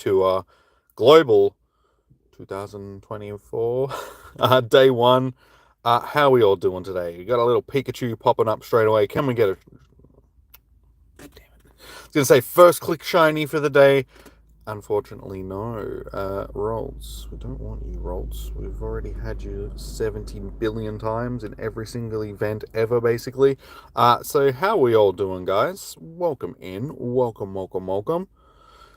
to Global 2024 day one. How are we all doing today? You got a little Pikachu popping up straight away. Can we get a... Damn it. I was going to say first click shiny for the day. Unfortunately, no. Rolls. We don't want you, Rolls. We've already had you 17 billion times in every single event ever, basically. So how are we all doing, guys? Welcome in. Welcome.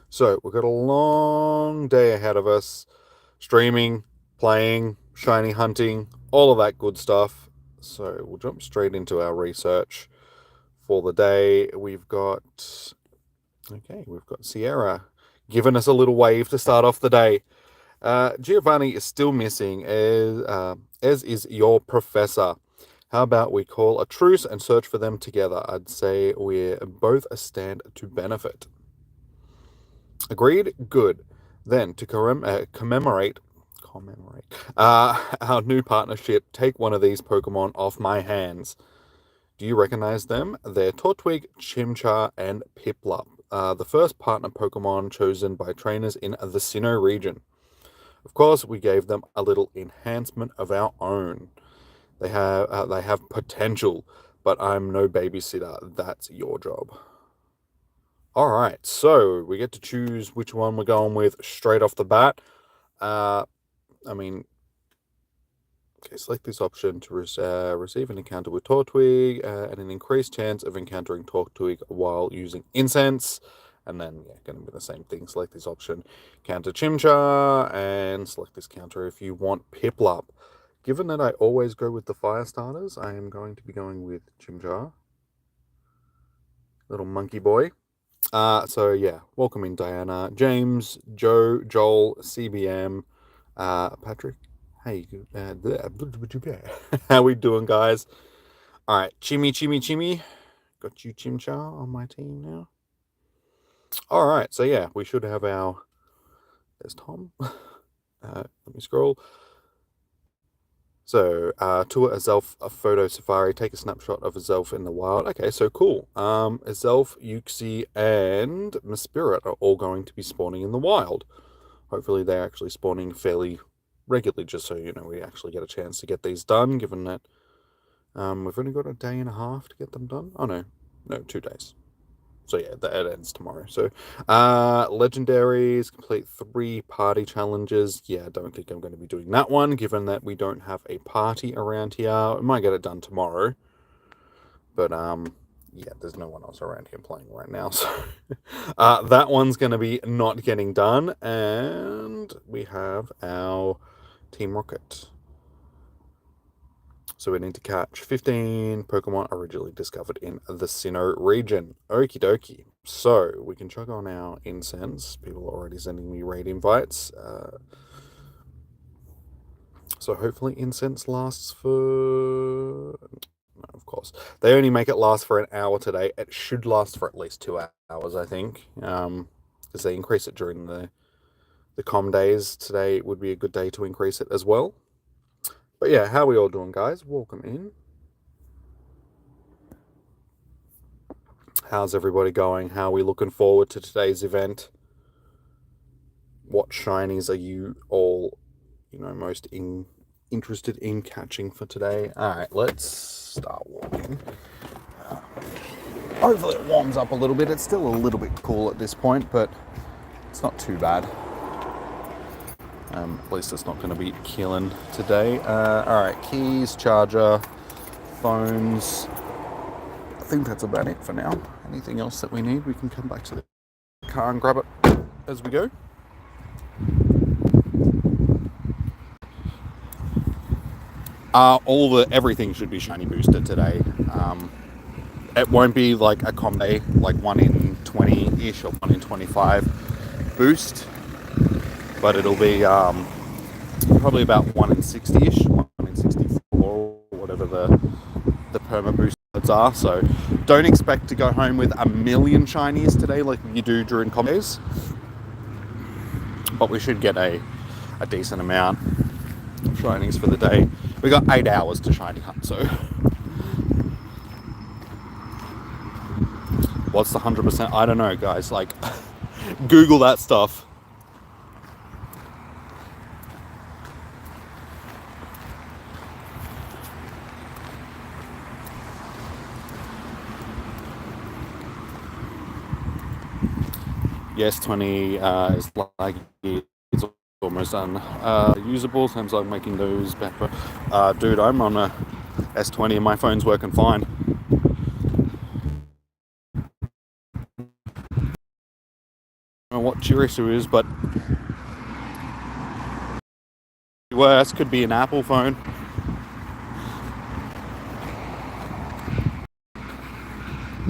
So we've got a long day ahead of us. Streaming, playing, shiny hunting, all of that good stuff. So we'll jump straight into our research for the day. We've got Sierra giving us a little wave to start off the day. Giovanni is still missing, as is your professor. How about we call a truce and search for them together? I'd say we're both a stand to benefit. Agreed? Good. Then, to commemorate our new partnership, take one of these Pokemon off my hands. Do you recognize them? They're Tortwig, Chimchar, and Piplup, the first partner Pokemon chosen by trainers in the Sinnoh region. Of course, we gave them a little enhancement of our own. They have potential, but I'm no babysitter. That's your job. Alright, so we get to choose which one we're going with straight off the bat. Select this option to receive an encounter with Tortwig and an increased chance of encountering Tortwig while using Incense. And then, going to be the same thing. Select this option, counter Chimchar, and select this counter if you want Piplup. Given that I always go with the fire starters, I am going to be going with Chimchar. Little monkey boy. Welcome in Diana, James, Joe, Joel, CBM, Patrick. Hey, how we doing, guys? All right, Chimmy. Got you, Chimchar, on my team now. All right, so we should have our... There's Tom. Let me scroll. So, tour a Zelf, a photo safari, take a snapshot of a Zelf in the wild. Okay, so cool. A Zelf, Uxie, and Mesprit are all going to be spawning in the wild. Hopefully they're actually spawning fairly regularly, just so, we actually get a chance to get these done, given that we've only got a day and a half to get them done. Oh, no, 2 days. So that ends tomorrow. So legendaries, complete 3 party challenges. I don't think I'm going to be doing that one, given that we don't have a party around here. We might get it done tomorrow, but there's no one else around here playing right now, so that one's going to be not getting done. And we have our Team Rocket. So we need to catch 15 Pokemon originally discovered in the Sinnoh region. Okie dokie. So we can chuck on our incense. People are already sending me raid invites. So hopefully incense lasts for... No, of course. They only make it last for an hour today. It should last for at least 2 hours, I think. Because they increase it during the comm days. Today would be a good day to increase it as well. But how are we all doing, guys? Welcome in. How's everybody going? How are we looking forward to today's event? What shinies are you all, most interested in catching for today? All right, let's start walking. Hopefully it warms up a little bit. It's still a little bit cool at this point, but it's not too bad. At least it's not going to be killing today. Alright, keys, charger, phones. I think that's about it for now. Anything else that we need, we can come back to the car and grab it as we go. Everything should be shiny boosted today. It won't be like a comm day, like 1 in 20-ish or 1 in 25 boost. But it'll be probably about 1 in 60-ish, 1 in 64, or whatever the perma boosters are. So don't expect to go home with a million shinies today like you do during comm days. But we should get a decent amount of shinies for the day. We got 8 hours to shiny hunt, so... What's the 100%? I don't know, guys. Google that stuff. The S20 is like it's almost unusable. Seems like making those better. Dude, I'm on a S20 and my phone's working fine. I don't know what Chirisu is, but worse could be an Apple phone.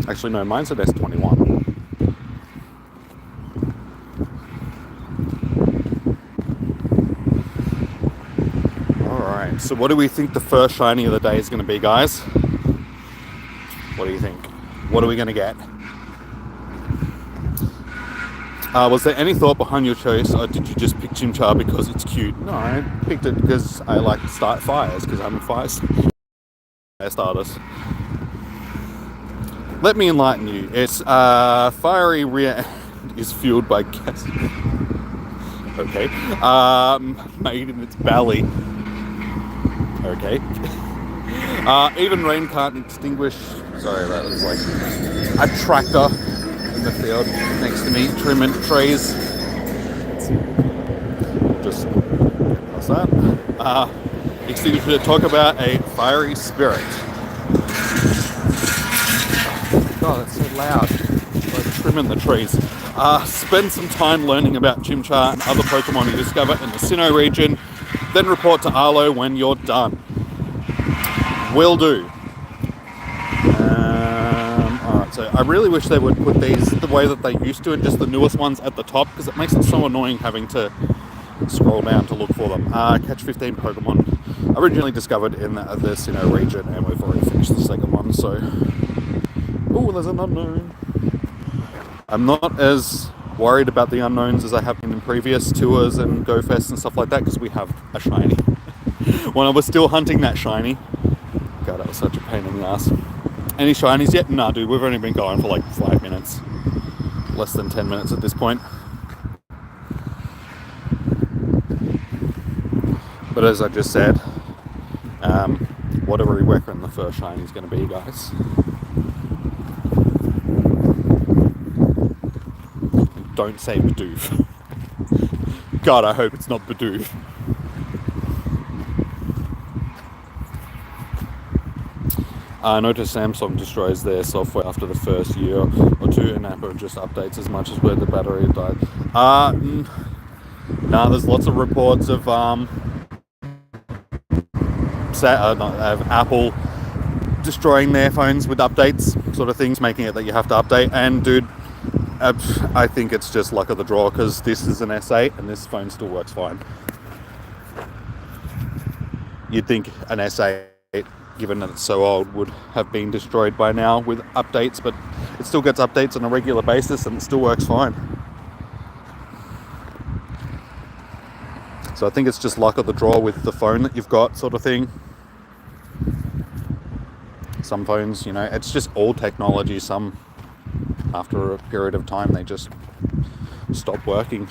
Actually, no, mine's an S21. Alright, so what do we think the first shiny of the day is going to be, guys? What do you think? What are we going to get? Was there any thought behind your choice, or did you just pick Chimchar because it's cute? No, I picked it because I like to start fires, because I'm a fire starters. Let me enlighten you. Its fiery rear end is fueled by gas. Okay. Made in its belly. Okay. Even rain can't extinguish. Sorry, that was like a tractor in the field next to me trimming trees. Just what's that? Extinguisher. Talk about a fiery spirit. God, that's so loud. Like trimming the trees. Spend some time learning about Chimchar and other Pokemon you discover in the Sinnoh region. Then report to Arlo when you're done. Will do. Alright, so I really wish they would put these the way that they used to, and just the newest ones at the top, because it makes it so annoying having to scroll down to look for them. Catch 15 Pokemon originally discovered in the Sinnoh region, and we've already finished the second one, so... Oh, there's an unknown. I'm not as worried about the unknowns as I have been in previous tours and Go Fest and stuff like that, because we have a shiny. When I was still hunting that shiny, God, that was such a pain in the ass. Any shinies yet? Nah, dude, we've only been going for like 5 minutes. Less than 10 minutes at this point. But as I just said, whatever we reckon the first shiny is going to be, guys. Don't say Bidoof. God, I hope it's not Bidoof. I noticed Samsung destroys their software after the first year or two, and Apple just updates as much as where the battery died. Nah, there's lots of reports of Apple destroying their phones with updates, sort of things, making it that you have to update. And dude, I think it's just luck of the draw, because this is an S8 and this phone still works fine. You'd think an S8, given that it's so old, would have been destroyed by now with updates, but it still gets updates on a regular basis and it still works fine. So I think it's just luck of the draw with the phone that you've got, sort of thing. Some phones, you know, it's just old technology. Some, after a period of time, they just stop working.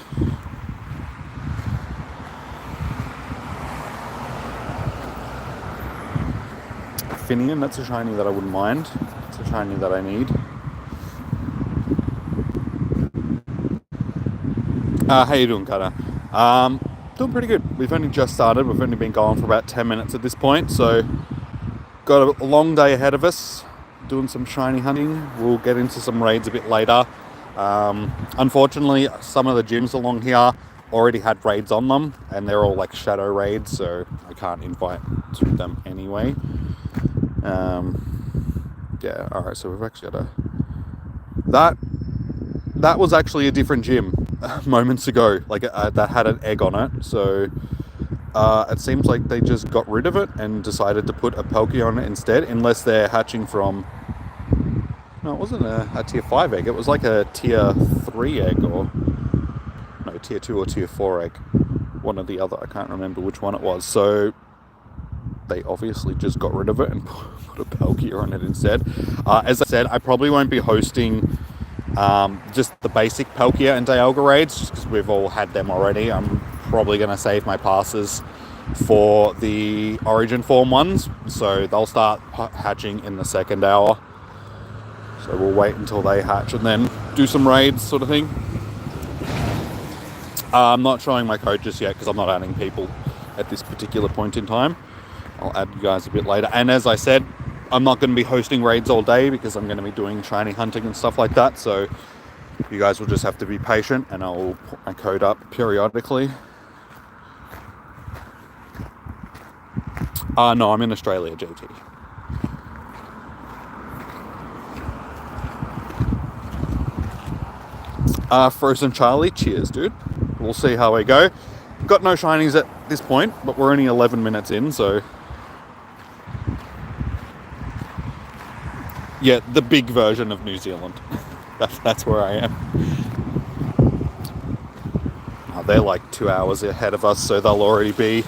Finian, that's a shiny that I wouldn't mind. It's a shiny that I need. How you doing, Cutter? Doing pretty good. We've only just started. We've only been going for about 10 minutes at this point, so got a long day ahead of us. Doing some shiny hunting. We'll get into some raids a bit later. Unfortunately, some of the gyms along here already had raids on them, and they're all like shadow raids, so I can't invite to them anyway. Yeah, alright, so we've actually got that was actually a different gym moments ago, like that had an egg on it, so it seems like they just got rid of it and decided to put a Palkia on it instead, unless they're hatching from... No, it wasn't a tier 5 egg, it was like a tier 3 egg, or... No, tier 2 or tier 4 egg. One or the other, I can't remember which one it was, so... They obviously just got rid of it and put a Palkia on it instead. As I said, I probably won't be hosting just the basic Palkia and Dialga raids, just because we've all had them already. I'm probably going to save my passes for the Origin Form ones, so they'll start hatching in the second hour. So we'll wait until they hatch and then do some raids, sort of thing. I'm not showing my code just yet because I'm not adding people at this particular point in time. I'll add you guys a bit later. And as I said, I'm not going to be hosting raids all day because I'm going to be doing shiny hunting and stuff like that. So you guys will just have to be patient and I'll put my code up periodically. No, I'm in Australia, JT. Frozen Charlie, cheers, dude. We'll see how we go. Got no shinies at this point, but we're only 11 minutes in, so... Yeah, the big version of New Zealand. That's where I am. Oh, they're like 2 hours ahead of us, so they'll already be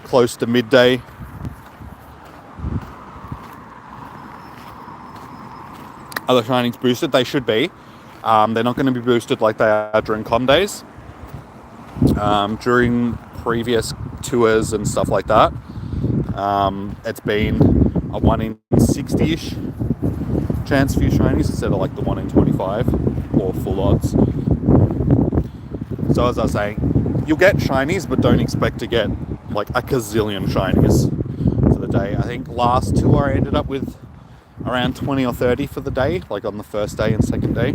close to midday. Are the shinings boosted? They should be. They're not going to be boosted like they are during com days. During previous tours and stuff like that, it's been a 1 in 60-ish chance for your shinies instead of like the 1 in 25 or full odds. So as I was saying, you'll get shinies, but don't expect to get like a gazillion shinies for the day. I think last tour I ended up with around 20 or 30 for the day, like on the first day and second day.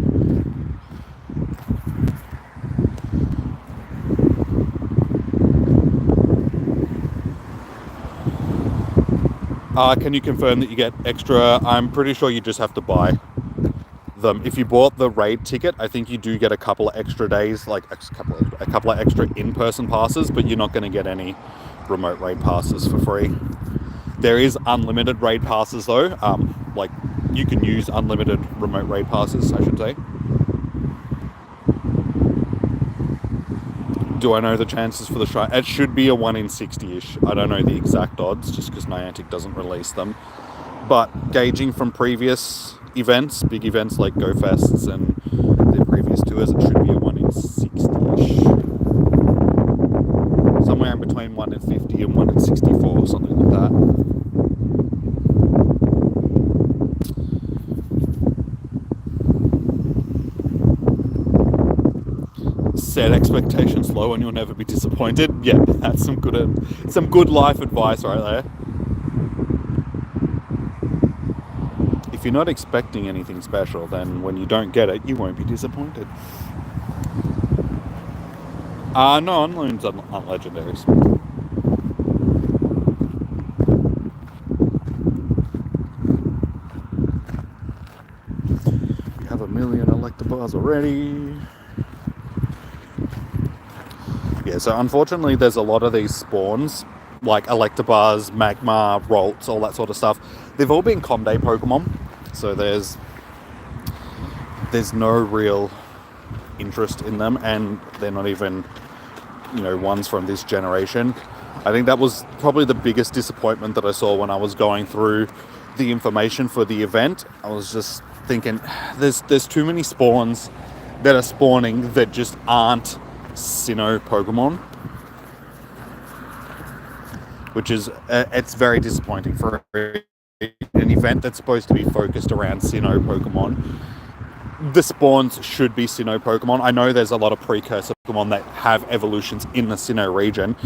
Can you confirm that you get extra? I'm pretty sure you just have to buy them. If you bought the raid ticket, I think you do get a couple of extra days, like a couple of extra in-person passes, but you're not going to get any remote raid passes for free. There is unlimited raid passes though. Like you can use unlimited remote raid passes, I should say. Do I know the chances for the shine? It should be a 1 in 60-ish. I don't know the exact odds just because Niantic doesn't release them. But gauging from previous events, big events like GoFests and the previous tours, it should be a 1 in 60-ish. Somewhere in between 1 in 50 and 1 in 64, something like that. Set expectations low and you'll never be disappointed. Yeah, that's some good life advice right there. If you're not expecting anything special, then when you don't get it, you won't be disappointed. No, unknowns aren't legendaries. We have 1 million Electabuzz already. Yeah, so unfortunately there's a lot of these spawns, like Electabuzz, Magmar, Rolts, all that sort of stuff. They've all been com day Pokemon, so there's no real interest in them, and they're not even, ones from this generation. I think that was probably the biggest disappointment that I saw when I was going through the information for the event. I was just thinking, there's too many spawns that are spawning that just aren't Sinnoh Pokemon, which is it's very disappointing for an event that's supposed to be focused around Sinnoh Pokemon. The spawns should be Sinnoh Pokemon. I know there's a lot of precursor Pokemon that have evolutions in the Sinnoh region,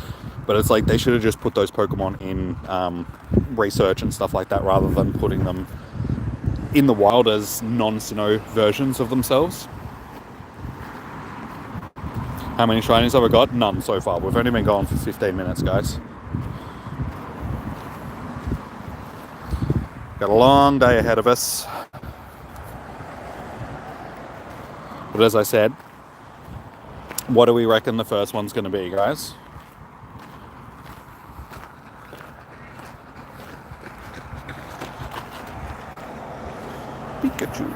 but it's like they should have just put those Pokemon in research and stuff like that rather than putting them in the wild as non-Sinnoh versions of themselves. How many shinies have I got? None so far. We've only been going for 15 minutes, guys. Got a long day ahead of us. But as I said, what do we reckon the first one's going to be, guys? Pikachu.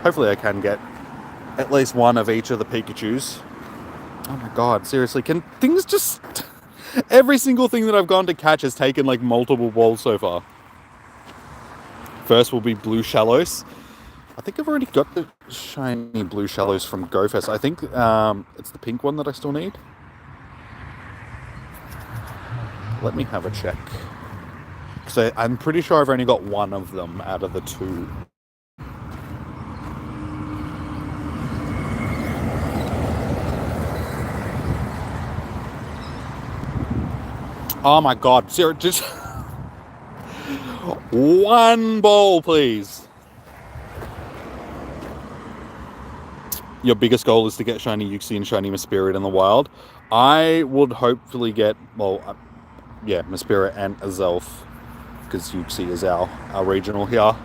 Hopefully I can get at least one of each of the Pikachus. Oh my god, seriously, can things just... Every single thing that I've gone to catch has taken like multiple balls so far. First will be Blue Shallows. I think I've already got the shiny Blue Shallows from GoFest. I think it's the pink one that I still need. Let me have a check. So I'm pretty sure I've only got one of them out of the two. Oh my god, Sarah, just one ball, please. Your biggest goal is to get shiny Uxie and shiny Mesprit in the wild. I would hopefully get, well, yeah, Mesprit and Azelf, because Uxie is our regional here.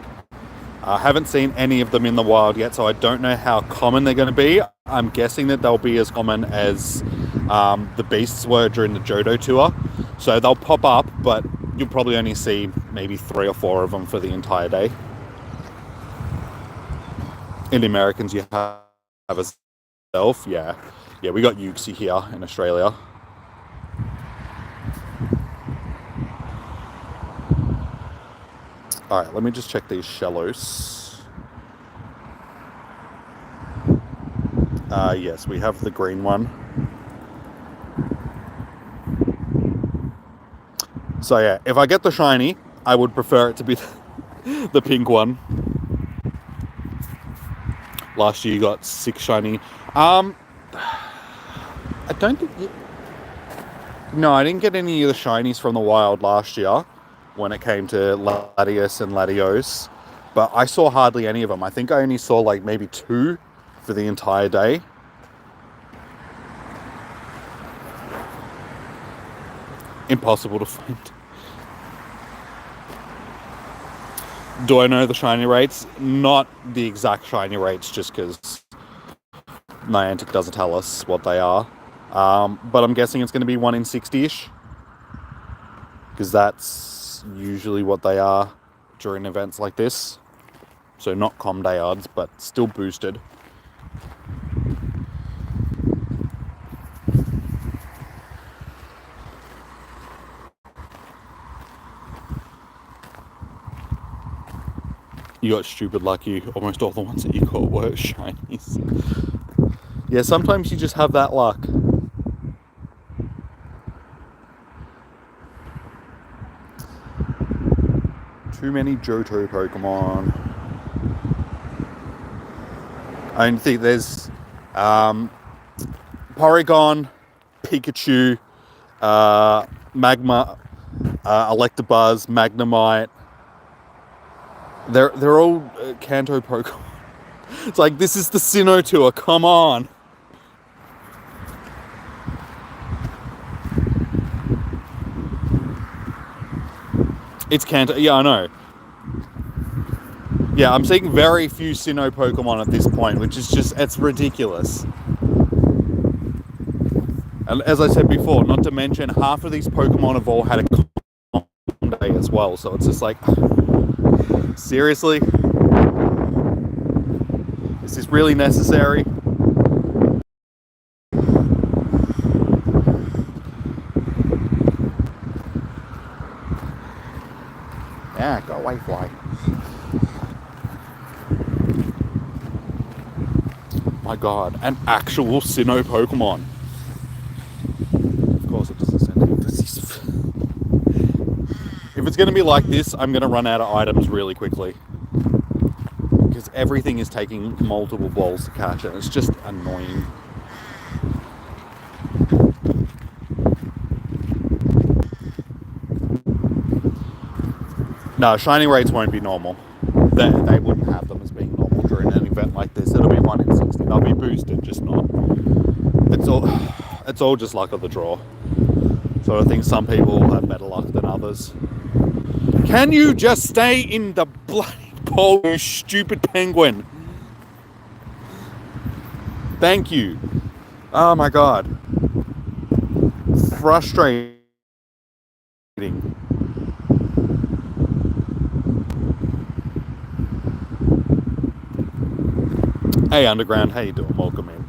I haven't seen any of them in the wild yet, so I don't know how common they're going to be. I'm guessing that they'll be as common as the beasts were during the Johto tour. So they'll pop up, but you'll probably only see maybe 3 or 4 of them for the entire day. In the Americans, you have Azelf. Yeah, we got Uxie here in Australia. All right, let me just check these Shellos. Yes, we have the green one. So yeah, if I get the shiny, I would prefer it to be the pink one. Last year you got 6 shiny. I don't think... No, I didn't get any of the shinies from the wild last year when it came to Latios and Latios. But I saw hardly any of them. I think I only saw like maybe 2 for the entire day. Impossible to find. Do I know the shiny rates? Not the exact shiny rates, just because Niantic doesn't tell us what they are. But I'm guessing it's going to be 1 in 60-ish. Because that's usually what they are during events like this. So not com day odds, but still boosted. You got stupid lucky. Almost all the ones that you caught were shinies. Yeah, sometimes you just have that luck. Too many Johto Pokemon. I don't think there's Porygon, Pikachu, Magma, Electabuzz, Magnemite. They're all Kanto Pokemon. It's like, this is the Sinnoh tour, come on. It's Kanto, yeah, I know. Yeah, I'm seeing very few Sinnoh Pokemon at this point, which is just, it's ridiculous. And as I said before, not to mention, half of these Pokemon have all had a com day as well, so it's just like, seriously? Is this really necessary? Yeah, go away, fly. My god, an actual Sinnoh Pokemon. Of course it doesn't send emphasis. If it's going to be like this, I'm going to run out of items really quickly. Because everything is taking multiple balls to catch it. It's just annoying. No, shiny rates won't be normal. They wouldn't have them as being normal during an event like this. It'll be 1 in 60. They'll be boosted, just not. It's all just luck of the draw. So I think some people have better luck than others. Can you just stay in the bloody pole, you stupid penguin? Thank you. Oh my god. Frustrating. Hey Underground, how you doing? Welcome in.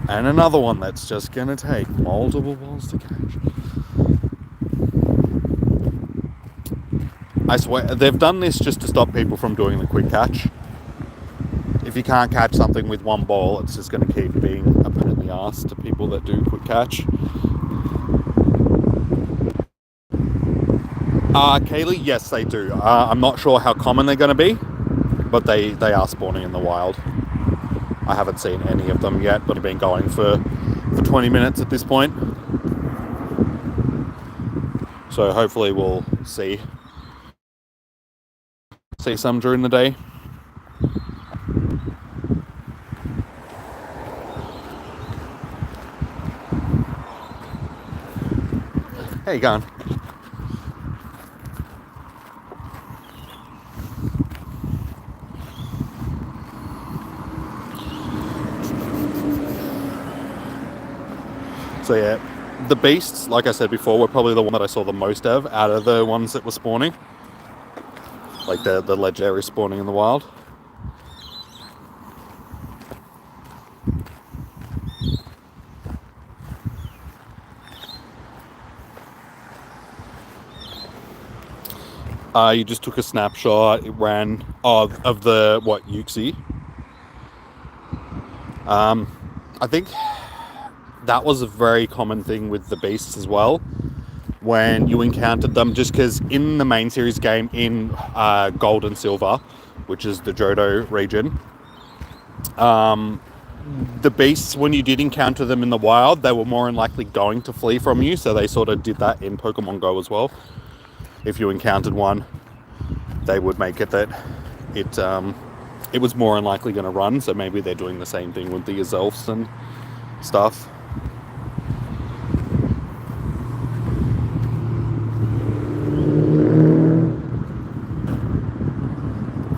And another one that's just gonna take multiple balls to catch. I swear, they've done this just to stop people from doing the quick catch. If you can't catch something with 1 ball, it's just gonna keep being a pain in the ass to people that do quick catch. Kaylee, yes they do. I'm not sure how common they're gonna be. but they are spawning in the wild. I haven't seen any of them yet, but I've been going for 20 minutes at this point. So hopefully we'll see some during the day. How you going? So yeah, the beasts, like I said before, were probably the one that I saw the most of out of the ones that were spawning. Like the legendary spawning in the wild. You just took a snapshot, it ran of the, what, Yuxi. I think that was a very common thing with the beasts as well, when you encountered them, just because in the main series game, in Gold and Silver, which is the Johto region, the beasts, when you did encounter them in the wild, they were more than likely going to flee from you, so they sort of did that in Pokemon Go as well. If you encountered one, they would make it that it was more than likely going to run, so maybe they're doing the same thing with the Azelfs and stuff.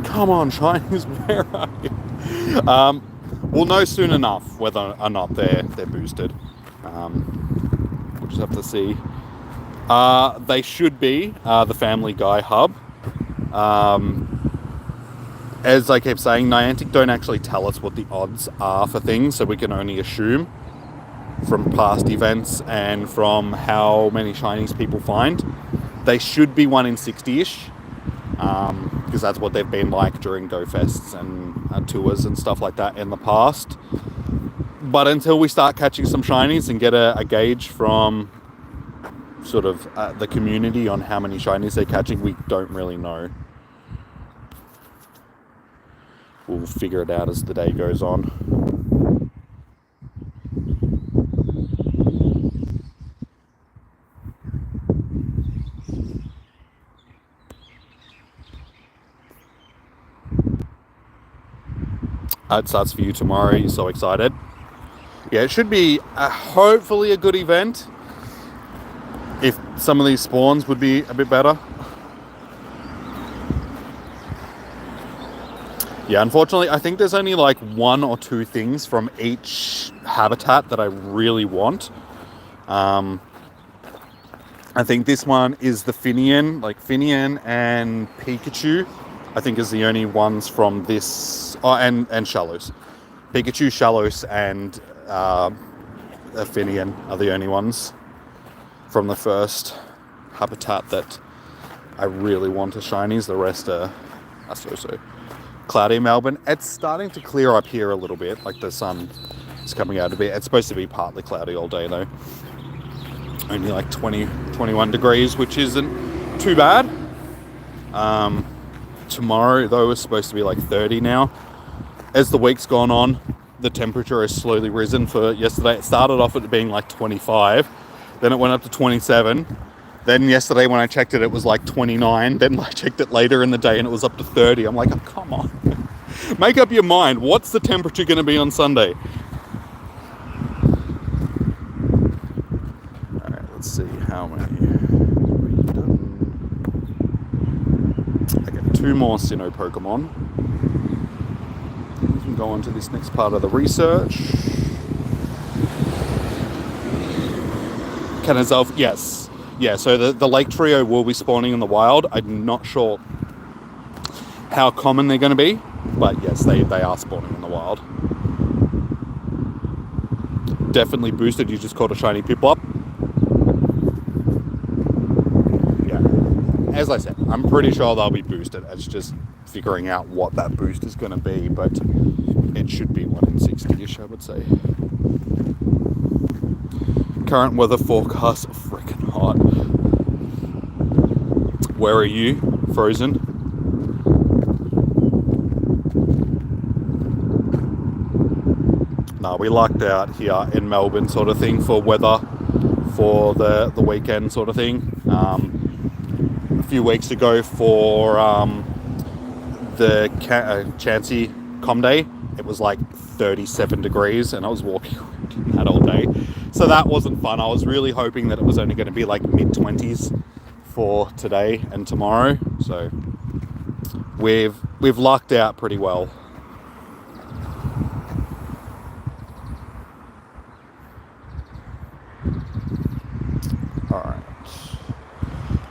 Come on, Shinies, where are you? We'll know soon enough whether or not they're boosted. We'll just have to see. They should be the Family Guy hub. As I keep saying, Niantic don't actually tell us what the odds are for things, so we can only assume from past events and from how many shinies people find. They should be 1 in 60-ish, because that's what they've been like during Go Fests and tours and stuff like that in the past. But until we start catching some shinies and get a gauge from sort of the community on how many shinies they're catching, we don't really know. We'll figure it out as the day goes on. It starts for you tomorrow. You're so excited. Yeah, it should be hopefully a good event. If some of these spawns would be a bit better. Yeah, unfortunately, I think there's only like 1 or 2 things from each habitat that I really want. I think this one is the Finian, like Finian and Pikachu, I think is the only ones from this, and Shallows. Pikachu, Shallows, and Finian are the only ones from the first habitat that I really want as shinies. The rest are so. Cloudy Melbourne. It's starting to clear up here a little bit, like the sun is coming out a bit. It's supposed to be partly cloudy all day though. Only like 20, 21 degrees, which isn't too bad. Tomorrow though is supposed to be like 30 now. As the week's gone on, the temperature has slowly risen. For yesterday, it started off at being like 25, then it went up to 27. Then yesterday when I checked it, it was like 29. Then I checked it later in the day and it was up to 30. I'm like, oh, come on. Make up your mind. What's the temperature going to be on Sunday? All right, let's see how many. I get 2 more Sinnoh Pokemon. We can go on to this next part of the research. Canazelf, yes. Yeah, so the Lake Trio will be spawning in the wild. I'm not sure how common they're going to be, but yes, they are spawning in the wild. Definitely boosted. You just caught a shiny Piplup. Yeah, as I said, I'm pretty sure they'll be boosted. It's just figuring out what that boost is going to be, but it should be 1 in 60-ish, I would say. Current weather forecast, freaking hot. Where are you? Frozen? No, we lucked out here in Melbourne, sort of thing, for weather for the weekend, sort of thing. A few weeks ago for the Chancy Com Day, it was like 37 degrees, and I was walking around that all day, so that wasn't fun. I was really hoping that it was only going to be like mid-20s for today and tomorrow, so we've lucked out pretty well. Alright.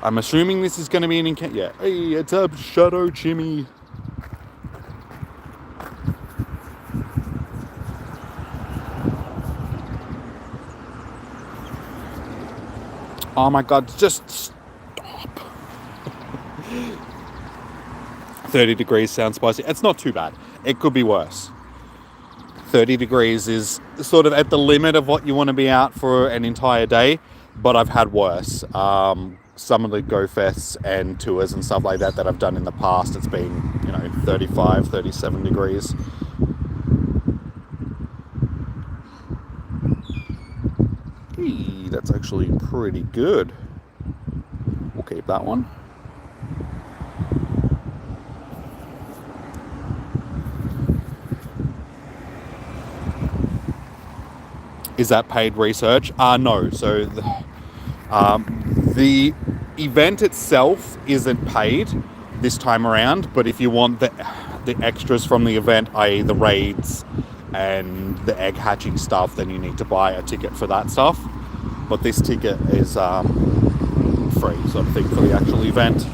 I'm assuming this is going to be an encounter. Yeah. Hey, it's a Shadow Chimmy. Oh my god, just stop. 30 degrees sounds spicy. It's not too bad. It could be worse. 30 degrees is sort of at the limit of what you want to be out for an entire day, but I've had worse. Some of the Go Fests and tours and stuff like that I've done in the past, it's been, 35, 37 degrees. Eee, that's actually pretty good. We'll keep that one. Is that paid research? No. So the event itself isn't paid this time around, but if you want the extras from the event, i.e. the raids and the egg hatching stuff, then you need to buy a ticket for that stuff. But this ticket is free, sort of thing, for the actual event.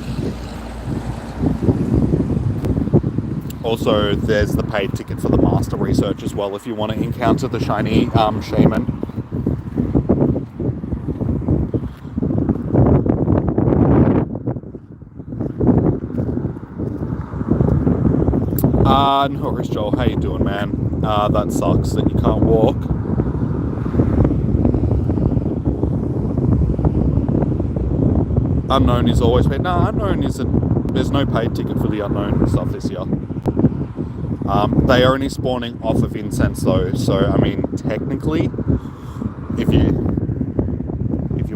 Also, there's the paid ticket for the master research as well, if you want to encounter the shiny shaman. No worries, Joel. How you doing, man? That sucks that you can't walk. Unknown is always paid. No, Unknown isn't. There's no paid ticket for the Unknown stuff this year. They are only spawning off of incense though, so I mean, technically, if you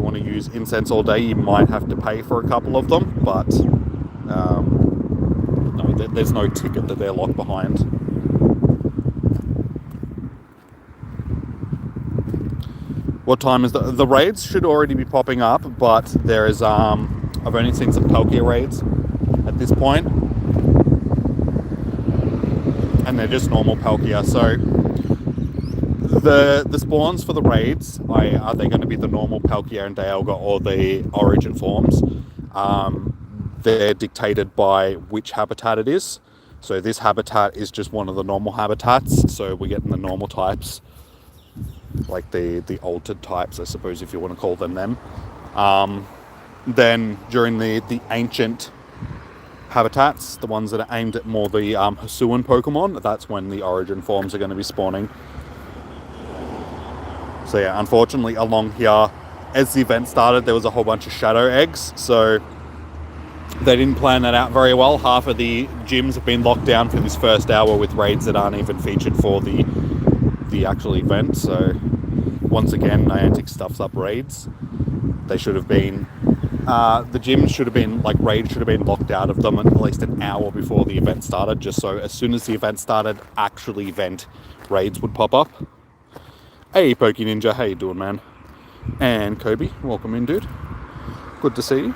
want to use incense all day, you might have to pay for a couple of them, but no, there's no ticket that they're locked behind. What time is the raids should already be popping up, but there is I've only seen some Palkia raids at this point, and they're just normal Palkia. So the spawns for the raids, are they going to be the normal Palkia and Dialga or the origin forms? They're dictated by which habitat it is. So this habitat is just one of the normal habitats, so we're getting the normal types, like the altered types, I suppose, if you want to call them. Then during the ancient habitats, the ones that are aimed at more the Hisuian Pokemon, that's when the origin forms are going to be spawning. So yeah, unfortunately along here, as the event started, there was a whole bunch of shadow eggs, so they didn't plan that out very well. Half of the gyms have been locked down for this first hour with raids that aren't even featured for the actual event. So once again, Niantic stuffs up raids. They should have been, the gyms should have been, like, raids should have been locked out of them at least an hour before the event started, just so as soon as the event started, actual event raids would pop up. Hey, Poke Ninja, how you doing, man? And Kobe, welcome in, dude. Good to see you.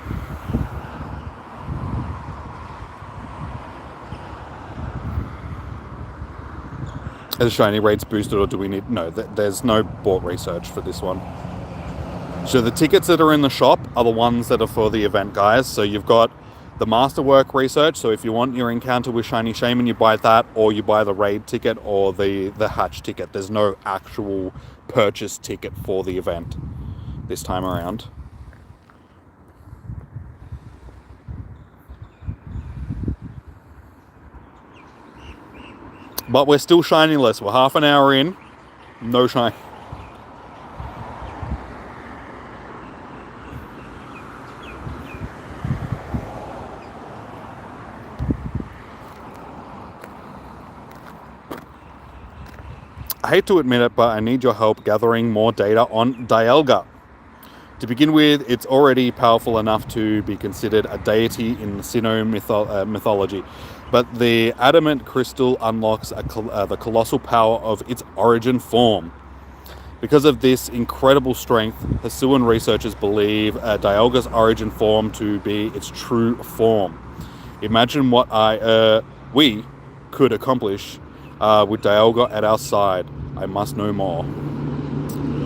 Are the shiny raids boosted, or do we need... No, there's no bought research for this one. So the tickets that are in the shop are the ones that are for the event, guys. So you've got the Masterwork research. So if you want your encounter with Shiny Shaman, you buy that, or you buy the raid ticket or the hatch ticket. There's no actual purchase ticket for the event this time around. But we're still shiny-less. We're half an hour in. No shiny. I hate to admit it, but I need your help gathering more data on Dialga. To begin with, it's already powerful enough to be considered a deity in Sinnoh mythology, but the adamant crystal unlocks the colossal power of its origin form. Because of this incredible strength, Hisuian researchers believe Dialga's origin form to be its true form. Imagine what we could accomplish with Dialga at our side. I must know more.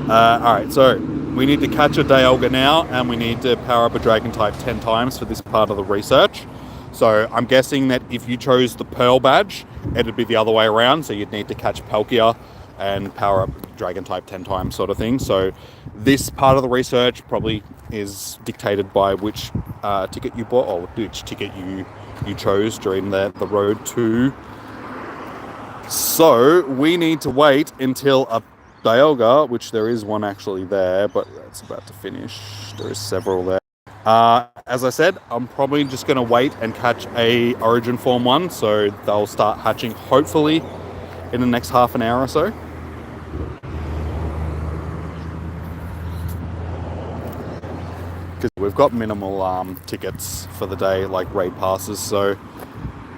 Alright, so we need to catch a Dialga now, and we need to power up a Dragon type 10 times for this part of the research. So I'm guessing that if you chose the Pearl badge, it'd be the other way around, so you'd need to catch Palkia and power up Dragon type 10 times sort of thing. So this part of the research probably is dictated by which ticket you bought, or which ticket you chose during the road to. So we need to wait until a Dialga, which there is one actually there, but that's about to finish. There is several there. As I said, I'm probably just going to wait and catch a Origin Form one, so they'll start hatching hopefully in the next half an hour or so. Because we've got minimal tickets for the day, like raid passes, so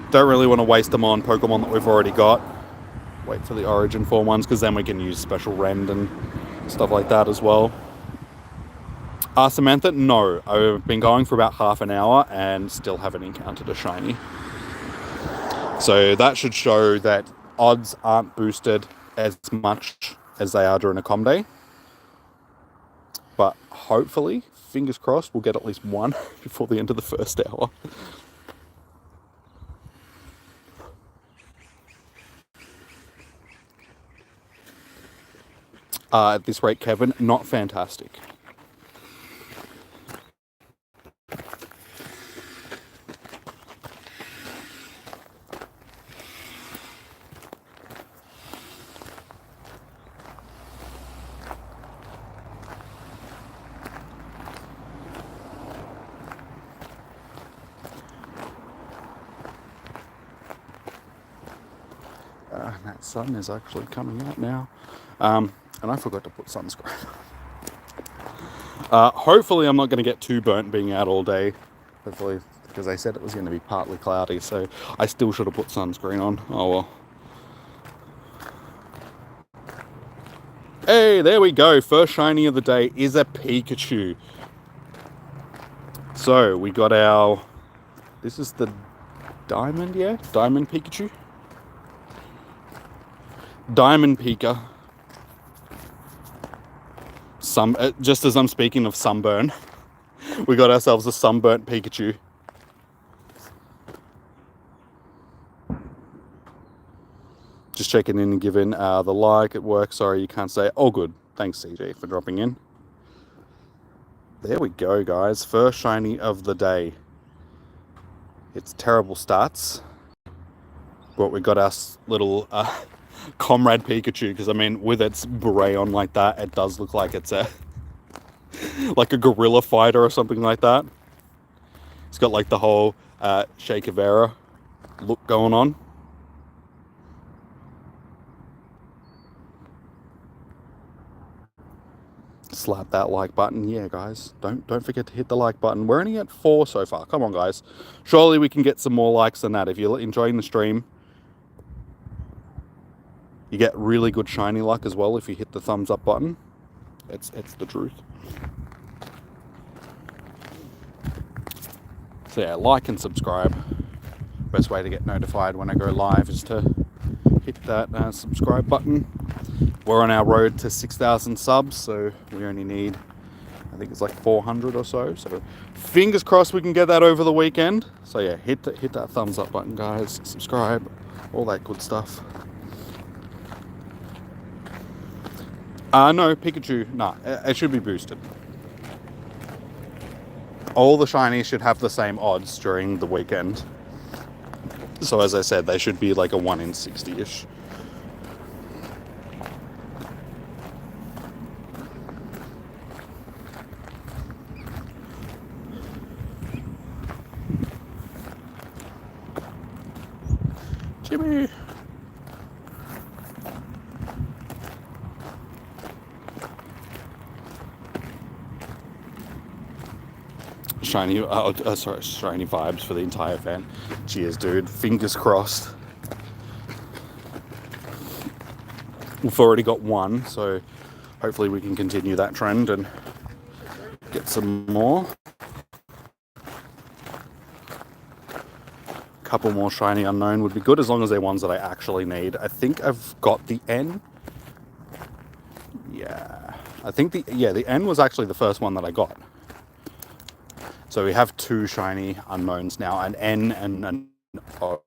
don't really want to waste them on Pokemon that we've already got. Wait for the Origin Form ones, because then we can use Special Rend and stuff like that as well. Samantha, no. I've been going for about half an hour and still haven't encountered a shiny. So that should show that odds aren't boosted as much as they are during a com day. But hopefully, fingers crossed, we'll get at least one before the end of the first hour. At this rate, Kevin, not fantastic. That sun is actually coming out now. And I forgot to put sunscreen. Hopefully I'm not going to get too burnt being out all day. Hopefully, because they said it was going to be partly cloudy, so I still should have put sunscreen on. Oh well. Hey, there we go. First shiny of the day is a Pikachu. So we got our... This is the Diamond, yeah? Diamond Pikachu? Diamond Pika. Just as I'm speaking of sunburn, we got ourselves a sunburnt Pikachu. Just checking in and giving the like at work. Sorry, you can't say. Oh, good. Thanks, CJ, for dropping in. There we go, guys. First shiny of the day. It's terrible stats, but we got our little comrade Pikachu, because I mean, with its beret on like that, it does look like it's a like a gorilla fighter or something like that. It's got like the whole Che Guevara look going on. Slap that like button. Yeah, guys, don't forget to hit the like button. We're only at 4 so far. Come on, guys. Surely we can get some more likes than that. If you're enjoying the stream, you get really good shiny luck as well if you hit the thumbs up button. It's the truth. So yeah, like and subscribe. Best way to get notified when I go live is to hit that subscribe button. We're on our road to 6,000 subs, so we only need, I think it's like 400 or so. So fingers crossed we can get that over the weekend. So yeah, hit that thumbs up button, guys. Subscribe, all that good stuff. No, Pikachu, nah, it should be boosted. All the shinies should have the same odds during the weekend. So as I said, they should be like a 1 in 60-ish. Jimmy! shiny vibes for the entire event. Cheers, dude. Fingers crossed. We've already got one, so hopefully we can continue that trend and get some more. Couple more shiny unknown would be good, as long as they're ones that I actually need. I think I've got the N. Yeah, I think the N was actually the first one that I got. So we have two shiny unknowns now, an N and an O.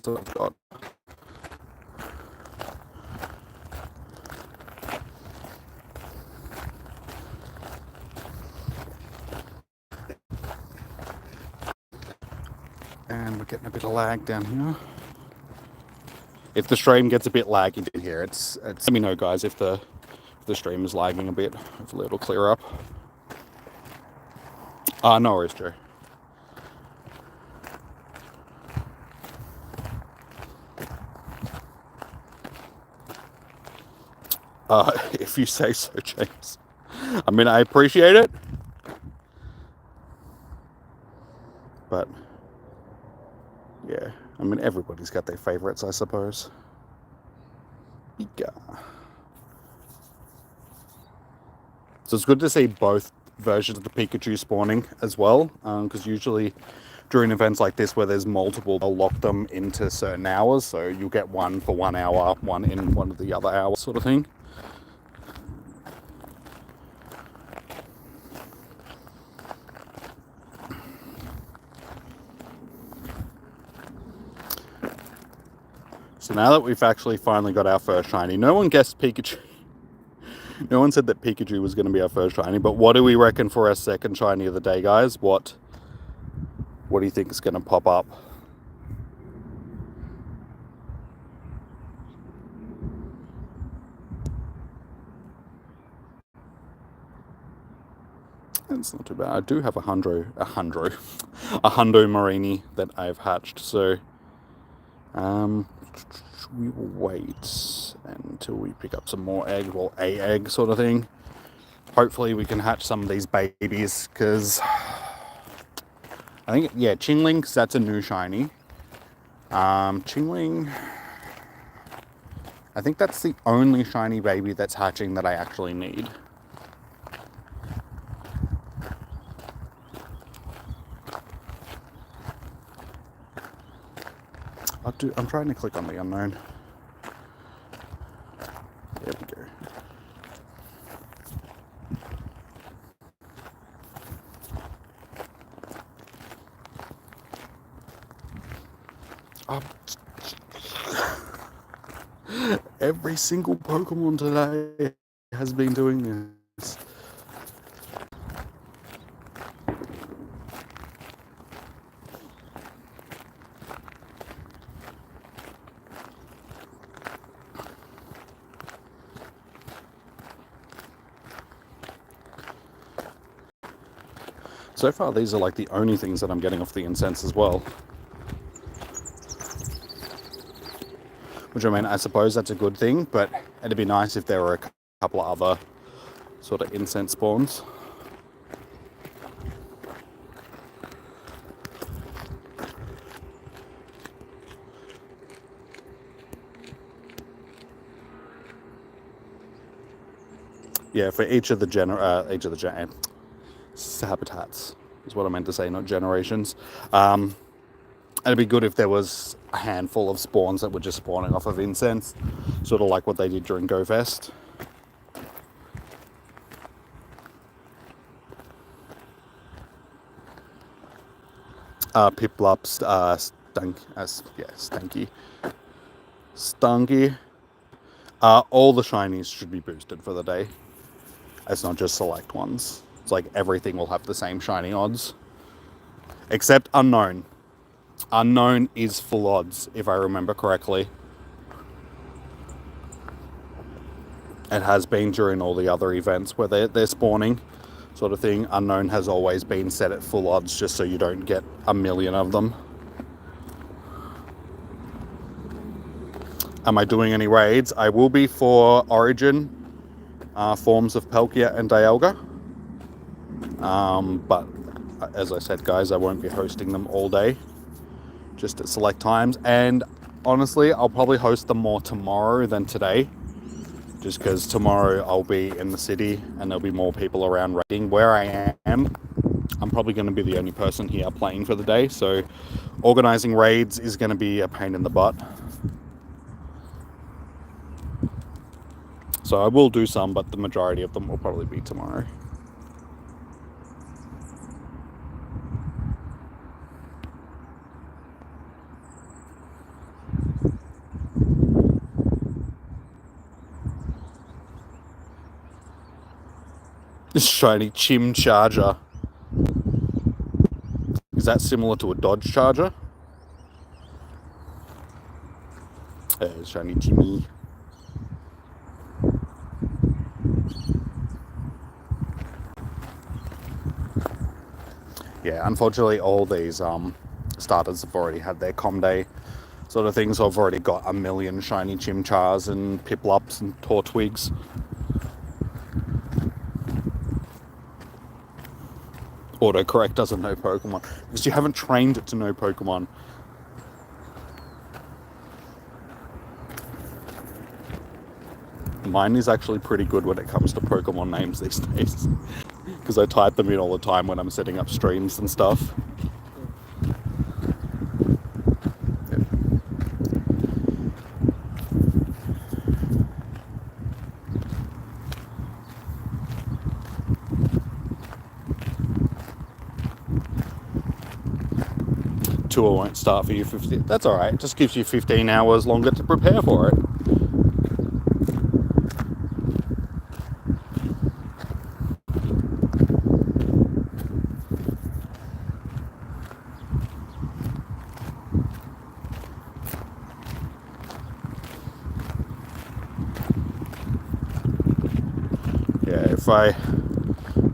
So I've got. And we're getting a bit of lag down here. If the stream gets a bit laggy in here, it's let me know, guys, if the stream is lagging a bit. Hopefully it'll clear up. No worries, Joe. If you say so, James. I mean, I appreciate it, but yeah, I mean, everybody's got their favorites, I suppose. Yeah. So it's good to see both versions of the Pikachu spawning as well, because usually during events like this where there's multiple, they'll lock them into certain hours, so you'll get one for 1 hour, one in one of the other hours, sort of thing. So now that we've actually finally got our first shiny, no one guessed Pikachu. No one said that Pikachu was going to be our first shiny, but what do we reckon for our second shiny of the day, guys? What do you think is going to pop up? It's not too bad. I do have a hundo Marini that I've hatched, so we will wait until we pick up some more egg, well, a egg sort of thing. Hopefully we can hatch some of these babies, because I think, yeah, Chingling, because that's a new shiny. Chingling, I think that's the only shiny baby that's hatching that I actually need. I'm trying to click on the unknown. There we go. Every single Pokemon today has been doing this. So far, these are like the only things that I'm getting off the incense as well. Which, I mean, I suppose that's a good thing, but it'd be nice if there were a couple of other sort of incense spawns. Yeah, for each of the habitats is what I meant to say, not generations. It'd be good if there was a handful of spawns that were just spawning off of incense, sort of like what they did during GoFest. Piplup, Stunky. All the shinies should be boosted for the day. It's not just select ones. It's like everything will have the same shiny odds. Except Unknown. Unknown is full odds, if I remember correctly. It has been during all the other events where they're spawning, sort of thing. Unknown has always been set at full odds, just so you don't get a million of them. Am I doing any raids? I will be for Origin forms of Palkia and Dialga. But as I said, guys, I won't be hosting them all day, just at select times. And honestly, I'll probably host them more tomorrow than today, just because tomorrow I'll be in the city and there'll be more people around raiding. Where I am, I'm probably going to be the only person here playing for the day, so organizing raids is going to be a pain in the butt. So I will do some, but the majority of them will probably be tomorrow. This shiny Chim Charger. Is that similar to a Dodge Charger? Shiny Timmy. Yeah, unfortunately all these starters have already had their com day sort of thing, so I've already got a million shiny Chimchars and Piplups and Tortwigs. Autocorrect doesn't know Pokemon because you haven't trained it to know Pokemon. Mine is actually pretty good when it comes to Pokemon names these days because I type them in all the time when I'm setting up streams and stuff. Yep. Tour won't start for you 15. That's all right. It just gives you 15 hours longer to prepare for it. Yeah, if I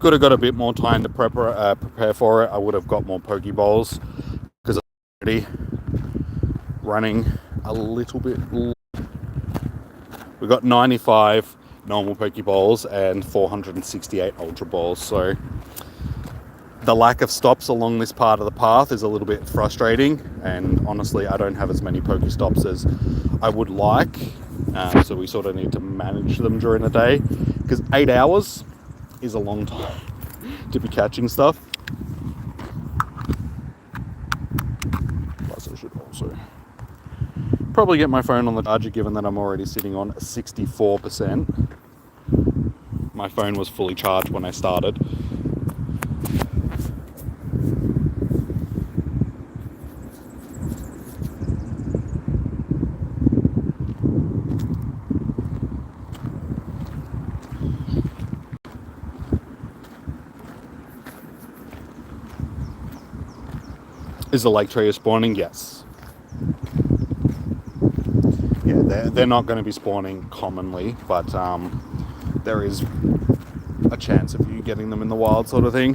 could have got a bit more time to prepare for it, I would have got more Pokeballs because I'm already running a little bit. We've got 95 normal Pokeballs and 468 Ultra Balls, so the lack of stops along this part of the path is a little bit frustrating, and honestly I don't have as many Pokestops as I would like, so we sort of need to manage them during the day because 8 hours is a long time to be catching stuff. Plus I should also probably get my phone on the charger, given that I'm already sitting on 64%. My phone was fully charged when I started. Is the Lake Trio spawning? Yes. Yeah, they're not going to be spawning commonly, but there is a chance of you getting them in the wild sort of thing.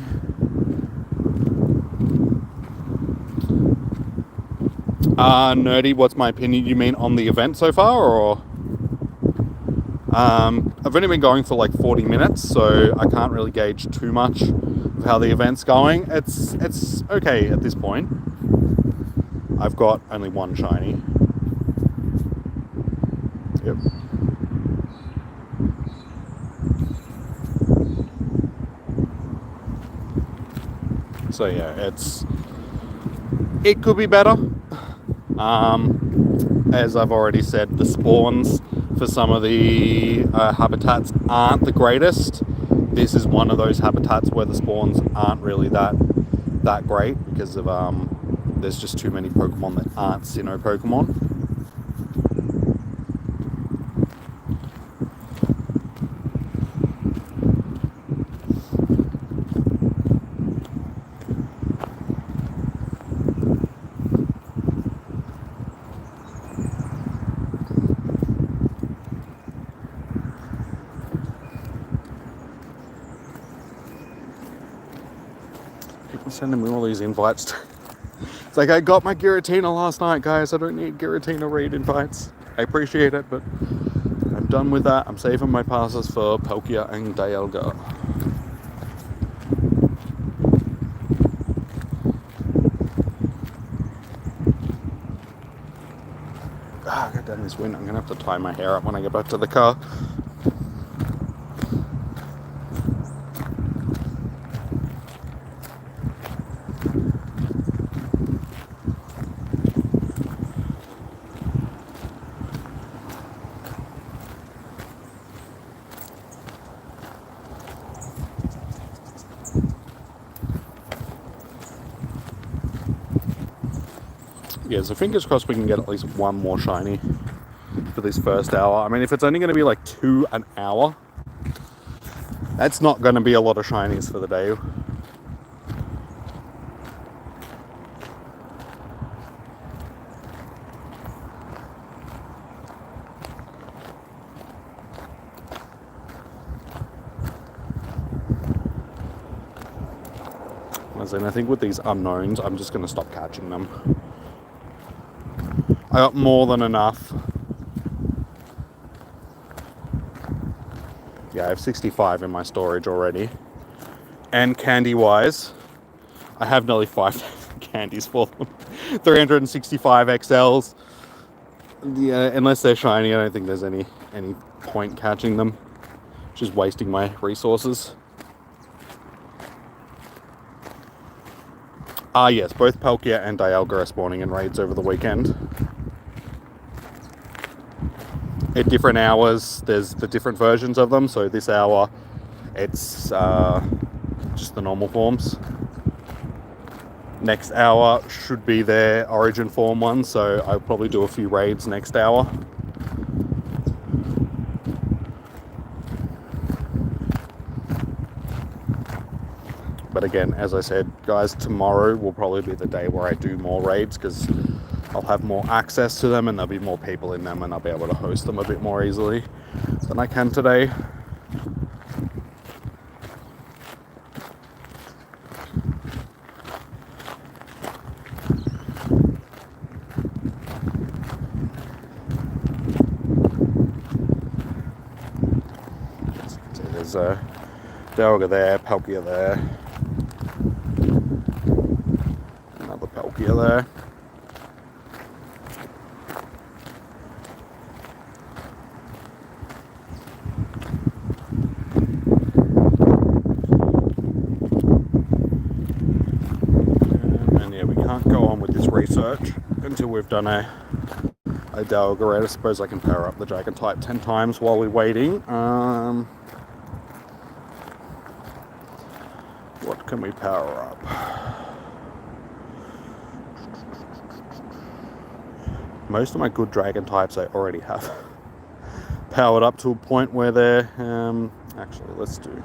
Nerdy, what's my opinion? You mean on the event so far, or? I've only been going for like 40 minutes, so I can't really gauge too much of how the event's going. It's okay at this point. I've got only one shiny. Yep. So yeah, it could be better. As I've already said, the spawns for some of the habitats aren't the greatest. This is one of those habitats where the spawns aren't really that great because of there's just too many Pokemon that aren't Sinnoh Pokemon. People sending me all these invites. It's like, I got my Giratina last night, guys. I don't need Giratina raid invites. I appreciate it, but I'm done with that. I'm saving my passes for Palkia and Dialga. down this wind. I'm going to have to tie my hair up when I get back to the car. Yeah, so fingers crossed we can get at least one more shiny for this first hour. I mean, if it's only going to be like 2 an hour, that's not going to be a lot of shinies for the day. As in, I think with these unknowns, I'm just going to stop catching them. I got more than enough. Yeah, I have 65 in my storage already. And candy-wise, I have nearly 5,000 candies for them. 365 XLs. Yeah, unless they're shiny, I don't think there's any point catching them. Just wasting my resources. Yes, both Palkia and Dialga are spawning in raids over the weekend. At different hours, there's the different versions of them. So this hour, it's just the normal forms. Next hour should be their origin form one, so I'll probably do a few raids next hour. But again, as I said, guys, tomorrow will probably be the day where I do more raids, because I'll have more access to them and there'll be more people in them and I'll be able to host them a bit more easily than I can today. So there's a Dialga there, Palkia there, another Palkia there. Research until we've done a Dialga raid. I suppose I can power up the dragon type 10 times while we're waiting. What can we power up? Most of my good dragon types I already have powered up to a point where they're actually, let's do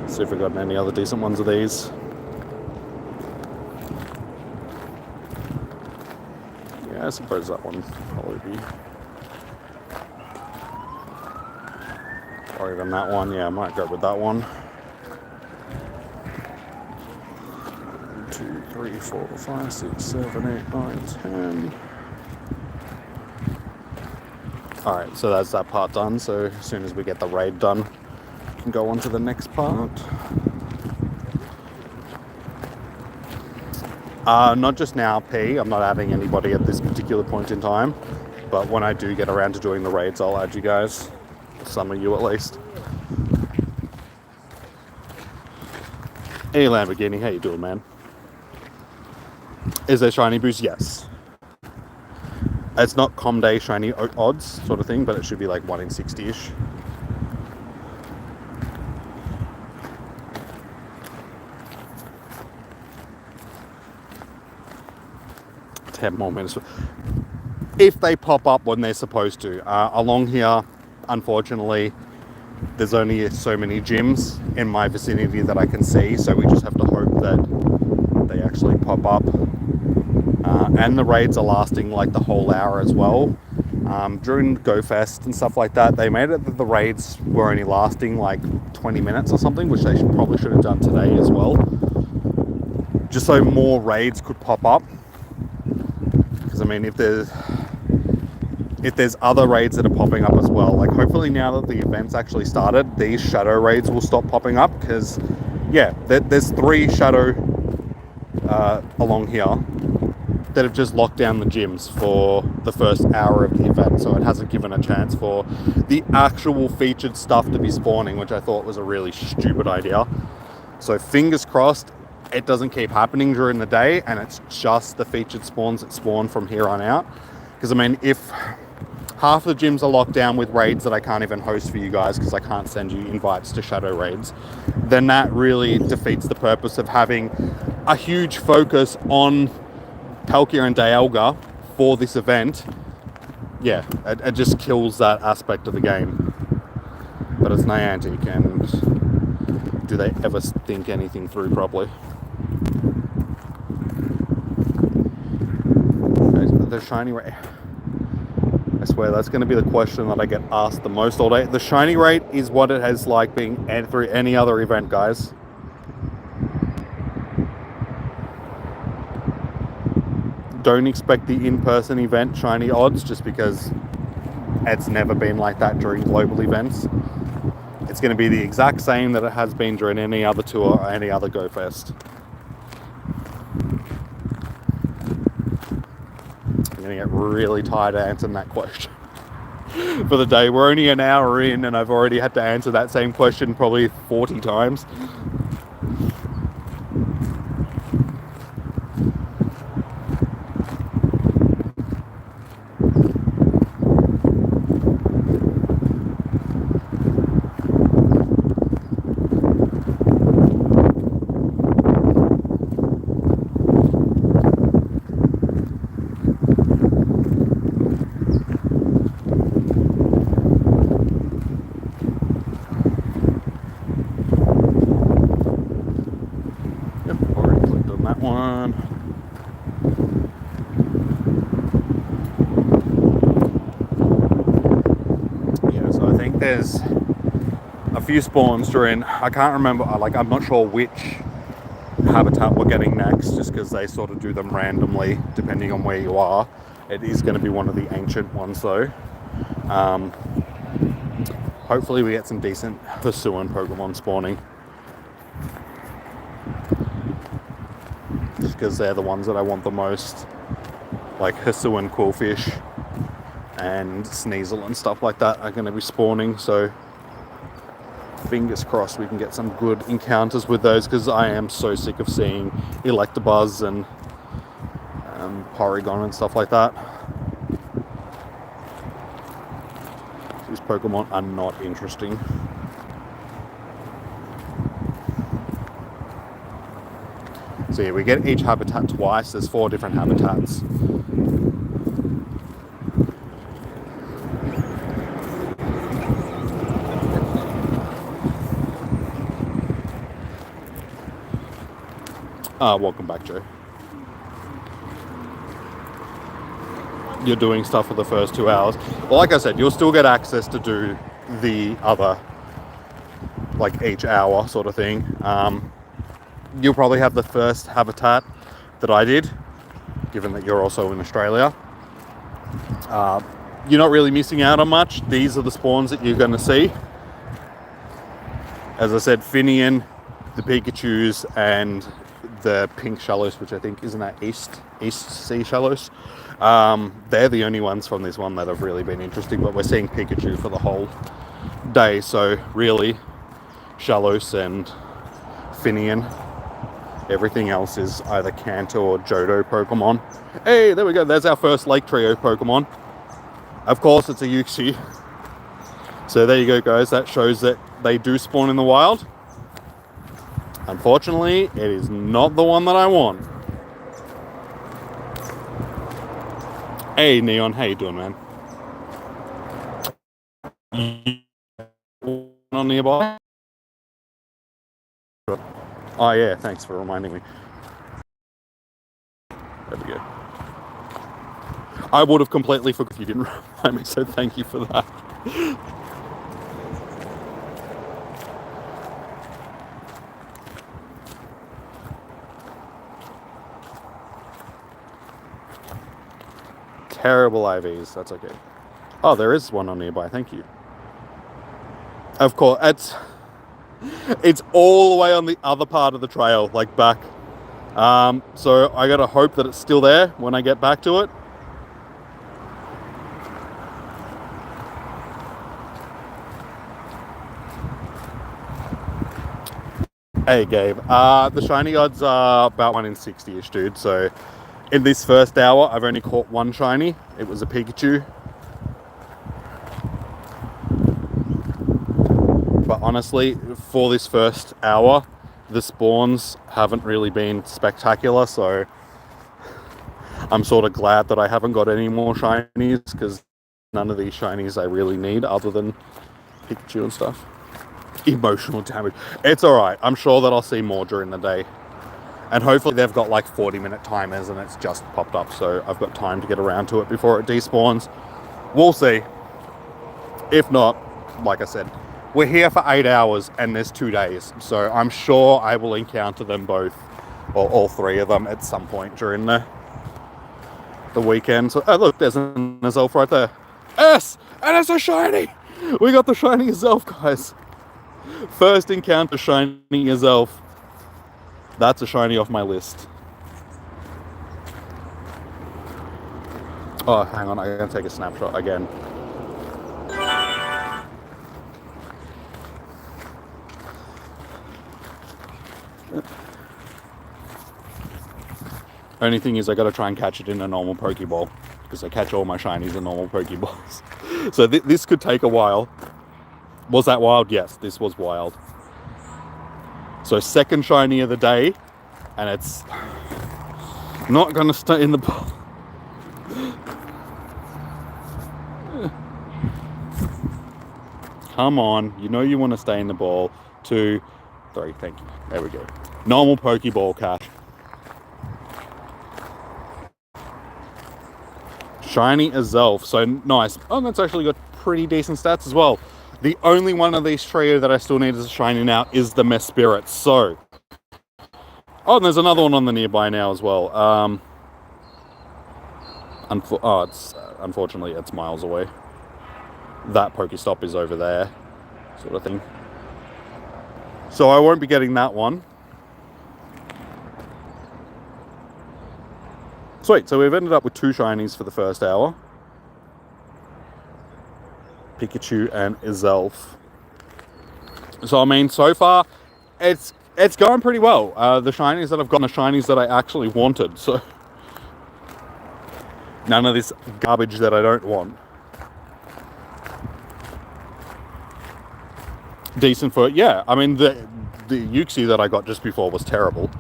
see if we've got any other decent ones of these. Yeah, I suppose that one would probably be. Or even that one. Yeah, I might go with that one. 1, 2, 3, 4, 5, 6, 7, 8, 9, 10. Alright, so that's that part done. So as soon as we get the raid done, can go on to the next part. Not just now, P. I'm not adding anybody at this particular point in time, but when I do get around to doing the raids, I'll add you guys. Some of you at least. Hey Lamborghini, how you doing, man? Is there shiny boost? Yes. It's not Comday shiny odds sort of thing, but it should be like 1 in 60-ish. 10 more minutes. If they pop up when they're supposed to. Along here, unfortunately, there's only so many gyms in my vicinity that I can see, so we just have to hope that they actually pop up. And the raids are lasting like the whole hour as well. During GoFest and stuff like that, they made it that the raids were only lasting like 20 minutes or something, which they probably should have done today as well. Just so more raids could pop up. Because I mean, if there's other raids that are popping up as well, like hopefully now that the event's actually started, these shadow raids will stop popping up, because yeah, there's 3 shadow along here that have just locked down the gyms for the first hour of the event, so it hasn't given a chance for the actual featured stuff to be spawning, which I thought was a really stupid idea. So fingers crossed it doesn't keep happening during the day and it's just the featured spawns that spawn from here on out. Because I mean, if half the gyms are locked down with raids that I can't even host for you guys because I can't send you invites to shadow raids, then that really defeats the purpose of having a huge focus on Palkia and Dialga for this event. Yeah, it just kills that aspect of the game. But it's Niantic, and do they ever think anything through properly? The shiny rate, I swear that's going to be the question that I get asked the most all day. The shiny rate is what it has like being through any other event, guys. Don't expect the in-person event shiny odds just because it's never been like that during global events. It's going to be the exact same that it has been during any other tour or any other Go Fest. I'm going to get really tired of answering that question for the day. We're only an hour in and I've already had to answer that same question probably 40 times. There's a few spawns during, I can't remember, like I'm not sure which habitat we're getting next, just because they sort of do them randomly depending on where you are. It is going to be one of the ancient ones though. Hopefully we get some decent Hisuian Pokemon spawning, just because they're the ones that I want the most, like Hisuian Quillfish and Sneasel and stuff like that are going to be spawning, so fingers crossed we can get some good encounters with those, because I am so sick of seeing Electabuzz and Porygon and stuff like that. These Pokemon are not interesting. So yeah, we get each habitat twice. There's 4 different habitats. Welcome back, Joe. You're doing stuff for the first 2 hours. Well, like I said, you'll still get access to do the other, like each hour sort of thing. You'll probably have the first habitat that I did, given that you're also in Australia. You're not really missing out on much. These are the spawns that you're going to see. As I said, Finian, the Pikachus, and the pink shallows, which I think isn't that East Sea shallows. They're the only ones from this one that have really been interesting, but we're seeing Pikachu for the whole day, so really Shallows and Finian. Everything else is either Kanto or Johto Pokemon. Hey, there we go, there's our first Lake Trio Pokemon. Of course it's a Uxie. So there you go, guys, that shows that they do spawn in the wild. Unfortunately, it is not the one that I want. Hey, Neon, how you doing, man? On nearby? Oh, yeah, thanks for reminding me. There we go. I would have completely forgot if you didn't remind me, so thank you for that. Terrible IVs, that's okay. Oh, there is one on nearby, thank you. Of course, it's all the way on the other part of the trail, like back So I gotta hope that it's still there when I get back to it. Hey Gabe, the shiny odds are about 1 in 60ish, dude. So in this first hour, I've only caught one shiny. It was a Pikachu. But honestly, for this first hour, the spawns haven't really been spectacular. So I'm sort of glad that I haven't got any more shinies, because none of these shinies I really need other than Pikachu and stuff. Emotional damage. It's alright. I'm sure that I'll see more during the day. And hopefully they've got like 40-minute timers and it's just popped up, so I've got time to get around to it before it despawns. We'll see. If not, like I said, we're here for 8 hours and there's 2 days. So I'm sure I will encounter them both, or all three of them, at some point during the weekend. So, oh look, there's an Azelf right there. Yes! And it's a shiny! We got the shiny Azelf, guys. First encounter shiny Azelf. That's a shiny off my list. Oh, hang on, I'm gonna take a snapshot again. Only thing is I gotta try and catch it in a normal Pokeball, because I catch all my shinies in normal Pokeballs. So this could take a while. Was that wild? Yes, this was wild. So second shiny of the day, and it's not gonna stay in the ball. Come on, you know you want to stay in the ball. 2, 3, thank you. There we go. Normal Pokeball catch. Shiny Azelf, so nice. Oh, that's actually got pretty decent stats as well. The only one of these trio that I still need as a shiny now is the Mesprit. So, oh, and there's another one on the nearby now as well. Unfortunately, it's miles away. That Pokestop is over there, sort of thing. So I won't be getting that one. Sweet, so we've ended up with 2 shinies for the first hour. Pikachu and Azelf. So I mean, so far, it's going pretty well. The shinies that I've gotten are shinies that I actually wanted, so none of this garbage that I don't want. Decent for, yeah, I mean, the Uxie that I got just before was terrible,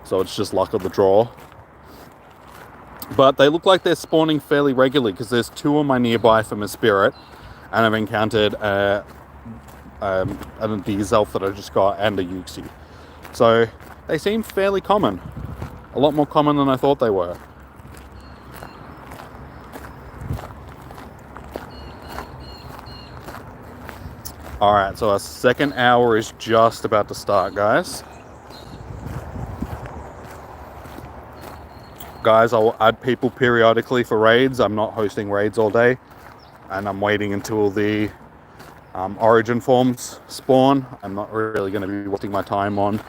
so it's just luck of the draw. But they look like they're spawning fairly regularly, because there's 2 on my nearby for Mesprit, and I've encountered the Azelf that I just got and a Uxie. So they seem fairly common. A lot more common than I thought they were. Alright, so our second hour is just about to start, guys. Guys, I'll add people periodically for raids. I'm not hosting raids all day, and I'm waiting until the origin forms spawn. I'm not really going to be wasting my time on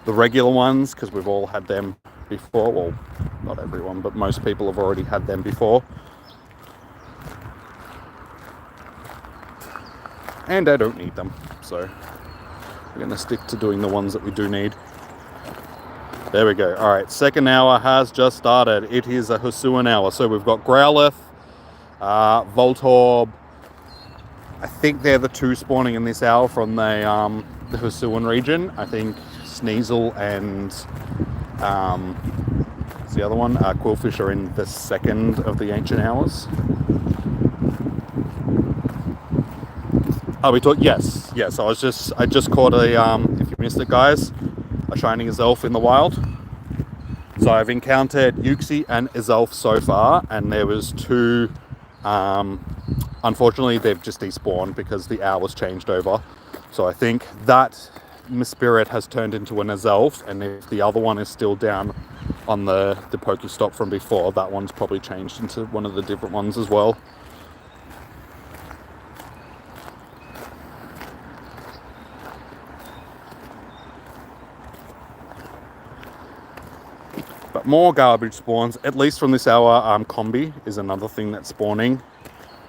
the regular ones, because we've all had them before. Well, not everyone, but most people have already had them before. And I don't need them, so we're going to stick to doing the ones that we do need. There we go. Alright, second hour has just started. It is a Hisuian hour. So we've got Growlithe, Voltorb. I think they're the 2 spawning in this hour from the Hisuian region. I think Sneasel and what's the other one? Quillfish are in the second of the ancient hours. Oh, we talked. Yes. I just caught a if you missed it, guys, a shiny Azelf in the wild. So I've encountered Uxie and Azelf so far, and there was 2. Unfortunately, they've just despawned because the hours changed over. So I think that Mesprit has turned into an Azelf, and if the other one is still down on the Pokestop from before, that one's probably changed into one of the different ones as well. But more garbage spawns, at least from this hour. Combi is another thing that's spawning.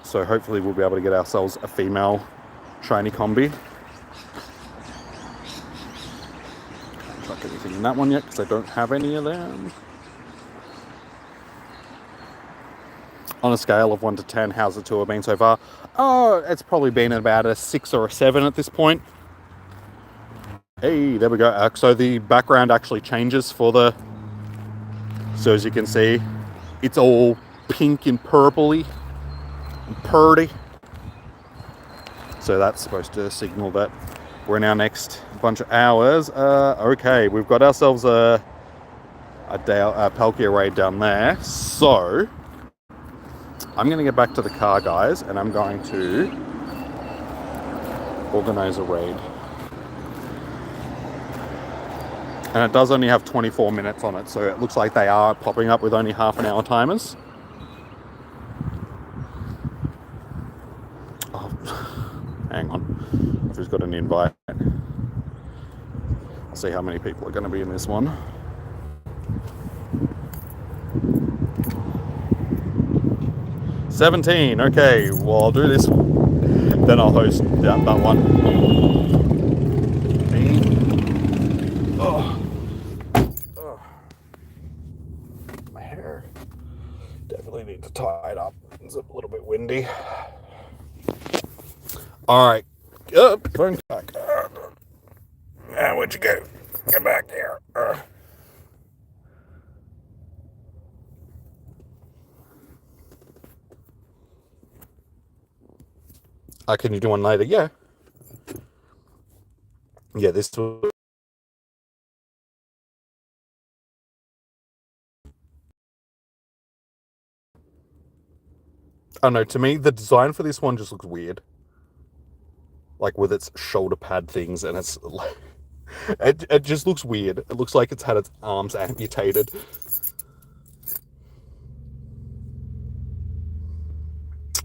So hopefully we'll be able to get ourselves a female shiny combi. Can't chuck anything in that one yet because I don't have any of them. On a scale of 1 to 10, how's the tour been so far? Oh, it's probably been about a 6 or a 7 at this point. Hey, there we go. So the background actually changes for the... So as you can see, it's all pink and purpley and purdy. So that's supposed to signal that we're in our next bunch of hours. Okay, we've got ourselves a Palkia raid down there. So I'm going to get back to the car, guys, and I'm going to organize a raid. And it does only have 24 minutes on it, so it looks like they are popping up with only half-an-hour timers. Oh, hang on. I've just got an invite. I'll see how many people are going to be in this one. $17. Okay, well, I'll do this one. Then I'll host that one. My hair. Definitely need to tie it up. It's a little bit windy. Alright. Phone back. Where'd you go? Get back here. Can you do one later? Yeah. Yeah, this was... I don't know, to me, the design for this one just looks weird. Like, with its shoulder pad things, and it's... like, it just looks weird. It looks like it's had its arms amputated.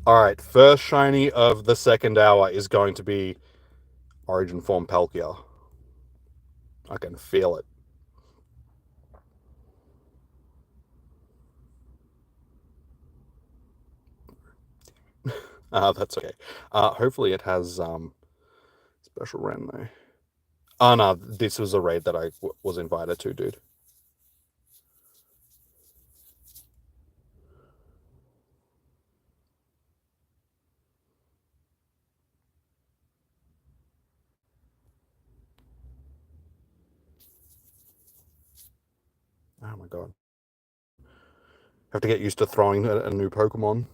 Alright, first shiny of the second hour is going to be Origin Form Palkia. I can feel it. That's okay. Hopefully it has special Ren though. Oh no, this was a raid that I was invited to, dude. Oh my god. Have to get used to throwing a new Pokemon.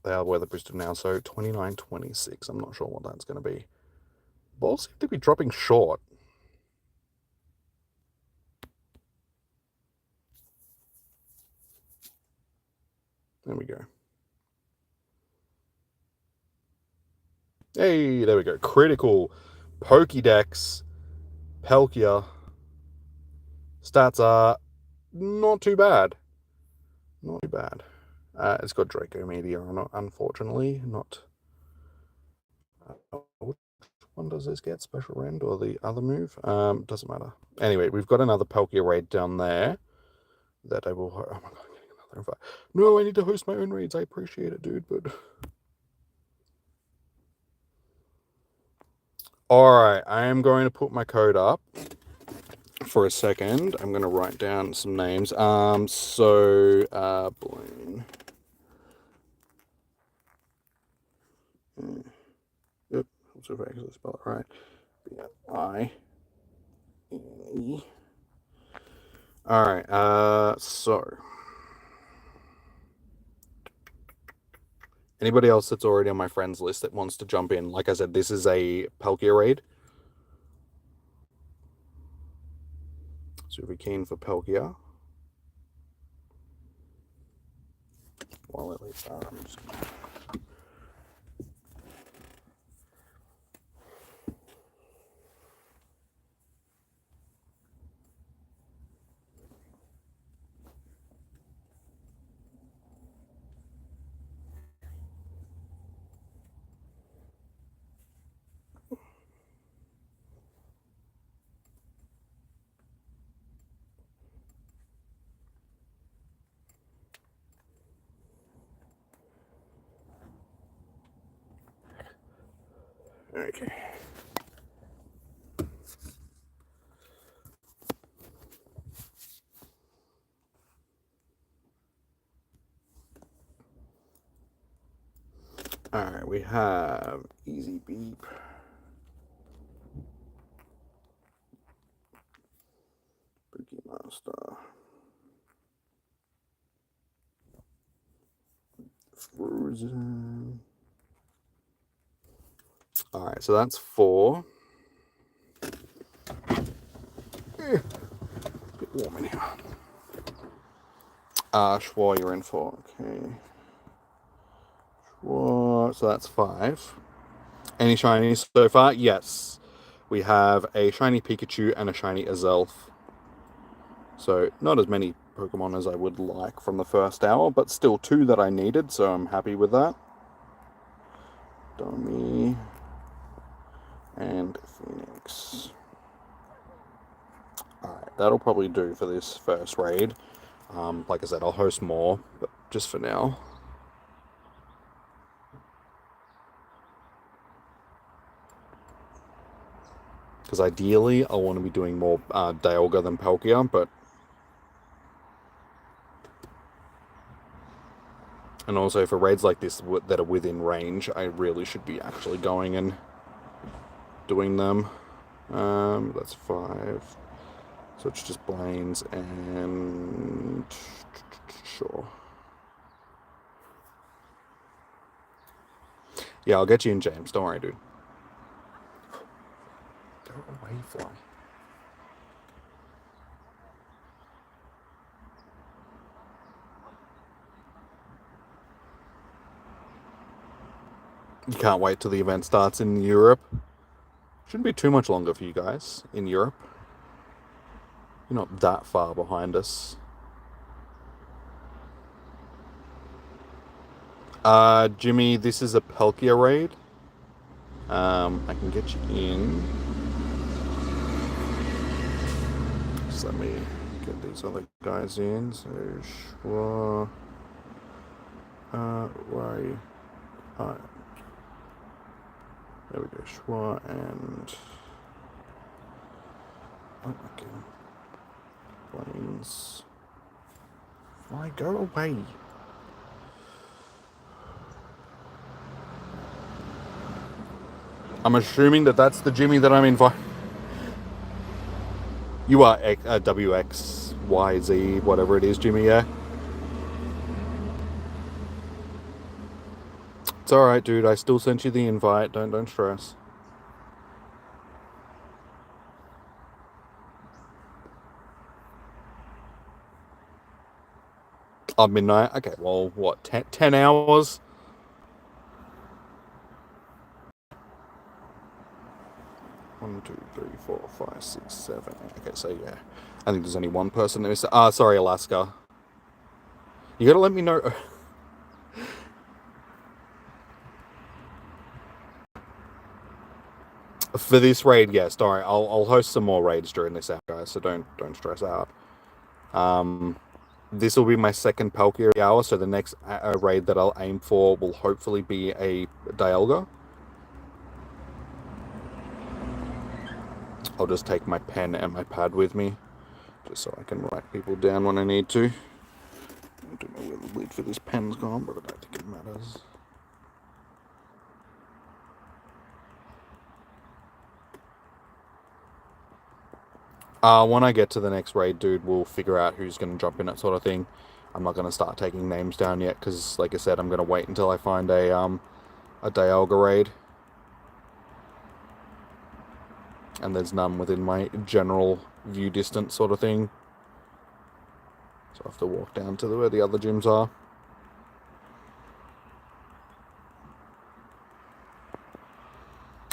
They are weather boosted now, so 29-26. I'm not sure what that's going to be. Balls seem to be dropping short. There we go. Hey, there we go. Critical. Pokédex. Palkia. Stats are not too bad. Not too bad. It's got Draco Meteor on it, unfortunately. Not... which one does this get? Special Rend or the other move? Doesn't matter. Anyway, we've got another Palkia raid down there that I will... Oh my god, I'm getting another invite. No, I need to host my own raids. I appreciate it, dude, but... Alright, I am going to put my code up for a second. I'm going to write down some names. Bloom. Yep, let's see if I actually spell it right. B-I-E. Alright, so... Anybody else that's already on my friends list that wants to jump in? Like I said, this is a Palkia raid. So if we're keen for Palkia. Well, at least I'm just... Okay. Alright, we have Easy Beep. Boogie Master. Frozen. Alright, so that's 4. Bit warm in here. Schwa, you're in 4. Okay. Schwa, so that's 5. Any shinies so far? Yes. We have a shiny Pikachu and a shiny Azelf. So, not as many Pokemon as I would like from the first hour, but still 2 that I needed, so I'm happy with that. Dummy. And Phoenix. Alright, that'll probably do for this first raid. Like I said, I'll host more, but just for now. Because ideally, I want to be doing more Dialga than Palkia, but... And also for raids like this that are within range, I really should be actually going and doing them. That's 5. So it's just Blaine's and... Sure. Yeah, I'll get you in, James. Don't worry, dude. Go away, fly. You can't wait till the event starts in Europe. Shouldn't be too much longer for you guys in Europe. You're not that far behind us. Jimmy, this is a Palkia raid. I can get you in. Just let me get these other guys in. So, Schwa. Where are you? There we go. Schwa and... Oh, okay. Planes. Why go away? I'm assuming that that's the Jimmy that I'm inviting. You are WXYZ, whatever it is, Jimmy, yeah? It's alright, dude. I still sent you the invite. Don't stress. Midnight. Okay, well, what, 10 hours? One, two, three, 4, 5, 6, 7. Okay, so yeah. I think there's only one person there. Sorry, Alaska. You gotta let me know. For this raid, yes. Don't worry. I'll host some more raids during this hour, guys, so don't stress out. This will be my second Palkia hour, so the next raid that I'll aim for will hopefully be a Dialga. I'll just take my pen and my pad with me, just so I can write people down when I need to. I don't know where the lid for this pen's gone, but I don't think it matters. When I get to the next raid, dude, we'll figure out who's going to jump in, that sort of thing. I'm not going to start taking names down yet, because, like I said, I'm going to wait until I find a Dialga raid. And there's none within my general view distance sort of thing. So I have to walk down to where the other gyms are.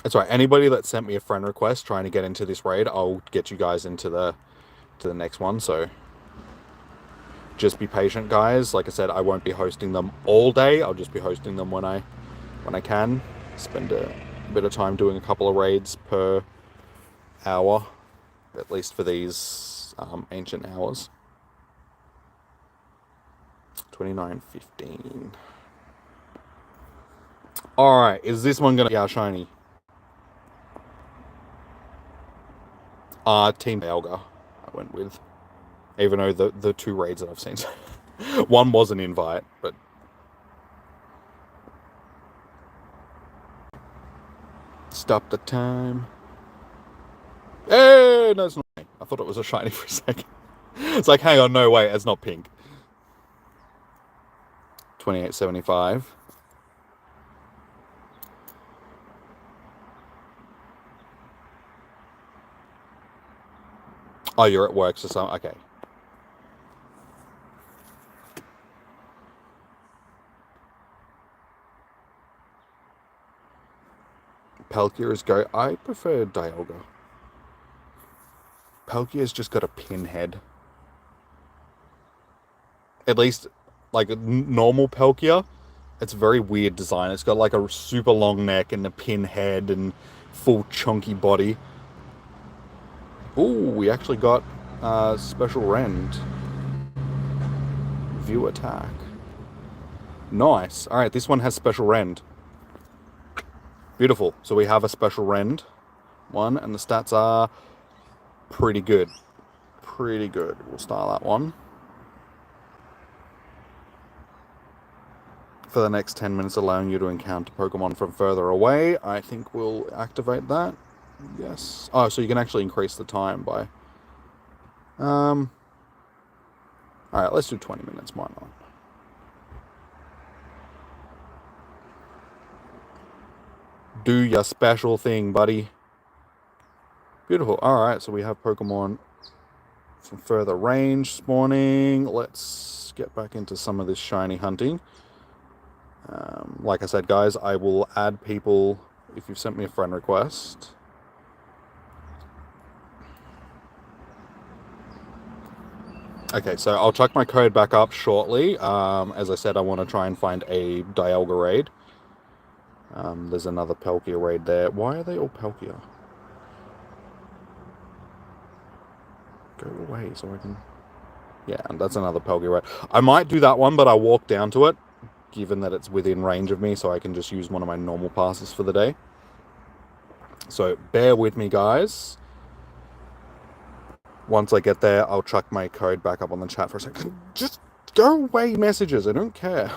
That's right. Anybody that sent me a friend request trying to get into this raid, I'll get you guys into the next one. So just be patient, guys. Like I said, I won't be hosting them all day. I'll just be hosting them when I can. Spend a bit of time doing a couple of raids per hour, at least for these ancient hours. 29:15. All right, is this one gonna be our shiny? Team Dialga I went with. Even though the two raids that I've seen. One was an invite, but... Stop the time. Hey, no, it's not me. I thought it was a shiny for a second. It's like, hang on, no, wait, it's not pink. 28.75. Oh, you're at work, so something. Okay. Palkia's go. I prefer Dialga. Palkia's just got a pinhead. At least, like normal Palkia, it's a very weird design. It's got like a super long neck and a pinhead and full chunky body. Ooh, we actually got special rend. View attack. Nice. All right, this one has special rend. Beautiful. So we have a special rend one, and the stats are pretty good. Pretty good. We'll start that one. For the next 10 minutes, allowing you to encounter Pokemon from further away. I think we'll activate that. Yes. Oh, so you can actually increase the time by... Alright, let's do 20 minutes. Why not? Do your special thing, buddy. Beautiful. Alright, so we have Pokemon from further range spawning. Let's get back into some of this shiny hunting. Like I said, guys, I will add people if you've sent me a friend request. Okay, so I'll chuck my code back up shortly. As I said, I want to try and find a Dialga raid. There's another Palkia raid there. Why are they all Palkia? Go away so I can... Yeah, and that's another Palkia raid. I might do that one, but I'll walk down to it, given that it's within range of me, so I can just use one of my normal passes for the day. So bear with me, guys. Once I get there, I'll chuck my code back up on the chat for a second. Just go away, messages. I don't care.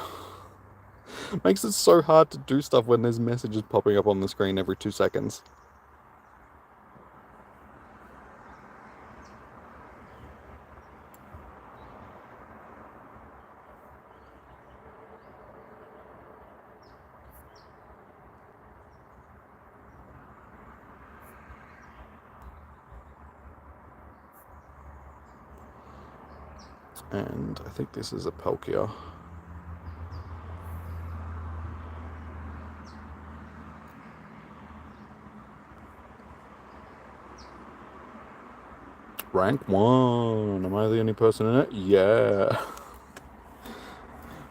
Makes it so hard to do stuff when there's messages popping up on the screen every 2 seconds. And I think this is a Palkia. Rank 1. Am I the only person in it? Yeah.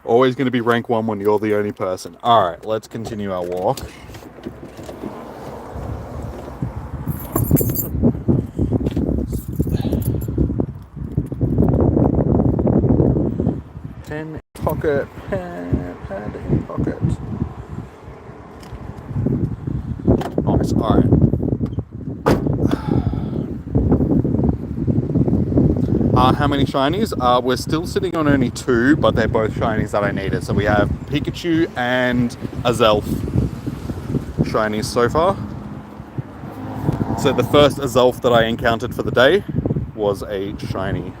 Always going to be rank 1 when you're the only person. Alright, let's continue our walk. Pen in pocket. Pad in pocket. Nice, alright. How many shinies? We're still sitting on only 2, but they're both shinies that I needed. So we have Pikachu and Azelf shinies so far. So the first Azelf that I encountered for the day was a shiny.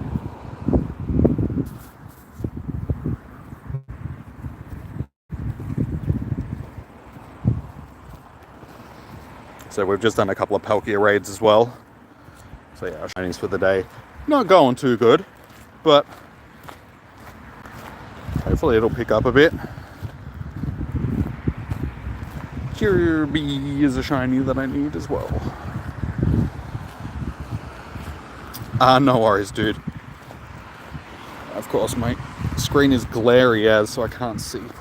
So we've just done a couple of Palkia raids as well. So yeah, shinies for the day. Not going too good, but hopefully it'll pick up a bit. Joby is a shiny that I need as well. No worries, dude. Of course, my screen is glary as, so I can't see properly.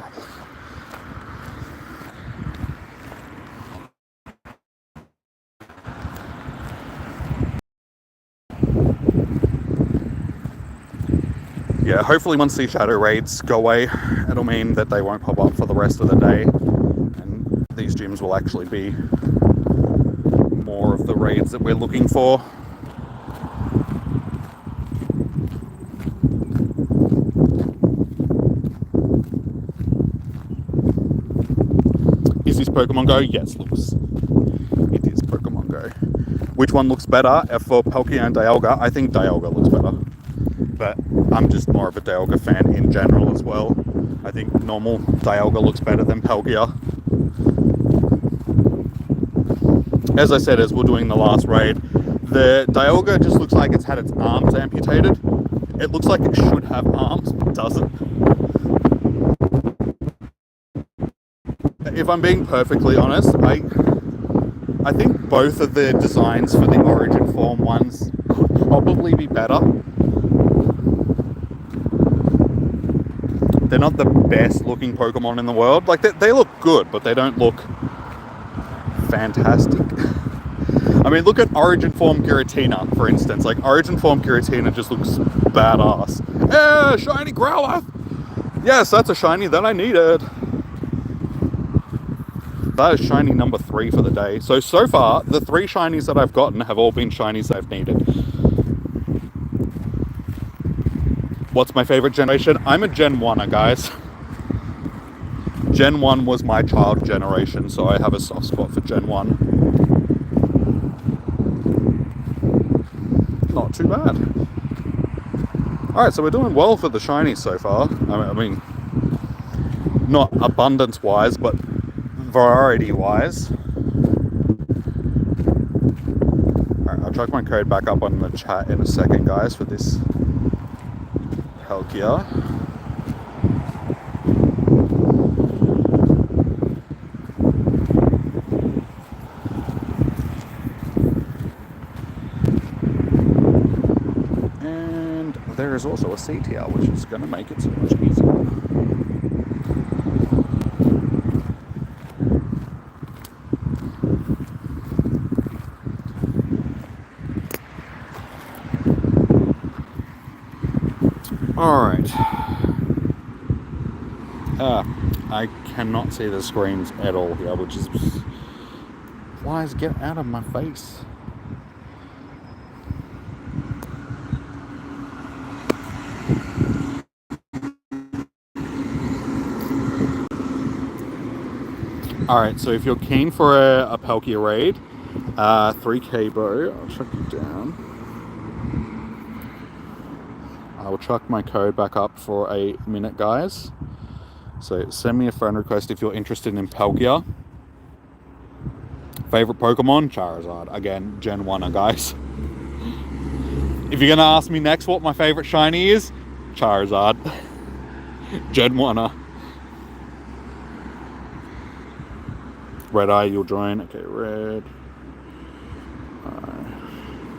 Yeah, hopefully once these shadow raids go away, it'll mean that they won't pop up for the rest of the day, and these gyms will actually be more of the raids that we're looking for. Pokemon Go? Yes, looks. It is Pokemon Go. Which one looks better for Palkia and Dialga? I think Dialga looks better. But I'm just more of a Dialga fan in general as well. I think normal Dialga looks better than Palkia. As I said, as we're doing the last raid, the Dialga just looks like it's had its arms amputated. It looks like it should have arms, but doesn't. If I'm being perfectly honest, I think both of the designs for the Origin Form ones could probably be better. They're not the best looking Pokemon in the world. Like, they look good, but they don't look fantastic. I mean, look at Origin Form Giratina, for instance. Like, Origin Form Giratina just looks badass. Yeah, shiny Growlithe! Yes, that's a shiny that I needed. That is shiny number 3 for the day. So far, the 3 shinies that I've gotten have all been shinies I've needed. What's my favorite generation? I'm a Gen 1er, guys. Gen 1 was my child generation, so I have a soft spot for Gen 1. Not too bad. Alright, so we're doing well for the shinies so far. I mean, not abundance-wise, but variety-wise. Alright, I'll chuck my code back up on the chat in a second, guys, for this Palkia. And there is also a CTR, which is going to make it so much easier. Alright. I cannot see the screens at all here, which is... Flies, get out of my face. Alright, so if you're keen for a Palkia raid, 3k bro, I'll chuck you down. I will chuck my code back up for a minute, guys. So send me a friend request if you're interested in Palkia. Favorite Pokemon? Charizard. Again, Gen 1er, guys. If you're going to ask me next what my favorite shiny is, Charizard. Gen 1er. Red Eye, you'll join. Okay, red.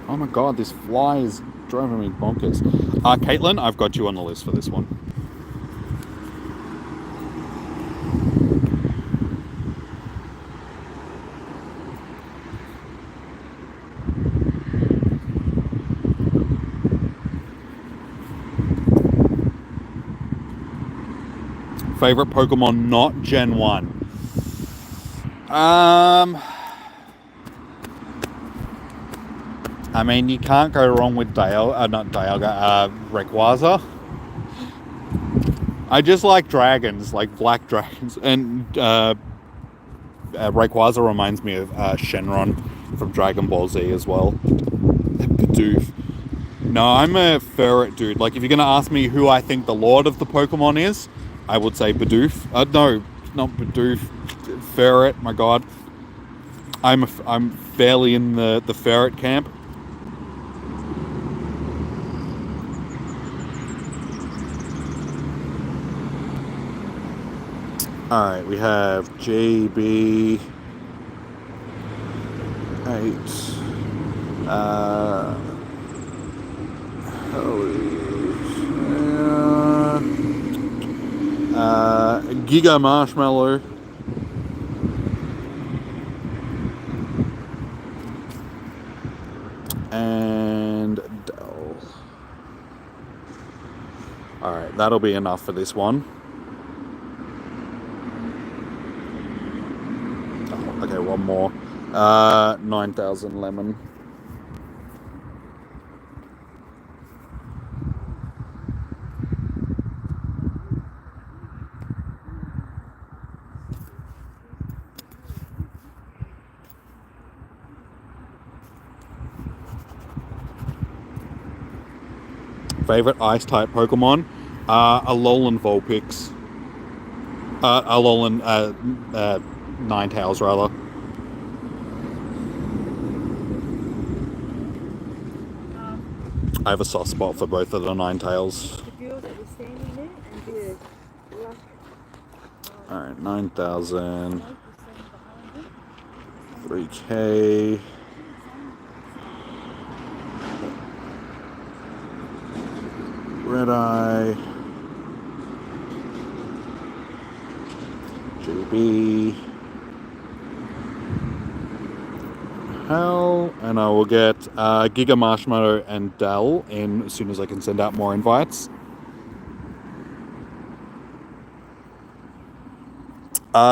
Oh my god, this fly is driving me bonkers. Caitlin, I've got you on the list for this one. Favorite Pokemon not Gen 1? I mean, you can't go wrong with Rayquaza. I just like dragons, like black dragons. And Rayquaza reminds me of Shenron from Dragon Ball Z as well. Bidoof. No, I'm a ferret dude. Like, if you're going to ask me who I think the lord of the Pokemon is, I would say Bidoof. No, not Bidoof. Ferret, my god. I'm fairly in the ferret camp. Alright, we have JB 8. Giga Marshmallow. And Dell. Alright, that'll be enough for this one. Oh, okay, one more. 9,000 lemon. Favorite Ice-type Pokemon? Alolan Vulpix. Alolan Ninetales, rather. I have a soft spot for both of the Ninetales. Alright, 9,000. 3K. Red Eye. Joby. Hell, and I will get Giga Marshmallow and Dell in as soon as I can send out more invites.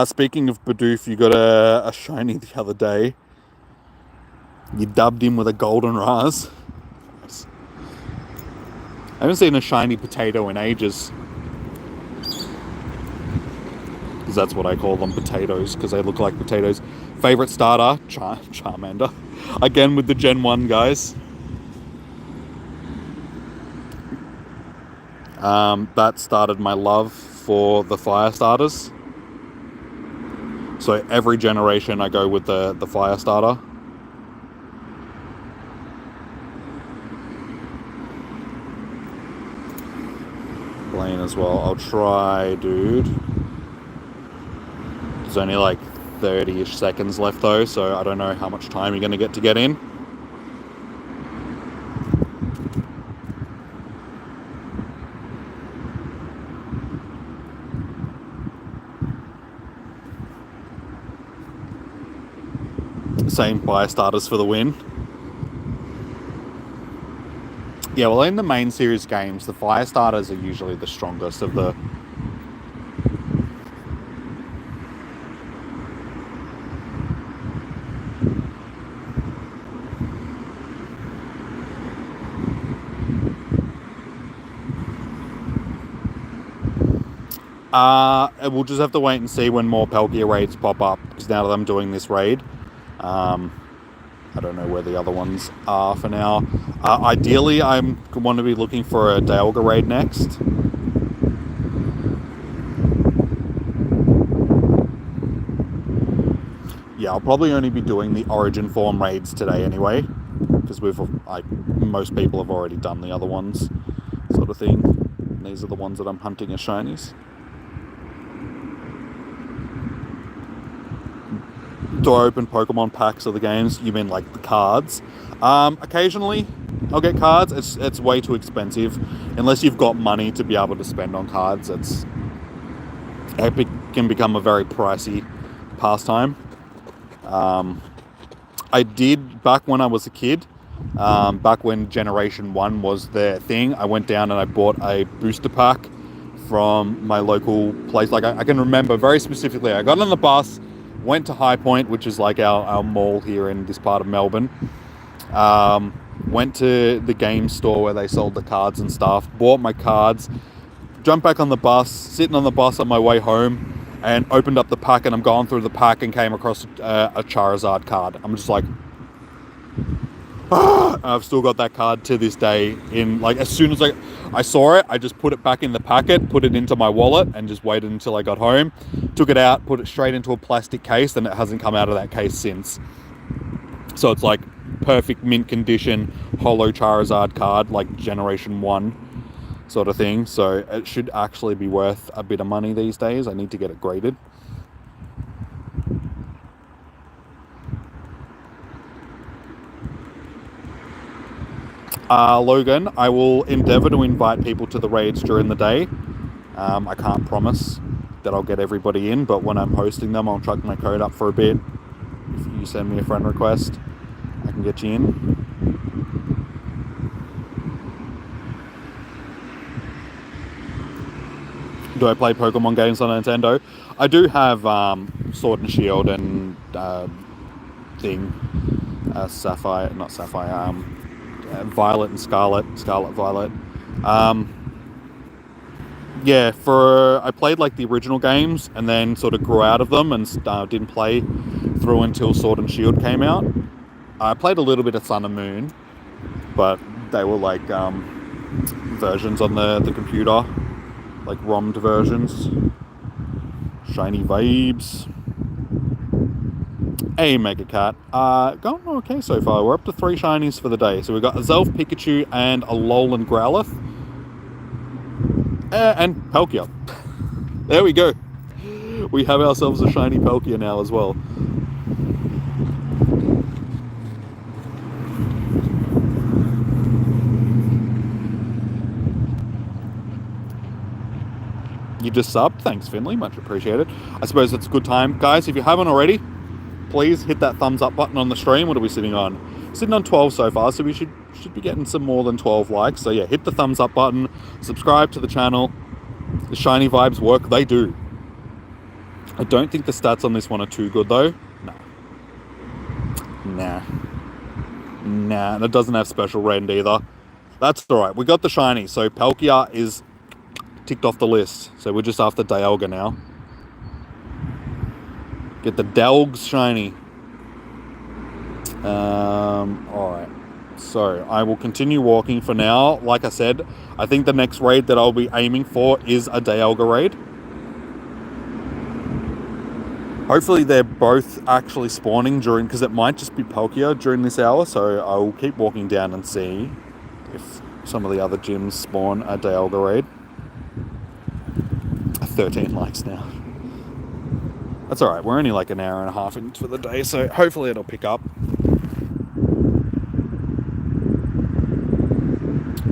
Speaking of Bidoof, you got a shiny the other day. You dubbed him with a golden Raz. I haven't seen a shiny potato in ages. Because that's what I call them, potatoes, because they look like potatoes. Favorite starter? Charmander. Again with the Gen 1 guys. That started my love for the fire starters. So every generation I go with the fire starter. Blaine as well. I'll try, dude. There's only like 30-ish seconds left though, so I don't know how much time you're going to get in. Same fire starters for the win. Yeah, well, in the main series games, the fire starters are usually the strongest of the... We'll just have to wait and see when more Palkia raids pop up, because now that I'm doing this raid, I don't know where the other ones are for now. Ideally, I want to be looking for a Dialga raid next. Yeah, I'll probably only be doing the Origin Form raids today anyway, because most people have already done the other ones, sort of thing. And these are the ones that I'm hunting as shinies. Do I open Pokemon packs of the games? You mean like the cards? Occasionally I'll get cards. It's way too expensive. Unless you've got money to be able to spend on cards, it can become a very pricey pastime. I did, back when I was a kid, back when Generation 1 was their thing, I went down and I bought a booster pack from my local place. Like I can remember very specifically, I got on the bus, went to High Point, which is like our mall here in this part of Melbourne. Went to the game store where they sold the cards and stuff, bought my cards, jumped back on the bus, sitting on the bus on my way home, and opened up the pack, and I'm going through the pack and came across a Charizard card. I'm just like, I've still got that card to this day. Like, as soon as I saw it, I just put it back in the packet, put it into my wallet, and just waited until I got home. Took it out, put it straight into a plastic case, and it hasn't come out of that case since. So it's like perfect mint condition, holo Charizard card, like Generation 1 sort of thing. So it should actually be worth a bit of money these days. I need to get it graded. Logan, I will endeavour to invite people to the raids during the day. I can't promise that I'll get everybody in, but when I'm hosting them, I'll chuck my code up for a bit. If you send me a friend request, I can get you in. Do I play Pokemon games on Nintendo? I do have Sword and Shield and Violet and Scarlet Violet. Yeah, I played like the original games and then sort of grew out of them and didn't play through until Sword and Shield came out. I played a little bit of Sun and Moon, but they were like versions on the computer, like ROMmed versions. Shiny vibes. Hey, Mega Cat. Going okay so far. We're up to 3 shinies for the day. So we've got a Zelf, Pikachu, and a Alolan Growlithe. And Palkia. There we go. We have ourselves a shiny Palkia now as well. You just subbed? Thanks, Finley. Much appreciated. I suppose it's a good time. Guys, if you haven't already, please hit that thumbs up button on the stream. What are we sitting on? Sitting on 12 so far, so we should be getting some more than 12 likes. So yeah, hit the thumbs up button, subscribe to the channel. The shiny vibes work, they do. I don't think the stats on this one are too good though. Nah, and it doesn't have special rend either. That's alright, we got the shiny, so Palkia is ticked off the list. So we're just after Dialga now. Get the Delgs shiny. Alright. So I will continue walking for now. Like I said, I think the next raid that I'll be aiming for is a Dialga raid. Hopefully they're both actually spawning during, because it might just be Palkia during this hour, so I'll keep walking down and see if some of the other gyms spawn a Dialga raid. 13 likes now. That's alright, we're only like an hour and a half into the day, so hopefully it'll pick up.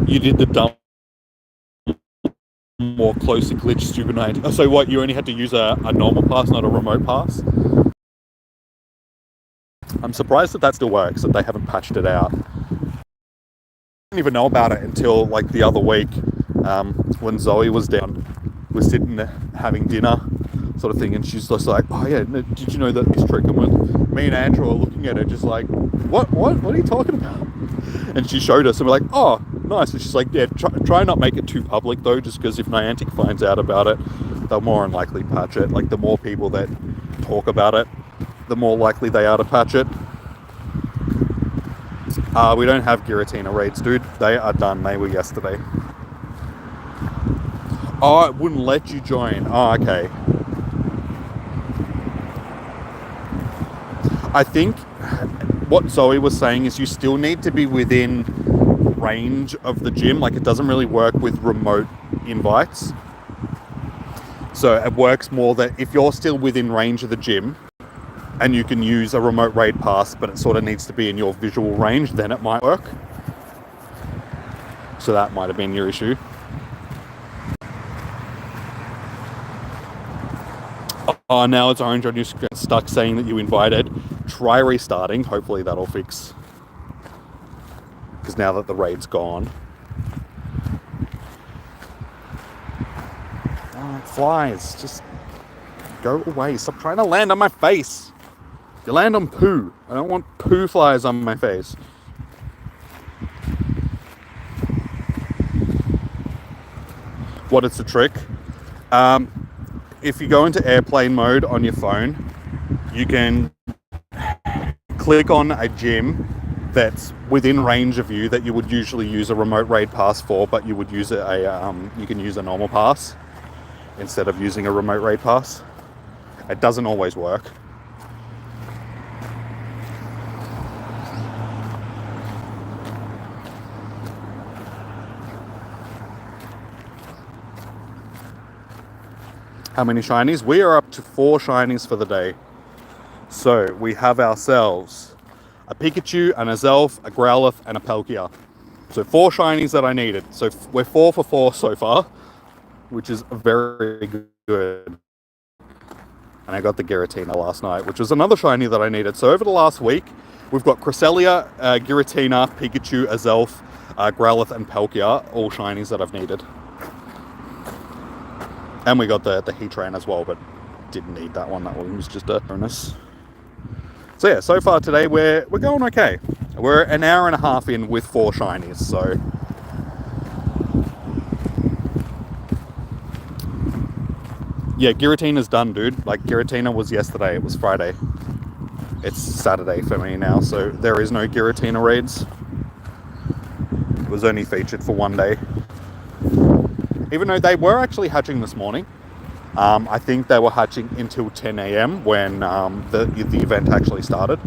You did the dumb, more closely glitch stupid night. So what, you only had to use a normal pass, not a remote pass? I'm surprised that still works, that they haven't patched it out. I didn't even know about it until like the other week, when Zoe was down. We're sitting there having dinner sort of thing, and she's just like, oh yeah, did you know that this trick? And me and Andrew are looking at her just like, what are you talking about? And she showed us, and we're like, oh, nice. And she's like, yeah, try not make it too public though, just because if Niantic finds out about it, they'll more than likely patch it. Like the more people that talk about it, the more likely they are to patch it. We don't have Giratina raids, dude. They are done. They were yesterday. Oh, it wouldn't let you join. Oh, okay. I think what Zoe was saying is you still need to be within range of the gym. Like it doesn't really work with remote invites. So it works more that if you're still within range of the gym and you can use a remote raid pass, but it sort of needs to be in your visual range, then it might work. So that might have been your issue. Oh, now it's orange on your screen, stuck saying that you invited. Try restarting. Hopefully that'll fix. Because now that the raid's gone. Oh, it flies. Just go away. Stop trying to land on my face. You land on poo. I don't want poo flies on my face. What is the trick? If you go into airplane mode on your phone, you can click on a gym that's within range of you that you would usually use a remote raid pass for, but you would use you can use a normal pass instead of using a remote raid pass. It doesn't always work. How many shinies? We are up to 4 shinies for the day. So we have ourselves a Pikachu, an Azelf, a Growlithe, and a Palkia. So 4 shinies that I needed. So we're 4 for 4 so far, which is very good. And I got the Giratina last night, which was another shiny that I needed. So over the last week, we've got Cresselia, Giratina, Pikachu, Azelf, Growlithe, and Palkia, all shinies that I've needed. And we got the Heatran as well, but didn't need that one. That one was just a bonus. So yeah, so far today we're going okay. We're an hour and a half in with 4 shinies, so yeah, Giratina's done, dude. Like Giratina was yesterday, it was Friday. It's Saturday for me now, so there is no Giratina raids. It was only featured for one day. Even though they were actually hatching this morning. I think they were hatching until 10 a.m. when the event actually started.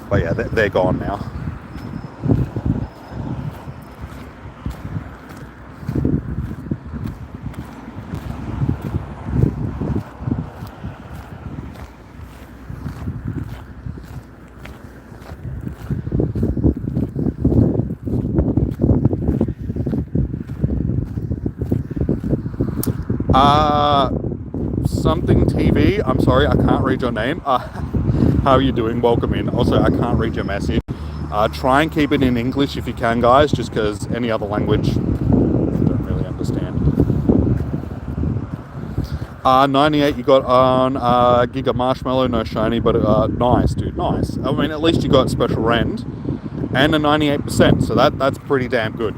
But yeah, they're gone now. Something TV. I'm sorry, I can't read your name. How are you doing? Welcome in. Also, I can't read your message. Try and keep it in English if you can, guys, just because any other language I don't really understand. 98 you got on Giga Marshmallow, no shiny, but nice, dude, nice. I mean, at least you got special rend and a 98%, so that's pretty damn good.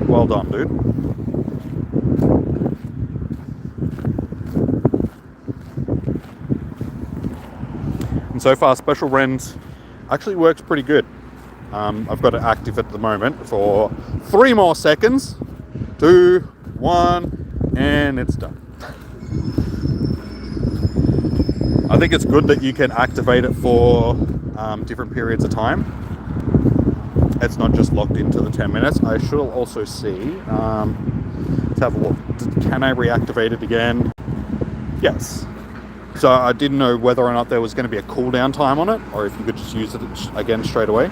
Well done, dude. And so far, special rend actually works pretty good. I've got it active at the moment for 3 more seconds. 2, 1, and it's done. I think it's good that you can activate it for different periods of time. It's not just locked into the 10 minutes. I should also see, let's have a look. Can I reactivate it again? Yes. So I didn't know whether or not there was going to be a cooldown time on it, or if you could just use it again straight away.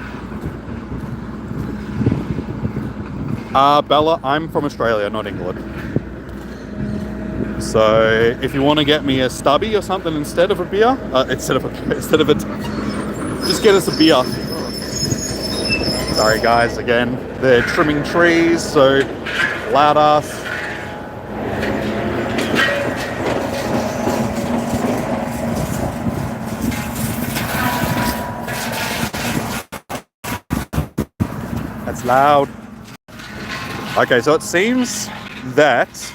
Bella, I'm from Australia, not England. So if you want to get me a stubby or something instead of a beer, just get us a beer. Sorry guys, again, they're trimming trees, so loud ass. That's loud. Okay, so it seems that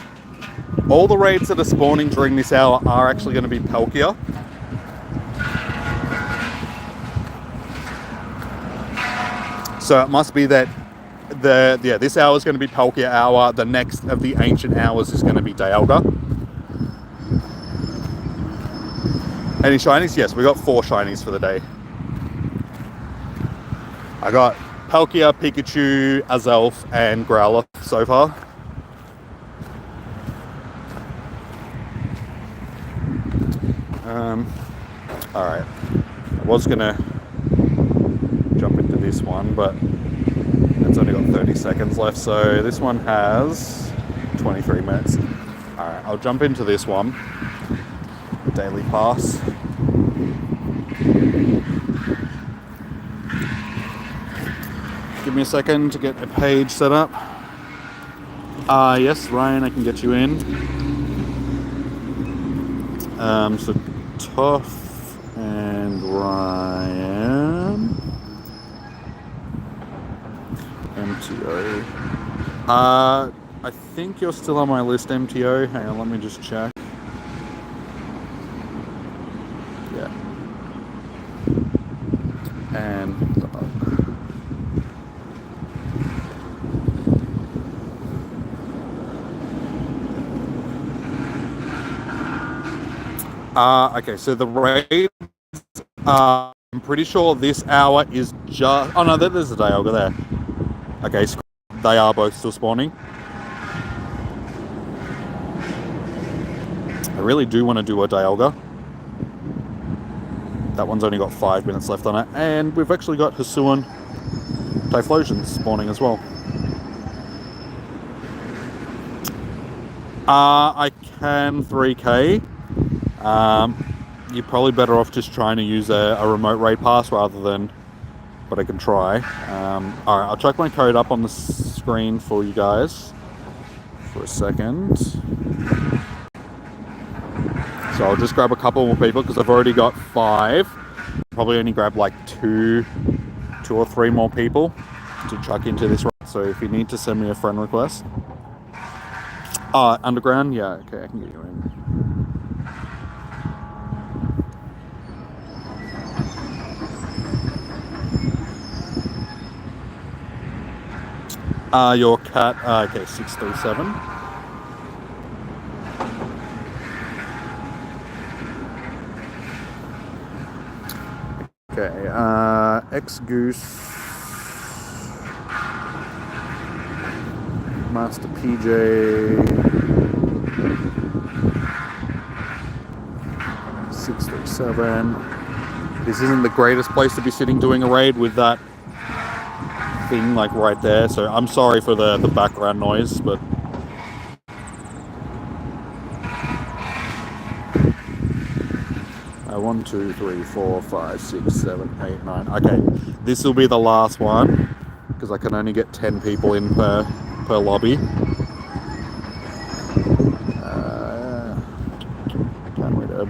all the raids that are spawning during this hour are actually going to be Palkia. So it must be that this hour is going to be Palkia hour. The next of the ancient hours is going to be Dialga. Any shinies? Yes, we got 4 shinies for the day. I got Palkia, Pikachu, Azelf, and Growler so far. Alright. I was gonna jump into this one, but it's only got 30 seconds left, so this one has 23 minutes. Alright, I'll jump into this one. Daily pass. Give me a second to get a page set up. Yes, Ryan, I can get you in. So Toff and Ryan. MTO. I think you're still on my list, MTO. Hang on, let me just check. Yeah. And okay, so the raid, I'm pretty sure this hour is just... Oh no, there's a Dialga there. Okay, they are both still spawning. I really do want to do a Dialga. That one's only got 5 minutes left on it. And we've actually got Hisuian Typhlosion spawning as well. I can 3k. You're probably better off just trying to use a remote raid pass rather than... But I can try. Alright, I'll chuck my code up on the screen for you guys for a second. So I'll just grab a couple more people because I've already got 5. Probably only grab like 2 or 3 more people to chuck into this raid. So if you need to send me a friend request. Underground? Yeah, okay, I can get you in. Your cat, okay, 637. Okay, X-Goose. Master PJ. 637. This isn't the greatest place to be sitting doing a raid with that thing like right there, so I'm sorry for the background noise, but one, two, three, four, five, six, seven, 8, 9. Okay, this will be the last one because I can only get 10 people in per lobby. Can't wait to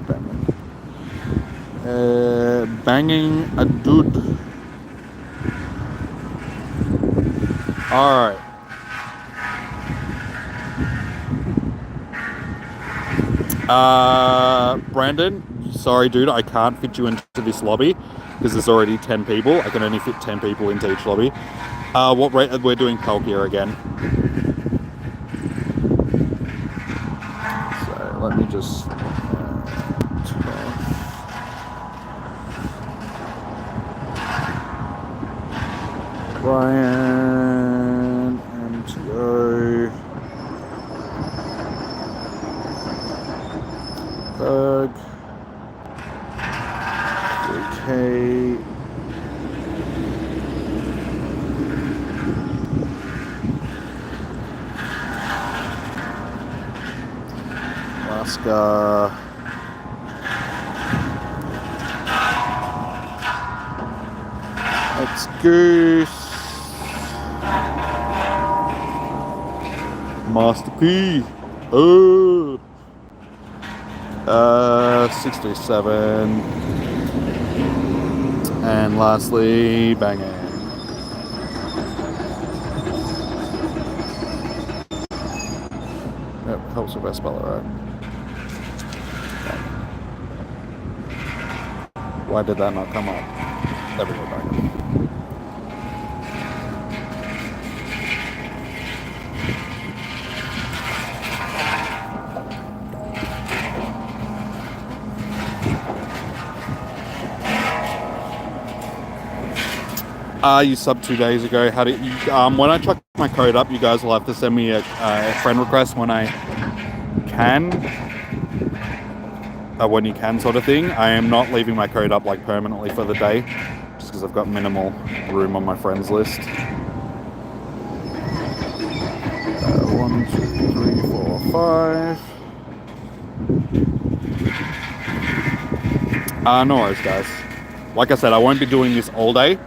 banging a dude. All right. Brandon, sorry dude, I can't fit you into this lobby because there's already 10 people. I can only fit 10 people into each lobby. What rate? We're doing Palkia again. So let me just Ryan, MTO, Berg, DK, Alaska, X-Goose, Master P. 637. And lastly, Banging. Yep, helps with best speller, right? Why did that not come up? There we go, Banging. You subbed 2 days ago. How did you, when I chuck my code up, you guys will have to send me a friend request when I can. When you can, sort of thing. I am not leaving my code up like permanently for the day, just because I've got minimal room on my friends list. 1, 2, 3, 4, 5. No worries, guys. Like I said, I won't be doing this all day.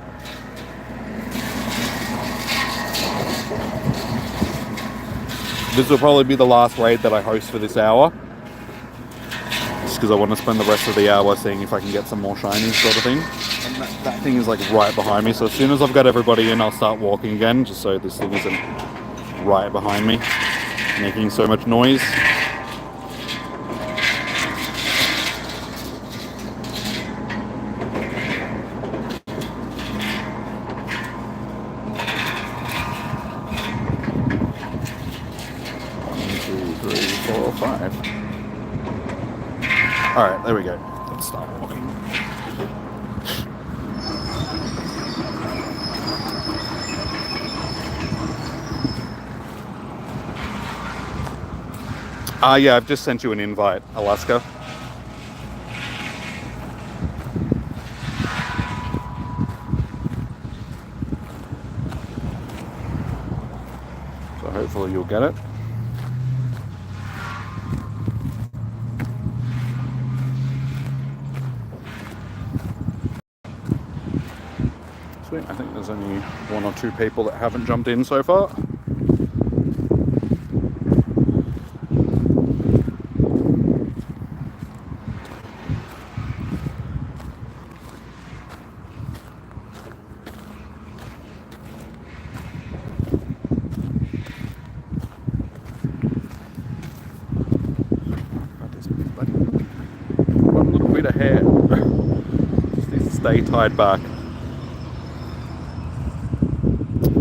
This will probably be the last raid that I host for this hour. Just because I want to spend the rest of the hour seeing if I can get some more shinies, sort of thing. And that thing is like right behind me, so as soon as I've got everybody in, I'll start walking again, just so this thing isn't right behind me, making so much noise. Alright, there we go. Let's start walking. Yeah, I've just sent you an invite, Alaska. So hopefully you'll get it. I think there's only 1 or 2 people that haven't jumped in so far. One little bit of hair. Just needs to stay tied back.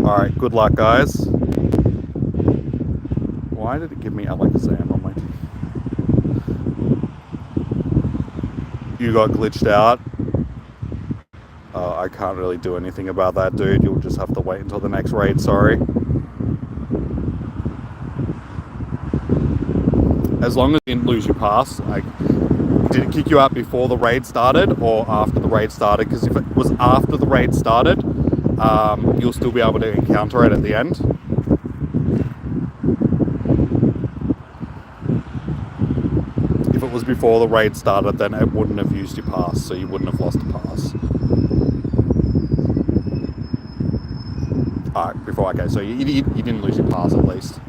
Alright, good luck guys. Why did it give me Alakazam on my... You got glitched out? I can't really do anything about that, dude. You'll just have to wait until the next raid, sorry. As long as you didn't lose your pass, did it kick you out before the raid started or after the raid started? Because if it was after the raid started, you'll still be able to encounter it at the end. If it was before the raid started, then it wouldn't have used your pass, so you wouldn't have lost a pass. Alright, okay, so you didn't lose your pass at least.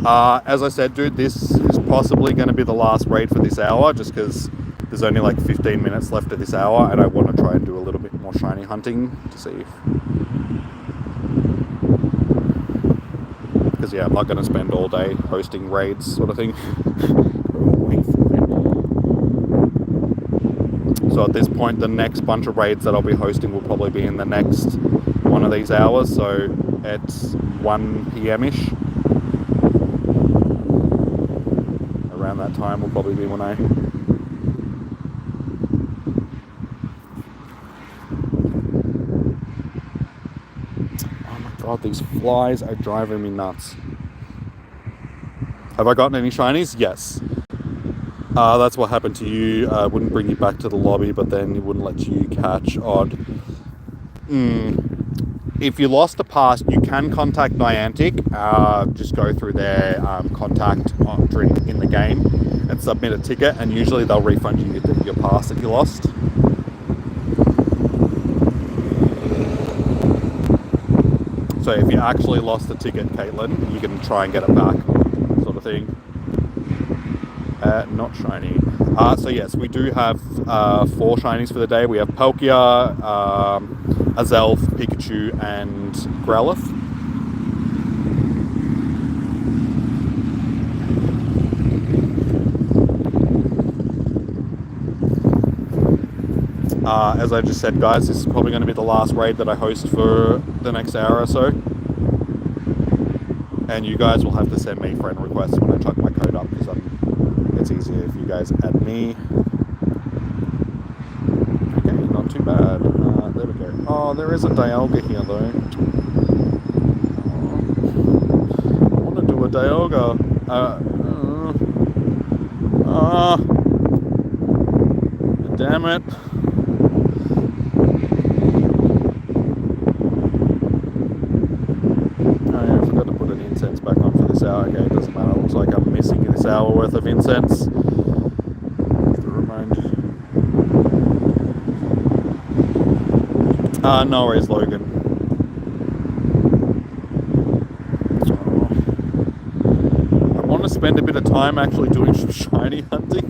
As I said, dude, this is possibly going to be the last raid for this hour, just because there's only like 15 minutes left of this hour, and I want to try and do a little bit more shiny hunting to see if... Because, yeah, I'm not going to spend all day hosting raids, sort of thing. So at this point, the next bunch of raids that I'll be hosting will probably be in the next one of these hours, so it's 1 p.m-ish. Around that time will probably be when I... Oh my god, these flies are driving me nuts. Have I gotten any shinies? Yes. That's what happened to you. Wouldn't bring you back to the lobby, but then it wouldn't let you catch odd. If you lost a pass, you can contact Niantic. Just go through their contact in the game and submit a ticket, and usually they'll refund you your pass that you lost. So if you actually lost the ticket, Caitlin, you can try and get it back, sort of thing. Not shiny. So yes, we do have 4 shinies for the day. We have Palkia, Azelf, Pikachu, and Growlithe. As I just said, guys, this is probably going to be the last raid that I host for the next hour or so. And you guys will have to send me friend requests when I chuck my code up, because it's easier if you guys add me. Okay, not too bad. There we go. Oh, there is a Dialga here, though. Oh, I want to do a Dialga. Damn it. Oh yeah, I forgot to put an incense back on for this hour. Okay, it doesn't matter. It looks like I'm missing this hour worth of incense. No worries, Logan. I want to spend a bit of time actually doing some shiny hunting.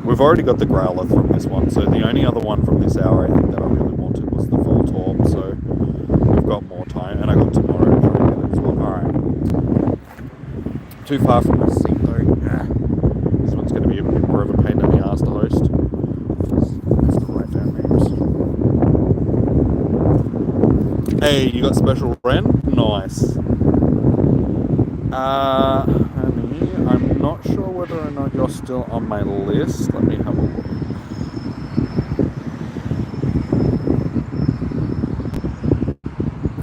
We've already got the Growlithe from this one, so the only other one from this hour I think that I really wanted was the Voltorb, so we've got more time, and I got tomorrow to try and get it as well. Alright. Too far from the seat though. Yeah. This one's going to be a bit more of a pain in the ass to host. Hey, you got special Ren? Nice. Honey, I'm not sure whether or not you're still on my list. Let me have a look.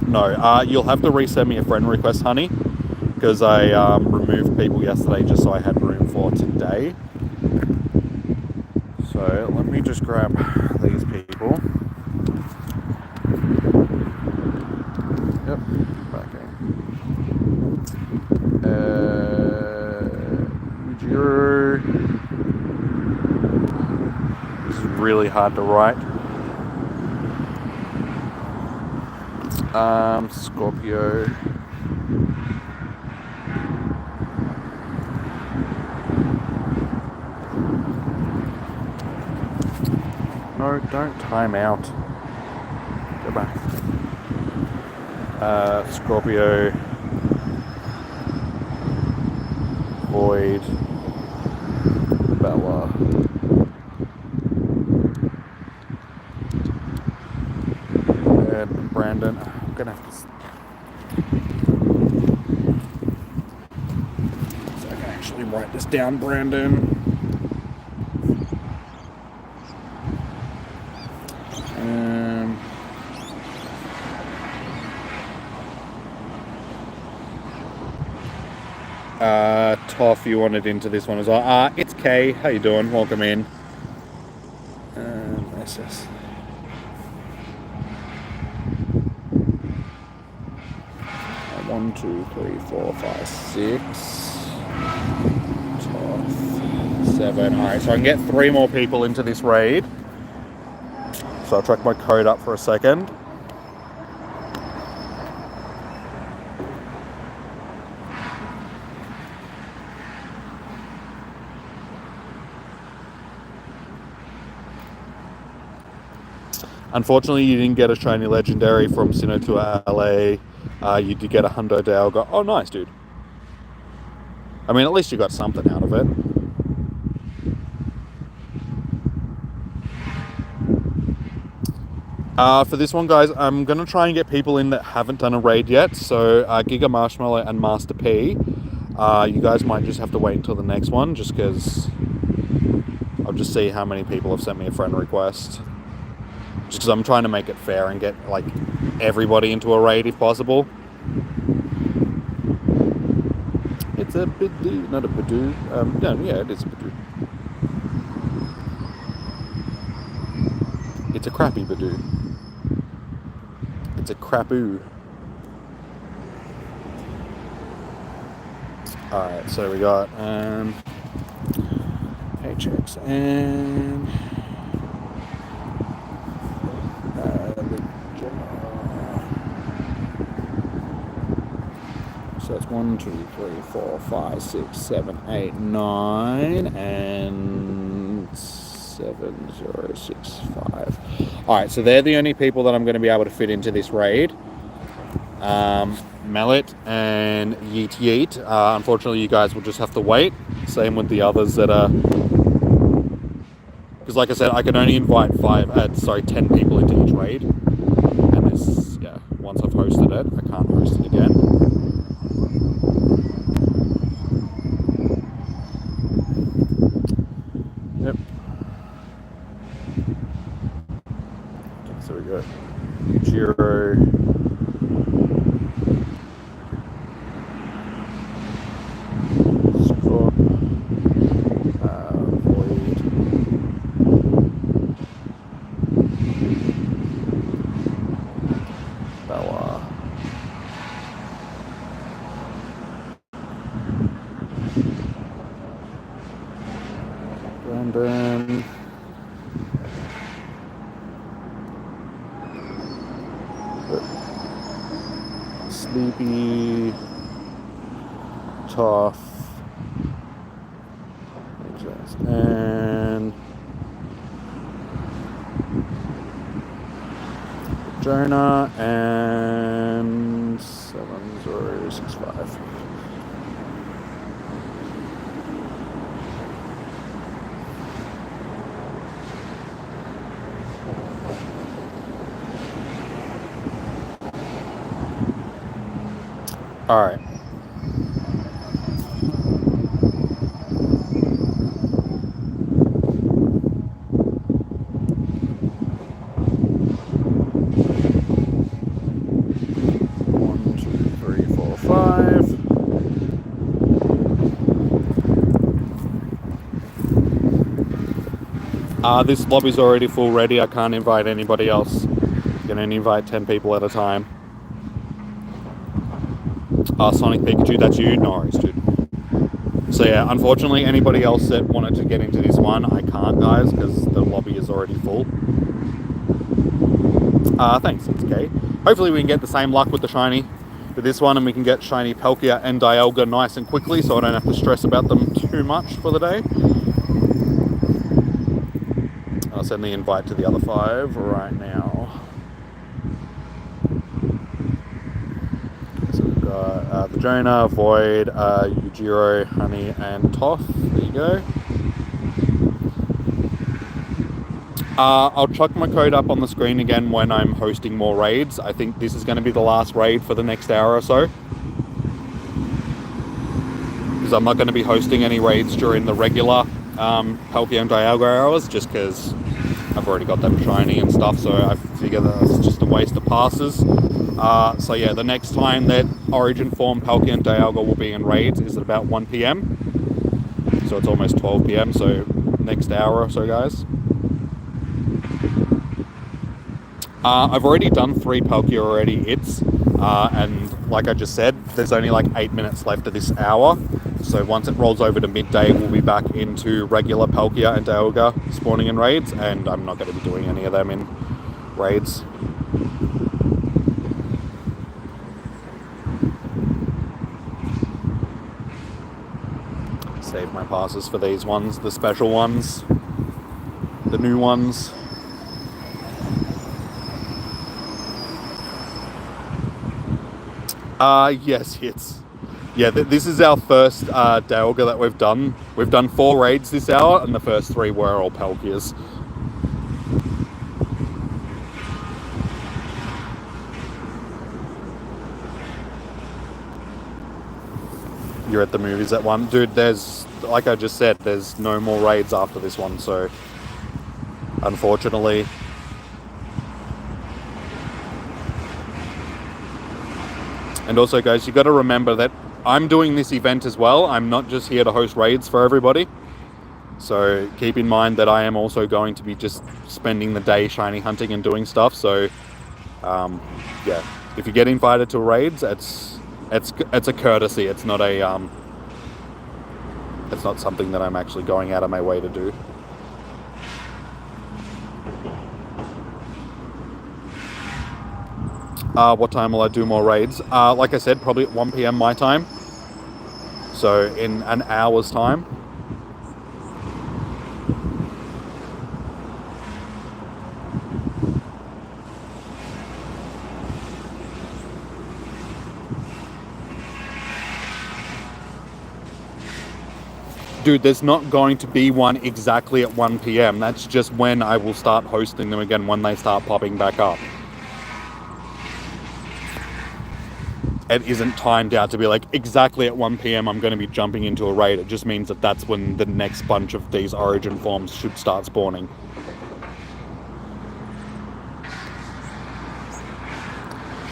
No, you'll have to resend me a friend request, honey, because I removed people yesterday just so I had room for today. So let me just grab these people. Yep, back in. Ujiro. This is really hard to write. Scorpio. No, don't time out. Go back. Scorpio, Void, Bella, and Brandon. I'm gonna have to. So I can actually write this down, Brandon. Toff, you wanted into this one as well. It's Kay. How you doing? Welcome in. SS. One, two, three, four, five, six. Toff. 7. Alright, so I can get 3 more people into this raid. So I'll track my code up for a second. Unfortunately, you didn't get a shiny legendary from Sinnoh to LA. You did get a Hundo Dialga. Oh, nice, dude. I mean, at least you got something out of it. For this one, guys, I'm going to try and get people in that haven't done a raid yet. So, Giga Marshmallow and Master P. You guys might just have to wait until the next one, just because I'll just see how many people have sent me a friend request. Just because I'm trying to make it fair and get, like, everybody into a raid if possible. It's a Bidoo, not a Bidoo. No, yeah, it is a Bidoo. It's a crappy Bidoo. It's a crapoo. Alright, so we got paychecks and so it's 1, 2, 3, 4, 5, 6, 7, 8, 9, and 7, 0, 6, 5. Alright, so they're the only people that I'm going to be able to fit into this raid. Mallet and Yeet Yeet. Unfortunately, you guys will just have to wait. Same with the others that are... Because like I said, I can only invite 10 people into each raid. And this, yeah, once I've hosted it, I can't host it again. Yep. Okay, so we got Ujiro. Sleepy, Tough, and Jonah, and 7065. All right. This lobby's already full ready. I can't invite anybody else. You can only invite 10 people at a time. Sonic Pikachu, that's you? No worries, dude. So yeah, unfortunately, anybody else that wanted to get into this one, I can't, guys, because the lobby is already full. Thanks, it's okay. Hopefully we can get the same luck with the shiny with this one, and we can get shiny Palkia and Dialga nice and quickly, so I don't have to stress about them too much for the day. I'll send the invite to the other 5 right now. So we've got the Jonah, Void, Yujiro, Honey, and Toff. There you go. I'll chuck my code up on the screen again when I'm hosting more raids. I think this is going to be the last raid for the next hour or so. Because I'm not going to be hosting any raids during the regular Palkia and Dialga hours, just because I've already got them shiny and stuff, so I figure that's just a waste of passes. So yeah, the next time that Origin form Palkia and Dialga will be in raids is at about 1 PM. So it's almost 12 PM, so next hour or so, guys. I've already done 3 Palkia already hits, and like I just said, there's only like 8 minutes left of this hour. So once it rolls over to midday, we'll be back into regular Palkia and Dialga spawning in raids, and I'm not going to be doing any of them in raids. Save my passes for these ones, the special ones, the new ones. Yes, hits. Yeah, this is our first Dialga that we've done. We've done 4 raids this hour, and the first 3 were all Palkias. You're at the movies at 1. Dude, there's, like I just said, there's no more raids after this one, so unfortunately. And also, guys, you got to remember that I'm doing this event as well. I'm not just here to host raids for everybody. So keep in mind that I am also going to be just spending the day shiny hunting and doing stuff. So yeah, if you get invited to raids, it's a courtesy. It's not it's not something that I'm actually going out of my way to do. What time will I do more raids? Like I said, probably at 1 PM my time. So in an hour's time. Dude, there's not going to be one exactly at 1 PM. That's just when I will start hosting them again, when they start popping back up. It isn't timed out to be like exactly at 1 PM I'm going to be jumping into a raid. It just means that that's when the next bunch of these Origin forms should start spawning.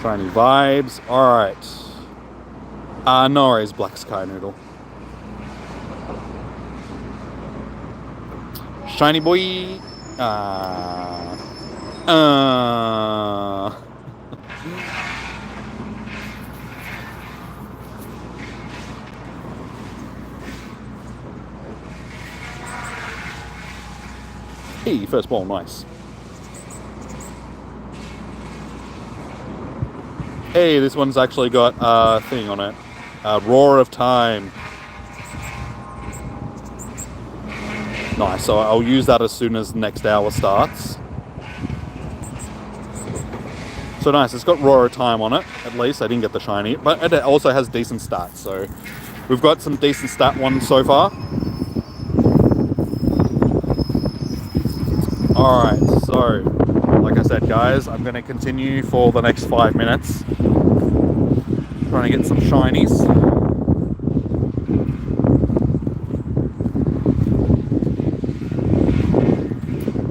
Shiny vibes. Alright. No worries, Black Sky Noodle. Shiny boy. Hey, first ball, nice. Hey, this one's actually got a thing on it. Roar of Time. Nice, so I'll use that as soon as next hour starts. So nice, it's got Roar of Time on it, at least. I didn't get the shiny, but it also has decent stats, so we've got some decent stat ones so far. Alright, so, like I said, guys, I'm going to continue for the next 5 minutes. Trying to get some shinies.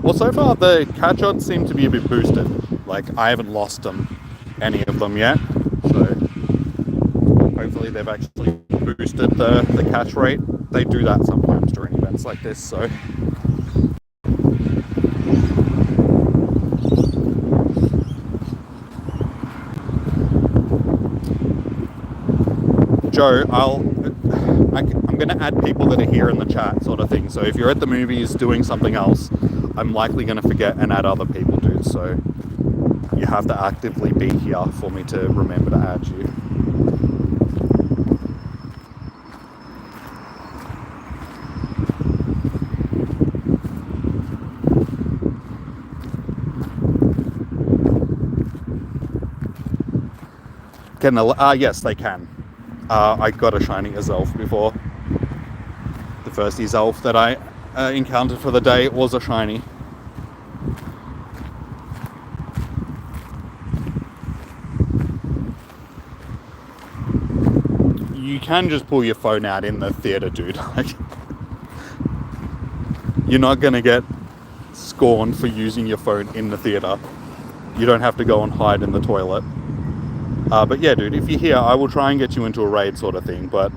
Well, so far the catch odds seem to be a bit boosted. Like, I haven't lost any of them yet. So, hopefully they've actually boosted the catch rate. They do that sometimes during events like this, so... Joe, I'm going to add people that are here in the chat, sort of thing. So if you're at the movies doing something else, I'm likely going to forget and add other people, dude. So you have to actively be here for me to remember to add you. Yes, they can. I got a shiny Azelf before. The first Azelf that I encountered for the day was a shiny. you can just pull your phone out in the theater, dude. Like, you're not gonna get scorned for using your phone in the theater. You don't have to go and hide in the toilet. But yeah, dude, if you're here, I will try and get you into a raid sort of thing, but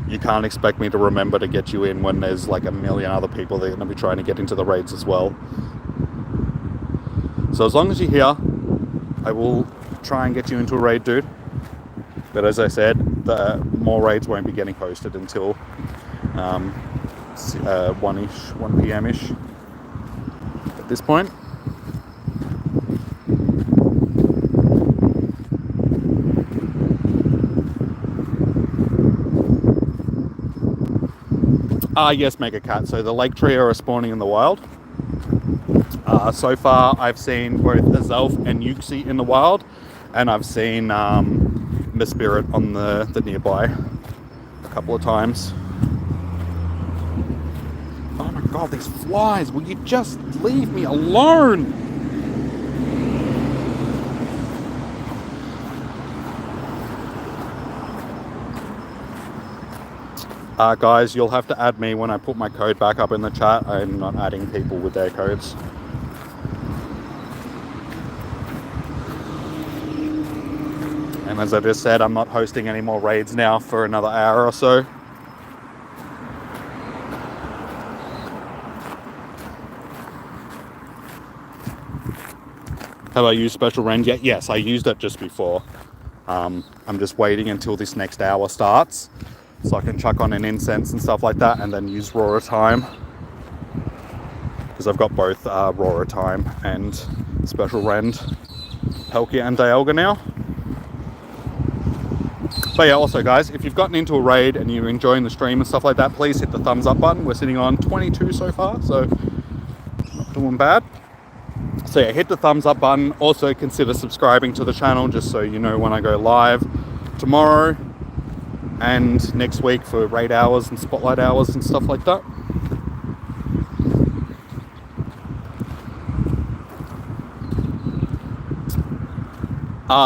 you can't expect me to remember to get you in when there's like a million other people that are going to be trying to get into the raids as well. So as long as you're here, I will try and get you into a raid, dude. But as I said, the more raids won't be getting posted until 1 p.m-ish at this point. Yes, Mega Cat. So the lake trio are spawning in the wild. So far, I've seen both Azelf and Yuxi in the wild, and I've seen Spirit on the nearby a couple of times. Oh my god, these flies! Will you just leave me alone? Guys, you'll have to add me when I put my code back up in the chat. I'm not adding people with their codes. And as I just said, I'm not hosting any more raids now for another hour or so. Have I used Special Rend yet? Yes, I used it just before. I'm just waiting until this next hour starts, so I can chuck on an incense and stuff like that, and then use Roar Time. Because I've got both Roar Time and Special Rend, Palkia and Dialga now. But yeah, also guys, if you've gotten into a raid and you're enjoying the stream and stuff like that, please hit the thumbs up button. We're sitting on 22 so far, so not doing bad. So yeah, hit the thumbs up button. Also consider subscribing to the channel just so you know when I go live tomorrow and next week for raid hours and spotlight hours and stuff like that.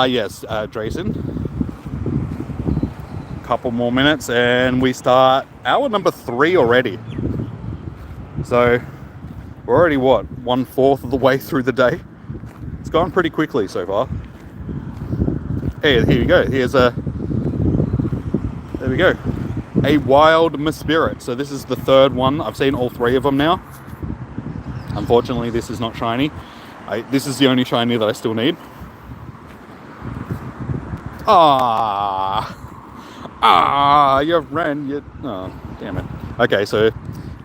Yes, Drayson. Couple more minutes and we start hour number 3 already. So we're already, what, 1/4 of the way through the day? It's gone pretty quickly so far. Hey, here we go. There we go. A wild Spirit. So this is the third one. I've seen all 3 of them now. Unfortunately, this is not shiny. This is the only shiny that I still need. You ran. Oh, damn it. Okay, so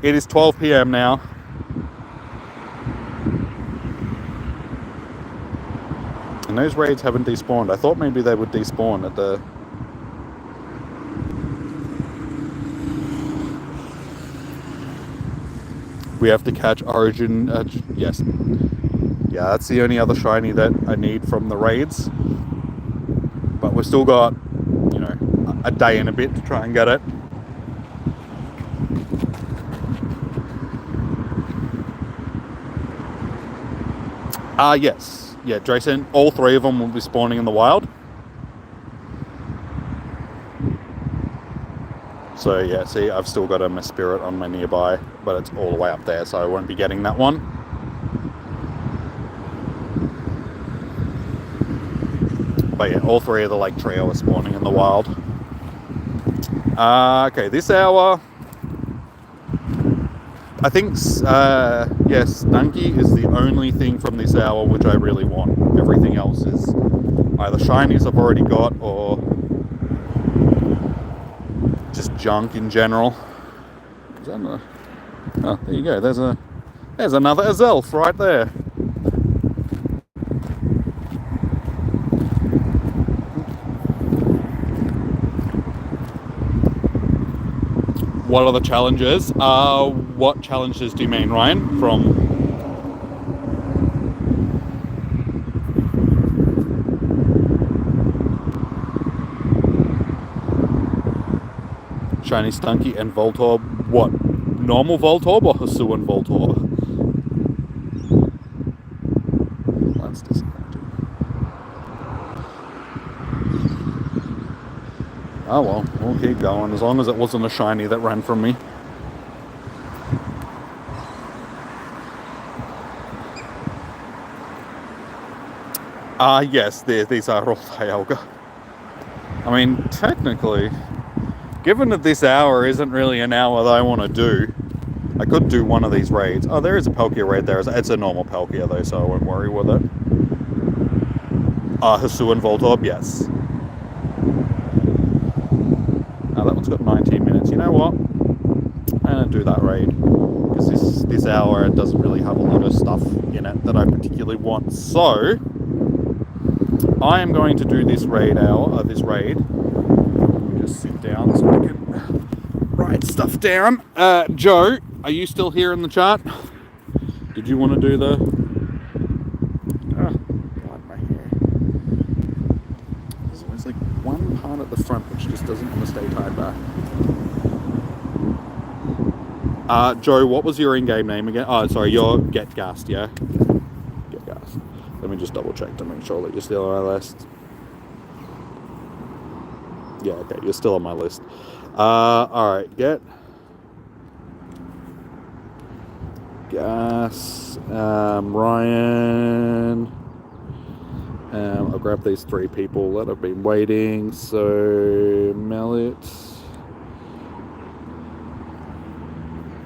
it is 12 p.m. now. And those raids haven't despawned. I thought maybe they would despawn at the... We have to catch Origin. Yes. Yeah, that's the only other shiny that I need from the raids. But we've still got, you know, a day and a bit to try and get it. Yes. Yeah, Drayson, all 3 of them will be spawning in the wild. So yeah, see, I've still got a Spirit on my nearby, but it's all the way up there, so I won't be getting that one. But yeah, all 3 of the lake trio are spawning in the wild. Okay, this hour, I think, yes, Stunky is the only thing from this hour which I really want. Everything else is either shinies I've already got or just junk in general. Is that oh, there you go. There's another Azelf right there. What are the challenges? What challenges do you mean, Ryan? From Shiny Stunky and Voltorb. What? Normal Voltorb or Hisuian Voltorb? That's disappointing. Oh well, we'll keep going, as long as it wasn't a shiny that ran from me. Yes, these are all Dialga. I mean, technically, given that this hour isn't really an hour that I want to do, I could do one of these raids. Oh, there is a Palkia raid there. It's a normal Palkia though, so I won't worry with it. Hisu and Voltorb, yes. That one's got 19 minutes. You know what? I'm going to do that raid. Because this hour doesn't really have a lot of stuff in it that I particularly want. So, I am going to do this raid. Let me just sit down so I can write stuff down. Joe, are you still here in the chat? Did you want to do the... God, my hair. There's always like one part at the front which just doesn't want to stay tied back. Joe, what was your in-game name again? Oh, sorry, you're Get Gassed, yeah? Get Gassed. Let me just double check to make sure that you're still on my list. Yeah, okay, you're still on my list. Alright, Get Gas, Ryan. I'll grab these 3 people that have been waiting. So, Mallet.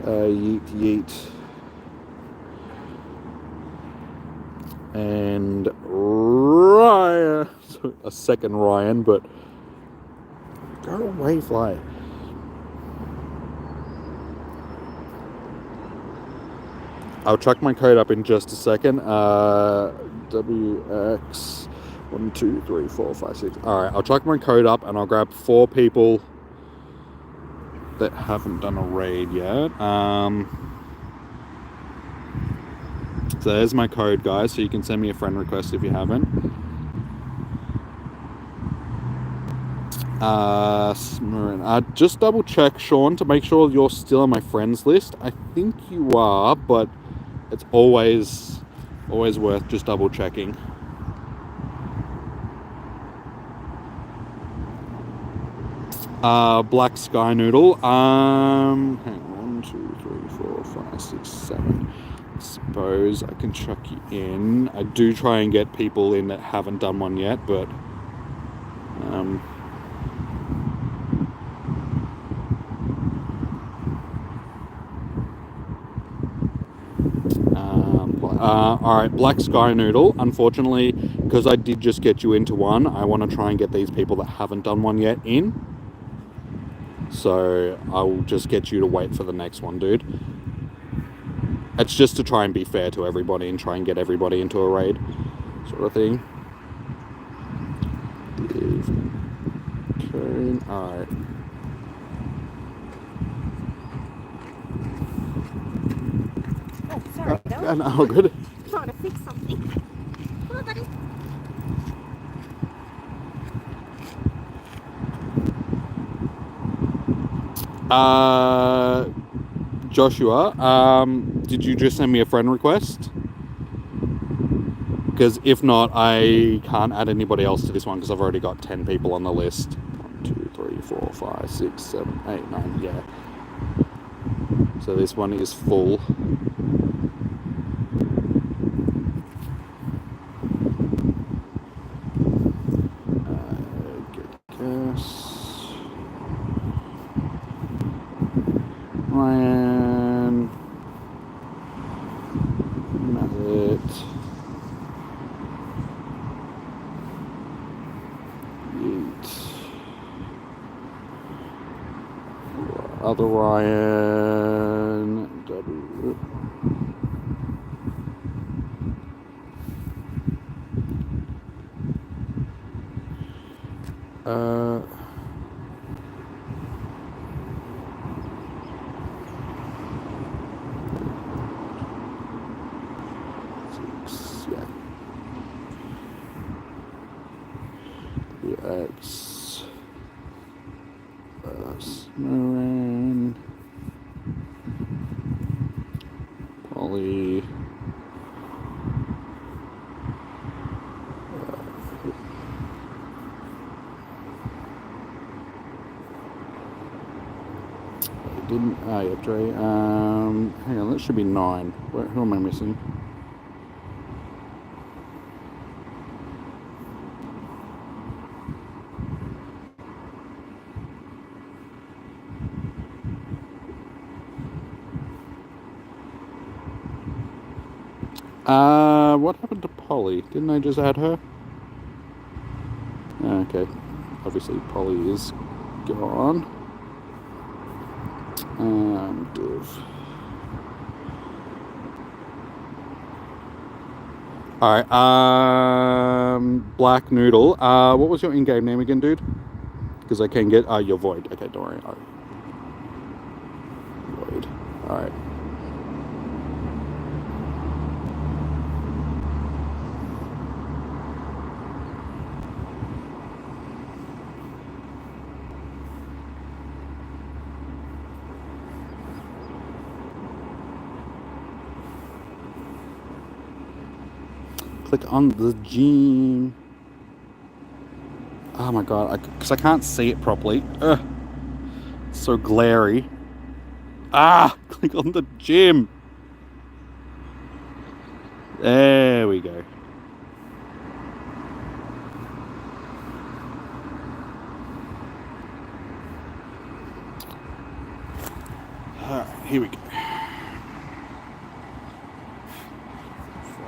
Yeet. And Ryan. A second Ryan, but go away, fly. I'll chuck my code up in just a second. WX 1, 2, 3, 4, 5, 6. Alright, I'll chuck my code up and I'll grab 4 people that haven't done a raid yet. So there's my code, guys, so you can send me a friend request if you haven't. Just double check, Sean, to make sure you're still on my friends list. I think you are, but it's always worth just double checking. Black Sky Noodle. Hang on, 1, 2, 3, 4, 5, 6, 7. I suppose I can chuck you in. I do try and get people in that haven't done one yet, but alright, Black Sky Noodle. Unfortunately, because I did just get you into one, I want to try and get these people that haven't done one yet in. So I'll just get you to wait for the next one, dude. It's just to try and be fair to everybody and try and get everybody into a raid sort of thing. Alright. Oh, sorry, No, good. Trying to fix something. Come on, buddy. Joshua, did you just send me a friend request? Because if not, I can't add anybody else to this one because I've already got 10 people on the list. 1, 2, 3, 4, 5, 6, 7, 8, 9, yeah. So this one is full. Get gas. Ryan. Mallet. Yeet. Other Ryan. W. X. Snowrain. Polly. didn't. Ah, yeah, Dre. Hang on, that should be 9. Who am I missing? What happened to Polly? Didn't I just add her? Okay. Obviously, Polly is gone. Div. Alright, Black Noodle. What was your in-game name again, dude? Because I can get... your Void. Okay, don't worry. Void. Alright. Click on the gene. Oh my god, because I can't see it properly. Ugh. It's so glary. Click on the gym. There we go. Alright, here we go.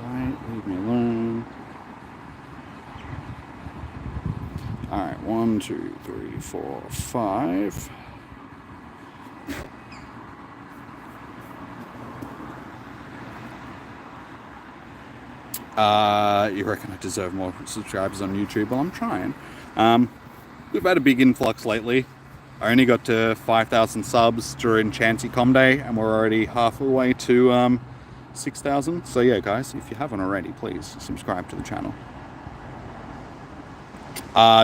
Right, leave me alone. Alright, 1, 2, 3, 4, 5. You reckon I deserve more subscribers on YouTube? Well, I'm trying. We've had a big influx lately. I only got to 5,000 subs during Chancy Com Day, and we're already halfway to 6,000. So yeah, guys, if you haven't already, please subscribe to the channel.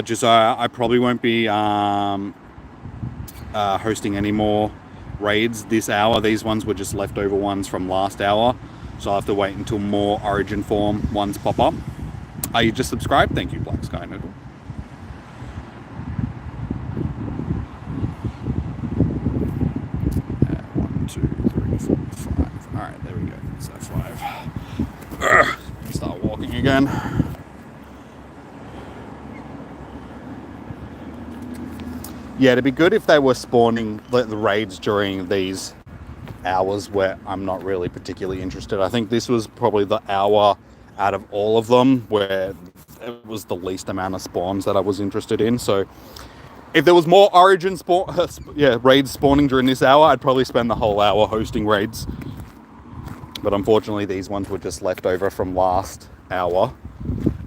Josiah, I probably won't be hosting any more raids this hour. These ones were just leftover ones from last hour, so I'll have to wait until more Origin form ones pop up. Are you just subscribed? Thank you, Black Sky Noodle. One, two, three, four, five. All right, there we go. So 5. Start walking again. Yeah, it'd be good if they were spawning the raids during these hours where I'm not really particularly interested. I think this was probably the hour out of all of them where it was the least amount of spawns that I was interested in. So if there was more Origin raids spawning during this hour, I'd probably spend the whole hour hosting raids. But unfortunately, these ones were just left over from last hour,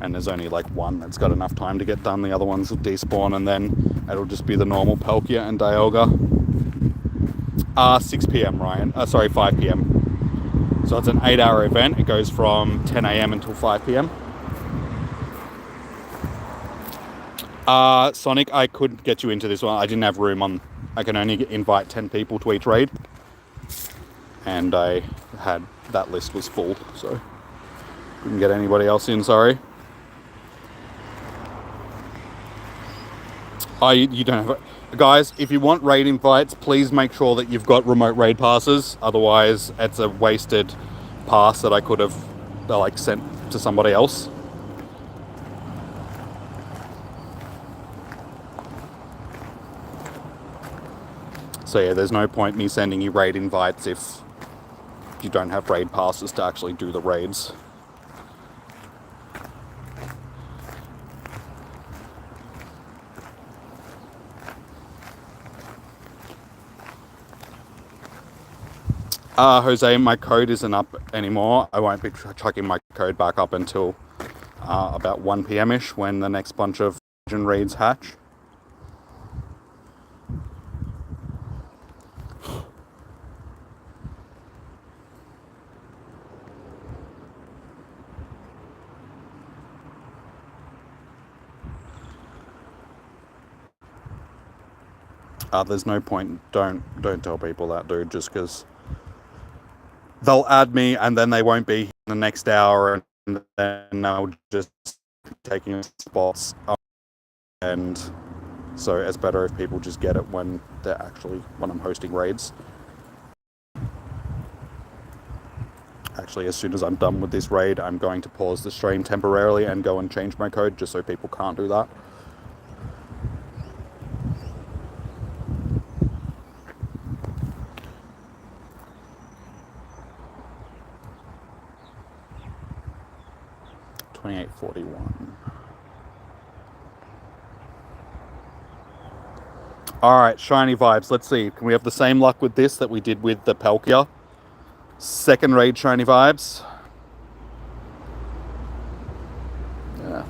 and there's only like one that's got enough time to get done. The other ones will despawn, and then it'll just be the normal Palkia and Dialga. 6 p.m, Ryan. 5 p.m. So it's an 8-hour event. It goes from 10 a.m. until 5 p.m. Sonic, I couldn't get you into this one. I didn't have room on... I can only invite 10 people to each raid. And that list was full, so couldn't get anybody else in, sorry. You don't have... Guys, if you want raid invites, please make sure that you've got remote raid passes. Otherwise, it's a wasted pass that I could have sent to somebody else. So yeah, there's no point me sending you raid invites if you don't have raid passes to actually do the raids. Jose, my code isn't up anymore. I won't be chucking my code back up until about 1 p.m-ish when the next bunch of raids hatch. There's no point. Don't tell people that, dude, just because they'll add me and then they won't be in the next hour, and then they'll just be taking spots and So it's better if people just get it when I'm hosting raids. Actually, as soon as I'm done with this raid, I'm going to pause the stream temporarily and go and change my code just so people can't do that. $28.41. Alright, shiny vibes. Let's see. Can we have the same luck with this that we did with the Palkia? Second raid shiny vibes. Yeah.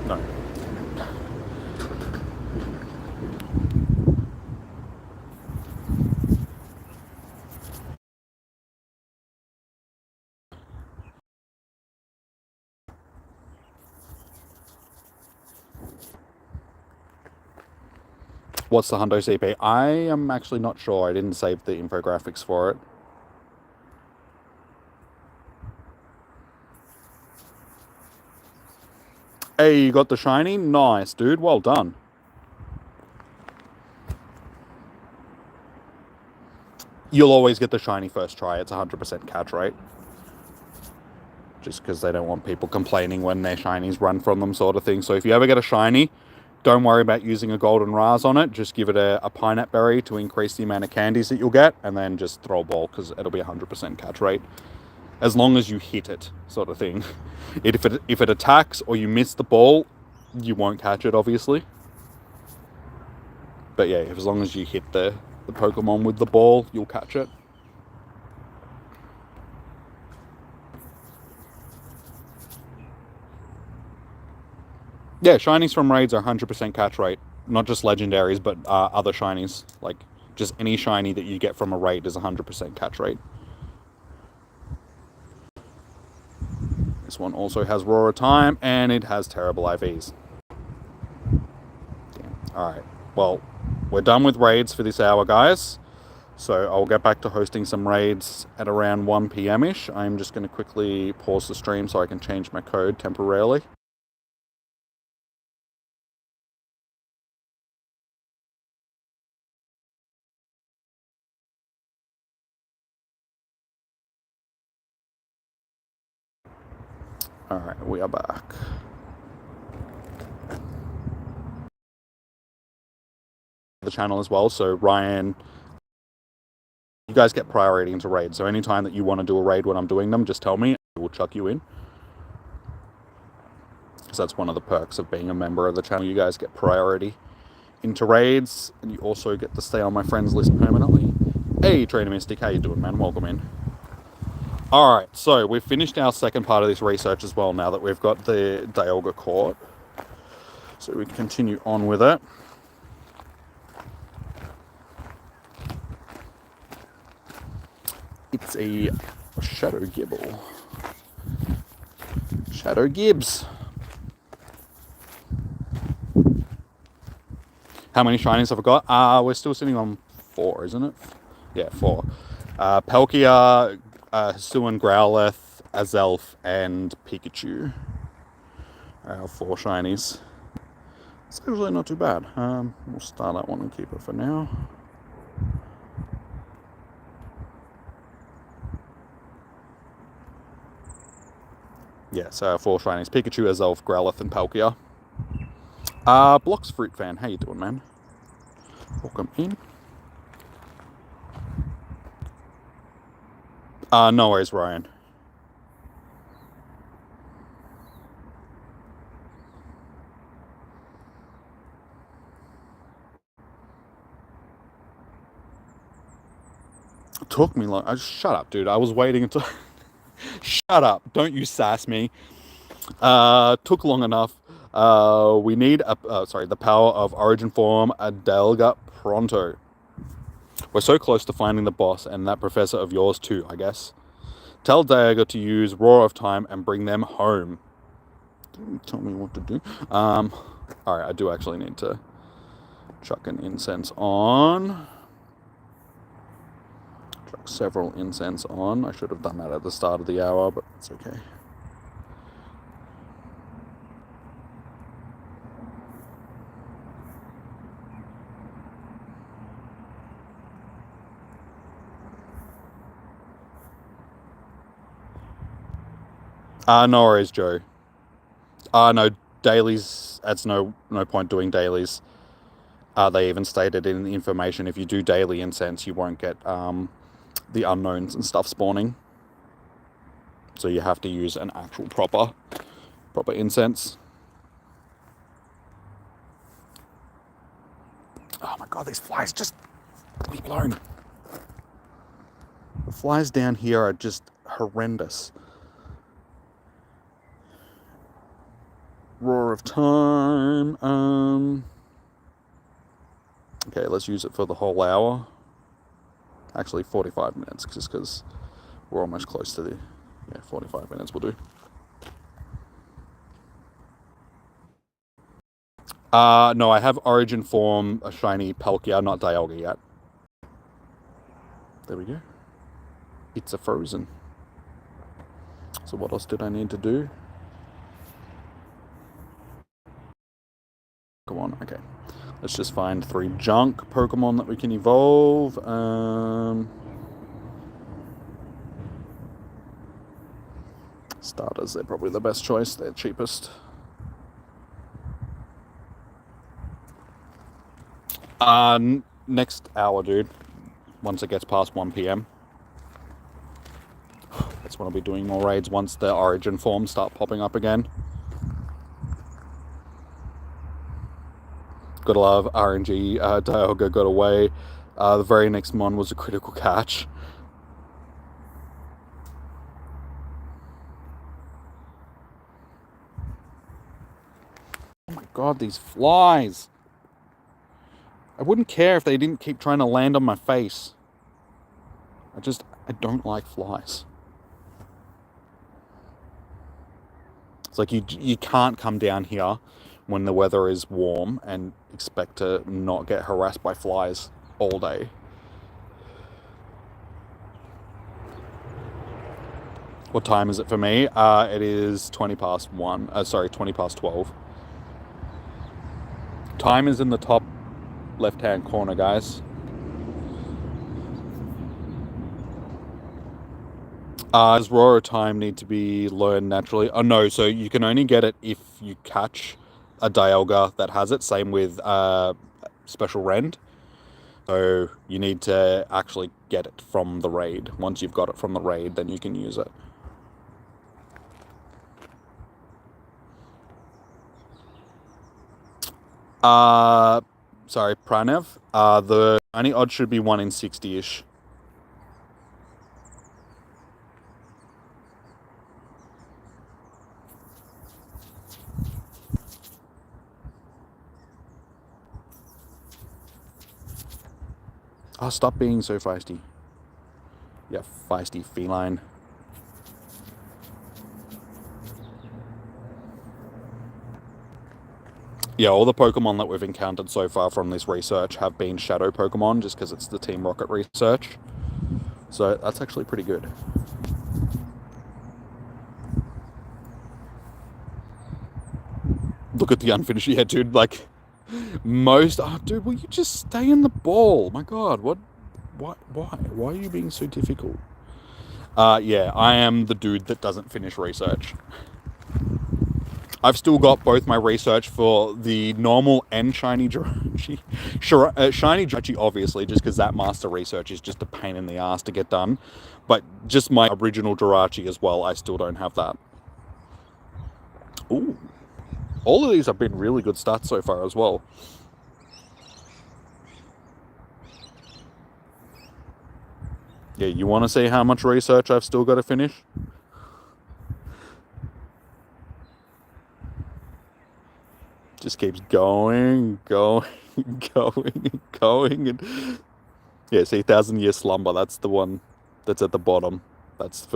No. What's the hundo CP? I am actually not sure. I didn't save the infographics for it. Hey, you got the shiny? Nice, dude. Well done. You'll always get the shiny first try. It's 100% catch rate. Just because they don't want people complaining when their shinies run from them, sort of thing. So if you ever get a shiny, don't worry about using a golden Raz on it. Just give it a pineapple berry to increase the amount of candies that you'll get, and then just throw a ball because it'll be 100% catch rate. As long as you hit it, sort of thing. If it attacks or you miss the ball, you won't catch it, obviously. But yeah, as long as you hit the Pokemon with the ball, you'll catch it. Yeah, shinies from raids are 100% catch rate. Not just legendaries, but other shinies. Like, just any shiny that you get from a raid is 100% catch rate. This one also has Roar of Time, and it has terrible IVs. Damn. Alright, well, we're done with raids for this hour, guys. So I'll get back to hosting some raids at around 1 p.m-ish. I'm just going to quickly pause the stream so I can change my code temporarily. Alright, we are back. The channel as well, so Ryan, you guys get priority into raids, so anytime that you want to do a raid when I'm doing them, just tell me, I will chuck you in. Because that's one of the perks of being a member of the channel. You guys get priority into raids, and you also get to stay on my friends list permanently. Hey, Trainer Mystic, how you doing, man? Welcome in. Alright, so we've finished our second part of this research as well now that we've got the Dialga caught. So we continue on with it. It's a Shadow Gibble. Shadow Gibbs. How many shinies have I got? We're still sitting on 4, isn't it? Yeah, 4. Palkia, Hisuian Growlithe, Azelf, and Pikachu. 4 shinies. It's actually not too bad. We'll start that one and keep it for now. Yeah, so 4 shinies. Pikachu, Azelf, Growlithe, and Palkia. Blocks Fruit Fan, how you doing, man? Welcome in. No worries, Ryan. It took me long. Shut up, dude. I was waiting until... Shut up. Don't you sass me. Took long enough. We need the power of Origin Form Adelga pronto. We're so close to finding the boss and that professor of yours too, I guess. Tell Dialga to use Roar of Time and bring them home. Don't tell me what to do. Alright, I do actually need to chuck an incense on. Chuck several incense on. I should have done that at the start of the hour, but it's okay. No worries, Joe. No, dailies, that's no point doing dailies. They even stated in the information, if you do daily incense, you won't get the unknowns and stuff spawning. So you have to use an actual proper incense. Oh my god, these flies just leave me alone. The flies down here are just horrendous. Roar of time. Okay, let's use it for the whole hour. Actually, 45 minutes, just because we're almost close to the... Yeah, 45 minutes will do. No, I have Origin Form, a shiny Palkia, not Dialga yet. There we go. It's a frozen. So what else did I need to do? Come on, okay. Let's just find 3 junk Pokemon that we can evolve. Starters, they're probably the best choice. They're cheapest. Next hour, dude. Once it gets past 1 p.m. That's when I'll be doing more raids once the Origin forms start popping up again. Gotta love RNG. Dialga got away. The very next mon was a critical catch. Oh my god, these flies! I wouldn't care if they didn't keep trying to land on my face. I don't like flies. It's like you can't come down here when the weather is warm and expect to not get harassed by flies all day. What time is it for me? It is 20 past 12. Time is in the top left-hand corner, guys. Does Roar time need to be learned naturally? Oh no, so you can only get it if you catch a Dialga that has it. Same with Special Rend. So you need to actually get it from the raid. Once you've got it from the raid, then you can use it. Sorry, Pranav. The only odds should be 1 in 60-ish. Oh, stop being so feisty. Yeah, feisty feline. Yeah, all the Pokemon that we've encountered so far from this research have been Shadow Pokemon, just because it's the Team Rocket research. So that's actually pretty good. Look at the unfinished. Yeah, dude, like... Oh, dude, will you just stay in the ball? My god, what? Why are you being so difficult? Yeah, I am the dude that doesn't finish research. I've still got both my research for the normal and shiny Jirachi. Shiny Jirachi, obviously, just because that master research is just a pain in the ass to get done. But just my original Jirachi as well, I still don't have that. Ooh. All of these have been really good stats so far as well. Yeah, you want to see how much research I've still got to finish? Just keeps going. And yeah, see, 1,000-year slumber. That's the one that's at the bottom. That's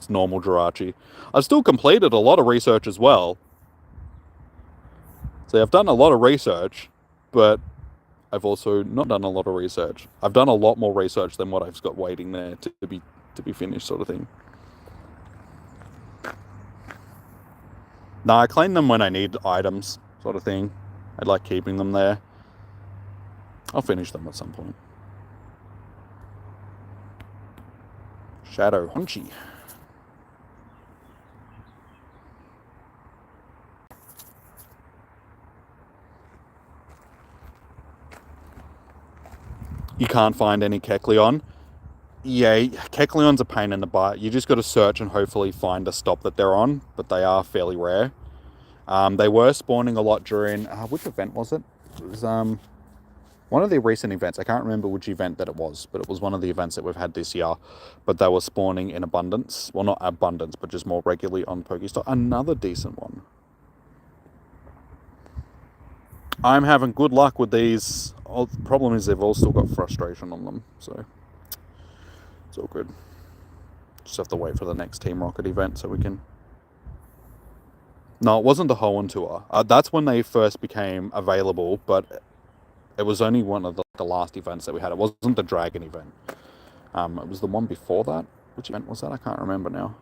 normal Jirachi. I've still completed a lot of research as well. So I've done a lot of research, but I've also not done a lot of research. I've done a lot more research than what I've got waiting there to be finished, sort of thing. Nah, I claim them when I need items, sort of thing. I like keeping them there. I'll finish them at some point. Shadow Hunchy. you can't find any Kecleon. Yeah, Kecleon's a pain in the butt. You just got to search and hopefully find a stop that they're on, but they are fairly rare. They were spawning a lot during... which event was it? It was one of the recent events. I can't remember which event that it was, but it was one of the events that we've had this year. But they were spawning in abundance. Well, not abundance, but just more regularly on Pokestop. Another decent one. I'm having good luck with these. The problem is they've all still got frustration on them, so it's all good. Just have to wait for the next Team Rocket event so we can... No, it wasn't the Hoenn Tour. That's when they first became available, but it was only one of the last events that we had. It wasn't the Dragon event. It was the one before that. Which event was that? I can't remember now.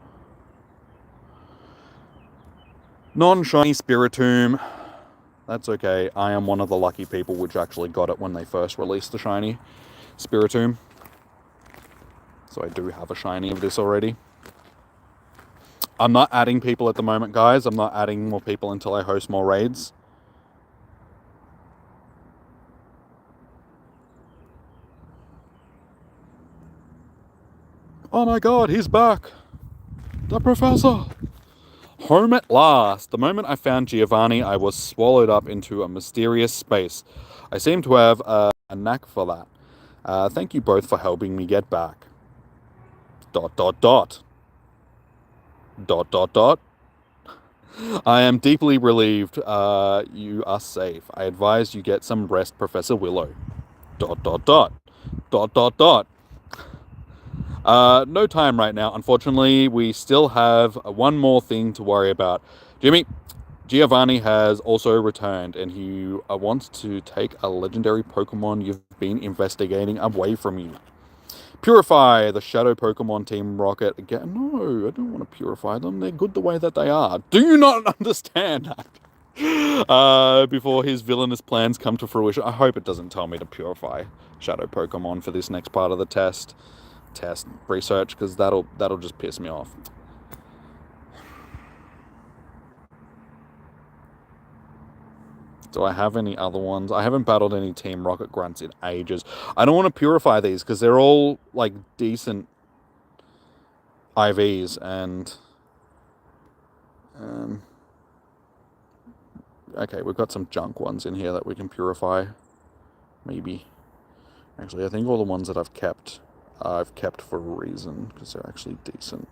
Non-shiny Spiritomb. That's okay. I am one of the lucky people which actually got it when they first released the shiny Spiritomb. So I do have a shiny of this already. I'm not adding people at the moment, guys. I'm not adding more people until I host more raids. Oh my god, he's back! The Professor! Home at last! The moment I found Giovanni, I was swallowed up into a mysterious space. I seem to have a knack for that. Thank you both for helping me get back. ... I am deeply relieved you are safe. I advise you get some rest, Professor Willow. ... No time right now. Unfortunately, we still have one more thing to worry about. Jimmy, Giovanni has also returned, and he wants to take a legendary Pokemon you've been investigating away from you. Purify the Shadow Pokemon Team Rocket again. No, I don't want to purify them. They're good the way that they are. Do you not understand that? Before his villainous plans come to fruition. I hope it doesn't tell me to purify Shadow Pokemon for this next part of the test research, because that'll just piss me off. Do I have any other ones? I haven't battled any Team Rocket grunts in ages. I don't want to purify these because they're all like decent IVs, and okay, we've got some junk ones in here that we can purify. Maybe. Actually, I think all the ones that I've kept for a reason, because they're actually decent.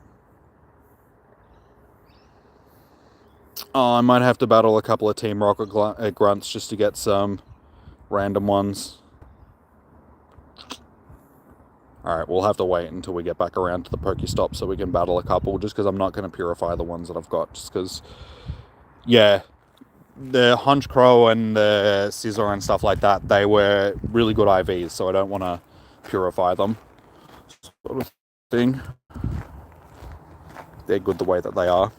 Oh, I might have to battle a couple of Team Rocket grunts just to get some random ones. Alright, we'll have to wait until we get back around to the Pokestop so we can battle a couple, just because I'm not going to purify the ones that I've got, just because, yeah, the Hunchcrow and the Scizor and stuff like that, they were really good IVs, so I don't want to purify them, sort of thing. They're good the way that they are.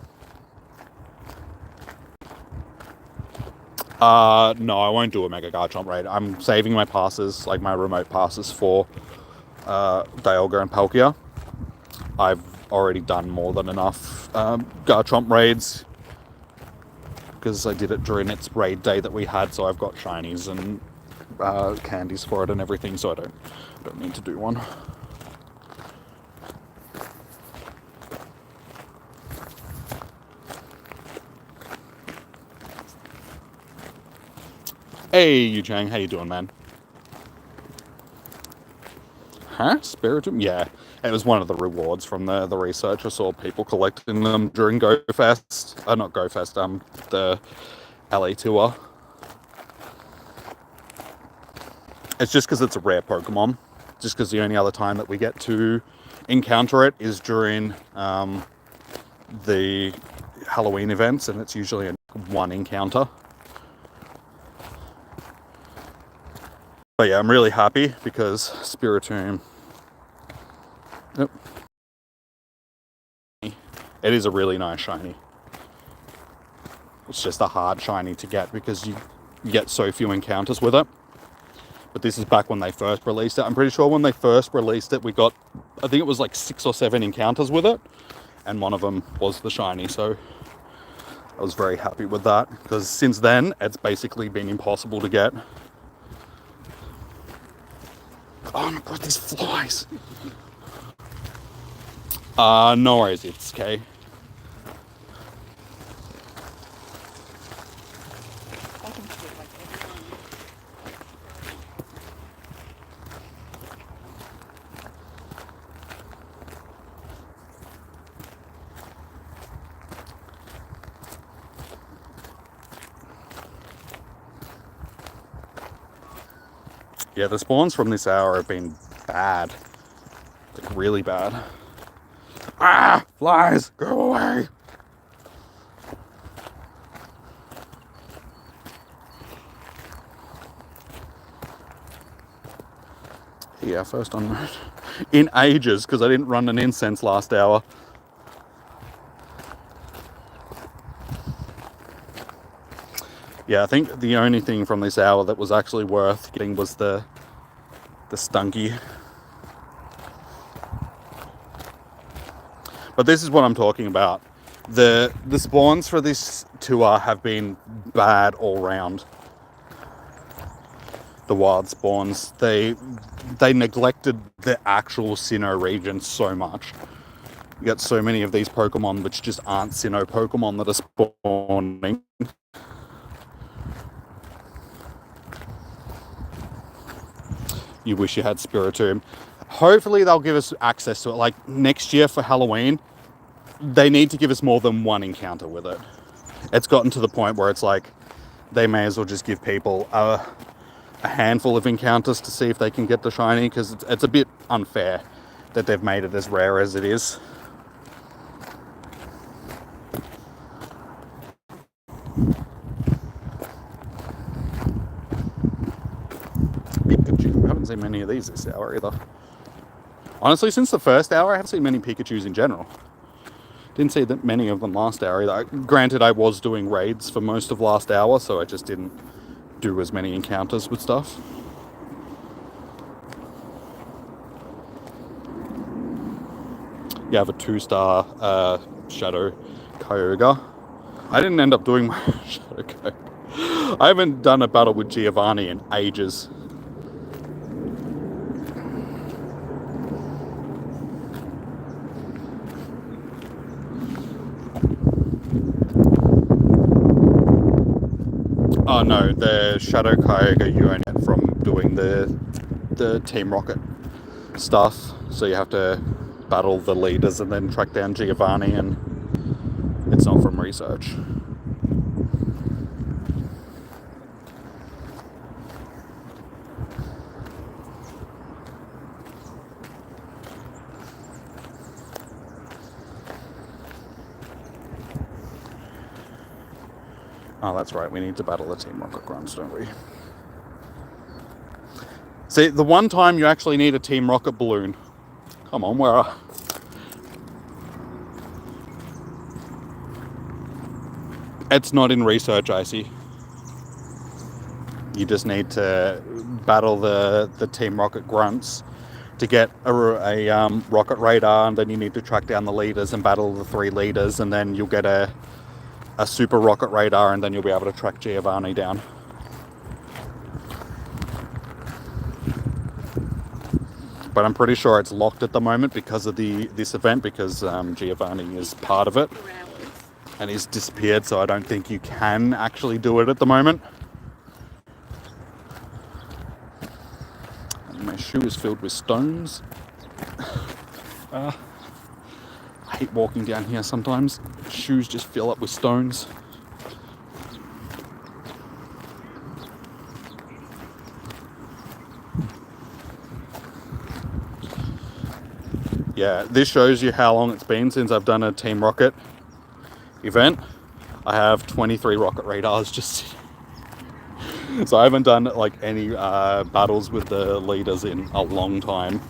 No, I won't do a Mega Garchomp raid. I'm saving my passes, like my remote passes, for Dialga and Palkia. I've already done more than enough Garchomp raids, because I did it during its raid day that we had, so I've got shinies and candies for it and everything, so I don't need to do one. Hey, Yu Chang, how you doing, man? Huh? Spiritomb? Yeah, it was one of the rewards from the research. I saw people collecting them during GoFest. Not GoFest, the LA tour. It's just because it's a rare Pokemon. Just because the only other time that we get to encounter it is during the Halloween events, and it's usually one encounter. But yeah, I'm really happy because Spiritomb, yep, it is a really nice shiny. It's just a hard shiny to get because you get so few encounters with it. But this is back when they first released it. I'm pretty sure when they first released it, we got, I think it was like 6 or 7 encounters with it, and one of them was the shiny, so I was very happy with that, because since then, it's basically been impossible to get. Oh my god, these flies. No worries, it's okay. I can see it like everyone. Yeah, the spawns from this hour have been bad. Like, really bad. Ah! Flies! Go away! Yeah, first on road. In ages, because I didn't run an incense last hour. Yeah, I think the only thing from this hour that was actually worth getting was the stunky. But this is what I'm talking about. The spawns for this tour have been bad all round. The wild spawns, they neglected the actual Sinnoh region so much. You got so many of these Pokemon which just aren't Sinnoh Pokemon that are spawning. You wish you had Spiritomb. Hopefully they'll give us access to it. Like next year for Halloween, they need to give us more than one encounter with it. It's gotten to the point where it's like they may as well just give people a handful of encounters to see if they can get the shiny, because it's a bit unfair that they've made it as rare as it is. Pikachu. I haven't seen many of these this hour either. Honestly, since the first hour, I haven't seen many Pikachus in general. Didn't see that many of them last hour either. Granted, I was doing raids for most of last hour, so I just didn't do as many encounters with stuff. You have a 2-star Shadow Kyogre. I didn't end up doing my Shadow Kyogre. I haven't done a battle with Giovanni in ages. Oh no, the Shadow Kyogre you only get from doing the Team Rocket stuff. So you have to battle the leaders and then track down Giovanni, and it's not from research. Oh, that's right, we need to battle the Team Rocket grunts, don't we? See, the one time you actually need a Team Rocket balloon. Come on, where are... It's not in research, Icy. You just need to battle the Team Rocket grunts to get a rocket radar, and then you need to track down the leaders and battle the 3 leaders, and then you'll get a super rocket radar, and then you'll be able to track Giovanni down. But I'm pretty sure it's locked at the moment because of this event, because Giovanni is part of it and he's disappeared, so I don't think you can actually do it at the moment. And my shoe is filled with stones. I hate walking down here sometimes. Shoes just fill up with stones. Yeah, this shows you how long it's been since I've done a Team Rocket event. I have 23 rocket radars just... So I haven't done like any battles with the leaders in a long time.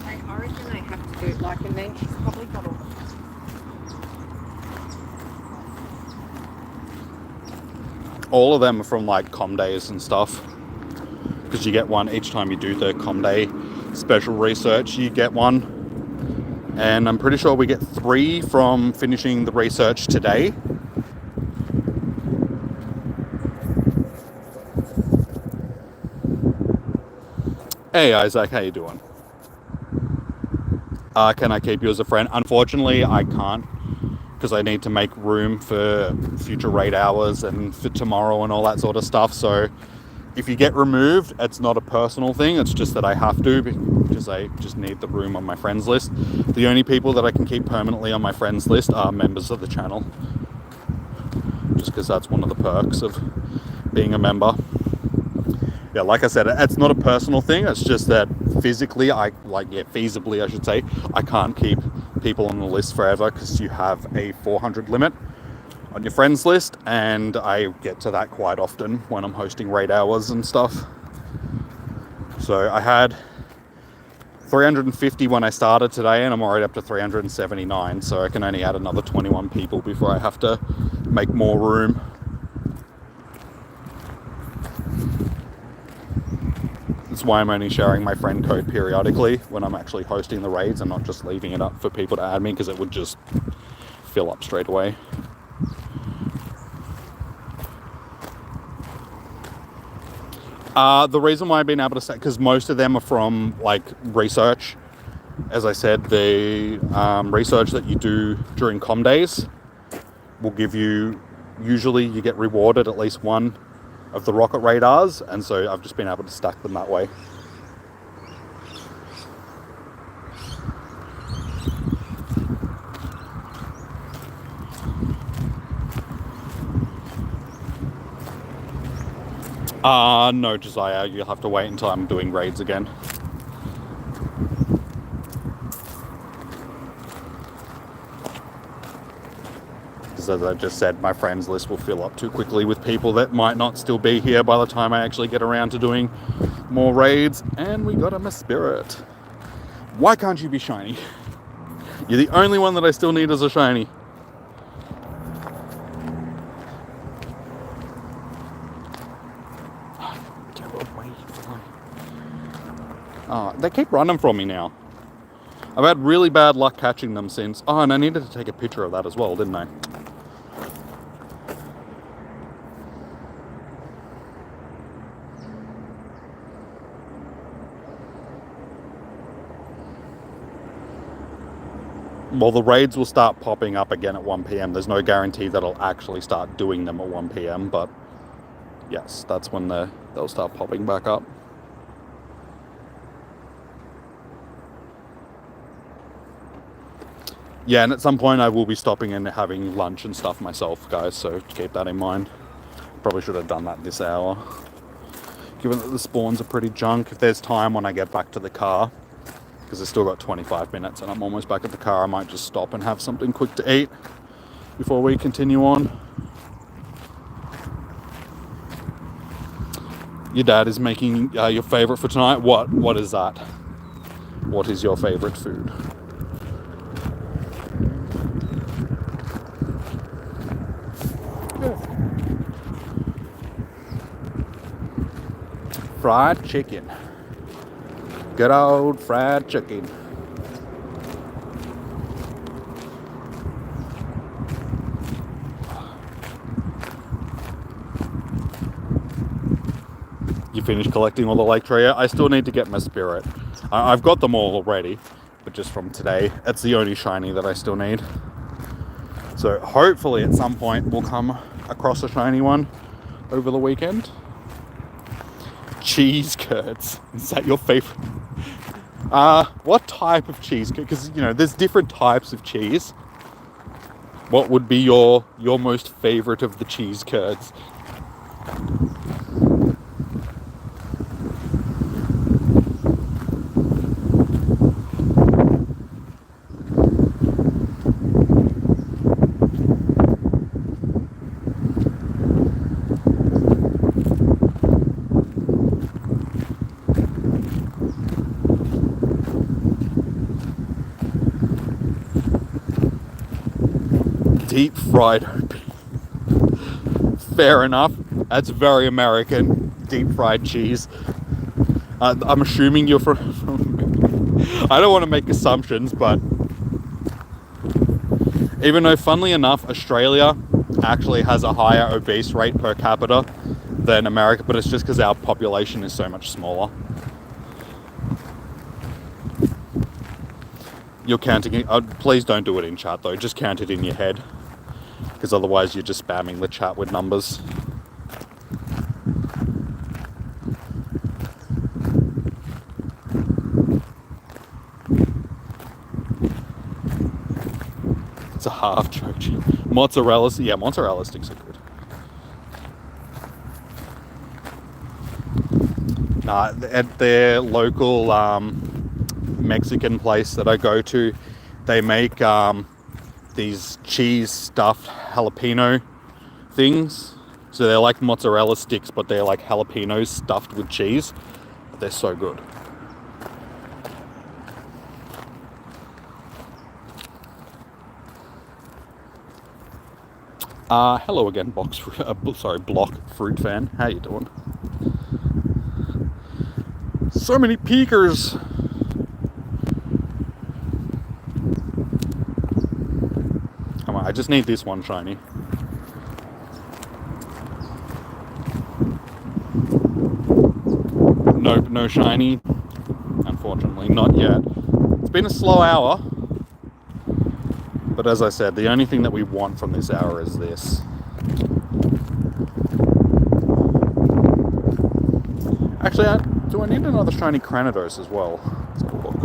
I reckon I have to do it like, and then she's probably got all All of them are from like com days and stuff, because you get one each time you do the com day special research. You get one, and I'm pretty sure we get 3 from finishing the research today. Hey Isaac, how you doing? Can I keep you as a friend? Unfortunately, I can't because I need to make room for future raid hours and for tomorrow and all that sort of stuff. So if you get removed, it's not a personal thing. It's just that I have to because I just need the room on my friends list. The only people that I can keep permanently on my friends list are members of the channel. Just because that's one of the perks of being a member. Yeah, like I said, it's not a personal thing. It's just that physically, feasibly, I should say, I can't keep people on the list forever because you have a 400 limit on your friends list, and I get to that quite often when I'm hosting raid hours and stuff. So I had 350 when I started today, and I'm already up to 379. So I can only add another 21 people before I have to make more room. That's why I'm only sharing my friend code periodically when I'm actually hosting the raids and not just leaving it up for people to add me, because it would just fill up straight away. The reason why I've been able to say, because most of them are from like research. As I said, the research that you do during com days will give you, usually you get rewarded at least one of the rocket radars, and so I've just been able to stack them that way. No, Josiah, you'll have to wait until I'm doing raids again. Because as I just said, my friends list will fill up too quickly with people that might not still be here by the time I actually get around to doing more raids. And we got a Spirit. Why can't you be shiny? You're the only one that I still need as a shiny. They keep running from me now. I've had really bad luck catching them since... Oh, and I needed to take a picture of that as well, didn't I? Well, the raids will start popping up again at 1 PM. There's no guarantee that I'll actually start doing them at 1 PM, but yes, that's when they'll start popping back up. Yeah, and at some point I will be stopping and having lunch and stuff myself, guys, so keep that in mind. Probably should have done that this hour. Given that the spawns are pretty junk, if there's time when I get back to the car, because I've still got 25 minutes and I'm almost back at the car, I might just stop and have something quick to eat before we continue on. Your dad is making your favourite for tonight. What is that? What is your favourite food? Fried chicken. Good old fried chicken. You finished collecting all the Lake Trio? I still need to get my Spirit. I've got them all already, but just from today. It's the only shiny that I still need. So hopefully at some point we'll come across a shiny one over the weekend. Cheese curds. Is that your favorite? What type of cheese? Because, you know, there's different types of cheese. What would be your most favorite of the cheese curds? Deep fried oatmeal. Fair enough. That's very American. Deep fried cheese. I'm assuming you're from I don't want to make assumptions, but even though, funnily enough, Australia actually has a higher obese rate per capita than America, but it's just because our population is so much smaller. you're counting it. Please don't do it in chat though. Just count it in your head, because otherwise you're just spamming the chat with numbers. It's a half Joby. Mozzarella, yeah, mozzarella sticks are good. Nah, at their local Mexican place that I go to, they make these cheese stuffed jalapeno things. So they're like mozzarella sticks, but they're like jalapenos stuffed with cheese. They're so good. Hello again, block fruit fan. How you doing? So many peekers. Come on, I just need this one shiny. Nope, no shiny. Unfortunately, not yet. It's been a slow hour. But as I said, the only thing that we want from this hour is this. Actually, do I need another shiny Cranidos as well? Let's have a look.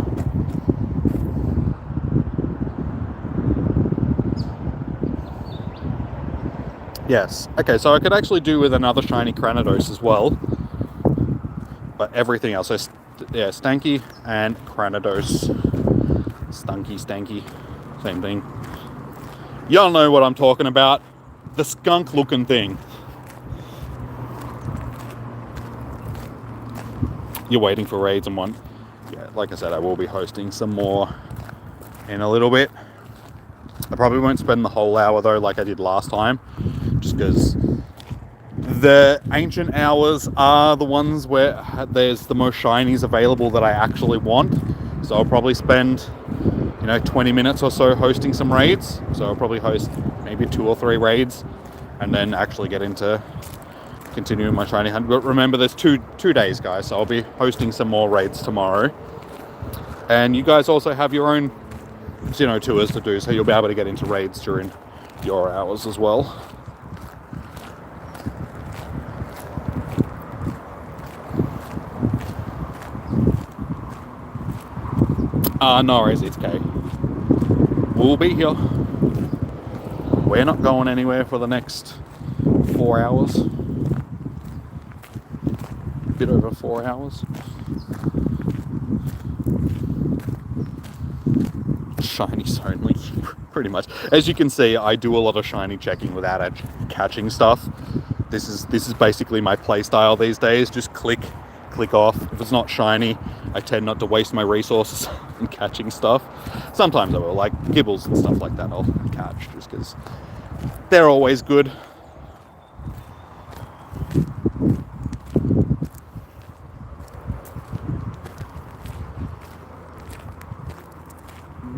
Yes. Okay, so I could actually do with another shiny Cranidos as well. But everything else, so yeah, Stanky and Cranidos. Stunky, Stanky, same thing. Y'all know what I'm talking about. The skunk looking thing. You're waiting for raids and one. Yeah, like I said, I will be hosting some more in a little bit. I probably won't spend the whole hour though like I did last time, just because the ancient hours are the ones where there's the most shinies available that I actually want. So I'll probably spend 20 minutes or so hosting some raids. So I'll probably host maybe 2 or 3 raids and then actually get into continuing my shiny hunt. But remember, there's two days, guys, so I'll be hosting some more raids tomorrow. And you guys also have your own Sinnoh tours to do, so you'll be able to get into raids during your hours as well. No worries, it's K. We'll be here. We're not going anywhere for the next 4 hours. A bit over 4 hours. Shinies only, pretty much. As you can see, I do a lot of shiny checking without catching stuff. This is basically my play style these days. Just click off. If it's not shiny, I tend not to waste my resources in catching stuff. Sometimes I will, like gibbles and stuff like that, I'll catch just because they're always good.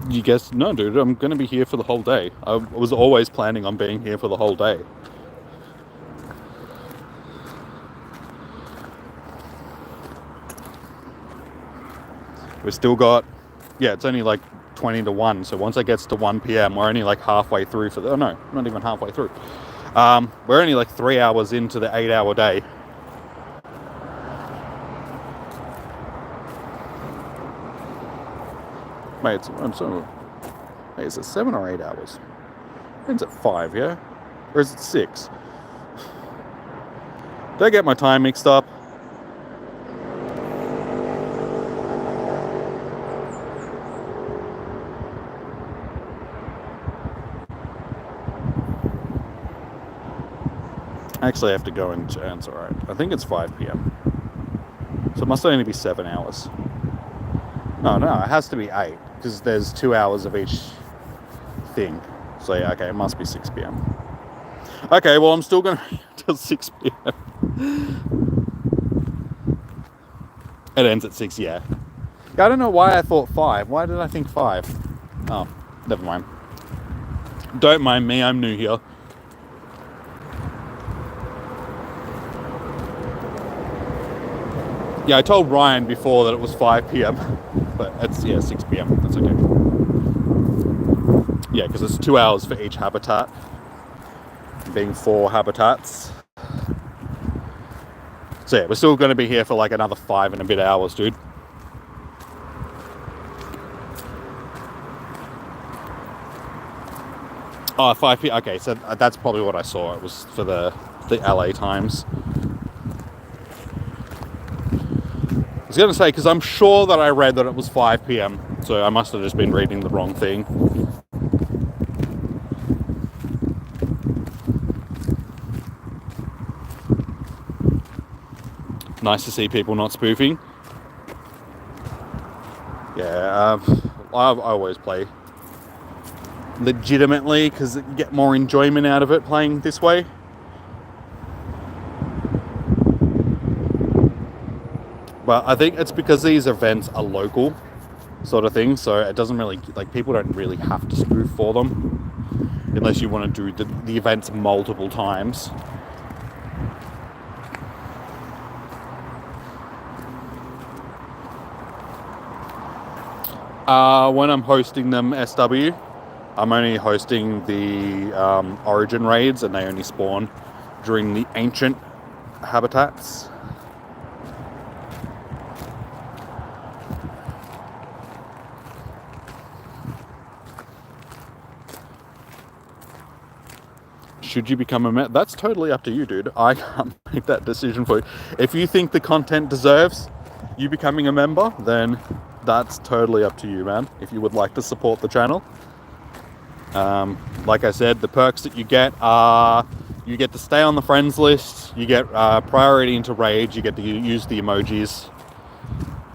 You guess, no dude, I'm gonna be here for the whole day. I was always planning on being here for the whole day. We've still got, yeah, it's only like 20 to 1, so once it gets to 1 p.m, we're only like halfway through for the, oh no, not even halfway through. We're only like 3 hours into the 8-hour day. Mate, is it 7 or 8 hours? It's at 5, yeah? Or is it 6? Did I get my time mixed up? Actually, I have to go and it's alright. I think it's 5 p.m. So it must only be 7 hours. No, it has to be 8, because there's 2 hours of each thing. So yeah, okay, it must be 6 p.m. Okay, well, I'm still going to till 6 p.m. It ends at 6, yeah. I don't know why I thought 5. Why did I think 5? Oh, never mind. Don't mind me, I'm new here. Yeah, I told Ryan before that it was 5 p.m. But it's, yeah, 6 p.m. That's okay. Yeah, because it's 2 hours for each habitat, being 4 habitats. So yeah, we're still going to be here for like another 5 and a bit hours, dude. Oh, 5 p.m. Okay, so that's probably what I saw. It was for the LA times. I was going to say, because I'm sure that I read that it was 5 p.m. So I must have just been reading the wrong thing. Nice to see people not spoofing. Yeah, I always play legitimately because you get more enjoyment out of it playing this way. But I think it's because these events are local sort of thing, so it doesn't really, like, people don't really have to spoof for them unless you want to do the events multiple times. When I'm hosting them SW, I'm only hosting the origin raids, and they only spawn during the ancient habitats. Should you become a member? That's totally up to you, dude. I can't make that decision for you. If you think the content deserves you becoming a member, then that's totally up to you, man. If you would like to support the channel. Like I said, the perks that you get are you get to stay on the friends list, you get priority into raids, you get to use the emojis,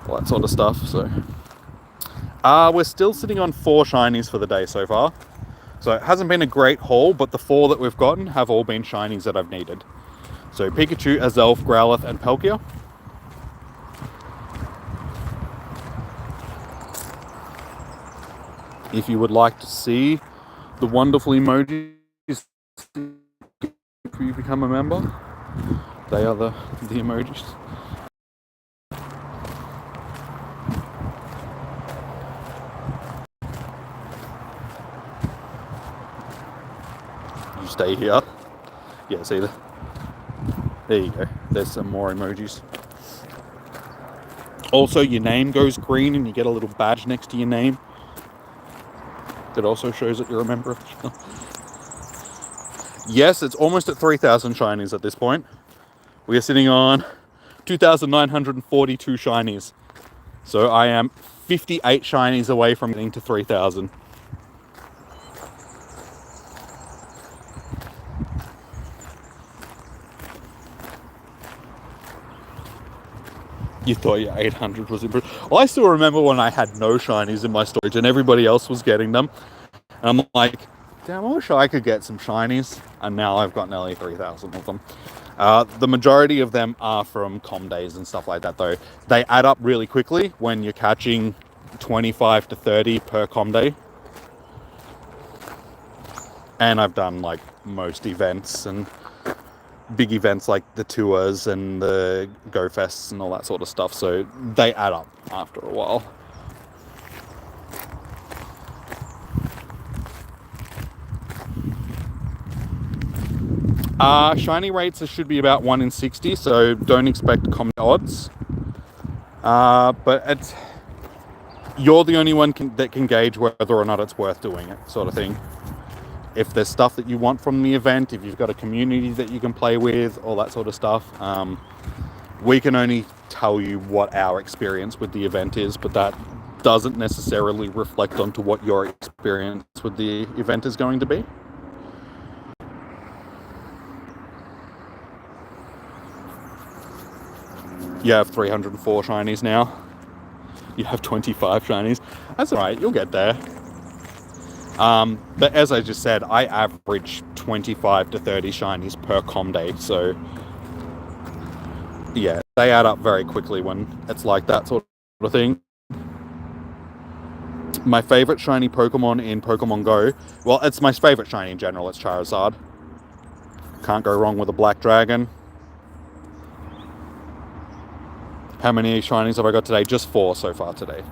all that sort of stuff. So we're still sitting on 4 shinies for the day so far. So it hasn't been a great haul, but the 4 that we've gotten have all been shinies that I've needed. So Pikachu, Azelf, Growlithe, and Palkia. If you would like to see the wonderful emojis if you become a member, they are the emojis. You stay here. Yeah, see the. There you go. There's some more emojis. Also, your name goes green and you get a little badge next to your name. That also shows that you're a member of the channel. Yes, it's almost at 3,000 shinies at this point. We are sitting on 2,942 shinies. So I am 58 shinies away from getting to 3,000. You thought your 800 was improved. Well, I still remember when I had no shinies in my storage and everybody else was getting them. And I'm like, damn, I wish I could get some shinies. And now I've got nearly 3,000 of them. The majority of them are from com days and stuff like that, though. They add up really quickly when you're catching 25 to 30 per com day. And I've done like most events and big events like the tours and the Go Fests and all that sort of stuff, so they add up after a while. Shiny rates should be about 1 in 60, so don't expect common odds. But you're the only one that can gauge whether or not it's worth doing it, sort of thing. If there's stuff that you want from the event, if you've got a community that you can play with, all that sort of stuff. We can only tell you what our experience with the event is, but that doesn't necessarily reflect onto what your experience with the event is going to be. You have 304 shinies now. You have 25 shinies. That's alright, you'll get there. But as I just said, I average 25 to 30 shinies per com day, so yeah, they add up very quickly when it's like that sort of thing. My favorite shiny Pokemon in Pokemon Go, well, it's my favorite shiny in general, it's Charizard. Can't go wrong with a black dragon. How many shinies have I got today? Just 4 so far today.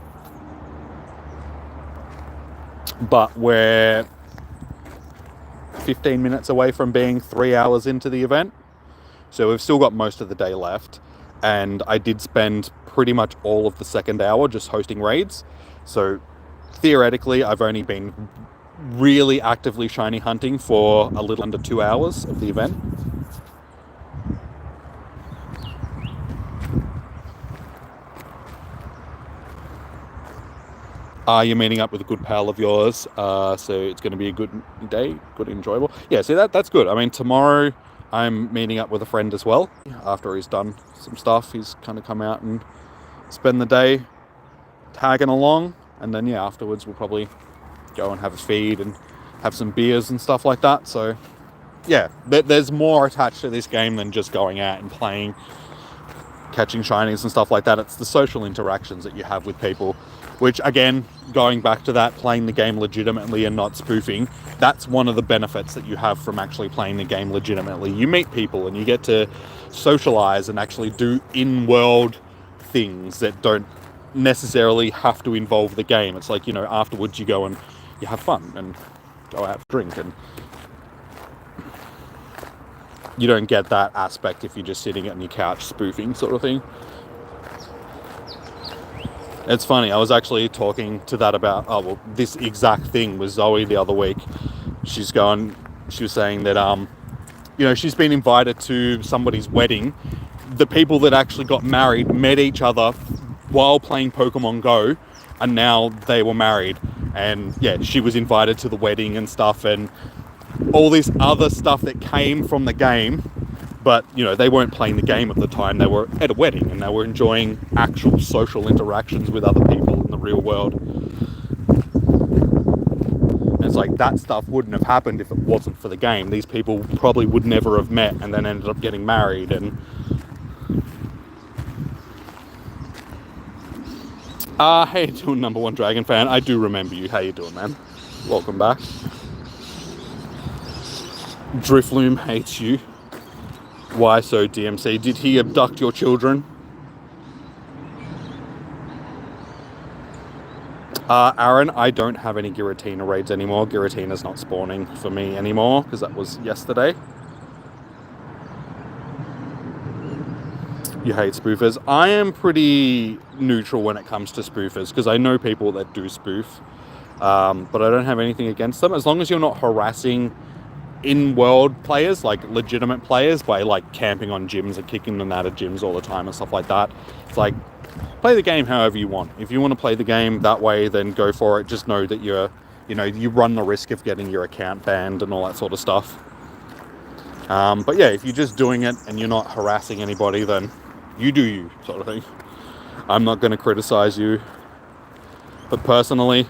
But we're 15 minutes away from being 3 hours into the event. So we've still got most of the day left. And I did spend pretty much all of the second hour just hosting raids. So theoretically, I've only been really actively shiny hunting for a little under 2 hours of the event. You're meeting up with a good pal of yours, so it's going to be a good day, good, enjoyable. Yeah, see, that's good. I mean, tomorrow I'm meeting up with a friend as well. After he's done some stuff, he's kind of come out and spend the day tagging along, and then yeah, afterwards we'll probably go and have a feed and have some beers and stuff like that. So yeah, there's more attached to this game than just going out and playing, catching shinies and stuff like that. It's the social interactions that you have with people, which again, going back to that, playing the game legitimately and not spoofing, that's one of the benefits that you have from actually playing the game legitimately. You meet people and you get to socialize and actually do in-world things that don't necessarily have to involve the game. It's like, you know, afterwards you go and you have fun and go out for a drink, and you don't get that aspect if you're just sitting on your couch spoofing sort of thing. It's funny, I was actually talking to that about, this exact thing with Zoe the other week. She was saying that, you know, she's been invited to somebody's wedding. The people that actually got married met each other while playing Pokemon Go, and now they were married. And yeah, she was invited to the wedding and stuff, and all this other stuff that came from the game. But, you know, they weren't playing the game at the time. They were at a wedding and they were enjoying actual social interactions with other people in the real world. And it's like, that stuff wouldn't have happened if it wasn't for the game. These people probably would never have met and then ended up getting married. And how you doing, number one Dragon fan? I do remember you. How you doing, man? Welcome back. Drifloom hates you. Why so, DMC? Did he abduct your children? Aaron, I don't have any Giratina raids anymore. Giratina's not spawning for me anymore, because that was yesterday. You hate spoofers. I am pretty neutral when it comes to spoofers, because I know people that do spoof, but I don't have anything against them, as long as you're not harassing in-world players, like legitimate players, by like camping on gyms and kicking them out of gyms all the time and stuff like that. It's like, play the game however you want. If you want to play the game that way, then go for it. Just know that you run the risk of getting your account banned and all that sort of stuff. But yeah, if you're just doing it and you're not harassing anybody, then you do you, sort of thing. I'm not going to criticize you. But personally,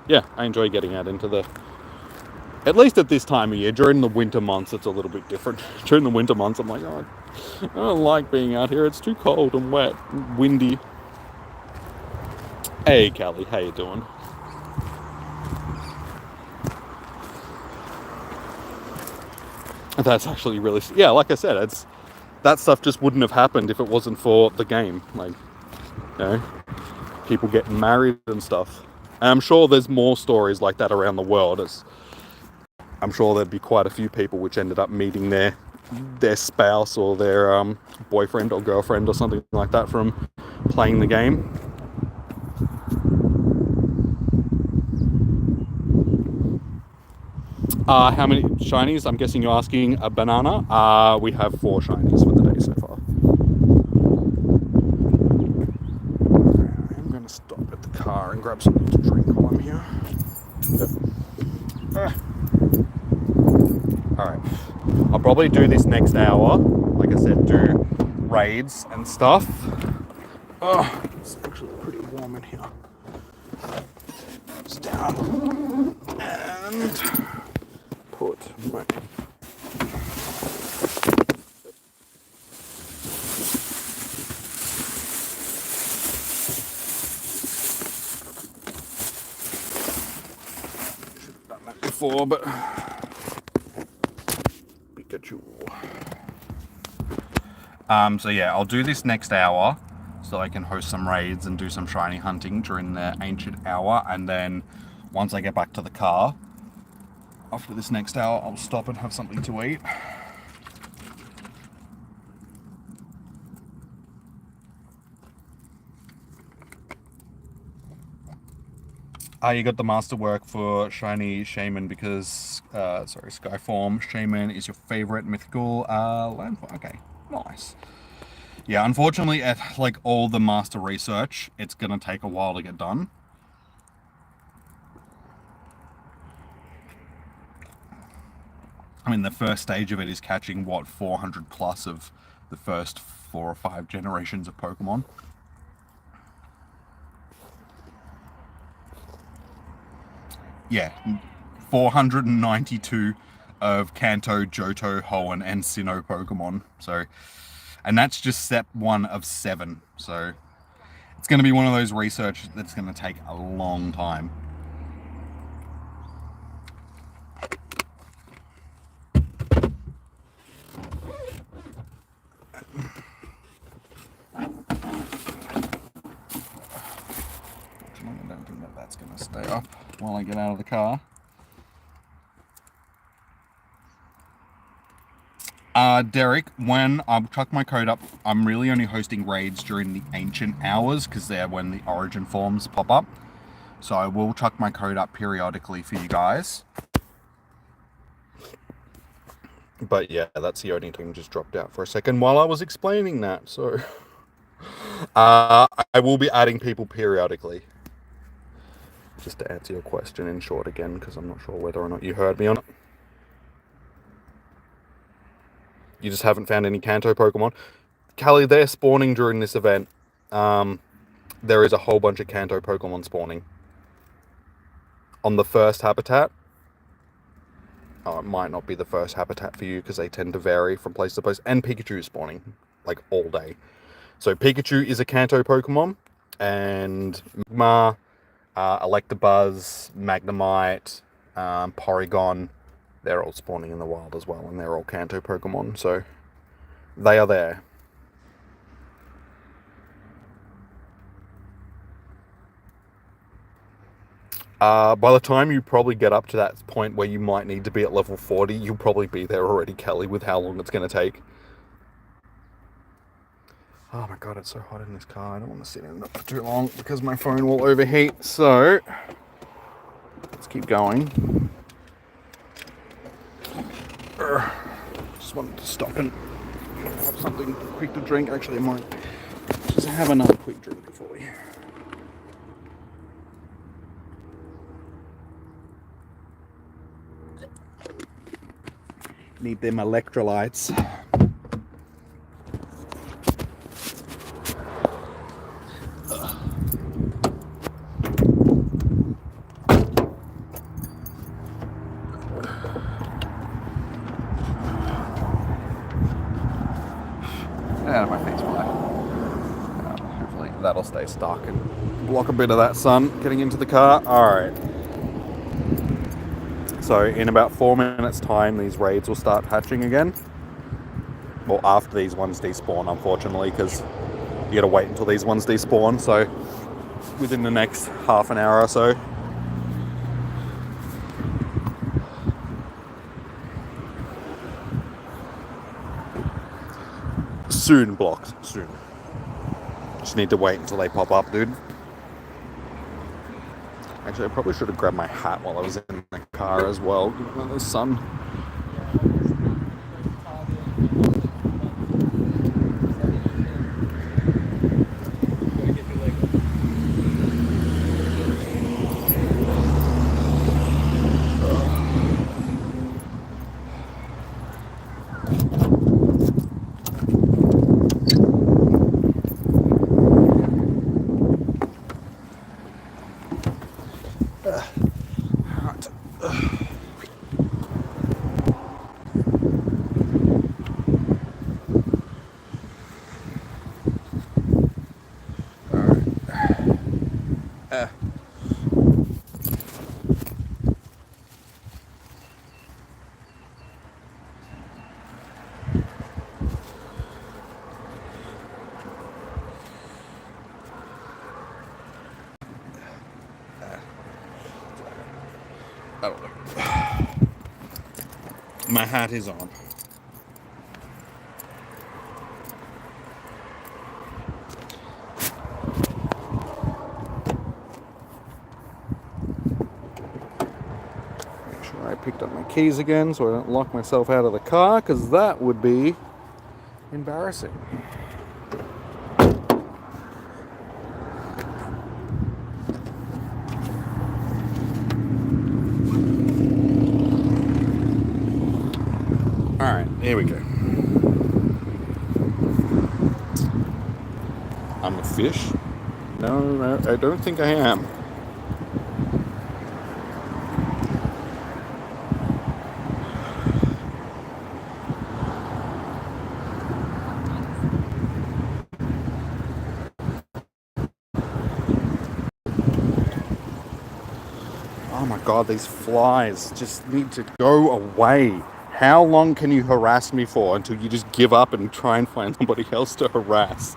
yeah, I enjoy getting out into the... At least at this time of year. During the winter months, it's a little bit different. During the winter months, I'm like, oh, I don't like being out here. It's too cold and wet and windy. Hey, Callie, how you doing? That's actually really... Yeah, like I said, that stuff just wouldn't have happened if it wasn't for the game. Like, you know, people getting married and stuff. And I'm sure there's more stories like that around the world. I'm sure there'd be quite a few people which ended up meeting their spouse or their boyfriend or girlfriend or something like that from playing the game. How many shinies? I'm guessing you're asking a banana. We have 4 shinies for the day so far. I'm going to stop at the car and grab something to drink while I'm here. Yep. Alright, I'll probably do this next hour. Like I said, do raids and stuff. Oh, it's actually pretty warm in here. It's down. And put my... Should have done that before, but... So yeah, I'll do this next hour so I can host some raids and do some shiny hunting during the ancient hour, and then once I get back to the car, after this next hour, I'll stop and have something to eat. You got the masterwork for Shiny Shaman because, Skyform Shaman is your favorite mythical landform. Okay, nice. Yeah, unfortunately, at like all the master research, it's gonna take a while to get done. I mean, the first stage of it is catching, what, 400 plus of the first 4 or 5 generations of Pokemon. Yeah, 492 of Kanto, Johto, Hoenn, and Sinnoh Pokemon. So, and that's just step 1 of 7. So, it's going to be one of those research that's going to take a long time. I don't think that that's going to stay up while I get out of the car. Derek, when I chuck my code up, I'm really only hosting raids during the ancient hours because they're when the origin forms pop up. So I will chuck my code up periodically for you guys. But yeah, that's the only thing just dropped out for a second while I was explaining that. So I will be adding people periodically. Just to answer your question in short again, because I'm not sure whether or not you heard me or not. You just haven't found any Kanto Pokemon. Callie, they're spawning during this event. There is a whole bunch of Kanto Pokemon spawning. On the first habitat. Oh, it might not be the first habitat for you because they tend to vary from place to place. And Pikachu is spawning, like, all day. So Pikachu is a Kanto Pokemon. And Magma, Electabuzz, Magnemite, Porygon, they're all spawning in the wild as well. And they're all Kanto Pokemon. So they are there. By the time you probably get up to that point where you might need to be at level 40, you'll probably be there already, Kelly, with how long it's going to take. Oh my god, it's so hot in this car. I don't want to sit in it for too long because my phone will overheat. So, let's keep going. Just wanted to stop and have something quick to drink. Actually, I might just have another quick drink before we... Need them electrolytes. Out of my face, hopefully that'll stay stuck and block a bit of that sun getting into the car. Alright. So in about 4 minutes time, these raids will start hatching again. Well, after these ones despawn, unfortunately, because you gotta wait until these ones despawn. So within the next half an hour or so. Soon, blocks, soon. Just need to wait until they pop up, dude. Actually, I probably should have grabbed my hat while I was in the car as well, given the sun. My hat is on. Make sure I picked up my keys again so I don't lock myself out of the car, because that would be embarrassing. Alright, here we go. I'm a fish? No, I don't think I am. Oh my god, these flies just need to go away. How long can you harass me for until you just give up and try and find somebody else to harass?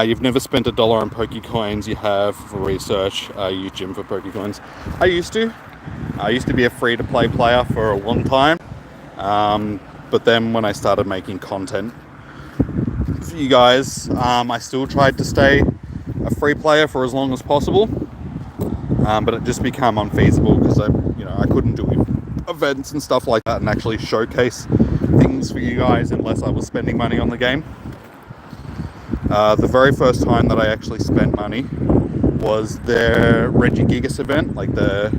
You've never spent $1 on Pokecoins, you have for research, you use Jim for Pokecoins. I used to be a free-to-play player for a long time, but then when I started making content for you guys, I still tried to stay a free player for as long as possible, but it just became unfeasible because I couldn't do events and stuff like that and actually showcase things for you guys unless I was spending money on the game. The very first time that I actually spent money was the Regigigas event, like the...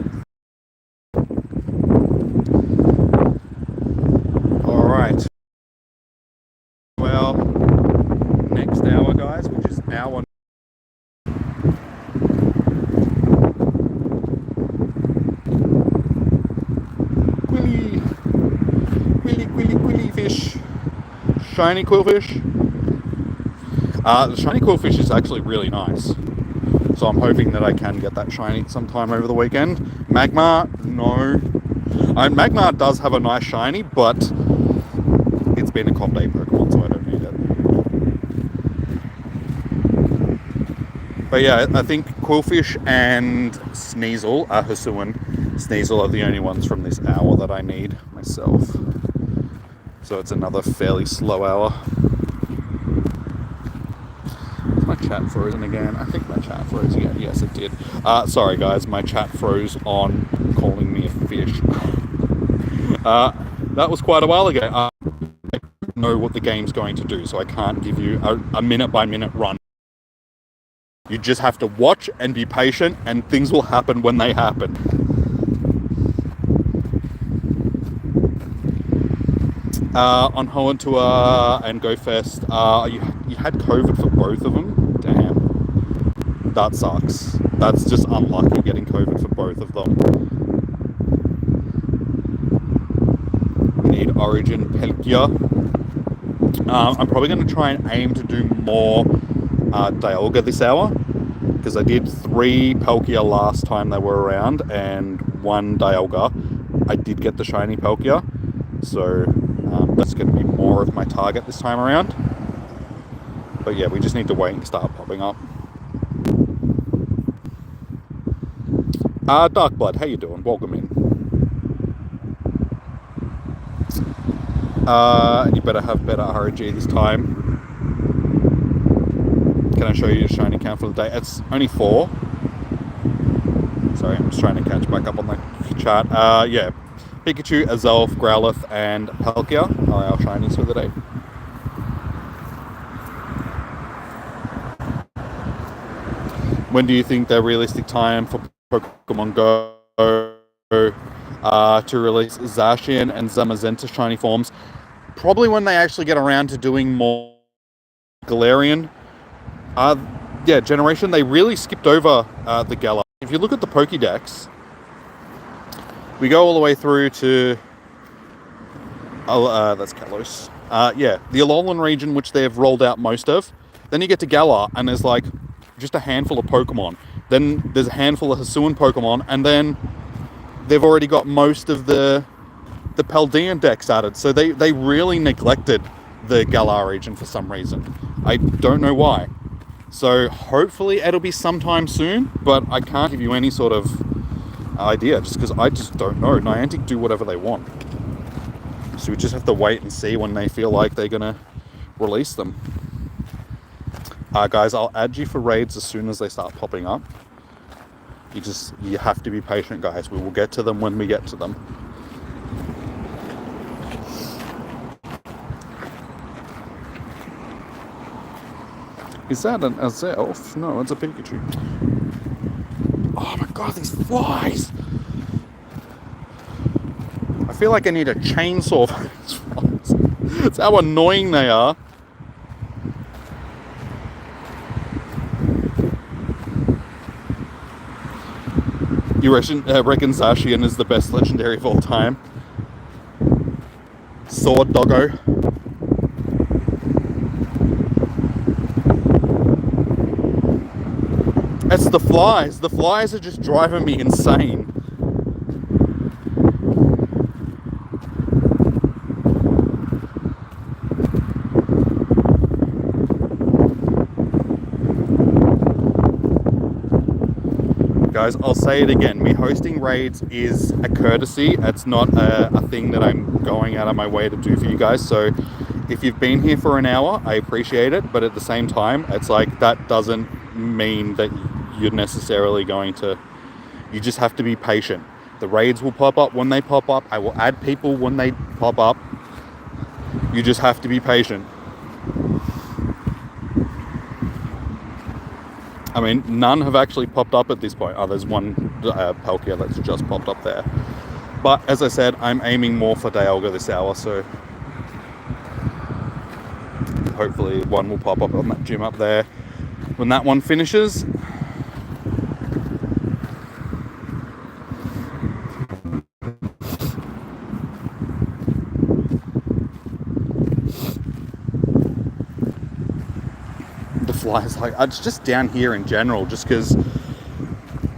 Alright. Well, next hour, guys, which is hour... Quilly fish. Shiny quillfish. The shiny quillfish is actually really nice. So I'm hoping that I can get that shiny sometime over the weekend. Magmar, no. Magmar does have a nice shiny, but it's been a comp day Pokemon, so I don't need it. But yeah, I think Quillfish and Sneasel, Hisuian Sneasel, are the only ones from this hour that I need myself. So it's another fairly slow hour. Is my chat frozen again? I think my chat froze again. Yes, it did. Sorry guys, my chat froze on calling me a fish. That was quite a while ago. I don't know what the game's going to do, so I can't give you a minute-by-minute run. You just have to watch and be patient, and things will happen when they happen. On Hoenn Tour and Go Fest, you had COVID for both of them? Damn. That sucks. That's just unlucky, getting COVID for both of them. Need Origin Pelkia. I'm probably going to try and aim to do more Dialga this hour, because I did 3 Palkia last time they were around and 1 Dialga. I did get the shiny Palkia, so that's going to be more of my target this time around. But yeah, we just need to wait and start popping up. Darkblood, how you doing? Welcome in. And you better have better ROG this time. Can I show you the shiny count for the day? It's only 4. Sorry, I'm just trying to catch back up on the chat. Yeah, Pikachu, Azelf, Growlithe, and Palkia are our shinies for the day. When do you think the realistic time for Pokemon Go to release Zacian and Zamazenta shiny forms? Probably when they actually get around to doing more Galarian. Yeah, generation, they really skipped over the Galar. If you look at the Pokédex, we go all the way through to... that's Kalos. Yeah, the Alolan region, which they've rolled out most of. Then you get to Galar, and there's like just a handful of Pokemon. Then there's a handful of Hisuian Pokemon, and then they've already got most of the Paldean decks added. So they really neglected the Galar region for some reason. I don't know why. So hopefully it'll be sometime soon, but I can't give you any sort of idea, just because I just don't know. Niantic do whatever they want. So we just have to wait and see when they feel like they're going to release them. Guys, I'll add you for raids as soon as they start popping up. You have to be patient, guys. We will get to them when we get to them. Is that an Azelf? No, it's a Pikachu. Oh my god, these flies! I feel like I need a chainsaw for these flies. That's how annoying they are. You reckon Zacian is the best legendary of all time? Sword Doggo. It's the flies. The flies are just driving me insane. Guys, I'll say it again. Me hosting raids is a courtesy. It's not a thing that I'm going out of my way to do for you guys. So if you've been here for an hour, I appreciate it. But at the same time, it's like that doesn't mean that you're necessarily going to... You just have to be patient. The raids will pop up when they pop up. I will add people when they pop up. You just have to be patient. I mean, none have actually popped up at this point. Oh, there's one Palkia that's just popped up there. But as I said, I'm aiming more for Dialga this hour, so hopefully one will pop up on that gym up there. When that one finishes, the flies, like, it's just down here in general, just because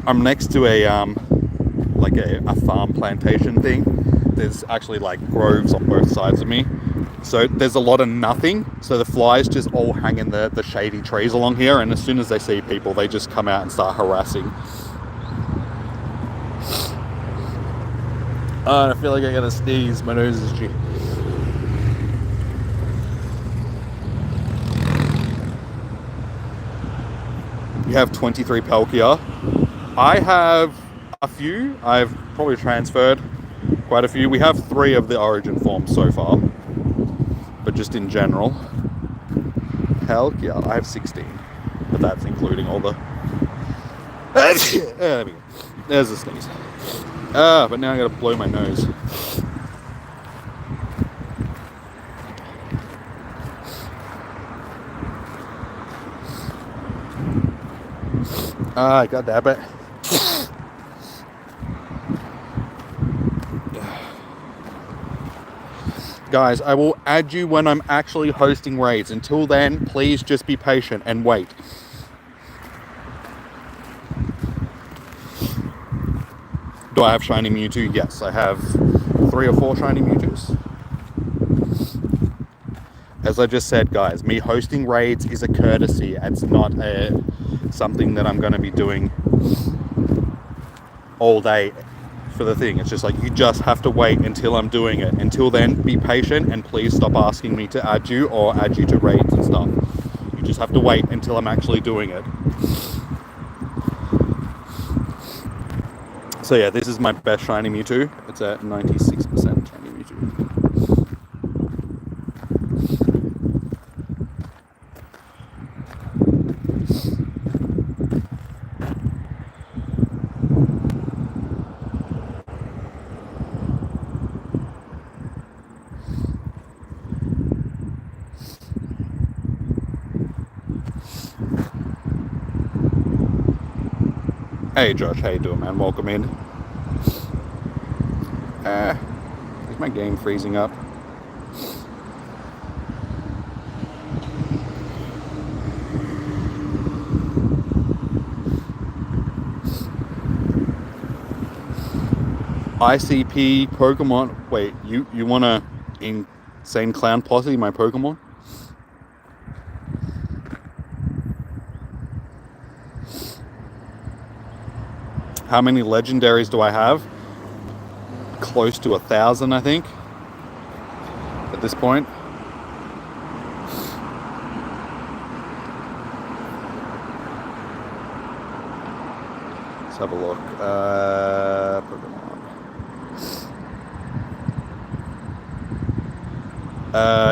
I'm next to a farm plantation thing. There's actually like groves on both sides of me, so there's a lot of nothing, so the flies just all hang in the shady trees along here, and as soon as they see people, they just come out and start harassing. I feel like I'm gonna sneeze. My nose is itchy. You have 23 Palkia. I have a few. I've probably transferred quite a few. We have 3 of the origin forms so far, but just in general. Palkia, I have 16, but that's including all the... There we go. There's a sneeze. But now I gotta blow my nose. God damn it. Guys, I will add you when I'm actually hosting raids. Until then, please just be patient and wait. Do I have shiny Mewtwo? Yes, I have 3 or 4 shiny Mewtwo's. As I just said, guys, me hosting raids is a courtesy. It's not something that I'm going to be doing all day for the thing. It's just like, you just have to wait until I'm doing it. Until then, be patient, and please stop asking me to add you or add you to raids and stuff. You just have to wait until I'm actually doing it. So yeah, this is my best shiny Mewtwo. It's at 96% shiny Mewtwo. Hey Josh, how you doing, man? Welcome in. Is my game freezing up? ICP Pokemon. Wait, you wanna insane clown posse my Pokemon? How many legendaries do I have? Close to 1,000, I think, at this point. Let's have a look. Pokemon.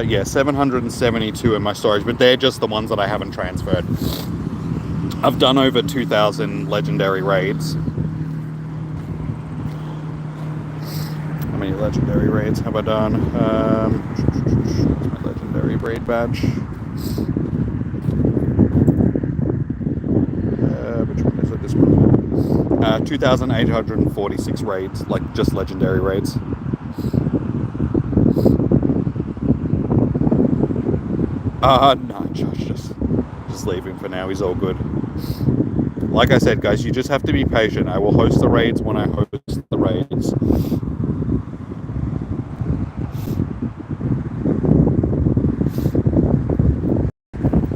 Yeah, 772 in my storage, but they're just the ones that I haven't transferred. I've done over 2,000 legendary raids. How many legendary raids have I done? My legendary raid badge. Which one is it? This one. 2,846 raids, like just legendary raids. No, Josh, just leave him for now. He's all good. Like I said, guys, you just have to be patient. I will host the raids when I host the raids.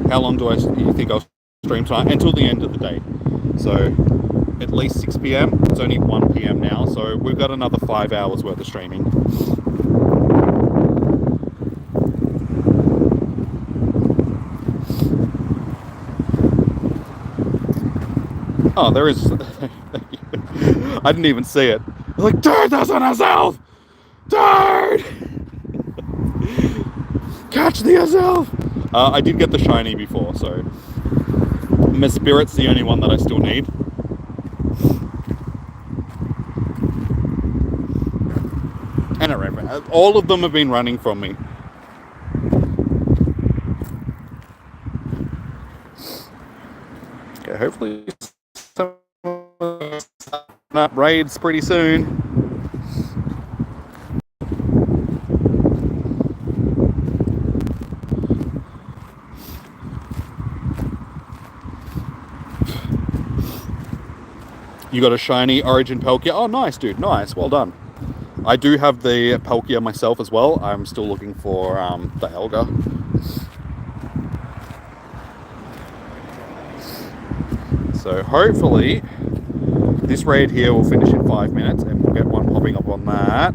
How long do you think I'll stream tonight? Until the end of the day. So at least 6 p.m. It's only 1 p.m. now, so we've got another 5 hours worth of streaming. Oh, there is. I didn't even see it. I'm like, dude, that's an Azelf! Dude! Catch the Azelf! I did get the shiny before, so Spirit's the only one that I still need. And I remember, all of them have been running from me. Okay, hopefully some up raids pretty soon. You got a shiny Origin Palkia. Oh, nice, dude. Nice. Well done. I do have the Palkia myself as well. I'm still looking for the Helga. So hopefully this raid here will finish in 5 minutes and we'll get one popping up on that.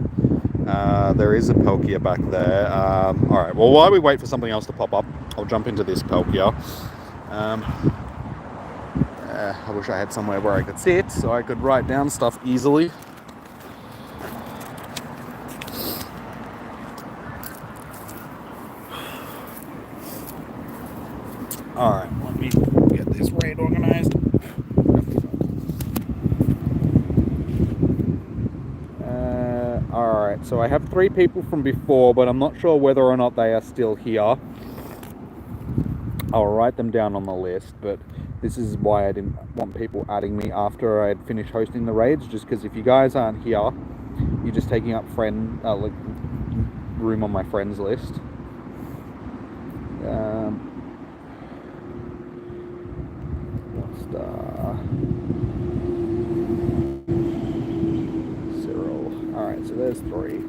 There is a Palkia back there. Alright, well, while we wait for something else to pop up, I'll jump into this Palkia. I wish I had somewhere where I could sit so I could write down stuff easily. Alright, let me get this raid organized. Alright, so I have 3 people from before, but I'm not sure whether or not they are still here. I'll write them down on the list, but this is why I didn't want people adding me after I had finished hosting the raids, just because if you guys aren't here, you're just taking up like room on my friends list. Cyril. Alright, so there's 3.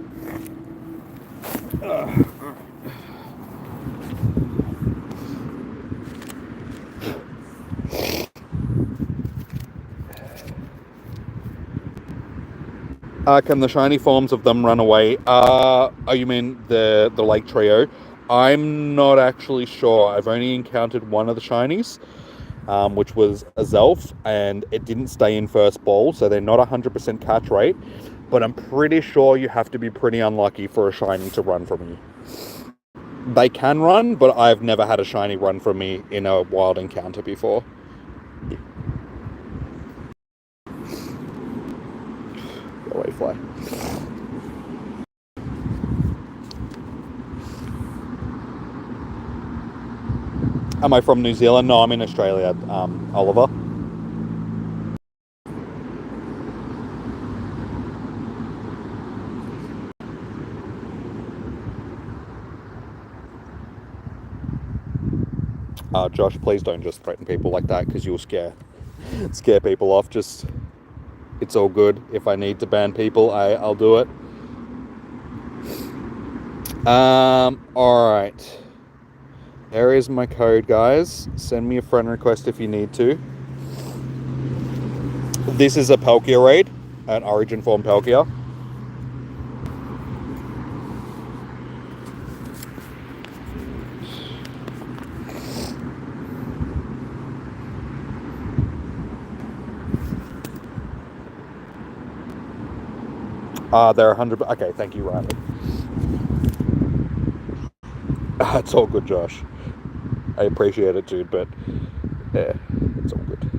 Can the shiny forms of them run away? Oh, you mean the Lake Trio? I'm not actually sure. I've only encountered one of the shinies, which was a Zelf, and it didn't stay in first ball, so they're not 100% catch rate, but I'm pretty sure you have to be pretty unlucky for a shiny to run from you. They can run, but I've never had a shiny run from me in a wild encounter before. Go away, fly. Am I from New Zealand? No, I'm in Australia, Oliver. Josh, please don't just threaten people like that, because you'll scare people off. Just, it's all good. If I need to ban people, I'll do it. Alright. There is my code, guys. Send me a friend request if you need to. This is a Palkia raid, an Origin form Palkia. They're 100. Okay, thank you, Riley. It's all good, Josh. I appreciate it, dude, but yeah, it's all good.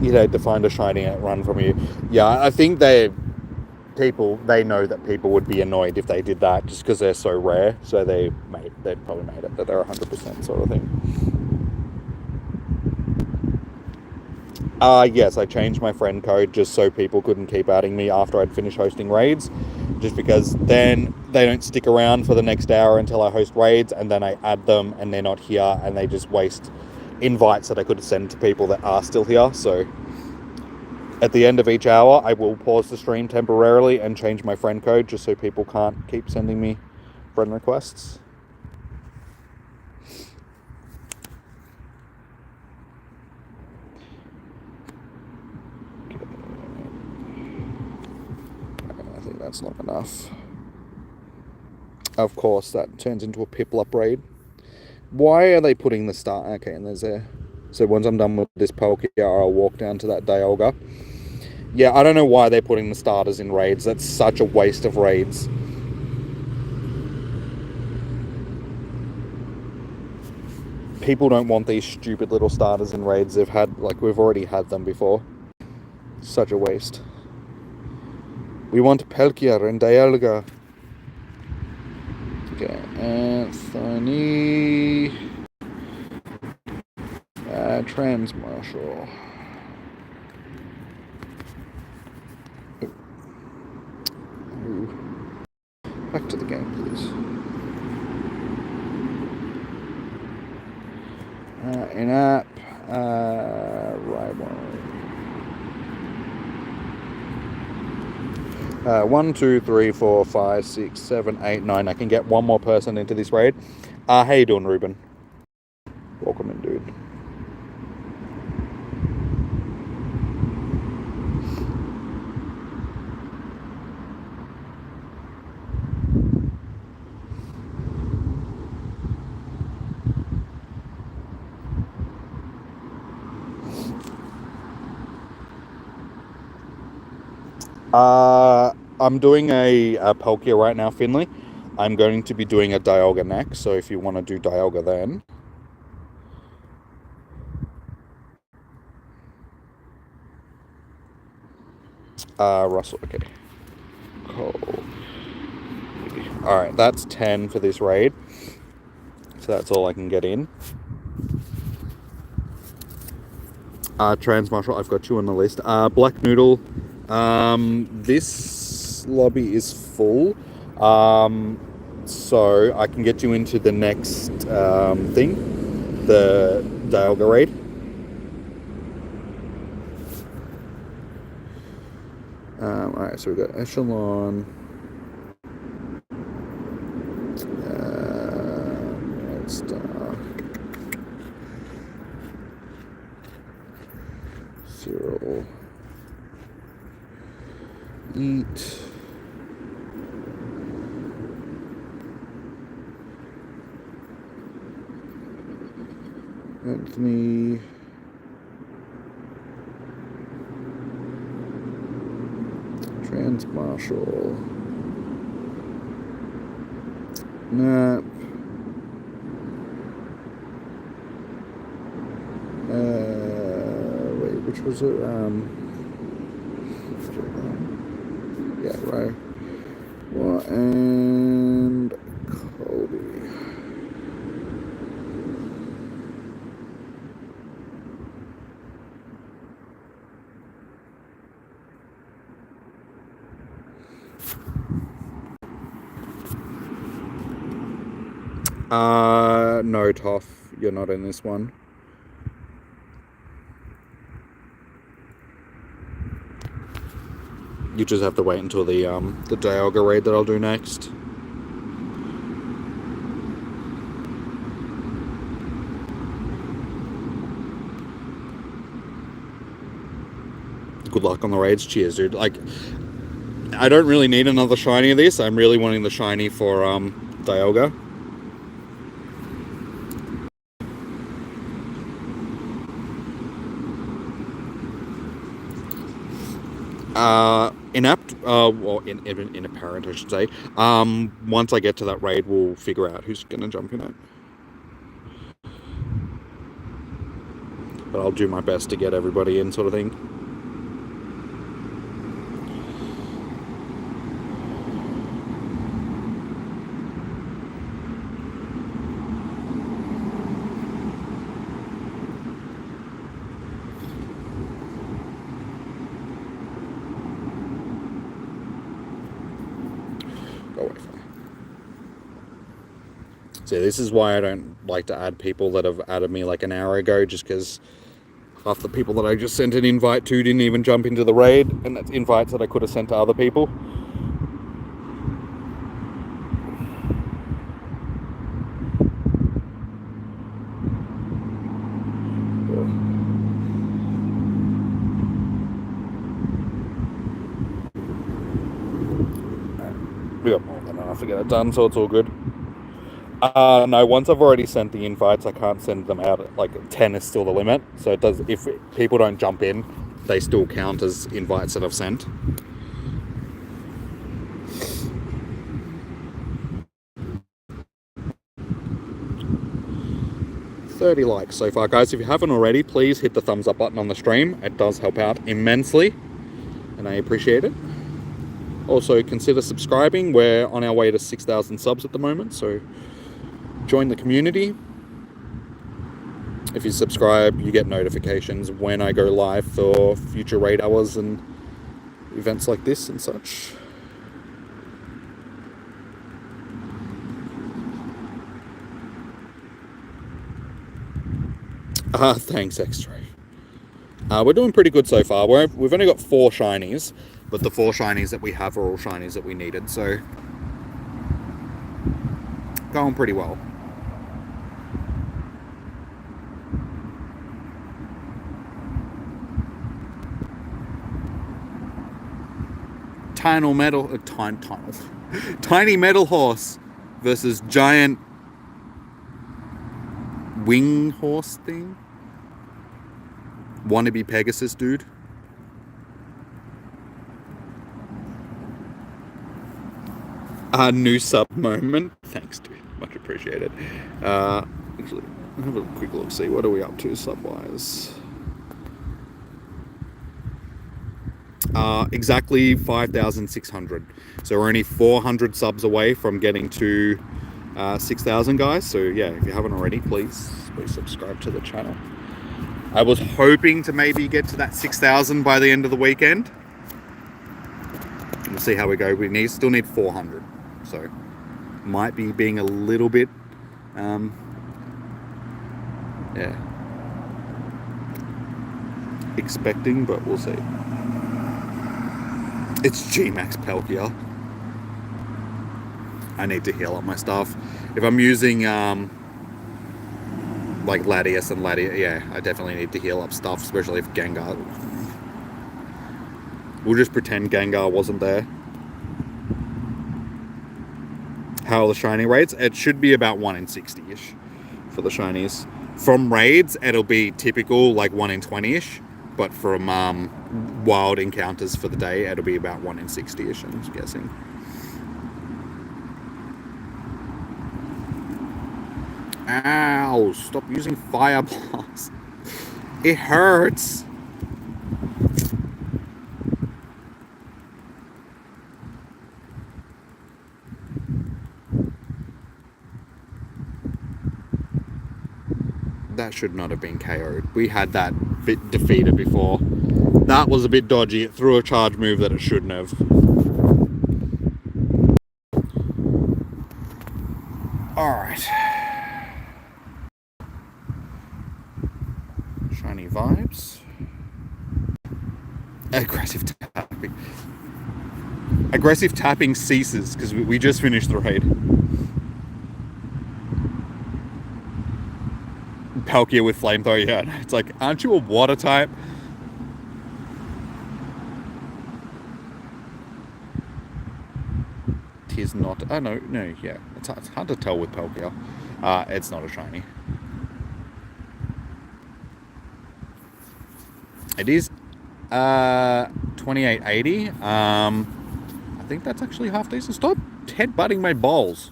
You'd hate to find a shiny run from you. Yeah, I think they know that people would be annoyed if they did that just because they're so rare. So they probably made it that they're 100% sort of thing. Yes, I changed my friend code just so people couldn't keep adding me after I'd finished hosting raids, just because then they don't stick around for the next hour until I host raids, and then I add them and they're not here, and they just waste invites that I could send to people that are still here. So at the end of each hour, I will pause the stream temporarily and change my friend code just so people can't keep sending me friend requests. I think that's not enough. Of course, that turns into a Piplup raid. Why are they putting the start? Okay, and there's there. So once I'm done with this Palkia, I'll walk down to that Dialga. Yeah, I don't know why they're putting the starters in raids. That's such a waste of raids. People don't want these stupid little starters in raids. We've already had them before. Such a waste. We want Palkia and Dialga. Okay, Anthony. Trans Marshal. Back to the game, please. In-app. Rival. 1, 2, 3, 4, 5, 6, 7, 8, 9. I can get one more person into this raid. How you doing, Ruben? Welcome in, dude. I'm doing a Palkia right now, Finley. I'm going to be doing a Dialga next, so if you want to do Dialga then. Russell, okay. Cool. Alright, that's 10 for this raid. So that's all I can get in. Trans Marshal, I've got 2 on the list. Black Noodle. This lobby is full. So I can get you into the next thing. The Dialga raid. Alright, so we've got Echelon. Cyril. Eat. Anthony. Trans Marshal. Nap. Wait, which was it? Yeah, right. Well, and Kobe. No, Toff, you're not in this one. You just have to wait until the Dialga raid that I'll do next. Good luck on the raids. Cheers, dude. Like, I don't really need another shiny of this. I'm really wanting the shiny for Dialga. In apparent, I should say. Once I get to that raid, we'll figure out who's gonna jump in it. But I'll do my best to get everybody in, sort of thing. Go away from me. So this is why I don't like to add people that have added me like an hour ago, just because half the people that I just sent an invite to didn't even jump into the raid, and that's invites that I could have sent to other people. We got more than enough to get it done, so it's all good. No, once I've already sent the invites, I can't send them out. Like 10 is still the limit, so it does. If people don't jump in, they still count as invites that I've sent. $30 likes so far, guys. If you haven't already, please hit the thumbs up button on the stream. It does help out immensely, and I appreciate it. Also, consider subscribing. We're on our way to 6,000 subs at the moment, so join the community. If you subscribe, you get notifications when I go live for future raid hours and events like this and such. Thanks, X-Ray. We're doing pretty good so far. We've only got 4 shinies, but the 4 shinies that we have are all shinies that we needed, so going pretty well. Tiny metal horse versus giant wing horse thing. Wannabe Pegasus dude. New sub moment. Thanks, dude. Much appreciated. Actually, have a quick look. See what are we up to sub wise. Exactly 5,600. So we're only 400 subs away from getting to 6,000, guys. So yeah, if you haven't already, please subscribe to the channel. I was hoping to maybe get to that 6,000 by the end of the weekend. We'll see how we go. We still need 400, so might be being a little bit, yeah, expecting, but we'll see. It's G-Max Palkia. I need to heal up my stuff. If I'm using like Latias and Latias, yeah, I definitely need to heal up stuff, especially if Gengar. We'll just pretend Gengar wasn't there. How are the shiny rates? It should be about 1 in 60-ish for the shinies. From raids, it'll be typical like 1 in 20-ish, but from wild encounters for the day, it'll be about 1 in 60-ish, I'm guessing. Ow, stop using Fire Blast. It hurts. That should not have been KO'd. We had that bit defeated before. That was a bit dodgy. It threw a charge move that it shouldn't have. Alright. Shiny vibes. Aggressive tapping. Aggressive tapping ceases because we just finished the raid. Palkia with flamethrower, yeah. It's like, aren't you a water type? It is not. Oh, no, yeah. It's hard to tell with Palkia. It's not a shiny. It is 2880. I think that's actually half decent. Stop headbutting my balls.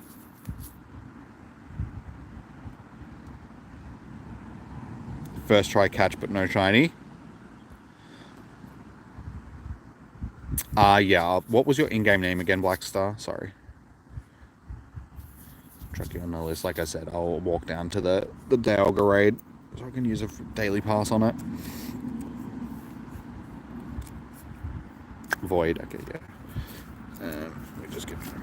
First try catch, but no shiny. Yeah. What was your in-game name again, Blackstar? Sorry. Chuck you on the list. Like I said, I'll walk down to the Dialga raid so I can use a daily pass on it. Void. Okay, yeah. Let me just get my page.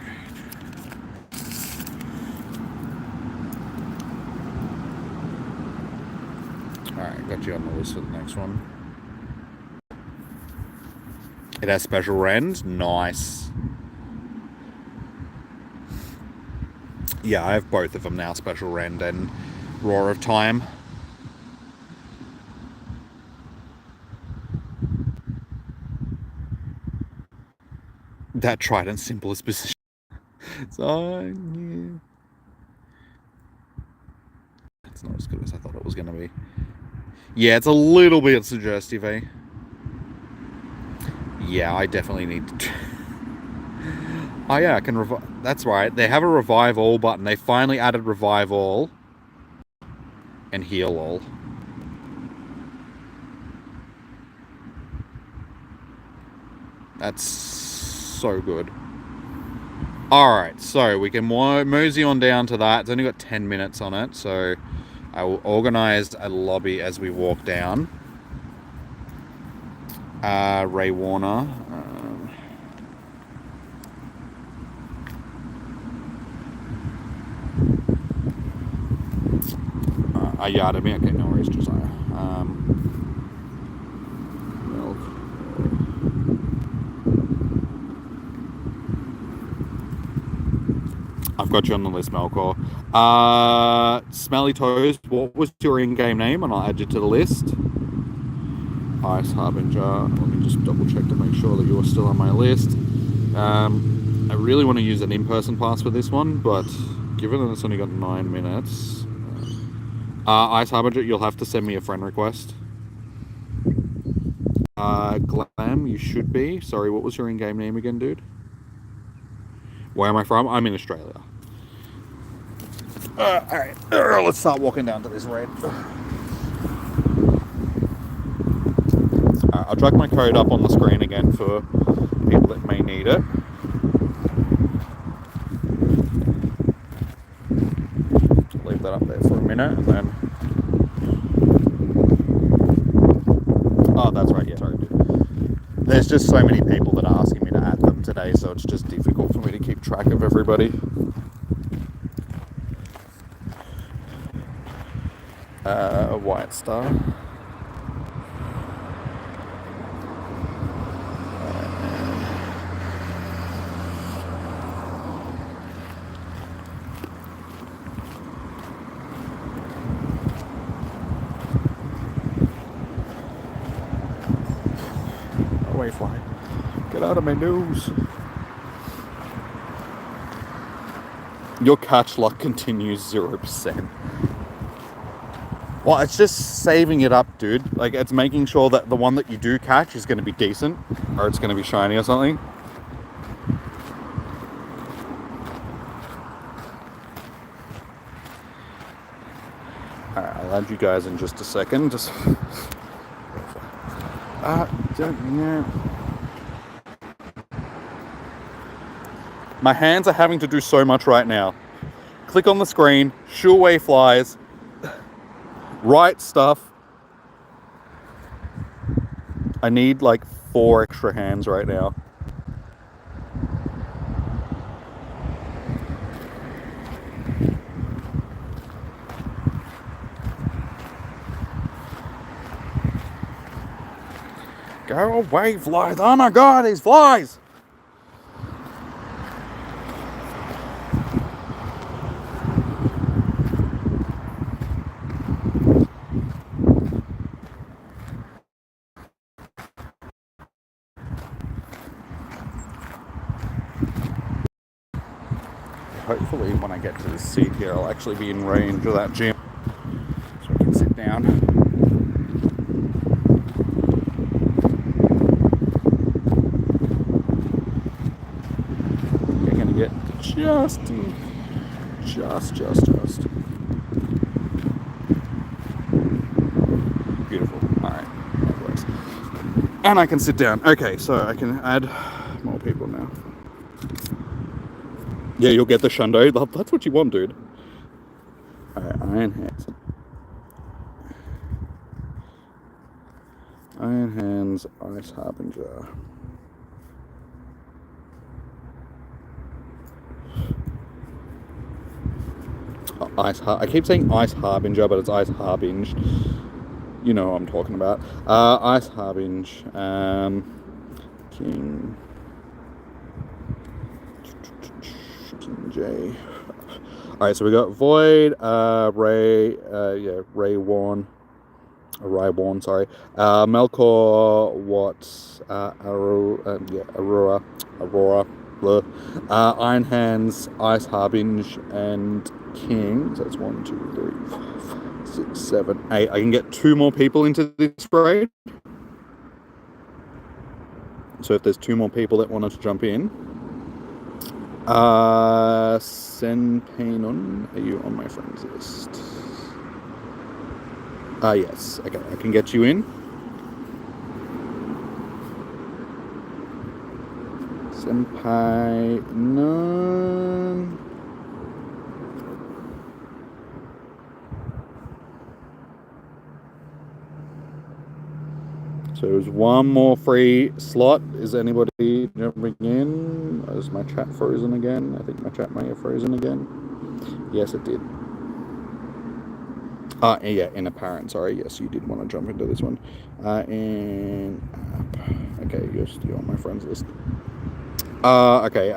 Alright, got you on the list for the next one. It has special rend. Nice. Yeah, I have both of them now, special rend and Roar of Time. That Trident's simplest position. So, yeah. It's not as good as I thought it was going to be. Yeah, it's a little bit suggestive, eh? Yeah, I definitely need to... Oh yeah, I can revive... That's right, they have a revive all button. They finally added revive all. And heal all. That's so good. Alright, so we can mosey on down to that. It's only got 10 minutes on it, so I will organise a lobby as we walk down. Ray Warner. Yeah, I mean, okay, no worries, Josiah. Milk. I've got you on the list, Melkor. Smelly Toes, what was your in-game name? And I'll add you to the list. Ice Harbinger. Let me just double check to make sure that you're still on my list. I really want to use an in-person pass for this one, but given that it's only got 9 minutes... Ice Harbinger, you'll have to send me a friend request. Glam, you should be. Sorry, what was your in-game name again, dude? Where am I from? I'm in Australia. Alright, let's start walking down to this raid. I'll drag my code up on the screen again for people that may need it. Leave that up there for a minute and then... Oh, that's right, yeah, sorry, dude. There's just so many people that are asking me to add them today, so it's just difficult for me to keep track of everybody. White Star. Away fly. Get out of my nose. Your catch luck continues 0%. Well, it's just saving it up, dude. Like, it's making sure that the one that you do catch is going to be decent, or it's going to be shiny or something. Alright, I'll add you guys in just a second. Just... yeah. My hands are having to do so much right now. Click on the screen, shoo away flies, write stuff. I need like 4 extra hands right now. Go away, flies. Oh my god, these flies! hopefully when I get to this seat here, I'll actually be in range of that gym. So I can sit down. You're gonna get just. Beautiful. Alright, that works. And I can sit down. Okay, so I can add more people now. Yeah, you'll get the shundo. That's what you want, dude. Alright, Iron Hands, Ice Harbinger. I keep saying Ice Harbinger, but it's Ice Harbinged. You know what I'm talking about. Ice Harbinge. King J. Alright, so we got Void, Ray, Rayborn, sorry. Melkor, Watts, Aurora, blah. Iron Hands, Ice Harbinge, and King. So that's 1, 2, 3, 4, 5, 6, 7, 8. I can get 2 more people into this raid. So if there's 2 more people that wanted to jump in. Senpainon, are you on my friends list? Yes. Okay, I can get you in. Senpai, no. So there's 1 more free slot. Is anybody jumping in? Is my chat frozen again? I think my chat may have frozen again. Yes, it did. Yeah, in apparent, sorry. Yes, you did want to jump into this one. In app. Okay, you're still on my friends list. Okay,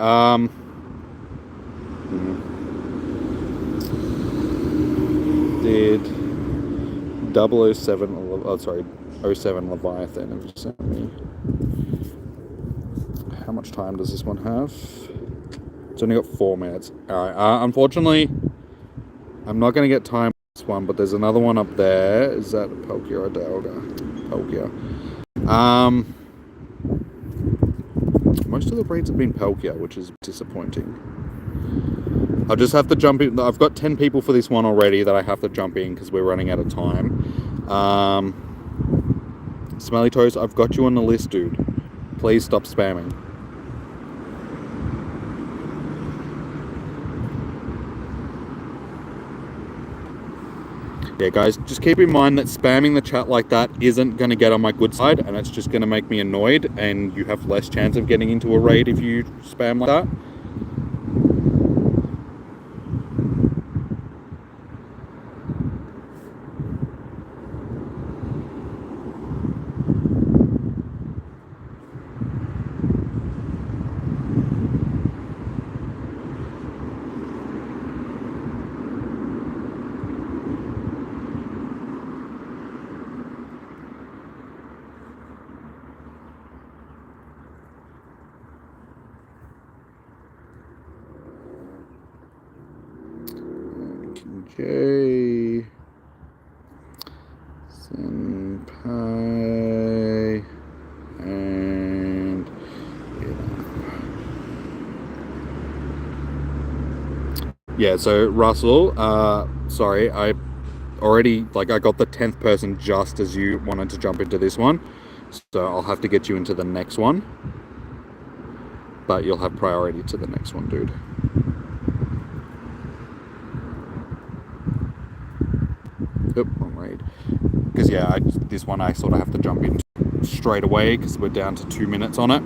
Did 007, oh, sorry, 07 Leviathan have you sent me? How much time does this one have? It's only got 4 minutes. Alright, unfortunately, I'm not going to get time on this one, but there's another one up there. Is that Palkia or Dialga? Palkia. Most of the raids have been Palkia, which is disappointing. I'll just have to jump in. I've got 10 people for this one already that I have to jump in because we're running out of time. Smelly Toes, I've got you on the list, dude. Please stop spamming. Yeah, guys, just keep in mind that spamming the chat like that isn't going to get on my good side, and it's just going to make me annoyed, and you have less chance of getting into a raid if you spam like that. Okay. Senpai. And yeah, so Russell, sorry, I already, I got the 10th person just as you wanted to jump into this one. So I'll have to get you into the next one. But you'll have priority to the next one, dude. Oop, wrong raid. Because yeah, this one I sort of have to jump in straight away because we're down to 2 minutes on it.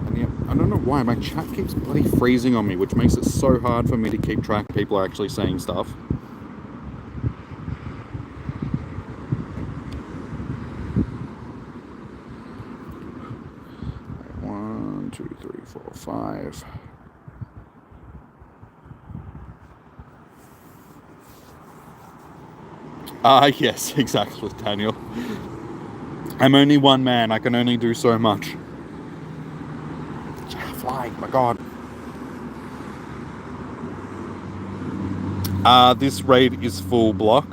And yeah, I don't know why my chat keeps bloody freezing on me, which makes it so hard for me to keep track of people actually saying stuff. 1, 2, 3, 4, 5. Yes, exactly, Daniel. I'm only one man. I can only do so much. Fly, my god. This raid is full block.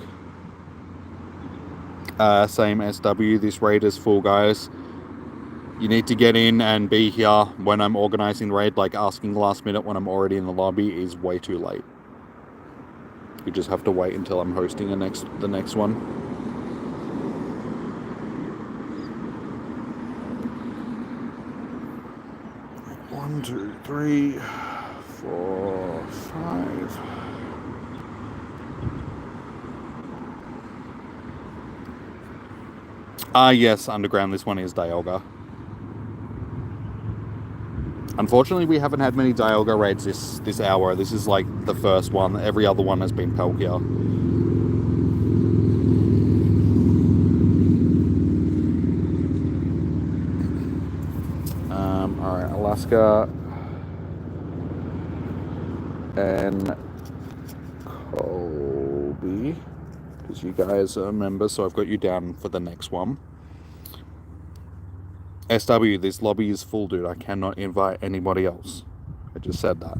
Same SW. This raid is full, guys. You need to get in and be here when I'm organizing the raid. Like, asking last minute when I'm already in the lobby is way too late. You just have to wait until I'm hosting the next one. 1, 2, 3, 4, 5. Yes, underground. This one is Dialga. Unfortunately, we haven't had many Dialga raids this hour. This is like the first one. Every other one has been Palkia. Alright, Alaska and Colby, because you guys are members, so I've got you down for the next one. SW, this lobby is full, dude. I cannot invite anybody else. I just said that.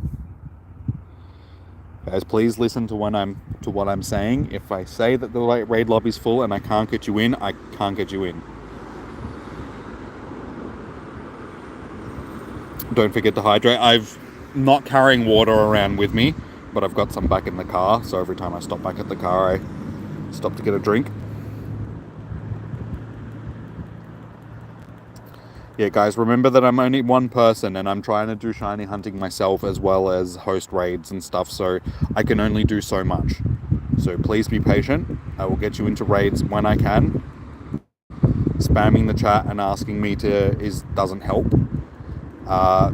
Guys, please listen to what I'm saying. If I say that the raid lobby's full and I can't get you in, I can't get you in. Don't forget to hydrate. I've not carrying water around with me, but I've got some back in the car, so every time I stop back at the car, I stop to get a drink. Yeah, guys, remember that I'm only one person and I'm trying to do shiny hunting myself as well as host raids and stuff, so I can only do so much. So please be patient. I will get you into raids when I can. Spamming the chat and asking me doesn't help.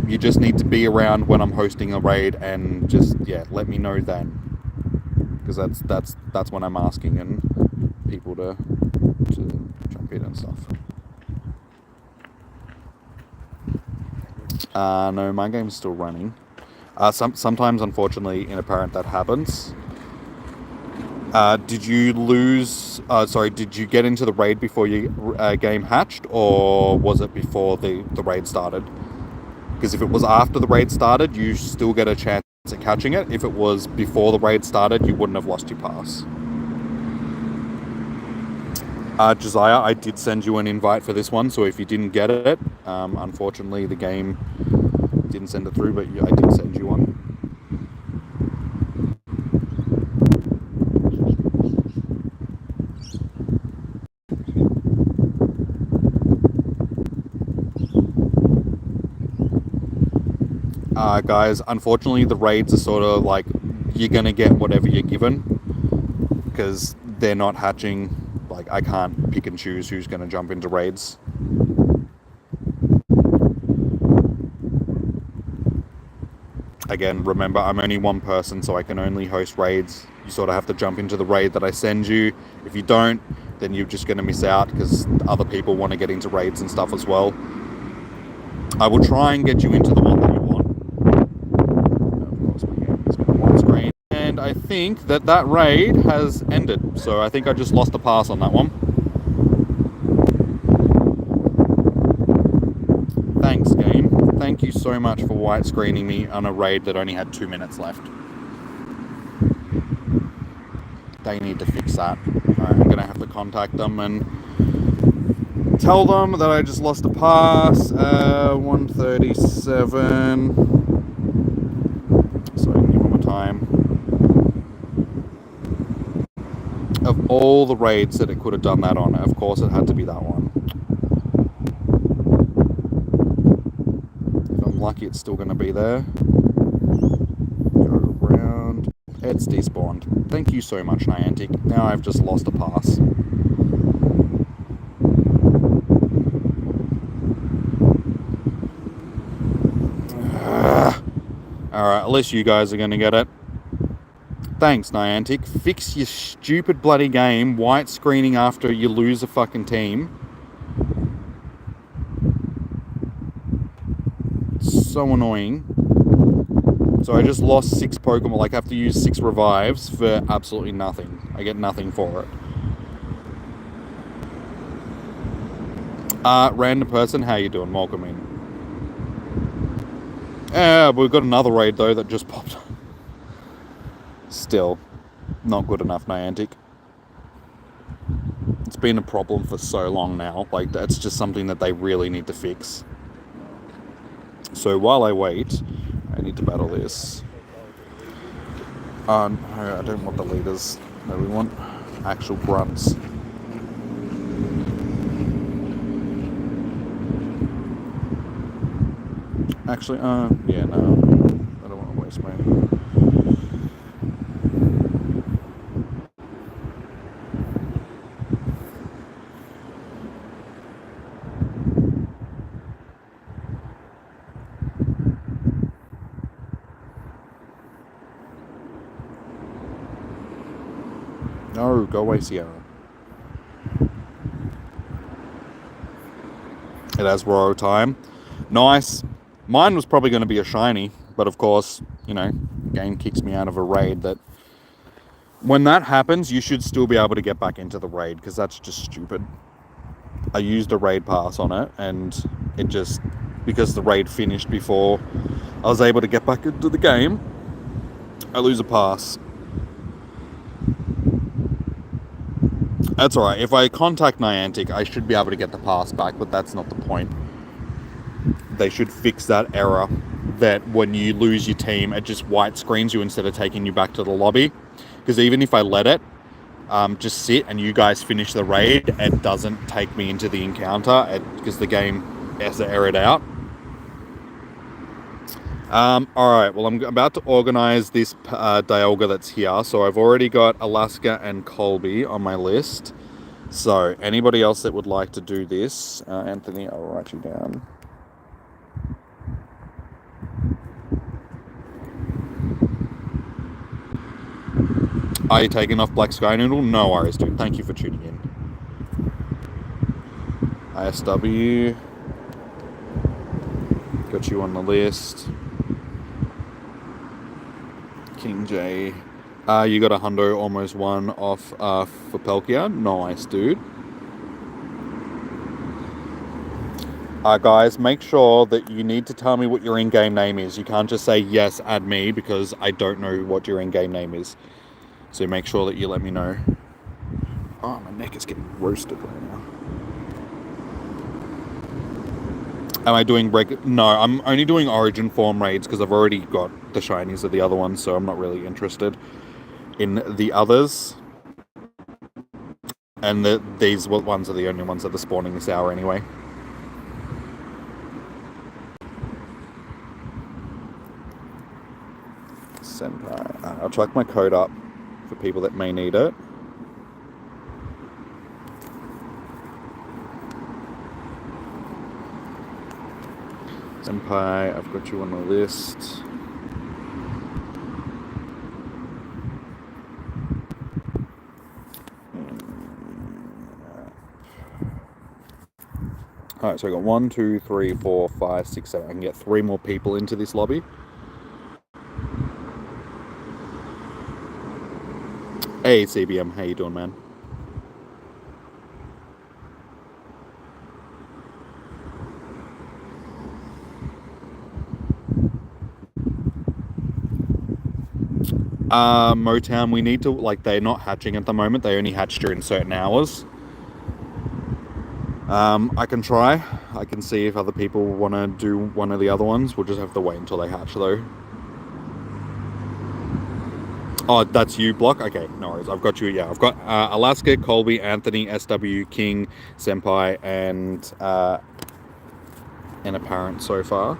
You just need to be around when I'm hosting a raid and just, yeah, let me know then. Because that's when I'm asking and people to jump in and stuff. No, my game's still running. Sometimes, unfortunately, in a parent that happens. Did you lose... did you get into the raid before your game hatched, or was it before the raid started? Because if it was after the raid started, you still get a chance at catching it. If it was before the raid started, you wouldn't have lost your pass. Josiah, I did send you an invite for this one, so if you didn't get it, unfortunately the game didn't send it through, but I did send you one. Guys, unfortunately the raids are sort of like, you're going to get whatever you're given, because they're not hatching. Like, I can't pick and choose who's going to jump into raids. Again, remember, I'm only one person, so I can only host raids. You sort of have to jump into the raid that I send you. If you don't, then you're just going to miss out, because other people want to get into raids and stuff as well. I will try and get you into the one that you want. Of course, my game has got one screen. And I think that raid has ended, so I think I just lost a pass on that one. Thanks, game. Thank you so much for white screening me on a raid that only had 2 minutes left. They need to fix that. Alright, I'm going to have to contact them and tell them that I just lost a pass. 137. So I can give them a time. Of all the raids that it could have done that on, of course it had to be that one. If I'm lucky, it's still going to be there. Go around. It's despawned. Thank you so much, Niantic. Now I've just lost a pass. Alright, at least you guys are going to get it. Thanks, Niantic. Fix your stupid bloody game, white screening after you lose a fucking team. So annoying. So I just lost 6 Pokemon, like I have to use 6 revives for absolutely nothing. I get nothing for it. Random person, how you doing? Welcome in. Yeah, we've got another raid though that just popped up. Still, not good enough, Niantic. It's been a problem for so long now. Like, that's just something that they really need to fix. So while I wait, I need to battle this. No, I don't want the leaders. No, we want actual grunts. Actually, yeah, no. I don't want to waste my... No, go away, Sierra. It has Royal time. Nice. Mine was probably going to be a shiny, but of course, you know, the game kicks me out of a raid. That when that happens, you should still be able to get back into the raid, because that's just stupid. I used a raid pass on it, and it just, because the raid finished before I was able to get back into the game, I lose a pass. That's alright. If I contact Niantic, I should be able to get the pass back, but that's not the point. They should fix that error that when you lose your team, it just white screens you instead of taking you back to the lobby. Because even if I let it just sit and you guys finish the raid, it doesn't take me into the encounter because the game has to error it out. Alright, well, I'm about to organize this Dialga that's here. So I've already got Alaska and Colby on my list. So anybody else that would like to do this, Anthony, I'll write you down. Are you taking off Black Sky Noodle? No worries, dude. Thank you for tuning in. ISW. Got you on the list. King J. You got a hundo, almost one off for Palkia. Nice, dude. Guys, make sure that you need to tell me what your in-game name is. You can't just say, yes, add me, because I don't know what your in-game name is. So make sure that you let me know. Oh, my neck is getting roasted right now. Am I doing No, I'm only doing Origin form raids because I've already got the shinies of the other ones, so I'm not really interested in the others. And these ones are the only ones that are spawning this hour anyway. Senpai. I'll chuck my code up for people that may need it. Senpai, I've got you on the list. Alright, so I got 1, 2, 3, 4, 5, 6, 7. I can get 3 more people into this lobby. Hey, CBM, how you doing, man? Motown, we need to, like, they're not hatching at the moment. They only hatch during certain hours. I can try. I can see if other people want to do one of the other ones. We'll just have to wait until they hatch, though. Oh, that's you, Block? Okay, no worries. I've got you. Yeah, I've got Alaska, Colby, Anthony, SW, King, Senpai, and an apparent so far.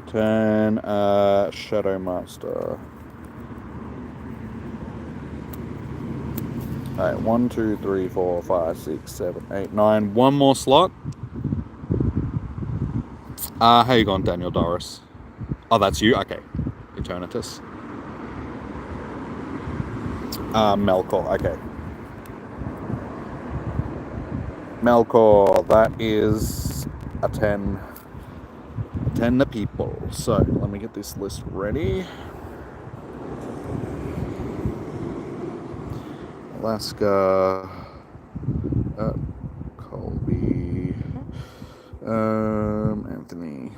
Turn Shadow Master. Alright, 1, 2, 3, 4, 5, 6, 7, 8, 9. One more slot. How you going, Daniel Doris? Oh, that's you? Okay. Eternatus. Melkor, okay. Melkor, that is a 10. A 10 to people. So let me get this list ready. Alaska, Colby, Anthony.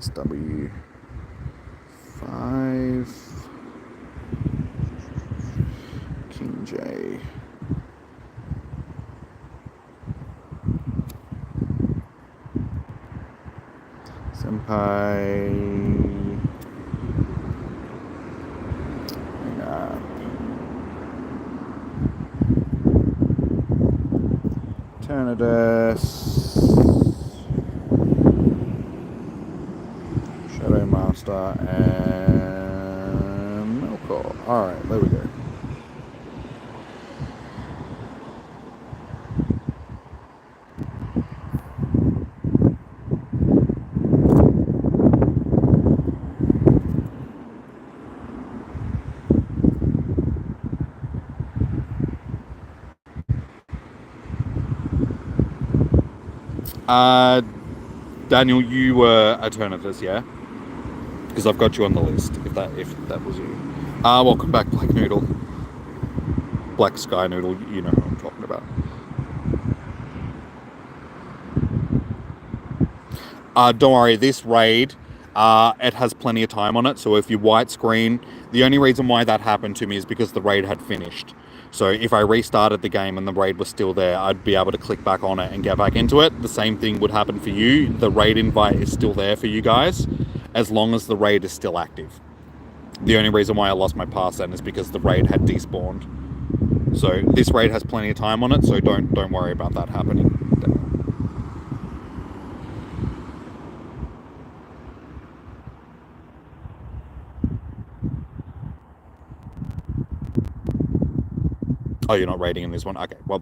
SW 5, King J. Senpai. Ternidus. Shadow Master and Melkor. Alright, there we go. Daniel, you were Eternatus, yeah? Because I've got you on the list, if that was you. Welcome back, Black Noodle. Black Sky Noodle, you know what I'm talking about. Don't worry, this raid, it has plenty of time on it, so if you white screen, the only reason why that happened to me is because the raid had finished. So if I restarted the game and the raid was still there, I'd be able to click back on it and get back into it. The same thing would happen for you. The raid invite is still there for you guys, as long as the raid is still active. The only reason why I lost my pass then is because the raid had despawned. So this raid has plenty of time on it, so don't worry about that happening. Oh, you're not raiding in this one? Okay, well,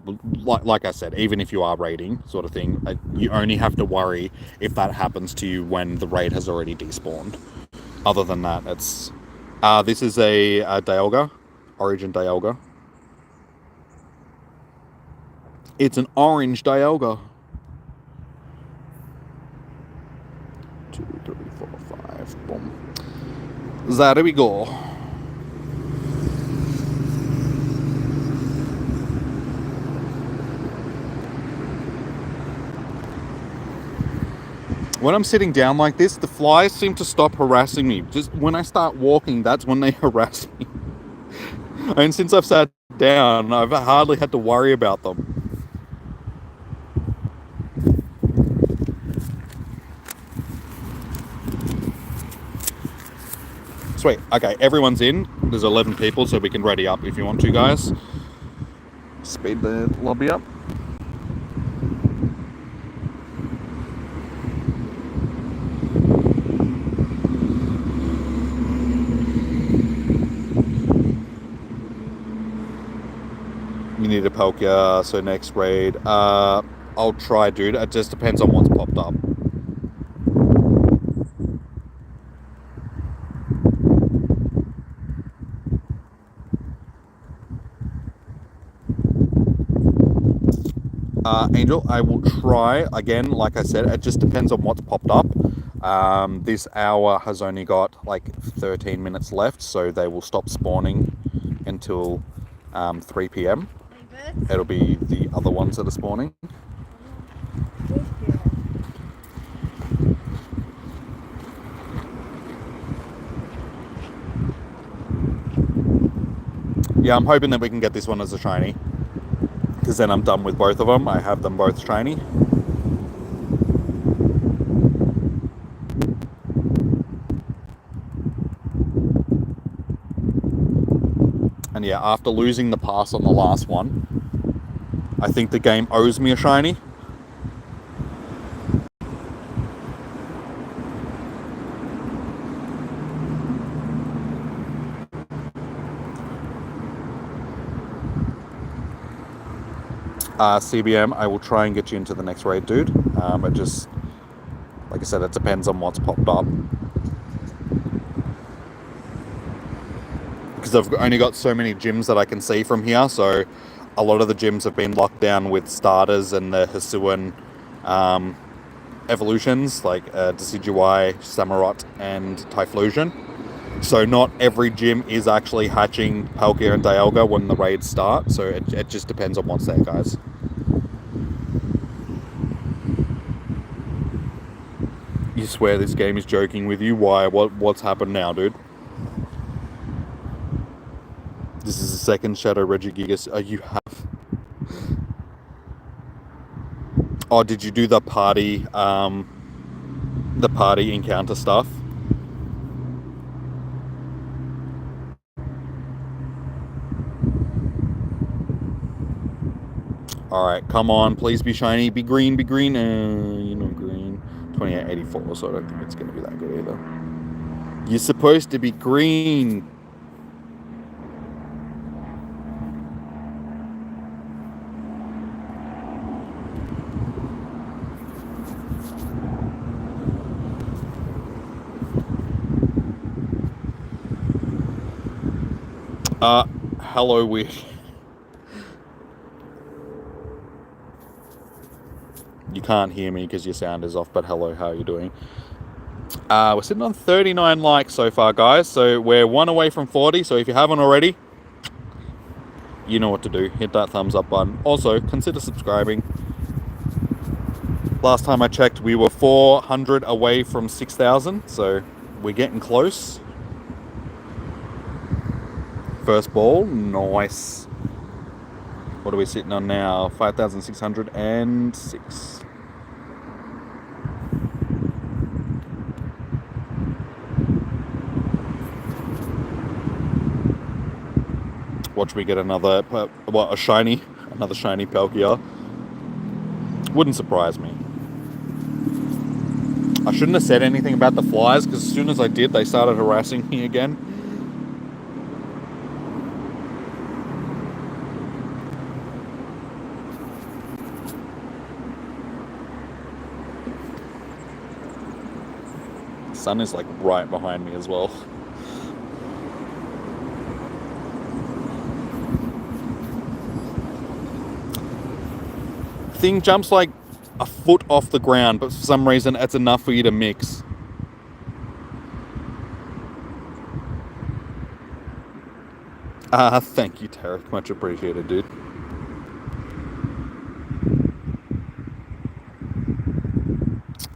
like I said, even if you are raiding, sort of thing, you only have to worry if that happens to you when the raid has already despawned. Other than that, it's... this is a Dialga, Origin Dialga. It's an orange Dialga. 2, 3, 4, 5, boom. There we go. When I'm sitting down like this, the flies seem to stop harassing me. Just when I start walking, that's when they harass me. And since I've sat down, I've hardly had to worry about them. Sweet. Okay, everyone's in. There's 11 people, so we can ready up if you want to, guys. Speed the lobby up. You need a Palkia, so next raid. I'll try, dude. It just depends on what's popped up. Angel, I will try. Again, like I said, it just depends on what's popped up. This hour has only got like 13 minutes left, so they will stop spawning until 3 p.m. It'll be the other ones that are spawning. Yeah, I'm hoping that we can get this one as a shiny, because then I'm done with both of them. I have them both shiny. And yeah, after losing the pass on the last one, I think the game owes me a shiny. CBM, I will try and get you into the next raid, dude. It just, like I said, it depends on what's popped up. because I've only got so many gyms that I can see from here, so a lot of the gyms have been locked down with starters and the Hisuian evolutions, like Decidueye, Samurott, and Typhlosion. So not every gym is actually hatching Palkia and Dialga when the raids start, so it just depends on what's there, guys. You swear this game is joking with you? Why? What's happened now, dude? This is the second Shadow Regigigas you have. Oh, did you do the party encounter stuff? Alright, come on, please be shiny, be green, be green. You know, green. 2884, so I don't think it's going to be that good either. You're supposed to be green. Hello, Wish. You can't hear me because your sound is off, but hello, how are you doing? We're sitting on 39 likes so far, guys, so we're one away from 40, so if you haven't already, you know what to do. Hit that thumbs up button. Also, consider subscribing. Last time I checked, we were 400 away from 6,000, so we're getting close. First ball, nice. What are we sitting on now? 5,606. Watch me get another shiny Palkia. Wouldn't surprise me. I shouldn't have said anything about the flies, because as soon as I did, they started harassing me again. The sun is like right behind me as well. Thing jumps like a foot off the ground, but for some reason it's enough for you to mix. Thank you, Tarek. Much appreciated, dude.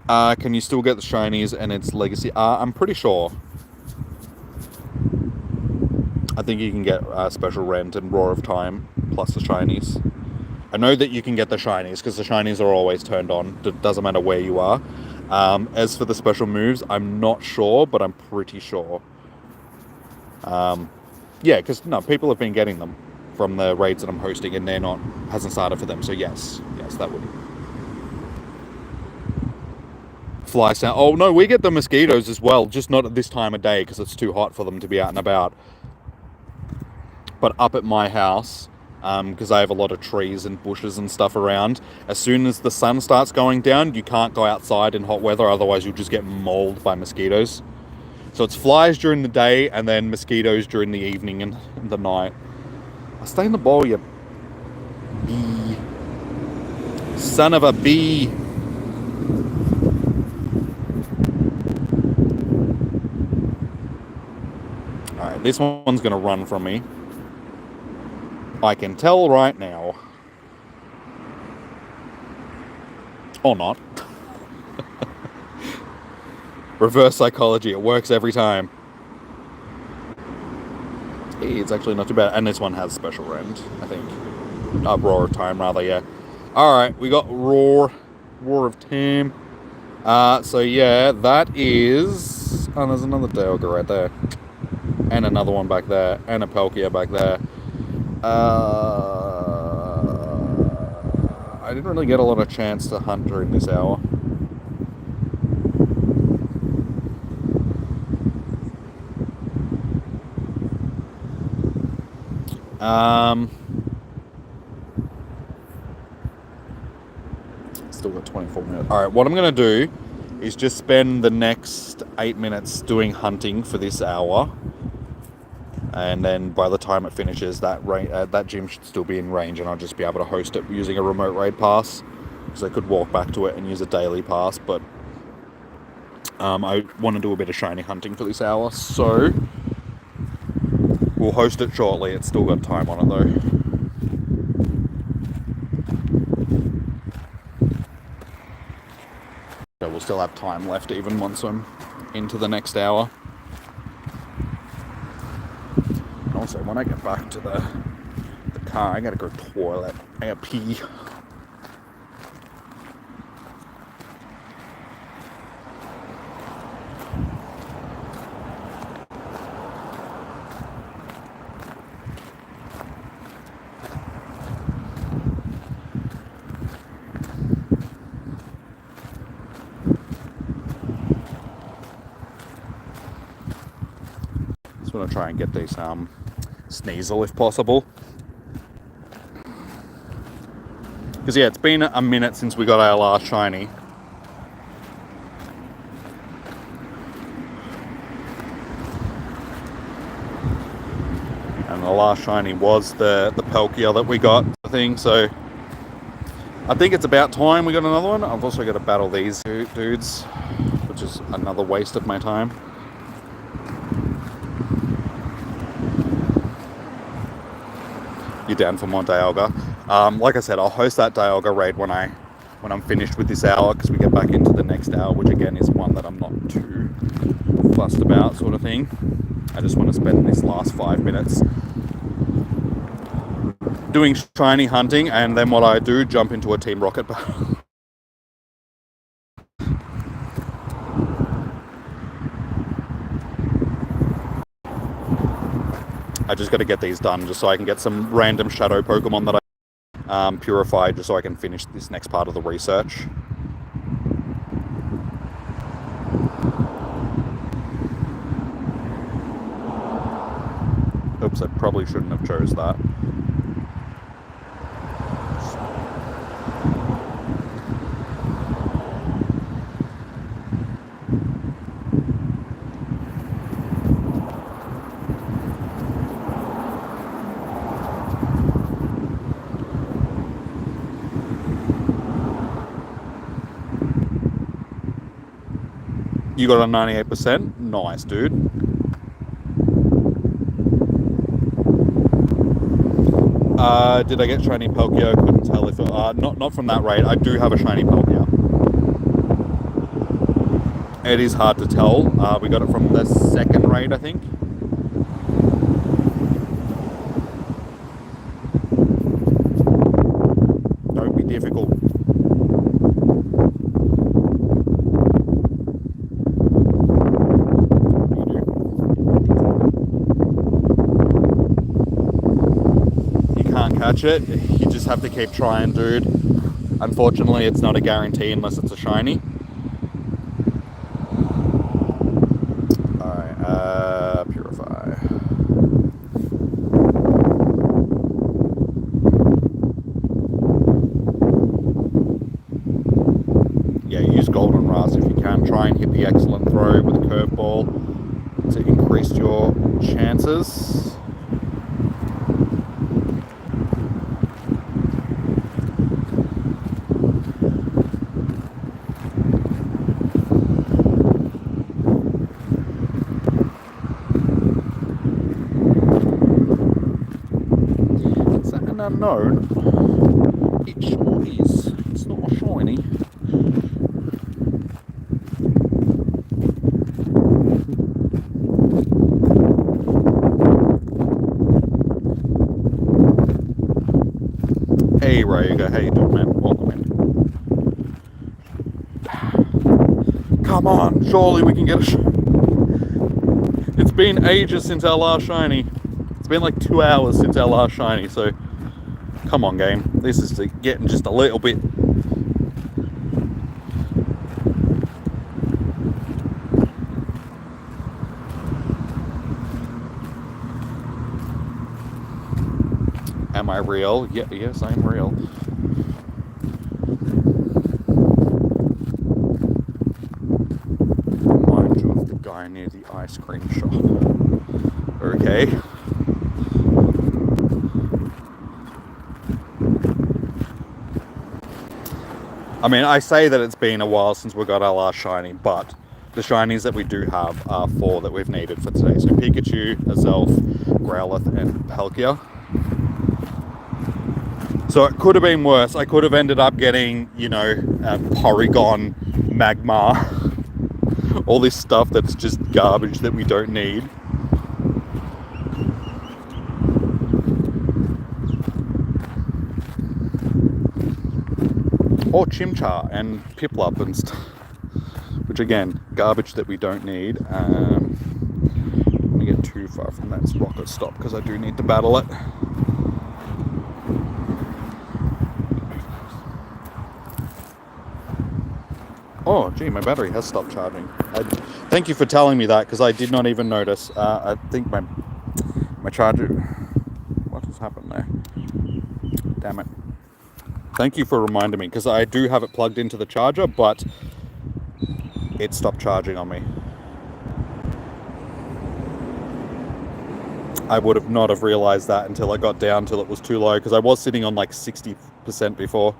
Can you still get the shinies and its legacy? I'm pretty sure. I think you can get Special Rent and Roar of Time plus the shinies. I know that you can get the shinies because the shinies are always turned on. It doesn't matter where you are. As for the special moves, I'm not sure, but I'm pretty sure. Yeah, because people have been getting them from the raids that I'm hosting, and hasn't started for them. So yes, that would. Fly sound. Oh no, we get the mosquitoes as well, just not at this time of day because it's too hot for them to be out and about. But up at my house, because I have a lot of trees and bushes and stuff around, as soon as the sun starts going down, you can't go outside in hot weather, otherwise you'll just get mauled by mosquitoes. So it's flies during the day and then mosquitoes during the evening and the night. I stay in the bowl, you bee. Son of a bee. Alright, this one's going to run from me. I can tell right now. Or not. Reverse psychology, it works every time. Hey, it's actually not too bad. And this one has special rend, I think. Roar of Time, rather, yeah. Alright, we got Roar of Time. So yeah, that is... Oh, there's another Dialga right there. And another one back there. And a Palkia back there. I didn't really get a lot of chance to hunt during this hour. Still got 24 minutes. Alright, what I'm going to do is just spend the next 8 minutes doing hunting for this hour. and then by the time it finishes, that gym should still be in range, and I'll just be able to host it using a remote raid pass, because I could walk back to it and use a daily pass. But I want to do a bit of shiny hunting for this hour, so we'll host it shortly. It's still got time on it though. So we'll still have time left even once I'm into the next hour. And also, when I get back to the car, I gotta go toilet. I gotta pee. Just want to try and get these Sneasel if possible. Because yeah, it's been a minute since we got our last shiny. And the last shiny was the Palkia that we got, I think, so I think it's about time we got another one. I've also got to battle these dudes, which is another waste of my time. You're down for more Dialga. Like I said, I'll host that Dialga raid when I'm finished with this hour, because we get back into the next hour, which again is one that I'm not too fussed about, sort of thing. I just want to spend this last 5 minutes doing shiny hunting, and then what I do, jump into a Team Rocket battle. I just got to get these done just so I can get some random shadow Pokemon that I purified, just so I can finish this next part of the research. Oops, I probably shouldn't have chose that. You got a 98%? Nice, dude. Did I get shiny Palkia? Couldn't tell if it, not from that raid. I do have a shiny Palkia. It is hard to tell. We got it from the second raid, I think. Don't be difficult. Catch it, you just have to keep trying, dude. Unfortunately, it's not a guarantee unless it's a shiny. Alright, purify. Yeah, use Goldenrod if you can. Try and hit the excellent throw with a curveball to increase your chances. Unknown. It sure is. It's not a shiny. Hey Ryuga, how you doing, man? Welcome in. Come on, surely we can get a It's been ages since our last shiny. It's been like 2 hours since our last shiny, so come on, game. This is getting just a little bit. Am I real? Yeah, yes, I'm real. Remind you of the guy near the ice cream shop. Okay. I mean, I say that it's been a while since we got our last shiny, but the shinies that we do have are 4 that we've needed for today. So Pikachu, Azelf, Growlithe, and Palkia. So it could have been worse. I could have ended up getting, you know, Porygon, Magmar, all this stuff that's just garbage that we don't need. Or Chimchar and Piplup and stuff, which again, garbage that we don't need. Let me get too far from that rocket stop because I do need to battle it. Oh, gee, my battery has stopped charging. Thank you for telling me that because I did not even notice. I think my charger... What has happened there? Damn it. Thank you for reminding me because I do have it plugged into the charger, but it stopped charging on me. I would have not have realized that until I got down till it was too low because I was sitting on like 60% before.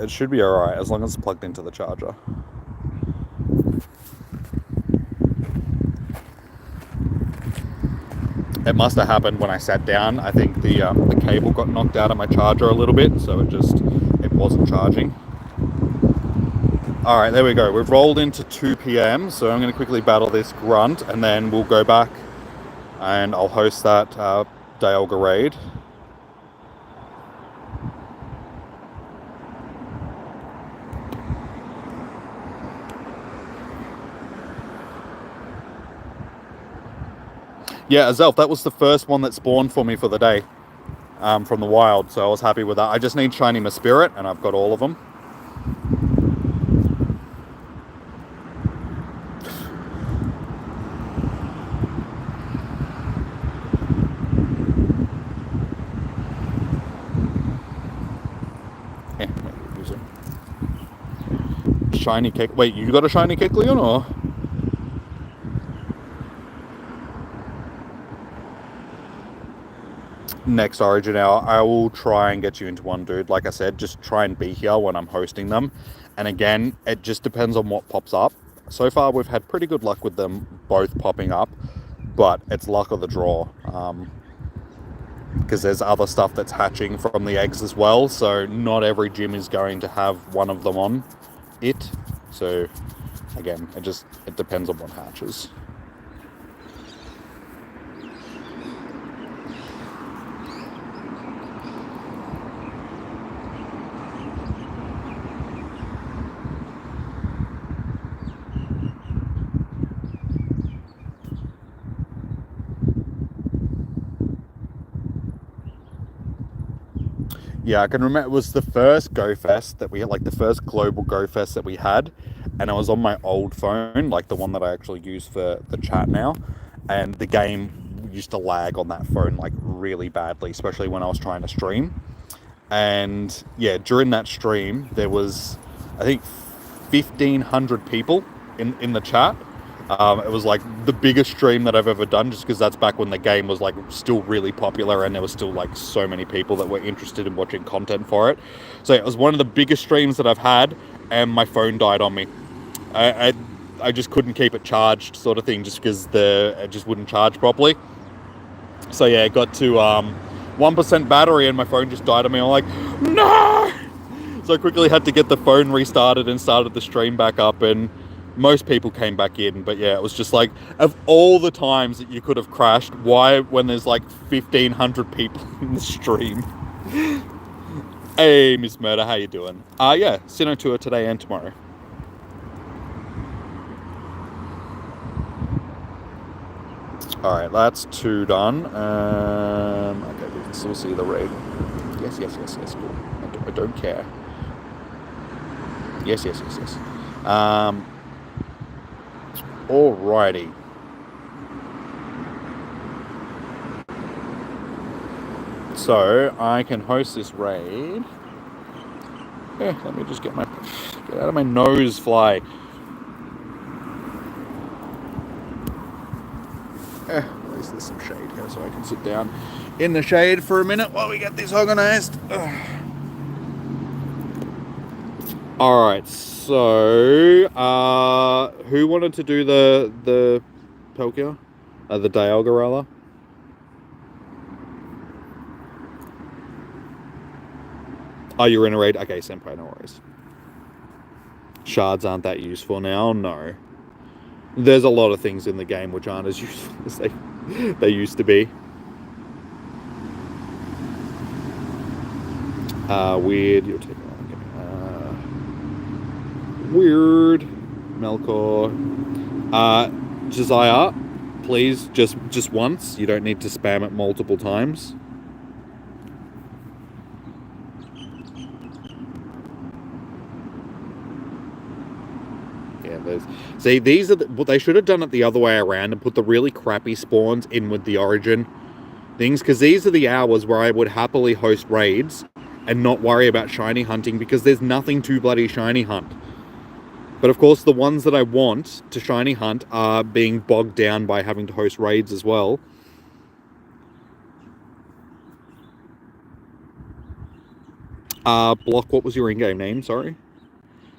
It should be alright as long as it's plugged into the charger. It must have happened when I sat down. I think the cable got knocked out of my charger a little bit, so it wasn't charging. Alright, there we go. We've rolled into 2 PM, so I'm going to quickly battle this grunt, and then we'll go back and I'll host that Dialga raid. Yeah, Azelf, that was the first one that spawned for me for the day from the wild, so I was happy with that. I just need shiny Spirit, and I've got all of them. Shiny kick. Wait, you got a shiny kick, Leon, or? Next Origin hour, I will try and get you into one, dude. Like I said, just try and be here when I'm hosting them. And again, it just depends on what pops up. So far, we've had pretty good luck with them both popping up, but it's luck of the draw. Because there's other stuff that's hatching from the eggs as well, so not every gym is going to have one of them on it. So again, it depends on what hatches. Yeah, I can remember it was the first Go Fest that we had, like the first global Go Fest that we had, and I was on my old phone, like the one that I actually use for the chat now, and the game used to lag on that phone like really badly, especially when I was trying to stream. And yeah, during that stream, there was, I think, 1,500 people in the chat. It was like the biggest stream that I've ever done, just because that's back when the game was like still really popular and there was still like so many people that were interested in watching content for it. So it was one of the biggest streams that I've had, and my phone died on me. I just couldn't keep it charged, sort of thing, just because it just wouldn't charge properly. So yeah, it got to 1% battery and my phone just died on me. I'm like, no! So I quickly had to get the phone restarted and started the stream back up, and most people came back in. But yeah, it was just like, of all the times that you could have crashed, why, when there's like 1,500 people in the stream? Hey, Miss Murder, how you doing? Yeah, Sinnoh tour today and tomorrow. Alright, that's 2 done. Okay, we can still see the raid. Yes, cool. I don't care. Yes. Alrighty. So, I can host this raid. Yeah, let me just get out of my nose, fly. At least there's some shade here so I can sit down in the shade for a minute while we get this organized. All right, so who wanted to do the Palkia? The Dialga rather? Oh, you're in a raid? Okay, Senpai, no worries. Shards aren't that useful now? No. There's a lot of things in the game which aren't as useful as they used to be. Weird. You're taking on. Weird. Melkor. Josiah, please, just once. You don't need to spam it multiple times. Yeah, there's. See, these are what they should have done it the other way around and put the really crappy spawns in with the origin things, because these are the hours where I would happily host raids and not worry about shiny hunting because there's nothing to bloody shiny hunt. But of course, the ones that I want to shiny hunt are being bogged down by having to host raids as well. Block, what was your in-game name? Sorry.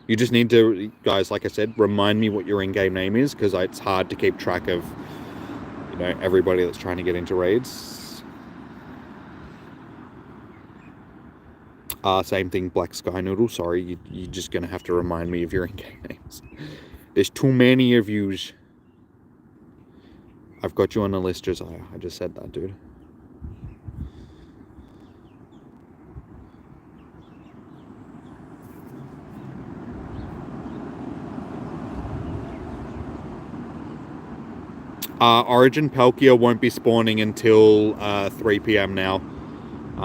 You just need to, guys, like I said, remind me what your in-game name is, because it's hard to keep track of, you know, everybody that's trying to get into raids. Same thing, Black Sky Noodle. Sorry, you're just going to have to remind me of your in-game names. There's too many of yous. I've got you on the list, Josiah. I just said that, dude. Origin Palkia won't be spawning until 3 p.m. now,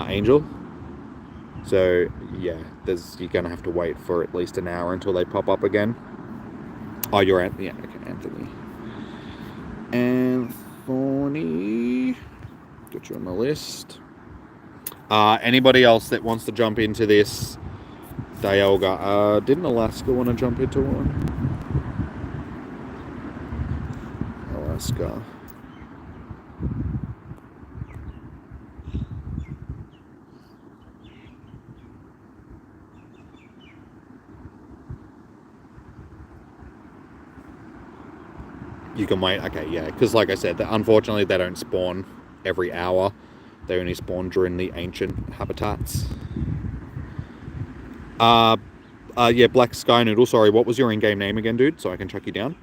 Angel. So, yeah, you're going to have to wait for at least an hour until they pop up again. Oh, you're Anthony. Yeah, okay, Anthony. Anthony. Got you on the list. Anybody else that wants to jump into this Dialga? Didn't Alaska want to jump into one? Alaska. You can wait. Okay, yeah, because like I said, unfortunately they don't spawn every hour. They only spawn during the ancient habitats. Yeah, Black Sky Noodle. Sorry, what was your in-game name again, dude? So I can track you down.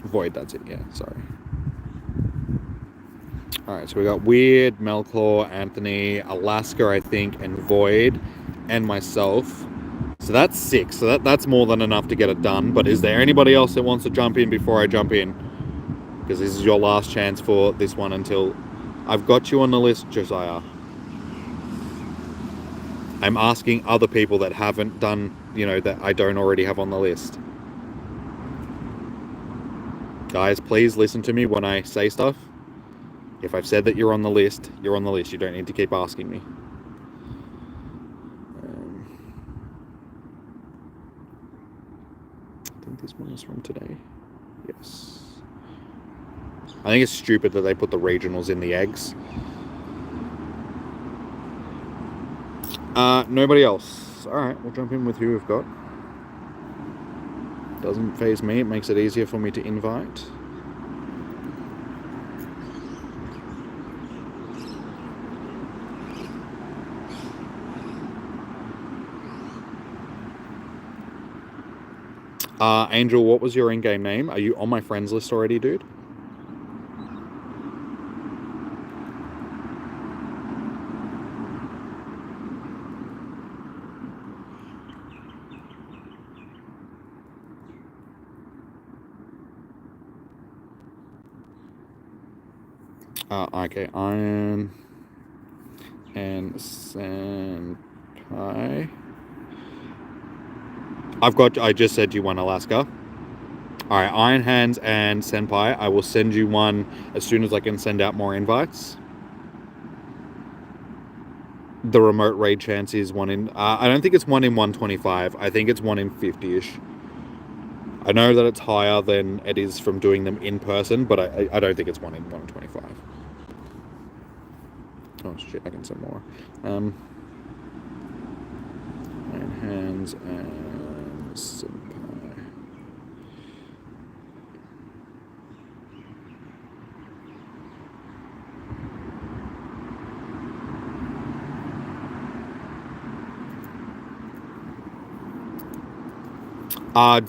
Void, that's it, yeah, sorry. Alright, so we got Weird, Melclaw, Anthony, Alaska, I think, and Void, and myself. So that's 6, so that's more than enough to get it done. But is there anybody else that wants to jump in before I jump in? Because this is your last chance for this one until... I've got you on the list, Josiah. I'm asking other people that haven't done, you know, that I don't already have on the list. Guys, please listen to me when I say stuff. If I've said that you're on the list, you're on the list. You don't need to keep asking me. I think this one is from today. Yes. I think it's stupid that they put the regionals in the eggs. Nobody else. Alright, we'll jump in with who we've got. Doesn't faze me, it makes it easier for me to invite. Angel, what was your in-game name? Are you on my friends list already, dude? Okay, Iron and Senpai. I just said you won Alaska. Alright, Iron Hands and Senpai. I will send you one as soon as I can send out more invites. the remote raid chance is 1 in... I don't think it's 1 in 125. I think it's 1 in 50-ish. I know that it's higher than it is from doing them in person, but I don't think it's 1 in 125. Oh shit, I can send more. Iron Hands and Senpai.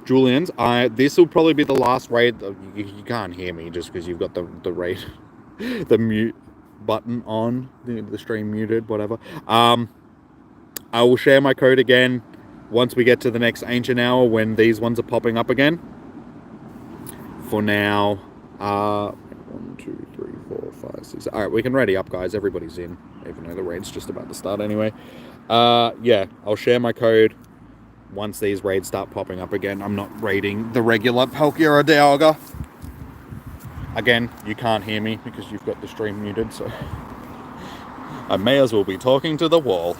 Julian's, this will probably be the last raid. You can't hear me just because you've got the raid, the mute button on, the stream muted, whatever. I will share my code again once we get to the next Ancient Hour when these ones are popping up again. For now, 1, 2, 3, 4, 5, 6. All right, we can ready up, guys. Everybody's in, even though the raid's just about to start anyway. Yeah, I'll share my code once these raids start popping up again. I'm not raiding the regular Palkia Dialga. Again, you can't hear me because you've got the stream muted, so I may as well be talking to the wall.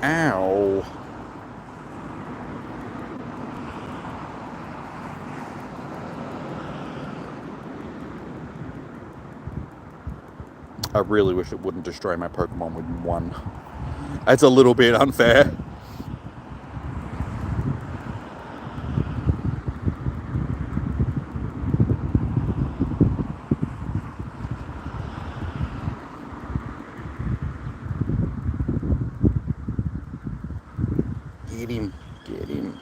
Ow. I really wish it wouldn't destroy my Pokemon with 1. It's a little bit unfair. Get him.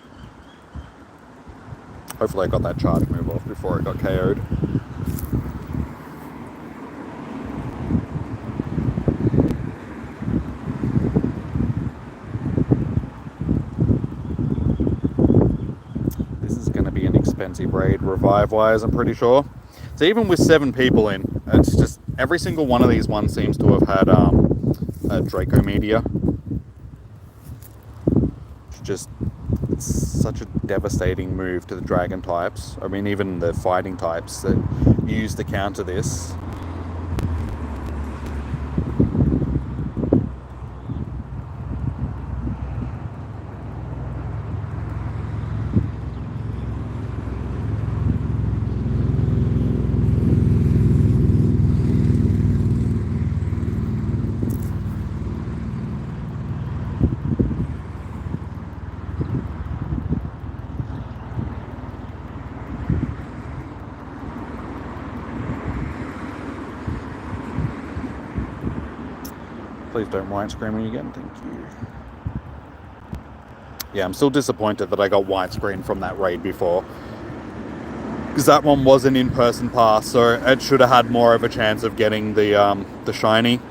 Hopefully I got that charge move off before it got KO'd. This is going to be an expensive raid revive-wise, I'm pretty sure. So even with 7 people in, it's just every single one of these ones seems to have had a Draco Meteor. Just such a devastating move to the dragon types. I mean, even the fighting types that use to counter this. Please don't white screen me again, thank you. Yeah, I'm still disappointed that I got white screen from that raid before. Because that one was an in-person pass, so it should have had more of a chance of getting the shiny.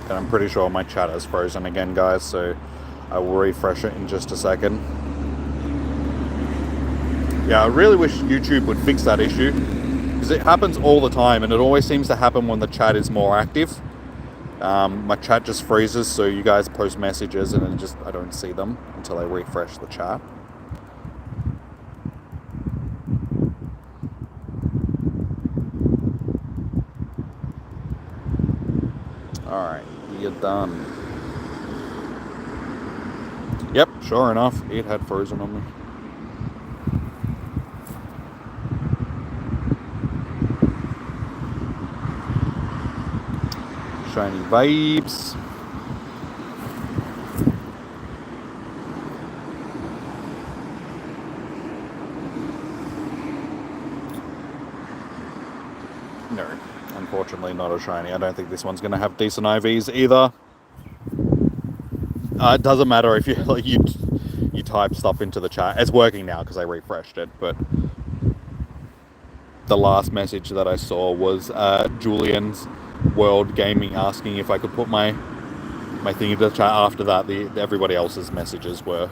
And I'm pretty sure my chat is frozen again, guys, so I will refresh it in just a second. Yeah, I really wish YouTube would fix that issue. Because it happens all the time, and it always seems to happen when the chat is more active. My chat just freezes, so you guys post messages and I don't see them until I refresh the chat. Alright, you're done. Yep, sure enough, it had frozen on me. Shiny vibes. No, unfortunately not a shiny. I don't think this one's going to have decent IVs either. It doesn't matter if you type stuff into the chat. It's working now because I refreshed it, but the last message that I saw was Julian's World Gaming asking if I could put my thing into the chat. After that, everybody else's messages were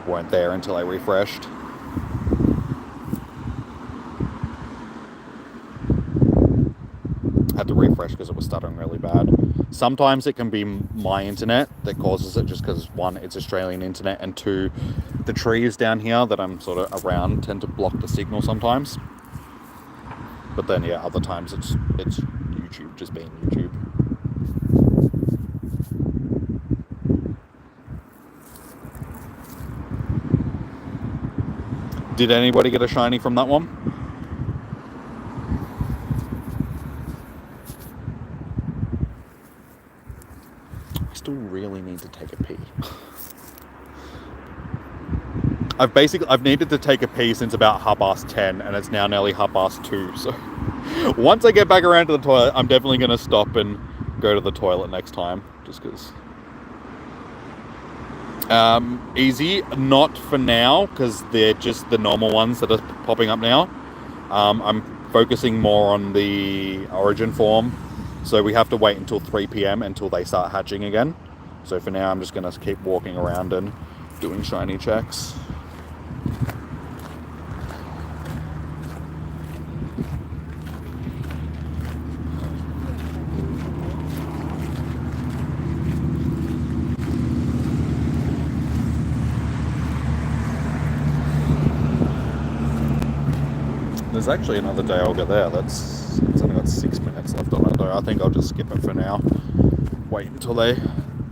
weren't there until I refreshed. Had to refresh because it was stuttering really bad. Sometimes it can be my internet that causes it, just because one, it's Australian internet, and two, the trees down here that I'm sort of around tend to block the signal sometimes. But then yeah, other times it's YouTube just being YouTube. Did anybody get a shiny from that one? I still really need to take a pee. I've needed to take a pee since about 10:30, and it's now nearly 2:30. So once I get back around to the toilet, I'm definitely going to stop and go to the toilet next time, just because. Easy, not for now, because they're just the normal ones that are popping up now. I'm focusing more on the origin form, so we have to wait until 3 p.m. until they start hatching again. So for now, I'm just going to keep walking around and doing shiny checks. There's actually another day I'll get there. It's only got 6 minutes left on it though. I think I'll just skip it for now. Wait until they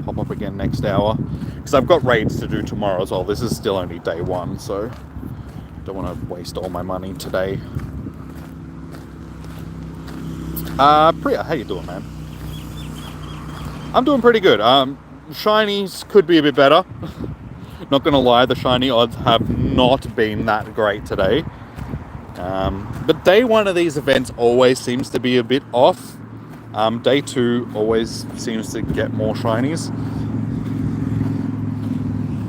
pop up again next hour. Because I've got raids to do tomorrow as well. This is still only day one, so don't want to waste all my money today. Priya, how you doing, man? I'm doing pretty good. Shinies could be a bit better. Not gonna lie, the shiny odds have not been that great today. But day one of these events always seems to be a bit off. Day two always seems to get more shinies.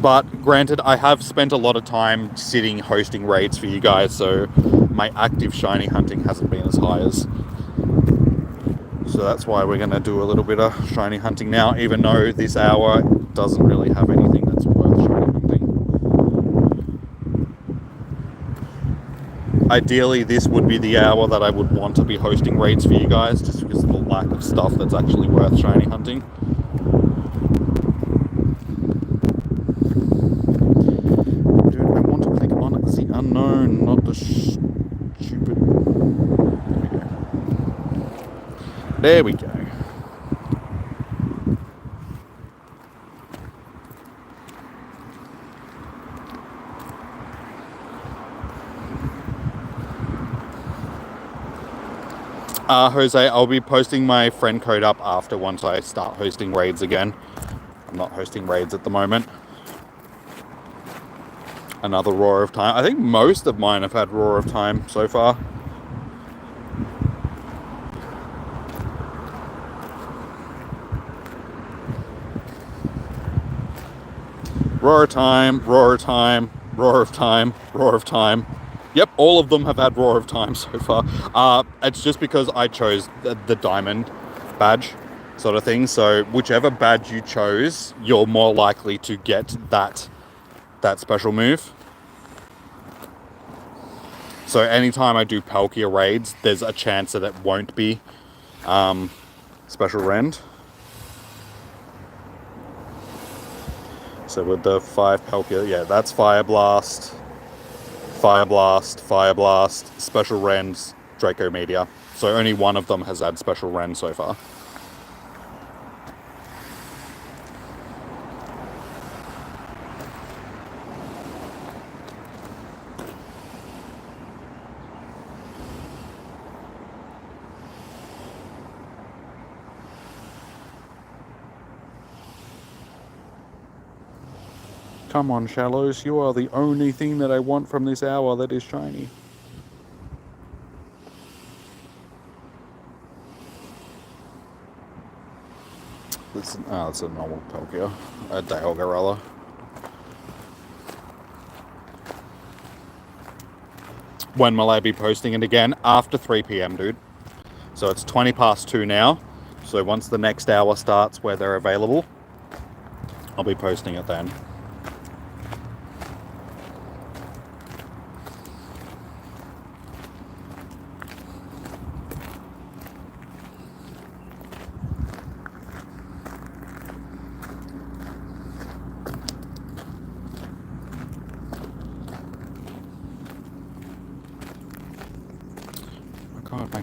But granted, I have spent a lot of time sitting hosting raids for you guys, so my active shiny hunting hasn't been as high as. So that's why we're going to do a little bit of shiny hunting now, even though this hour doesn't really have anything that's worth shiny hunting. Ideally, this would be the hour that I would want to be hosting raids for you guys, just because of the lack of stuff that's actually worth shiny hunting. Dude, I want to click on the unknown, not the stupid... There we go. Jose, I'll be posting my friend code up after once I start hosting raids again. I'm not hosting raids at the moment. Another Roar of Time. I think most of mine have had Roar of Time so far. Roar of Time, Roar of Time, Roar of Time, Roar of Time. Yep, all of them have had Roar of Time so far. It's just because I chose the diamond badge sort of thing. So whichever badge you chose, you're more likely to get that special move. So anytime I do Palkia raids, there's a chance that it won't be special rend. So with the 5 Palkia, yeah, that's Fire Blast, Fire Blast, Fire Blast, Special Rend, Draco Meteor. So only one of them has had Special Rend so far. Come on, Shallows, you are the only thing that I want from this hour that is shiny. It's a normal Palkia, a Dale Gorilla. When will I be posting it again? After 3 p.m, dude. So it's 2 now. So once the next hour starts where they're available, I'll be posting it then.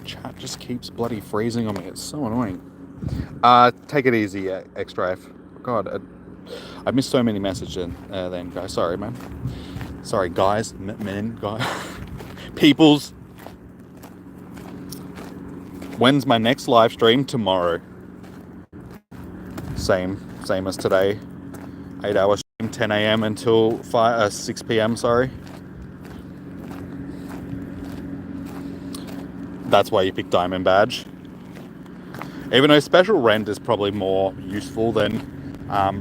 chat just keeps bloody freezing on me. It's so annoying. Take it easy, X-Drive. God, I missed so many messages then, guys. Sorry, man. Sorry, guys. Men, guys. Peoples. When's my next live stream? Tomorrow. Same as today. 8 hour stream, 10 a.m. until 6 p.m. Sorry. That's why you pick Diamond Badge. Even though Special Rend is probably more useful than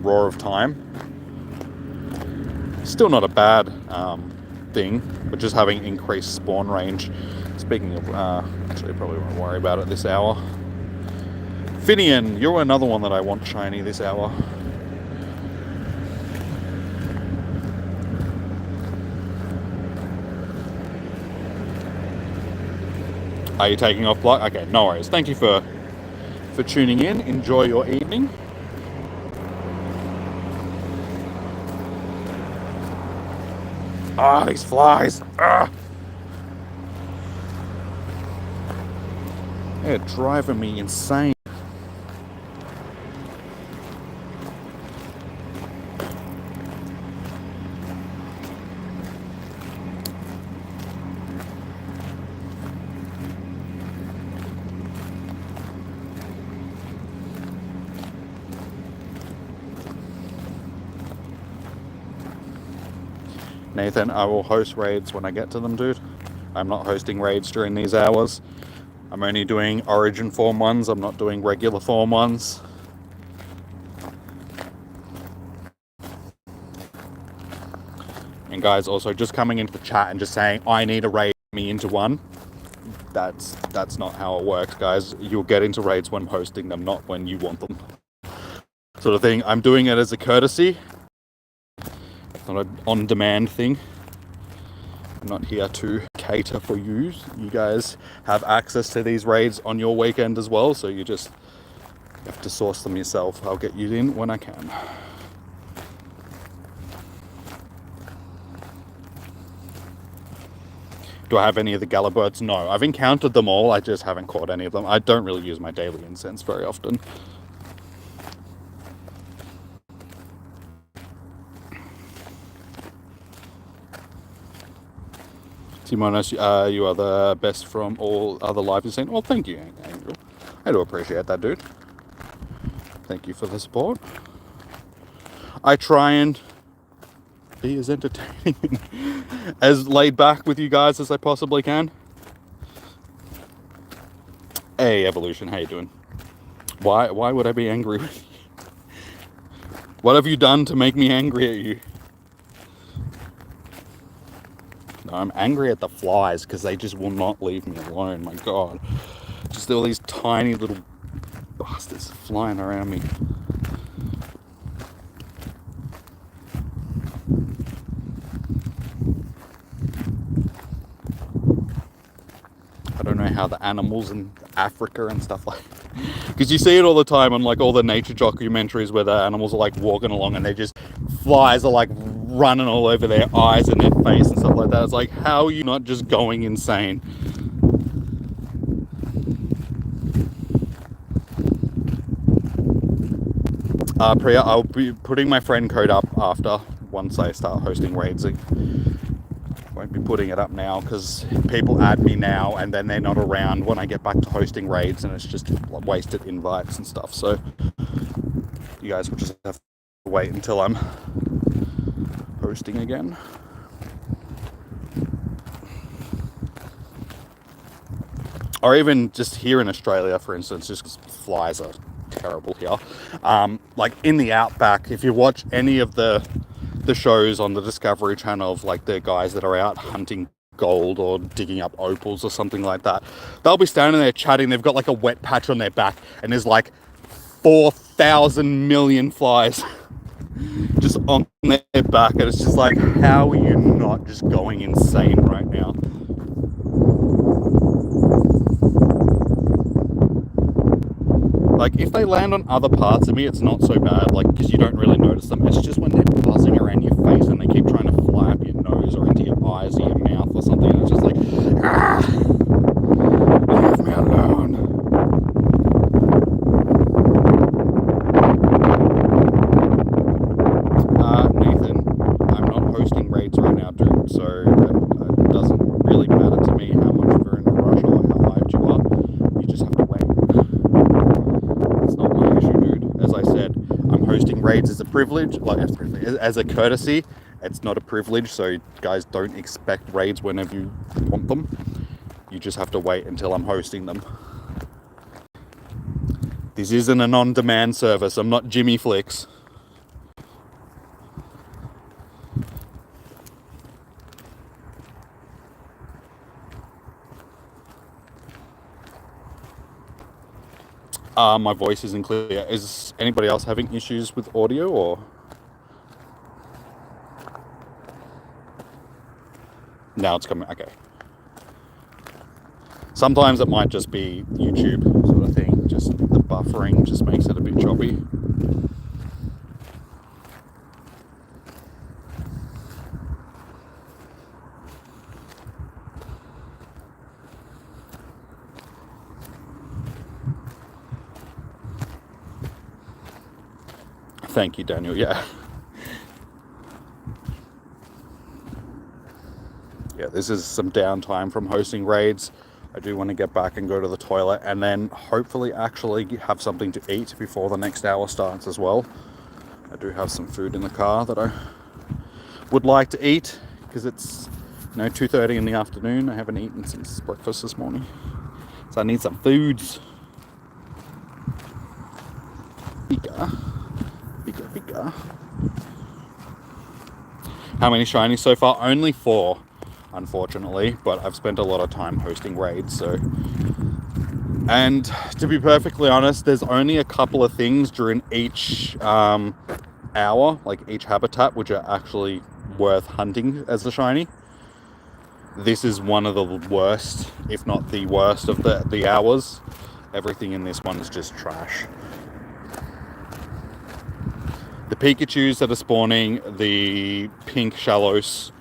Roar of Time. Still not a bad thing, but just having increased spawn range. Speaking of, actually probably won't worry about it this hour. Finian, you're another one that I want shiny this hour. Are you taking off block? Okay, no worries. Thank you for tuning in. Enjoy your evening. Ah, these flies. Ah. They're driving me insane. Nathan, I will host raids when I get to them, dude. I'm not hosting raids during these hours. I'm only doing Origin form ones. I'm not doing regular form ones. And guys, also just coming into the chat and just saying, I need a raid me into one. That's not how it works, guys. You'll get into raids when hosting them, not when you want them. Sort of thing. I'm doing it as a courtesy. Not an on-demand thing. I'm not here to cater for you. You guys have access to these raids on your weekend as well, so you just have to source them yourself. I'll get you in when I can. Do I have any of the Galabirds? No. I've encountered them all, I just haven't caught any of them. I don't really use my daily incense very often. Simonos, you are the best from all other live you've seen. Well, thank you, Angel. I do appreciate that, dude. Thank you for the support. I try and be as entertaining, as laid back with you guys as I possibly can. Hey, Evolution, how you doing? Why would I be angry with you? What have you done to make me angry at you? No, I'm angry at the flies because they just will not leave me alone. My God. Just all these tiny little bastards flying around me. I don't know how the animals in Africa and stuff like that. Because you see it all the time on like all the nature documentaries where the animals are like walking along and they just, flies are like running all over their eyes and their face and stuff like that. It's like, how are you not just going insane? Priya, I'll be putting my friend code up after, once I start hosting raids. I won't be putting it up now because people add me now and then they're not around when I get back to hosting raids, and it's just wasted invites and stuff. So you guys will just have to wait until I'm hosting again. Or even just here in Australia, for instance, just 'cause flies are terrible here. Like in the outback, if you watch any of the shows on the Discovery Channel of like the guys that are out hunting gold or digging up opals or something like that, they'll be standing there chatting. They've got like a wet patch on their back and there's like 4,000 million flies just on their back, and it's just like, how are you not just going insane right now? Like, if they land on other parts of me, it's not so bad, like, because you don't really notice them. It's just when they're buzzing around your face and they keep trying to fly up your nose or into your eyes or your mouth or something, and it's just like, ah! Leave me raids is a privilege, like as a courtesy. It's not a privilege, so guys don't expect raids whenever you want them. You just have to wait until I'm hosting them. This isn't an on-demand service. I'm not Jimmy Flicks. My voice isn't clear. Is anybody else having issues with audio, or? Now it's coming, okay. Sometimes it might just be YouTube sort of thing, just the buffering just makes it a bit choppy. Thank you, Daniel, yeah. Yeah, this is some downtime from hosting raids. I do want to get back and go to the toilet and then hopefully actually have something to eat before the next hour starts as well. I do have some food in the car that I would like to eat because it's 2:30 in the afternoon. I haven't eaten since breakfast this morning. So I need some foods. Pika. How many shinies so far? Only 4. Unfortunately, but I've spent a lot of time hosting raids, so. And to be perfectly honest, there's only a couple of things during each hour, like each habitat, which are actually worth hunting as a shiny. This is one of the worst, if not the worst, of the hours. Everything in this one is just trash. The Pikachus that are spawning, the pink Shallows,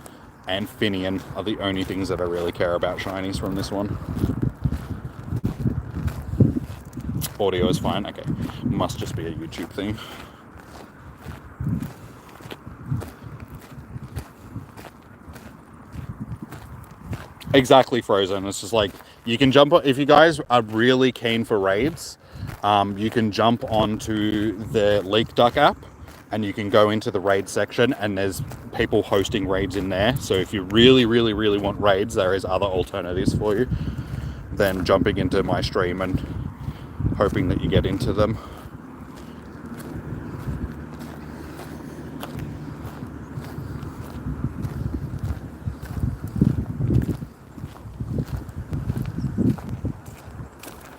and Finian are the only things that I really care about shinies from this one. Audio is fine, okay. Must just be a YouTube thing. Exactly, Frozen. It's just like, you can jump, if you guys are really keen for raids, you can jump onto the Leak Duck app and you can go into the raid section and there's people hosting raids in there. So if you really want raids, there is other alternatives for you than jumping into my stream and hoping that you get into them.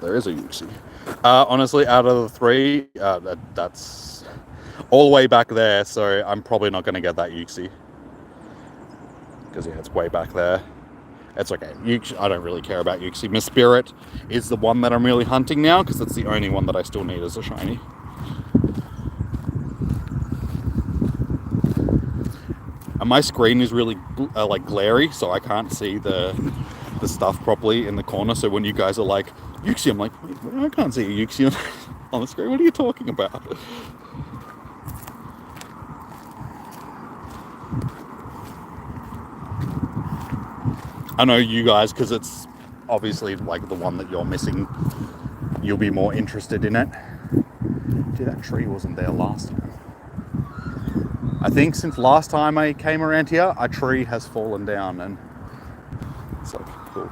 There is a Uxie. Honestly, out of the 3, that's all the way back there, so I'm probably not going to get that Uxie. Because yeah, it's way back there. It's okay. I don't really care about Uxie. Miss Spirit is the one that I'm really hunting now, because it's the only one that I still need as a shiny. And my screen is really like glary, so I can't see the stuff properly in the corner. So when you guys are like, Uxie, I'm like, wait, I can't see a Uxie on the screen. What are you talking about? I know you guys, because it's obviously like the one that you're missing, you'll be more interested in it. Gee, that tree wasn't there last time. I think since last time I came around here, a tree has fallen down and it's like, cool. You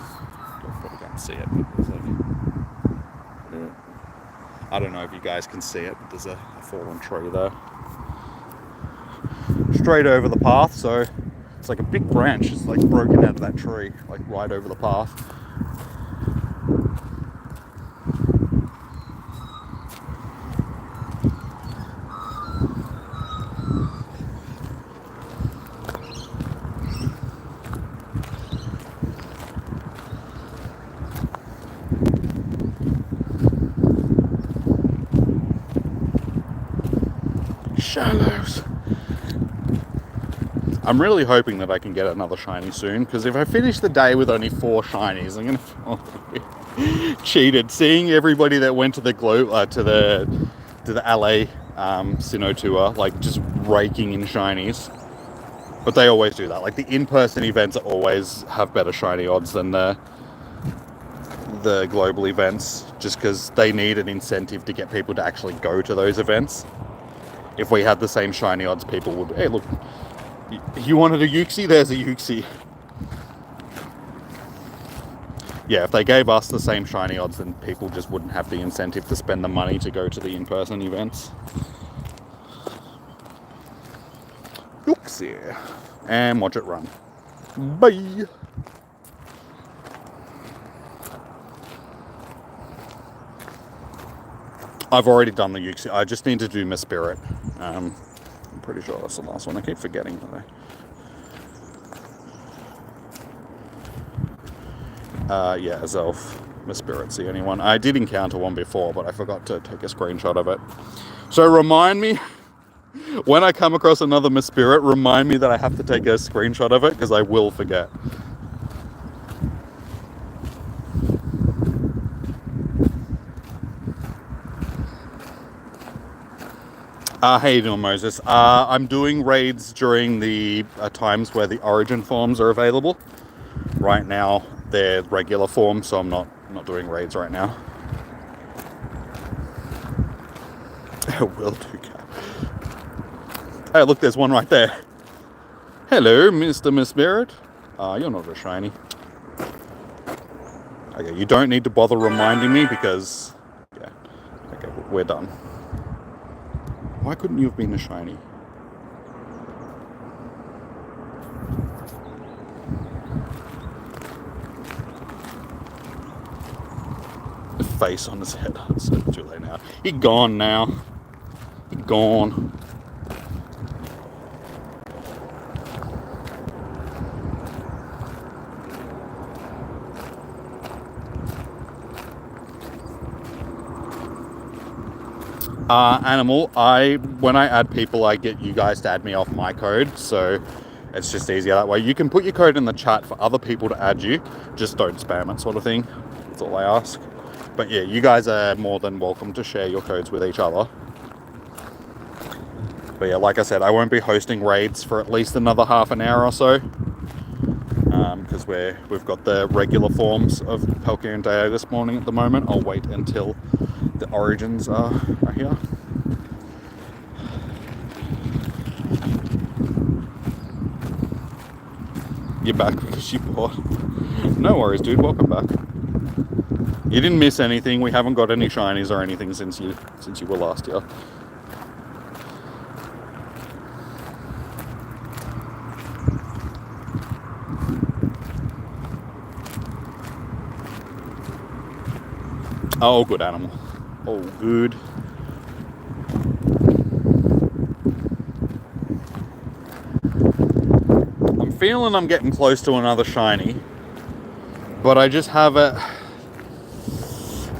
probably can't see it, but it's like, yeah. I don't know if you guys can see it, but there's a fallen tree there. Straight over the path, so it's like a big branch. It's like broken out of that tree, like right over the path. Shallows. I'm really hoping that I can get another shiny soon, because if I finish the day with only 4 shinies, I'm gonna feel cheated. Seeing everybody that went to the to the LA Sinnoh tour, like just raking in shinies. But they always do that. Like the in-person events always have better shiny odds than the global events, just because they need an incentive to get people to actually go to those events. if we had the same shiny odds, people would, hey, look, you wanted a Uxie? There's a Uxie. Yeah, if they gave us the same shiny odds, then people just wouldn't have the incentive to spend the money to go to the in-person events. Uxie. And watch it run. Bye! I've already done the Uxie. I just need to do Miss Spirit. I'm pretty sure that's the last one. I keep forgetting though. Yeah, Zelf. Miss Spirit's the only one. I did encounter one before, but I forgot to take a screenshot of it. So remind me, when I come across another Miss Spirit, remind me that I have to take a screenshot of it, because I will forget. How you doing, Moses? I'm doing raids during the times where the origin forms are available. Right now, they're regular forms, so I'm not doing raids right now. Will do, Cap. Hey, look, there's one right there. Hello, Mr. Miss Spirit. You're not a shiny. Okay, you don't need to bother reminding me because... Yeah. Okay, we're done. Why couldn't you have been a shiny? The face on his head. It's too late now. He gone now. He gone. Animal, when I add people, I get you guys to add me off my code, so it's just easier that way. You can put your code in the chat for other people to add you, just don't spam it, sort of thing. That's all I ask. But yeah, you guys are more than welcome to share your codes with each other. But yeah, like I said, I won't be hosting raids for at least another half an hour or so, because we've got the regular forms of Pokemon Day this morning at the moment. I'll wait until the origins are here. You're back because you bought. No worries, dude. Welcome back. You didn't miss anything. We haven't got any shinies or anything since you were last year. Oh, good, animal. Oh, good. I'm feeling I'm getting close to another shiny, but I just have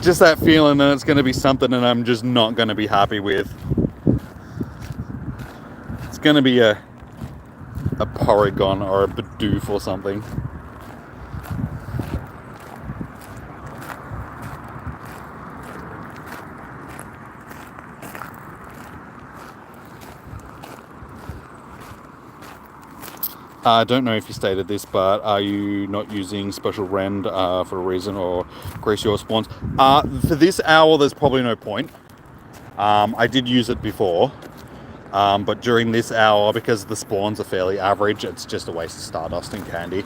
just that feeling that it's going to be something that I'm just not going to be happy with. It's going to be a Porygon or a Bidoof or something. I don't know if you stated this, but are you not using Special Rend for a reason, or increase your spawns? For this hour, there's probably no point. I did use it before, but during this hour, because the spawns are fairly average, it's just a waste of Stardust and candy.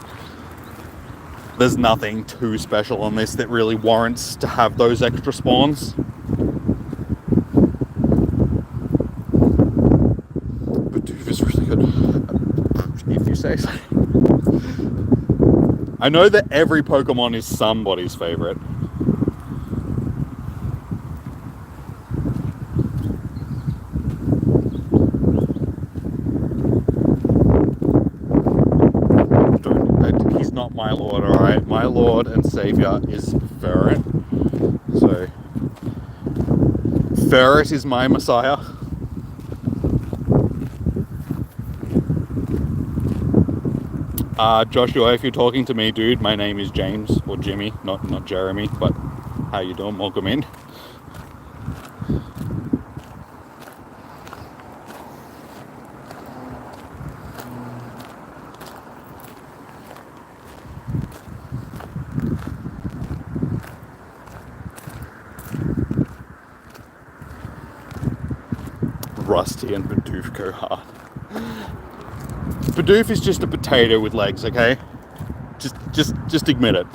There's nothing too special on this that really warrants to have those extra spawns. Bidoof is really good. If you say so. I know that every Pokemon is somebody's favorite. He's not my lord, alright? My lord and savior is Ferret. So, Ferret is my messiah. Joshua, if you're talking to me, dude, my name is James, or Jimmy, not Jeremy, but how you doing? Welcome in. Rusty and Bidoof go hard. Bidoof is just a potato with legs, okay? Just admit it.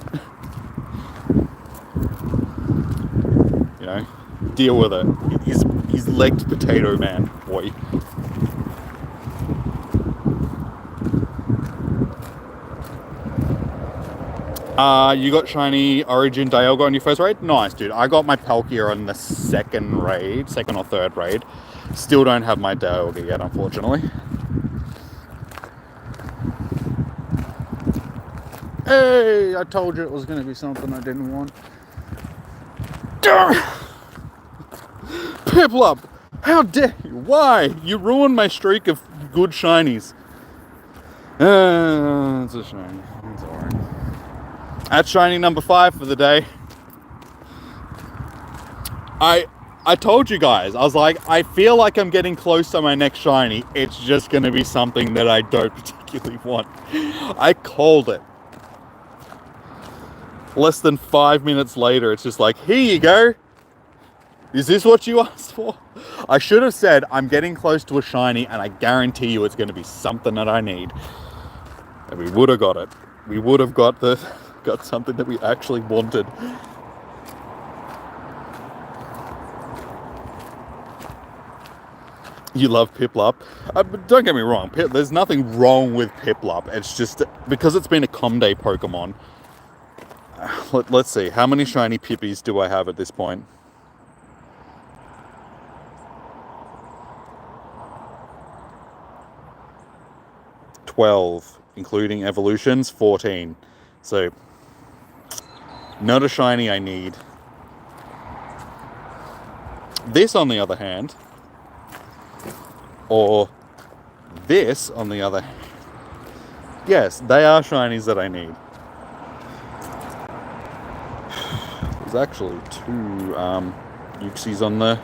You know, deal with it. He's legged potato man, boy. You got shiny Origin Dialga on your first raid? Nice, dude. I got my Palkia on the second or third raid. Still don't have my Dialga yet, unfortunately. Hey, I told you it was going to be something I didn't want. Piplup! How dare you? Why? You ruined my streak of good shinies. It's a shame. It's alright. That's shiny number 5 for the day. I told you guys, I was like, I feel like I'm getting close to my next shiny. It's just going to be something that I don't particularly want. I called it. Less than 5 minutes later, it's just like, here you go. Is this what you asked for? I should have said, I'm getting close to a shiny, and I guarantee you it's going to be something that I need. And we would have got it. We would have got something that we actually wanted. You love Piplup. But don't get me wrong, there's nothing wrong with Piplup. It's just because it's been a Comday Pokemon. Let's see, how many shiny Pippies do I have at this point? $12, including evolutions, 14. So, not a shiny I need. This, on the other hand, or this, on the other hand, yes, they are shinies that I need. There's actually 2 Uxies on there.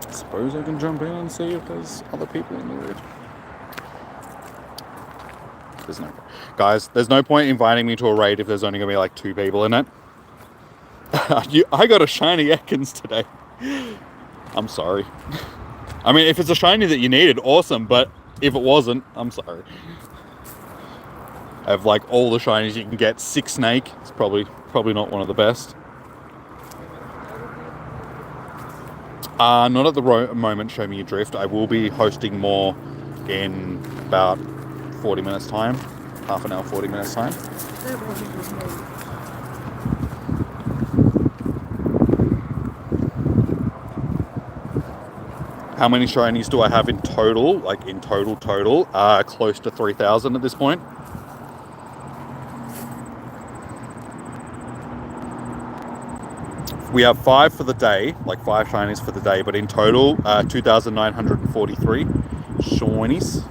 I suppose I can jump in and see if there's other people in the raid. There's no, guys, there's no point inviting me to a raid if there's only gonna be like 2 people in it. I got a shiny Ekans today. I'm sorry. I mean, if it's a shiny that you needed, awesome, but if it wasn't, I'm sorry. I have like all the shinies you can get. 6 Snake, it's probably not one of the best. Not at the moment, Show Me Your Drift. I will be hosting more in about 40 minutes time. Half an hour, 40 minutes time. How many shinies do I have in total? Like in total, close to 3,000 at this point. We have 5 for the day, like 5 shinies for the day, but in total, 2,943 shinies.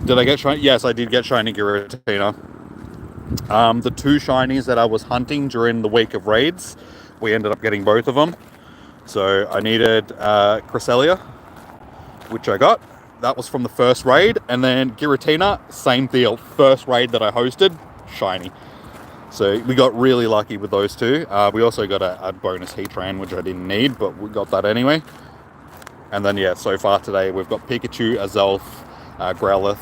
Did I get shiny? Yes, I did get shiny Giratina. The 2 shinies that I was hunting during the week of raids, we ended up getting both of them. So I needed Cresselia, which I got. That was from the first raid. And then Giratina, same deal. First raid that I hosted, shiny. So we got really lucky with those 2. We also got a bonus Heatran, which I didn't need, but we got that anyway. And then, yeah, so far today, we've got Pikachu, Azelf, Growlithe,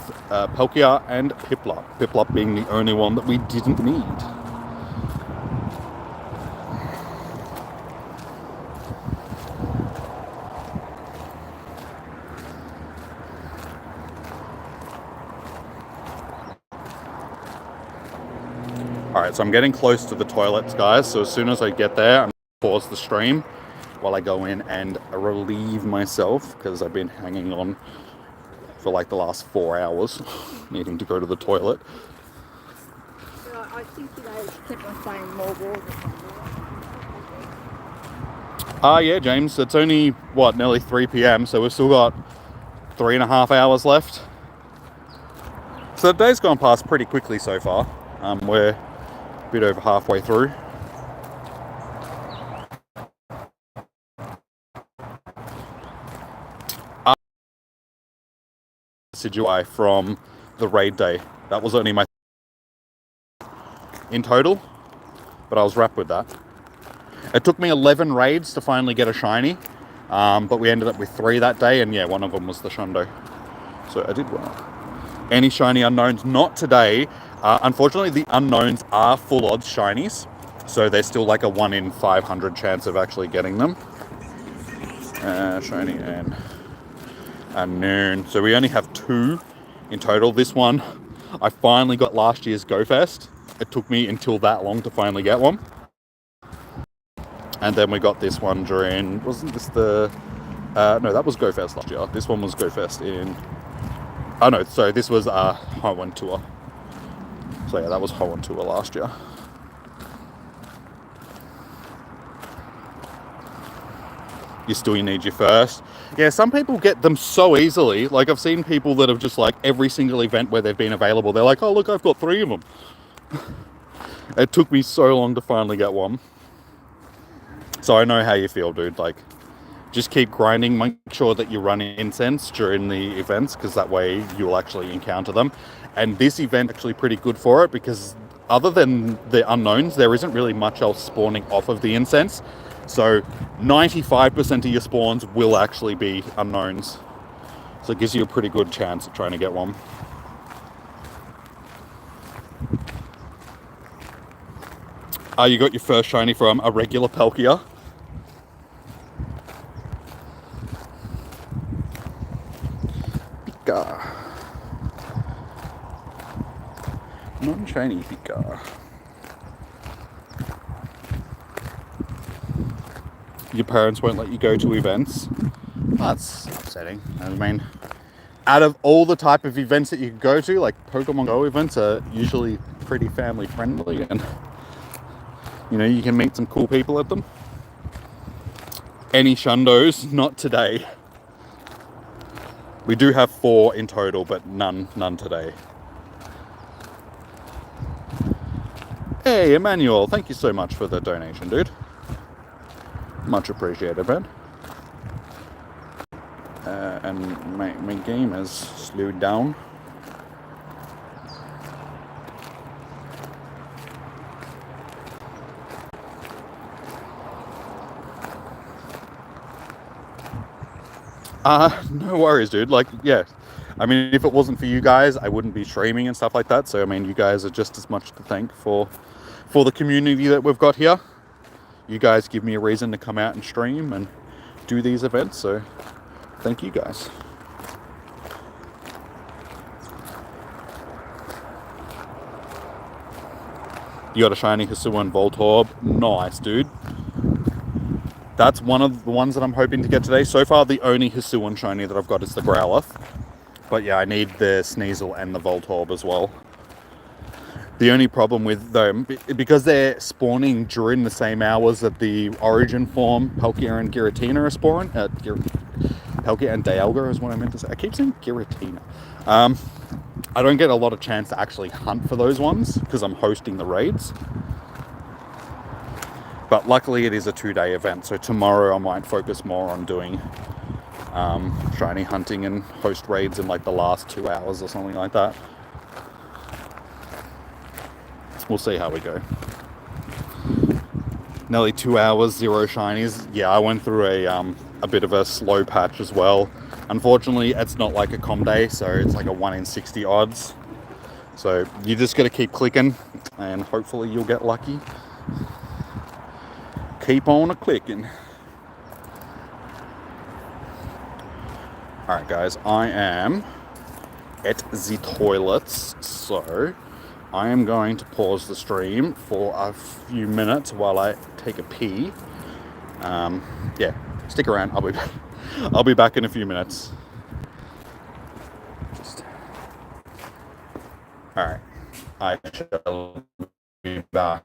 Palkia, and Piplup. Piplup being the only one that we didn't need. Alright, so I'm getting close to the toilets, guys. So as soon as I get there, I'm going to pause the stream while I go in and relieve myself, because I've been hanging on for like the last 4 hours, needing to go to the toilet. I think they kept on saying more water. Yeah, James, it's only, what, nearly 3 p.m, so we've still got 3.5 hours left. So the day's gone past pretty quickly so far. We're bit over halfway through. Decidueye from the raid day. That was only my in total, but I was wrapped with that. It took me 11 raids to finally get a shiny, but we ended up with 3 that day, and yeah, one of them was the Shundo. So I did well. Any shiny unknowns? Not today. Unfortunately, the unknowns are full odds shinies, so there's still like a 1 in 500 chance of actually getting them. Shiny and unknown. So we only have 2 in total. This one, I finally got last year's Go Fest. It took me until that long to finally get one. And then we got this one during, wasn't this the, no, that was Go Fest last year. This one was Go Fest in, oh no, so this was Hoenn Tour. So yeah, that was Hoenn Tour last year. You still need your first. Yeah, some people get them so easily. Like I've seen people that have just like every single event where they've been available, they're like, oh look, I've got 3 of them. It took me so long to finally get one. So I know how you feel, dude. Like, just keep grinding. Make sure that you run incense during the events, because that way you'll actually encounter them. And this event actually pretty good for it, because other than the unknowns, there isn't really much else spawning off of the incense. So 95% of your spawns will actually be unknowns. So it gives you a pretty good chance of trying to get one. You got your first shiny from a regular Palkia. Pika. Non-shiny Pika. Your parents won't let you go to events. That's upsetting. I mean, out of all the type of events that you can go to, like Pokemon Go events are usually pretty family friendly, and you know, you can meet some cool people at them. Any Shundos? Not today. We do have 4 in total, but none today. Hey, Emmanuel, thank you so much for the donation, dude. Much appreciated, man. And my game has slowed down. No worries, dude. Like, yeah. I mean, if it wasn't for you guys, I wouldn't be streaming and stuff like that. So, I mean, you guys are just as much to thank for the community that we've got here. You guys give me a reason to come out and stream and do these events. So, thank you guys. You got a shiny Hisuian Voltorb. Nice, dude. That's one of the ones that I'm hoping to get today. So far, the only Hisuian shiny that I've got is the Growlithe. But yeah, I need the Sneasel and the Voltorb as well. The only problem with them, because they're spawning during the same hours that the origin form, Palkia and Giratina are spawning. Palkia and Dialga is what I meant to say. I keep saying Giratina. I don't get a lot of chance to actually hunt for those ones because I'm hosting the raids. But luckily it is a 2-day event, so tomorrow I might focus more on doing shiny hunting and host raids in like the last 2 hours or something like that. We'll see how we go. Nearly 2 hours, 0 shinies. Yeah, I went through a bit of a slow patch as well. Unfortunately, it's not like a com day, so it's like a 1 in 60 odds. So you just got to keep clicking, and hopefully you'll get lucky. Keep on clicking. Alright guys, I am at the toilets, so I am going to pause the stream for a few minutes while I take a pee. Yeah, stick around, I'll be back in a few minutes. Alright, I shall be back.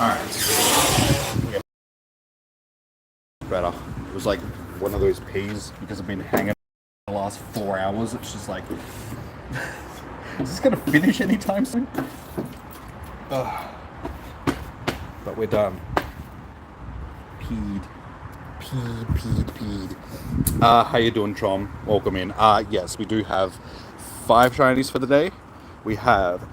Alright. Better. It was like one of those peas because I've been hanging the last 4 hours. It's just like, is this gonna finish anytime soon? Ugh. But we're done. Peed. How you doing, Trom? Welcome in. Yes, we do have 5 shinies for the day. We have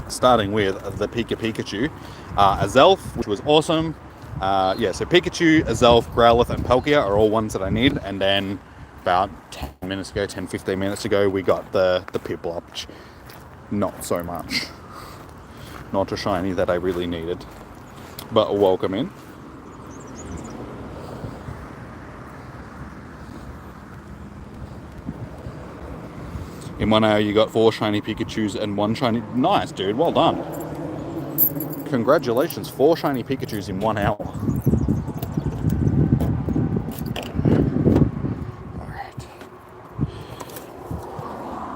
starting with the Pikachu, a Zelf, which was awesome. So Pikachu, a Zelf, Growlithe, and Palkia are all ones that I need. And then about 10 minutes ago, 10-15 minutes ago, we got the Piplup, which not so much. Not a shiny that I really needed. But welcome in. In 1 hour, you got 4 shiny Pikachus and 1 shiny... Nice, dude. Well done. Congratulations. 4 shiny Pikachus in 1 hour.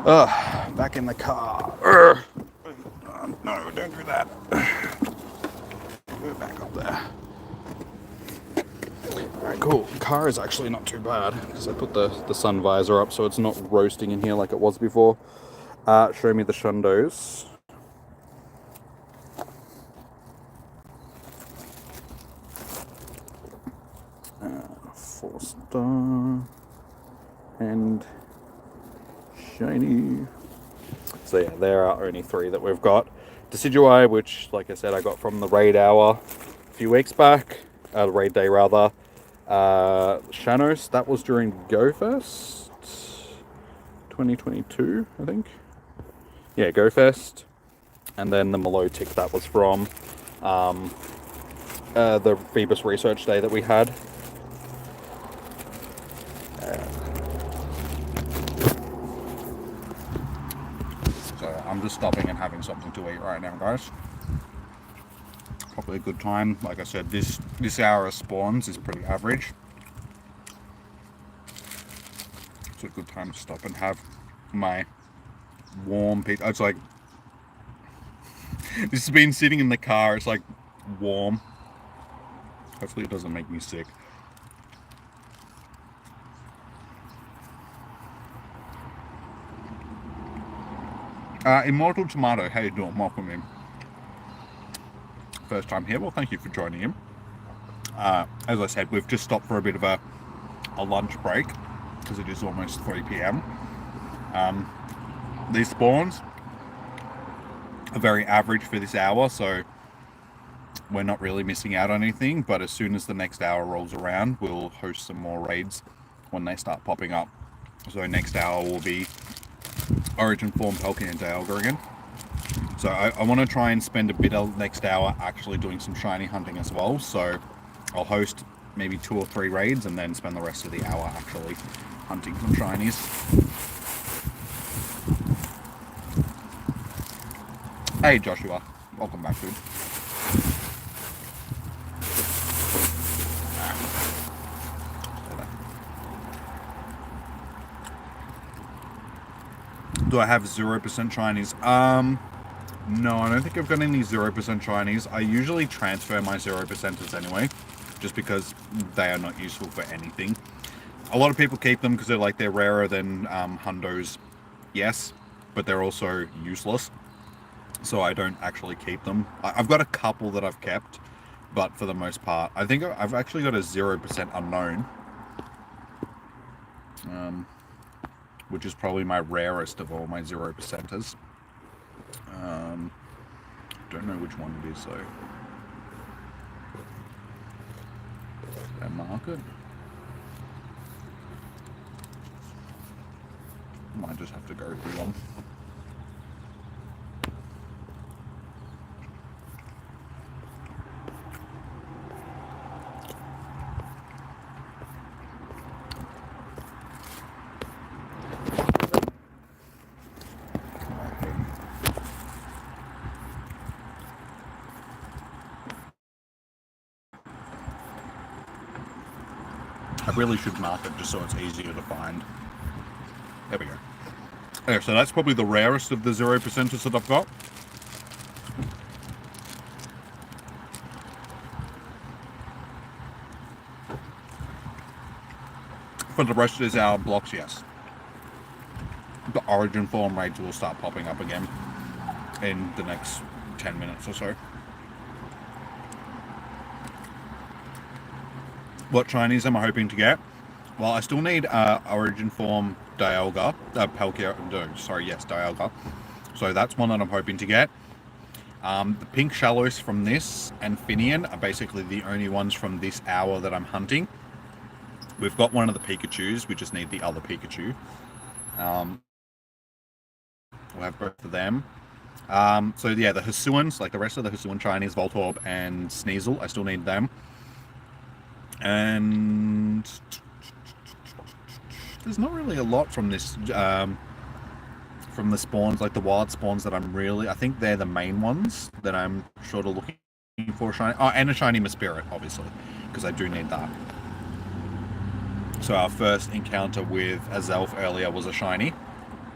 Alright. Back in the car. No, don't do that. Go back up there. Alright, cool. Car is actually not too bad because I put the sun visor up so it's not roasting in here like it was before. Show me the Shundos. Four-star and shiny. So yeah, there are only 3 that we've got. Decidueye, which, like I said, I got from the raid hour a few weeks back. The raid day, rather. Shanos, that was during GoFest 2022, I think. Yeah, GoFest. And then the Milotic, that was from the Phoebus Research Day that we had. So I'm just stopping and having something to eat right now, guys. Probably a good time. Like I said, this hour of spawns is pretty average. It's a good time to stop and have my warm pizza. It's like, this has been sitting in the car. It's like warm. Hopefully it doesn't make me sick. Immortal Tomato, how you doing? Welcome in. First time here. Well, thank you for joining in. As I said, we've just stopped for a bit of a lunch break because it is almost 3 p.m. These spawns are very average for this hour, so we're not really missing out on anything. But as soon as the next hour rolls around, we'll host some more raids when they start popping up. So next hour will be Origin Form, Palkia, and Dialga again. So I want to try and spend a bit of next hour actually doing some shiny hunting as well. So I'll host maybe 2 or 3 raids and then spend the rest of the hour actually hunting some shinies. Hey Joshua, welcome back, dude. Do I have 0% shinies? No, I don't think I've got any 0% shinies. I usually transfer my 0%ers anyway, just because they are not useful for anything. A lot of people keep them because they're rarer than hundos, yes, but they're also useless. So I don't actually keep them. I've got a couple that I've kept, but for the most part, I think I've actually got a 0% unknown. Which is probably my rarest of all my 0%ers. Don't know which one it is though. Did I mark it? Might just have to go through them. I really should mark it just so it's easier to find. There we go. Okay, so that's probably the rarest of the 0%ers that I've got. For the rest of these hour blocks, yes. The origin form raids will start popping up again in the next 10 minutes or so. What Chinese am I hoping to get? Well, I still need origin form Dialga, Palkia, no, sorry, yes, Dialga. So that's one that I'm hoping to get. The pink Shallows from this and Finian are basically the only ones from this hour that I'm hunting. We've got one of the Pikachus, we just need the other Pikachu. We'll have both of them. So yeah, the Hisuians, like the rest of the Hisuian Chinese, Voltorb and Sneasel, I still need them. And there's not really a lot from this, from the spawns, like the wild spawns that I think they're the main ones that I'm sort of looking for. Shiny, oh, and a shiny Mespirit, obviously, because I do need that. So our first encounter with Azelf earlier was a shiny,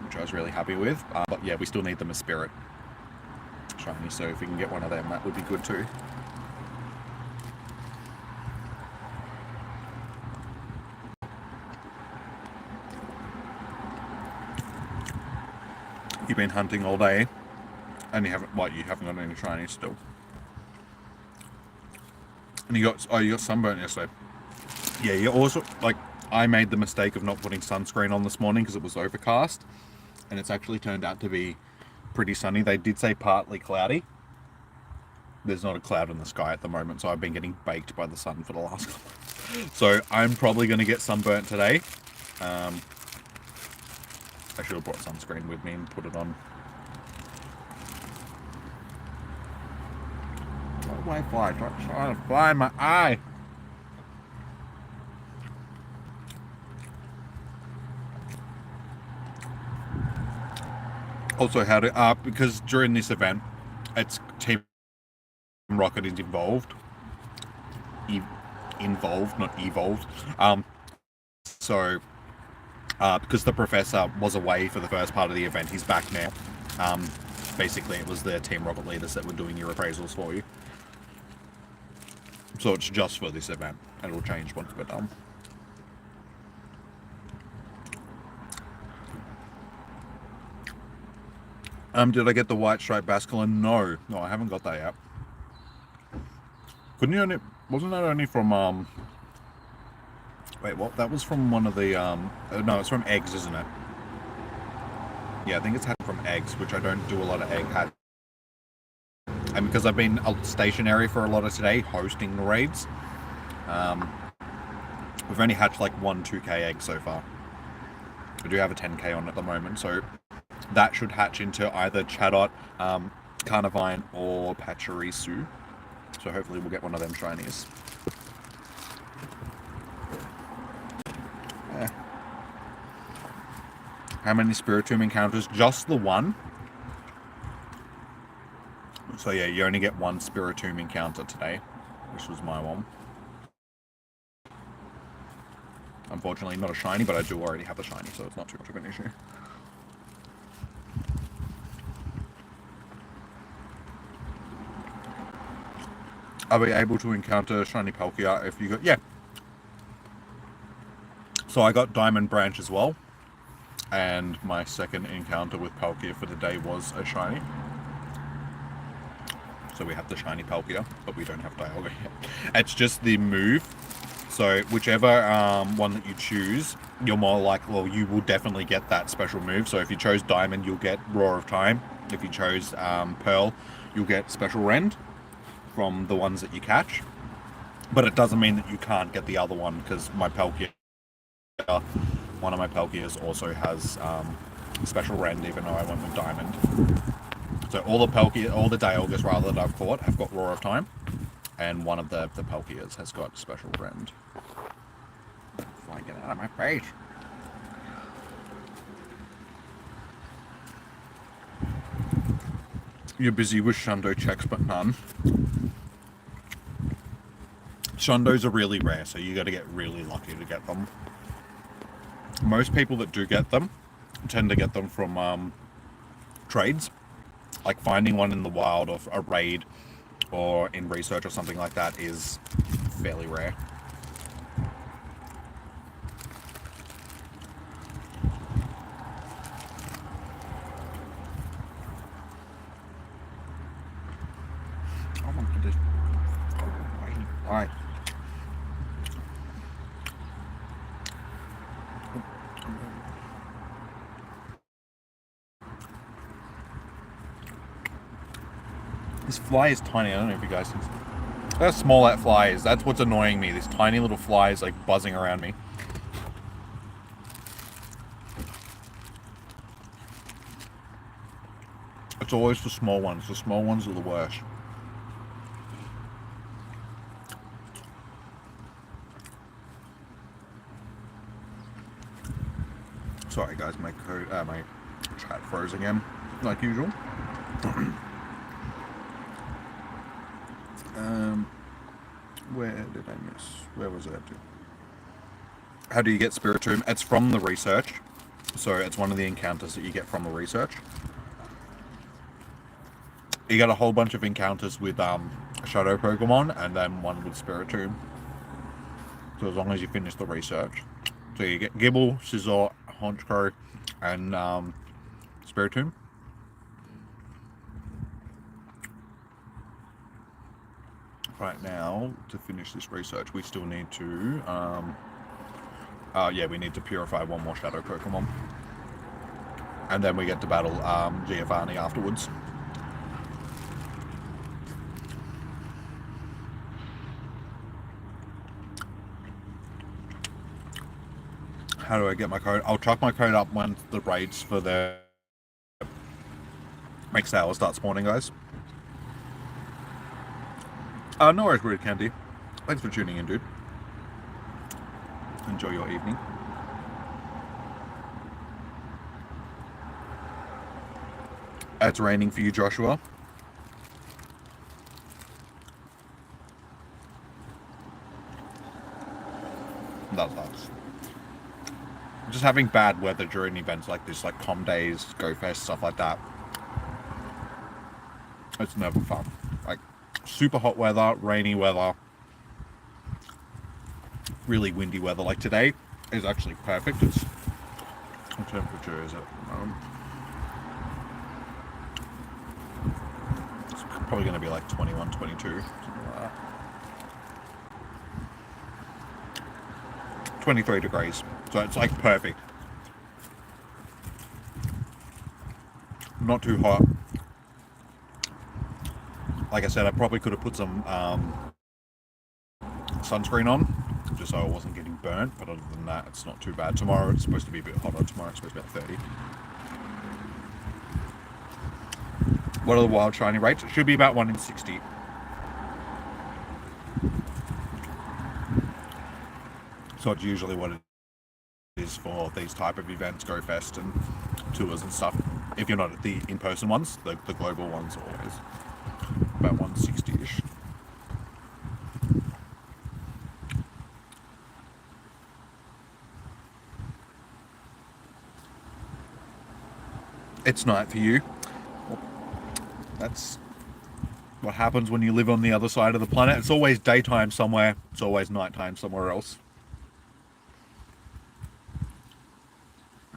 which I was really happy with. But yeah, we still need the Mespirit shiny, so if we can get one of them, that would be good too. You've been hunting all day, and you haven't got any shinies still. And you got sunburnt yesterday. Yeah, you also, like, I made the mistake of not putting sunscreen on this morning because it was overcast, and it's actually turned out to be pretty sunny. They did say partly cloudy. There's not a cloud in the sky at the moment, so I've been getting baked by the sun for the last couple. So I'm probably going to get sunburnt today. I should have brought sunscreen with me and put it on. Why fly? Trying to fly in my eye. Also, how to because during this event, it's Team Rocket is involved. Involved, not evolved. So because the professor was away for the first part of the event, he's back now. Basically, it was the Team Rocket leaders that were doing your appraisals for you. So it's just for this event, and it'll change once we're done. Did I get the White Stripe Basculin? No, I haven't got that yet. Couldn't you only? Wasn't that only from Wait, what? That was from one of the no, it's from eggs, isn't it? Yeah, I think it's had from eggs, which I don't do a lot of egg hatch. And because I've been stationary for a lot of today, hosting the raids, we've only hatched like 1 2k egg so far. We do have a 10k on at the moment, so that should hatch into either Chatot, Carnivine, or Pachirisu. So hopefully we'll get one of them shinies. How many Spiritomb encounters? Just the one. So yeah, you only get 1 Spiritomb encounter today, which was my one. Unfortunately, not a shiny, but I do already have a shiny, so it's not too much of an issue. Are we able to encounter shiny Palkia if you got... Yeah. So I got Diamond Branch as well. And my second encounter with Palkia for the day was a shiny. So we have the shiny Palkia, but we don't have Dialga yet. It's just the move. So whichever one that you choose, you're more like, well, you will definitely get that special move. So if you chose Diamond, you'll get Roar of Time. If you chose Pearl, you'll get Special Rend from the ones that you catch. But it doesn't mean that you can't get the other one, because my Palkia, one of my Palkias also has Special Rend, even though I went with Diamond. So all the Dialgas rather that I've caught have got Roar of Time, and one of the Palkias has got Special Rend. Fly, get out of my face! You're busy with Shundo checks, but none. Shundos are really rare, so you got to get really lucky to get them. Most people that do get them tend to get them from trades. Like finding one in the wild of a raid or in research or something like that is fairly rare. Alright. This fly is tiny. I don't know if you guys can see. How small that fly is. That's what's annoying me. This tiny little fly is like buzzing around me. It's always the small ones. The small ones are the worst. Sorry guys, my chat froze again, like usual. Where did I miss? Where was it? How do you get Spiritomb? It's from the research. So it's one of the encounters that you get from the research. You get a whole bunch of encounters with Shadow Pokemon and then one with Spiritomb. So as long as you finish the research. So you get Gibble, Scizor, Honchkrow, and Spiritomb. Right now, to finish this research, we still need to... we need to purify one more Shadow Pokemon. And then we get to battle Giovanni afterwards. How do I get my code? I'll chuck my code up when the raids for the next hour start spawning, guys. No worries, Rude Candy. Thanks for tuning in, dude. Enjoy your evening. It's raining for you, Joshua. That sucks. Just having bad weather during events like this, like Com Days, Go Fest, stuff like that. It's never fun. Like, super hot weather, rainy weather, really windy weather. Like today is actually perfect. It's, what temperature is it? It's probably going to be like 21, 22, something like that. 23 degrees. So it's like perfect. Not too hot. Like I said, I probably could have put some sunscreen on, just so I wasn't getting burnt, but other than that, it's not too bad. Tomorrow it's supposed to be a bit hotter. Tomorrow it's supposed to be about 30. What are the wild shiny rates? It should be about 1 in 60. So it's usually what it is for these type of events, Go Fest and tours and stuff. If you're not at the in-person ones, the global ones are always about 160-ish. It's night for you. Well, that's what happens when you live on the other side of the planet. It's always daytime somewhere. It's always nighttime somewhere else.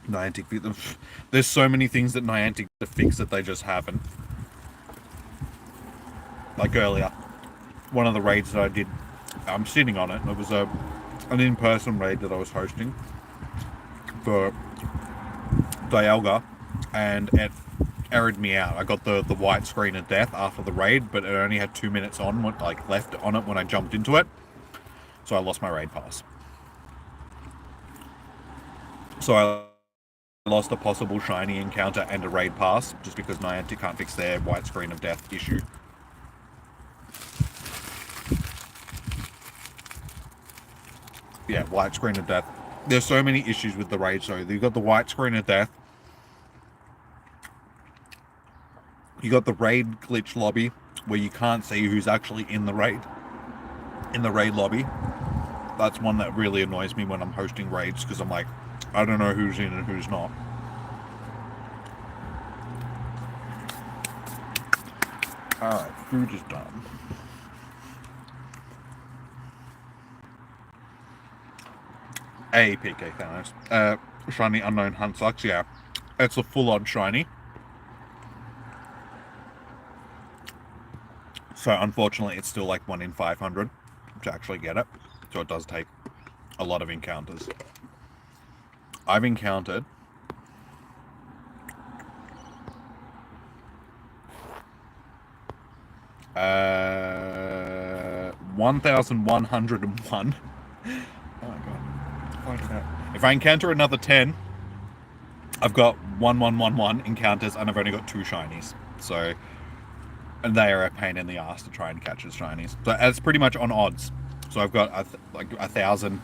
Niantic, there's so many things that Niantic to fix that they just haven't. Like earlier, one of the raids that I did, I'm sitting on it, and it was an in-person raid that I was hosting for Dialga, and it errored me out. I got the white screen of death after the raid, but it only had 2 minutes on, like left on it when I jumped into it, so I lost my raid pass. So I lost a possible shiny encounter and a raid pass just because Niantic can't fix their white screen of death issue. Yeah, white screen of death. There's so many issues with the raid. So you've got the white screen of death. You got the raid glitch lobby where you can't see who's actually in the raid lobby. That's one that really annoys me when I'm hosting raids, because I'm like, I don't know who's in and who's not. Alright, food is done. A PK Thanos. Shiny Unknown Hunt sucks, yeah. It's a full-on shiny. So unfortunately it's still like 1 in 500. to actually get it. So it does take a lot of encounters. I've encountered 1,101. Oh my god. If I encounter another 10, I've got 1111 encounters and I've only got 2 shinies. So, and they are a pain in the ass to try and catch as shinies. So it's pretty much on odds. So I've got like 1,000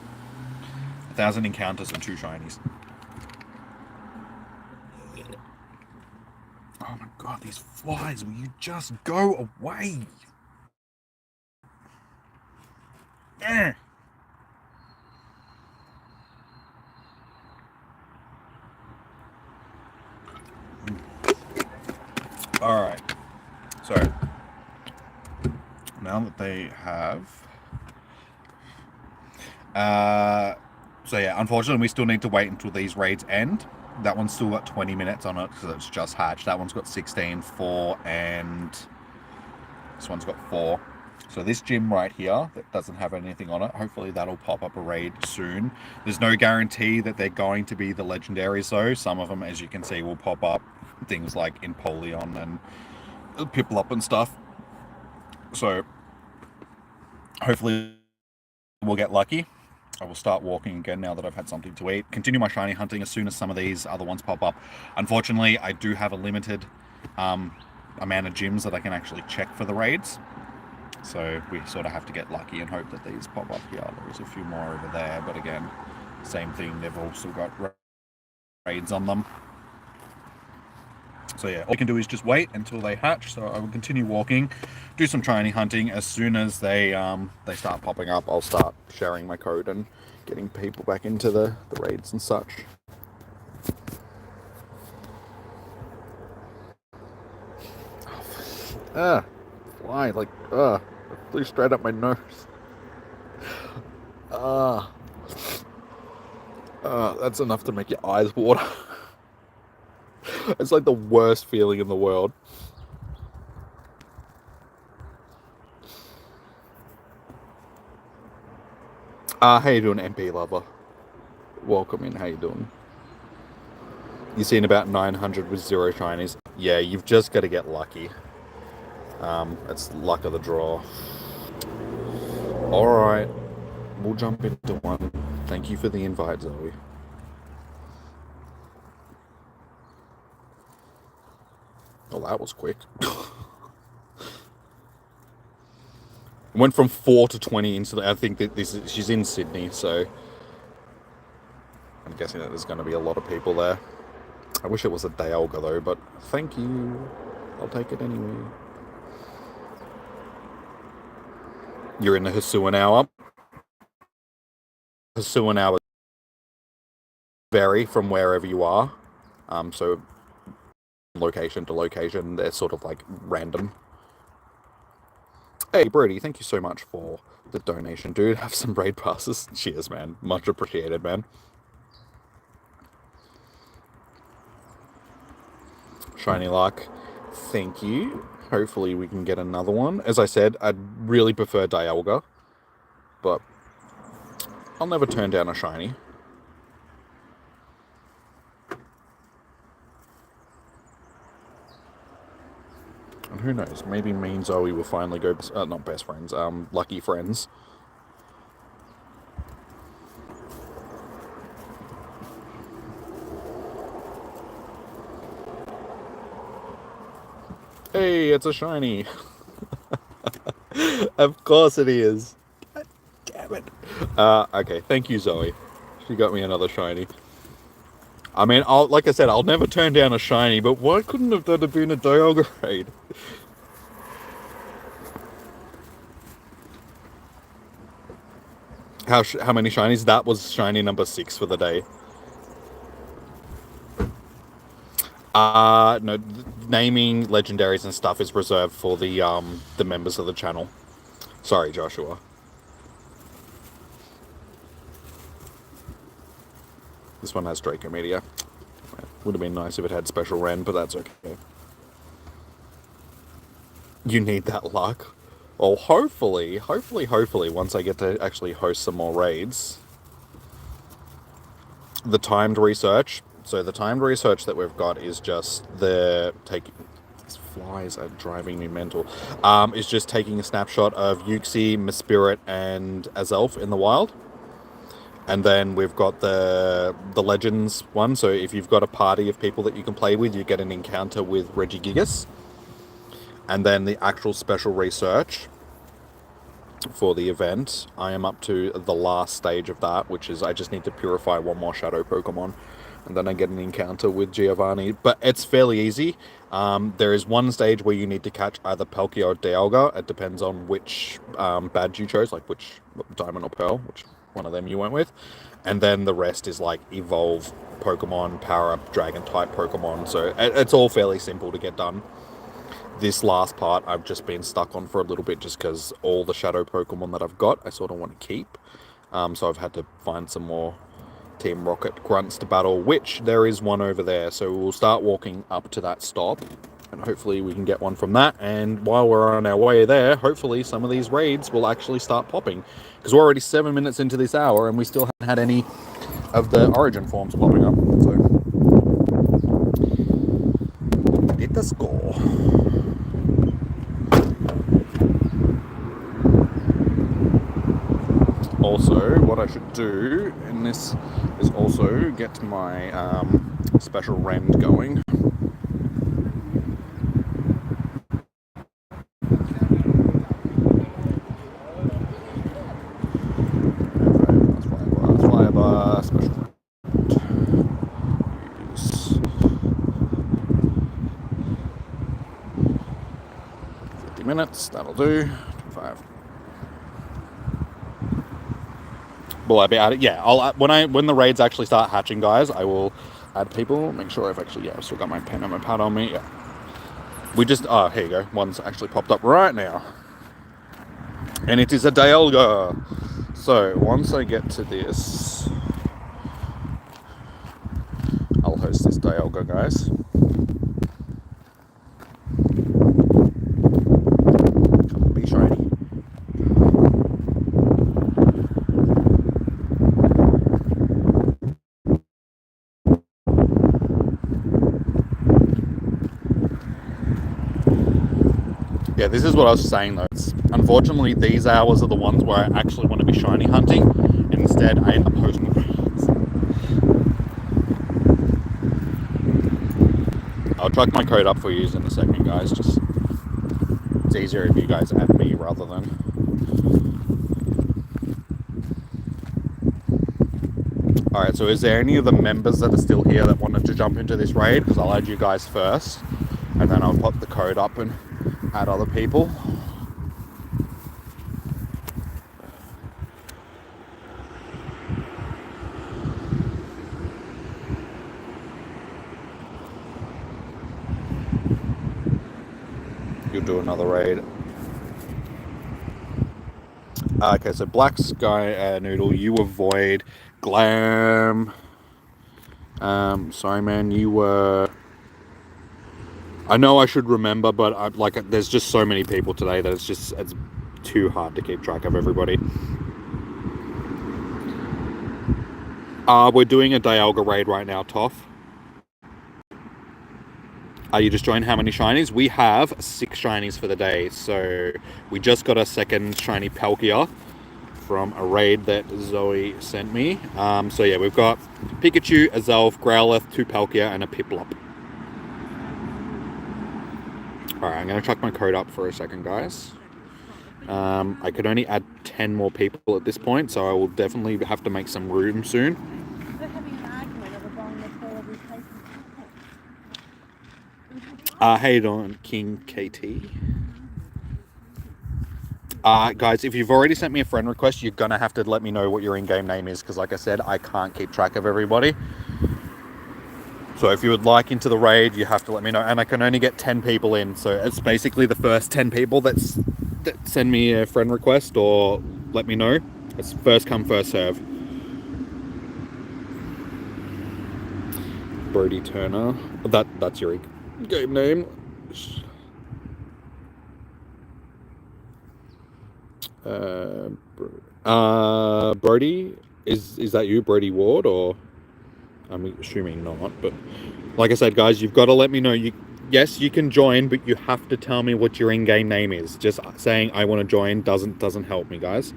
encounters and 2 shinies. Oh my god, these flies, will you just go away? Eh. Alright, so now that they have so yeah, unfortunately we still need to wait until these raids end. That one's still got 20 minutes on it because it's just hatched. That one's got 16, 4, and this one's got 4. So this gym right here that doesn't have anything on it, hopefully that'll pop up a raid soon. There's no guarantee that they're going to be the legendaries though. Some of them, as you can see, will pop up things like Empoleon and Piplup and stuff. So hopefully we'll get lucky. I will start walking again now that I've had something to eat. Continue my shiny hunting as soon as some of these other ones pop up. Unfortunately, I do have a limited amount of gyms that I can actually check for the raids. So we sort of have to get lucky and hope that these pop up here. There's a few more over there, but again, same thing. They've also got raids on them. So yeah, all we can do is just wait until they hatch. So I will continue walking, do some shiny hunting. As soon as they start popping up, I'll start sharing my code and getting people back into the raids and such. Fly, like, it flew straight up my nose. That's enough to make your eyes water. It's like the worst feeling in the world. How you doing, MP lover? Welcome in, how you doing? You've seen about 900 with 0 shinies. Yeah, you've just got to get lucky. It's luck of the draw. Alright, we'll jump into one. Thank you for the invite, Zoe. Oh, that was quick. Went from 4 to 20 instantly. I think that she's in Sydney, so I'm guessing that there's going to be a lot of people there. I wish it was a Dialga though, but thank you. I'll take it anyway. You're in the Hisuian hour. Hisuian hour vary from wherever you are. So location to location, they're sort of like random. Hey Brody, thank you so much for the donation, dude. Have some raid passes. Cheers, man. Much appreciated, man. Shiny luck. Thank you. Hopefully we can get another one. As I said, I'd really prefer Dialga, but I'll never turn down a shiny. And who knows, maybe me and Zoe will finally go, not best friends, lucky friends. Hey, it's a shiny. Of course it is. God damn it. Okay, thank you, Zoe. She got me another shiny. I mean, like I said, I'll never turn down a shiny, but why couldn't that have been a Dialga raid? How many shinies? That was shiny number 6 for the day. No, naming legendaries and stuff is reserved for the members of the channel. Sorry, Joshua. This one has Draco Meteor. Would have been nice if it had Special Ren, but that's okay. You need that luck. Well, hopefully, once I get to actually host some more raids, the timed research. So the timed research that we've got is just these flies are driving me mental. Is just taking a snapshot of Yuxi, Mispirit, and Azelf in the wild. And then we've got the Legends one. So if you've got a party of people that you can play with, you get an encounter with Regigigas. And then the actual special research for the event, I am up to the last stage of that, which is I just need to purify one more shadow Pokemon, and then I get an encounter with Giovanni. But it's fairly easy. There is one stage where you need to catch either Palkia or Dialga. It depends on which badge you chose, like which Diamond or Pearl, which one of them you went with. And then the rest is like evolve Pokemon, power up Dragon type Pokemon. So it's all fairly simple to get done. This last part I've just been stuck on for a little bit just because all the shadow Pokemon that I've got I sort of want to keep. So I've had to find some more Team Rocket grunts to battle, which there is one over there. So we'll start walking up to that stop and hopefully we can get one from that. And while we're on our way there, hopefully some of these raids will actually start popping, because we're already 7 minutes into this hour and we still haven't had any of the origin forms popping up. So let us go. Also, what I should do in this is also get my special rend going. Fiber, special rend. Use 50 minutes, that'll do. 25. Will I be at it? Yeah, I'll when the raids actually start hatching, guys, I will add people. Make sure I've actually I've still got my pen and my pad on me. Yeah, we just here you go. One's actually popped up right now, and it is a Dialga. So once I get to this, I'll host this Dialga, guys. Come on, be shiny. Yeah, this is what I was saying though. Unfortunately, these hours are the ones where I actually want to be shiny hunting, and instead I end up hosting the raids. I'll chuck my code up for you in a second, guys. Just it's easier if you guys add me rather than. Alright, so is there any of the members that are still here that wanted to jump into this raid? Because I'll add you guys first, and then I'll pop the code up and add other people. You'll do another raid. Okay, so Black Sky Noodle, you were Void. Glam. Sorry, man, you were. I know I should remember, but there's just so many people today that it's too hard to keep track of everybody. We're doing a Dialga raid right now, Toph. You just joined. How many shinies? We have 6 shinies for the day. So we just got a second shiny Palkia from a raid that Zoe sent me. So yeah, we've got Pikachu, Azelf, Growlithe, 2 Palkia, and a Piplup. Alright, I'm going to chuck my code up for a second, guys. I could only add 10 more people at this point, so I will definitely have to make some room soon. How you doing, King KT? Guys, if you've already sent me a friend request, you're going to have to let me know what your in-game name is, because like I said, I can't keep track of everybody. So if you would like into the raid, you have to let me know. And I can only get 10 people in, so it's basically the first 10 people that send me a friend request or let me know. It's first come, first serve. Brody Turner. That's your game name. Brody, is that you, Brody Ward, or I'm assuming not, but like I said, guys, you've got to let me know. Yes, you can join, but you have to tell me what your in-game name is. Just saying I want to join doesn't help me, guys.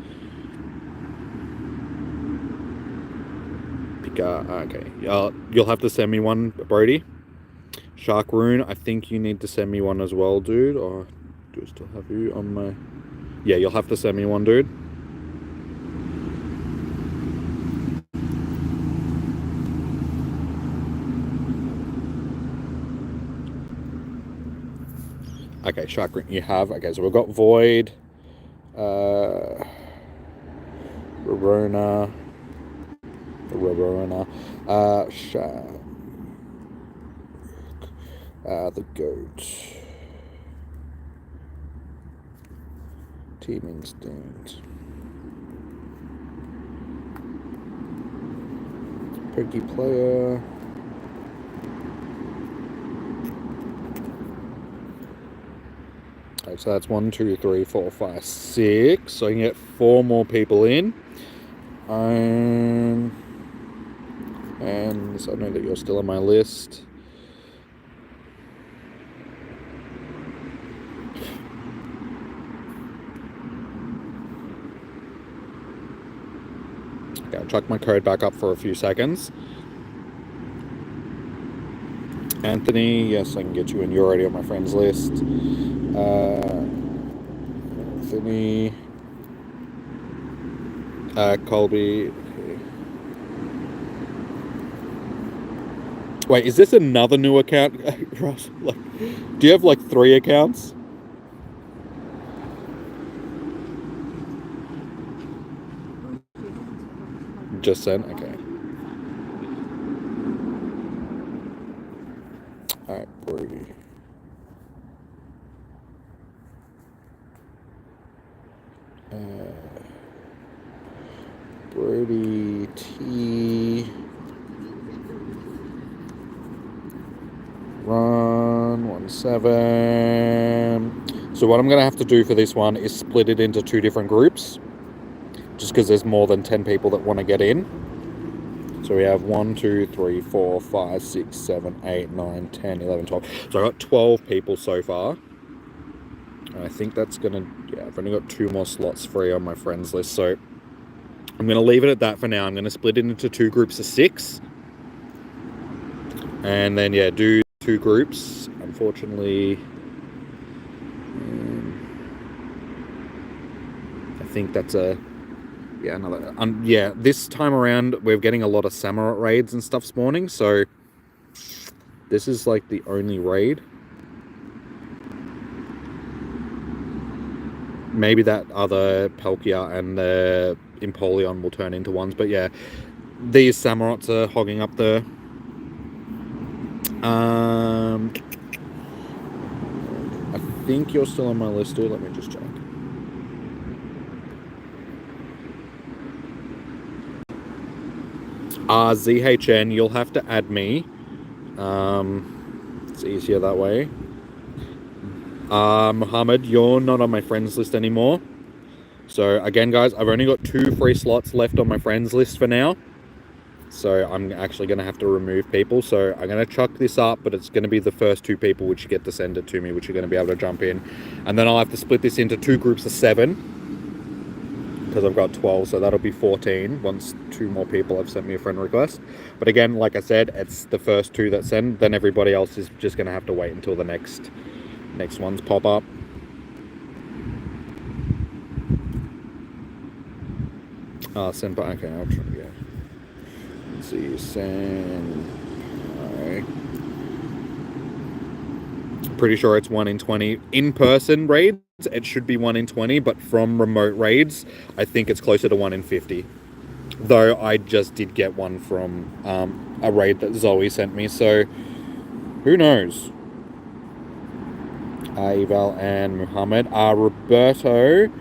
Okay, you'll have to send me one, Brody. Shark Rune, I think you need to send me one as well, dude. Or do I still have you on my... Yeah, you'll have to send me one, dude. Okay, Shark Rune, you have. Okay, so we've got Void, Rorona, Shark, the Goat, Team Instinct, Pokey Player, right, so that's 1, 2, 3, 4, 5, 6. So I can get 4 more people in. And so I know that you're still on my list. Okay, I'll chuck my code back up for a few seconds. Anthony, yes, I can get you in. You're already on my friends list. Anthony, Colby. Okay. Wait, is this another new account, Ross? Like, do you have like 3 accounts? Just sent. Okay. All right, Brody. Brody T. Run 17. So what I'm gonna have to do for this one is split it into 2 different groups, just because there's more than 10 people that want to get in. So we have 1, 2, 3, 4, 5, 6, 7, 8, 9, 10, 11, 12. So I got 12 people so far. And I think that's gonna, yeah, I've only got 2 more slots free on my friends list. So I'm gonna leave it at that for now. I'm gonna split it into 2 groups of 6. And then, yeah, do 2 groups. Unfortunately, I think that's another. Yeah, this time around we're getting a lot of Samurott raids and stuff spawning. So this is like the only raid. Maybe that other Palkia and the Empoleon will turn into ones, but yeah, these Samurotts are hogging up the. I think you're still on my list, dude. Let me just check. ZHN, you'll have to add me. It's easier that way. Muhammad, you're not on my friends list anymore. So again, guys, I've only got 2 free slots left on my friends list for now. So I'm actually going to have to remove people. So I'm going to chuck this up, but it's going to be the first 2 people which get to send it to me, which are going to be able to jump in. And then I'll have to split this into 2 groups of 7, because I've got 12, so that'll be 14 once 2 more people have sent me a friend request. But again, like I said, it's the first 2 that send, then everybody else is just going to have to wait until the next ones pop up. Senpai, okay, I'll try, yeah. Let's see, Senpai. Pretty sure it's 1 in 20. In-person raids, it should be 1 in 20, but from remote raids, I think it's closer to 1 in 50. Though I just did get one from a raid that Zoe sent me, so who knows? Eval and Muhammad. Roberto,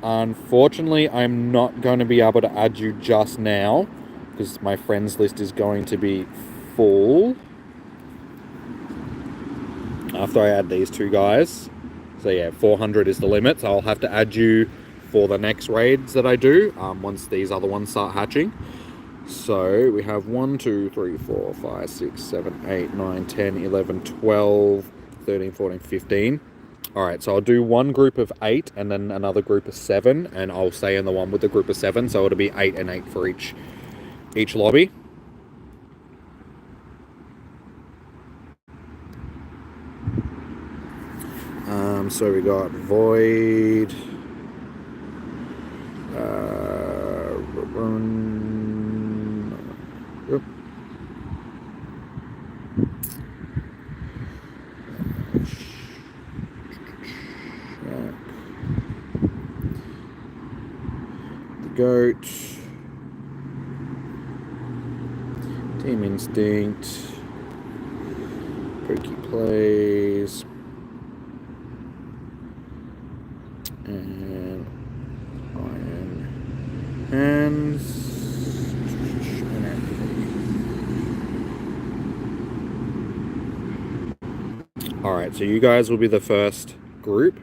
unfortunately, I'm not going to be able to add you just now, because my friends list is going to be full after I add these 2 guys. So yeah, 400 is the limit, so I'll have to add you for the next raids that I do, once these other ones start hatching. So we have 1, 2, 3, 4, 5, 6, 7, 8, 9, 10, 11, 12, 13, 14, 15. Alright, so I'll do one group of 8 and then another group of 7, and I'll stay in the one with the group of 7, so it'll be 8 and 8 for each lobby. So we got Void, yep. The Goat, Team Instinct, Pokey Plays, and Iron Hands. Alright, so you guys will be the first group.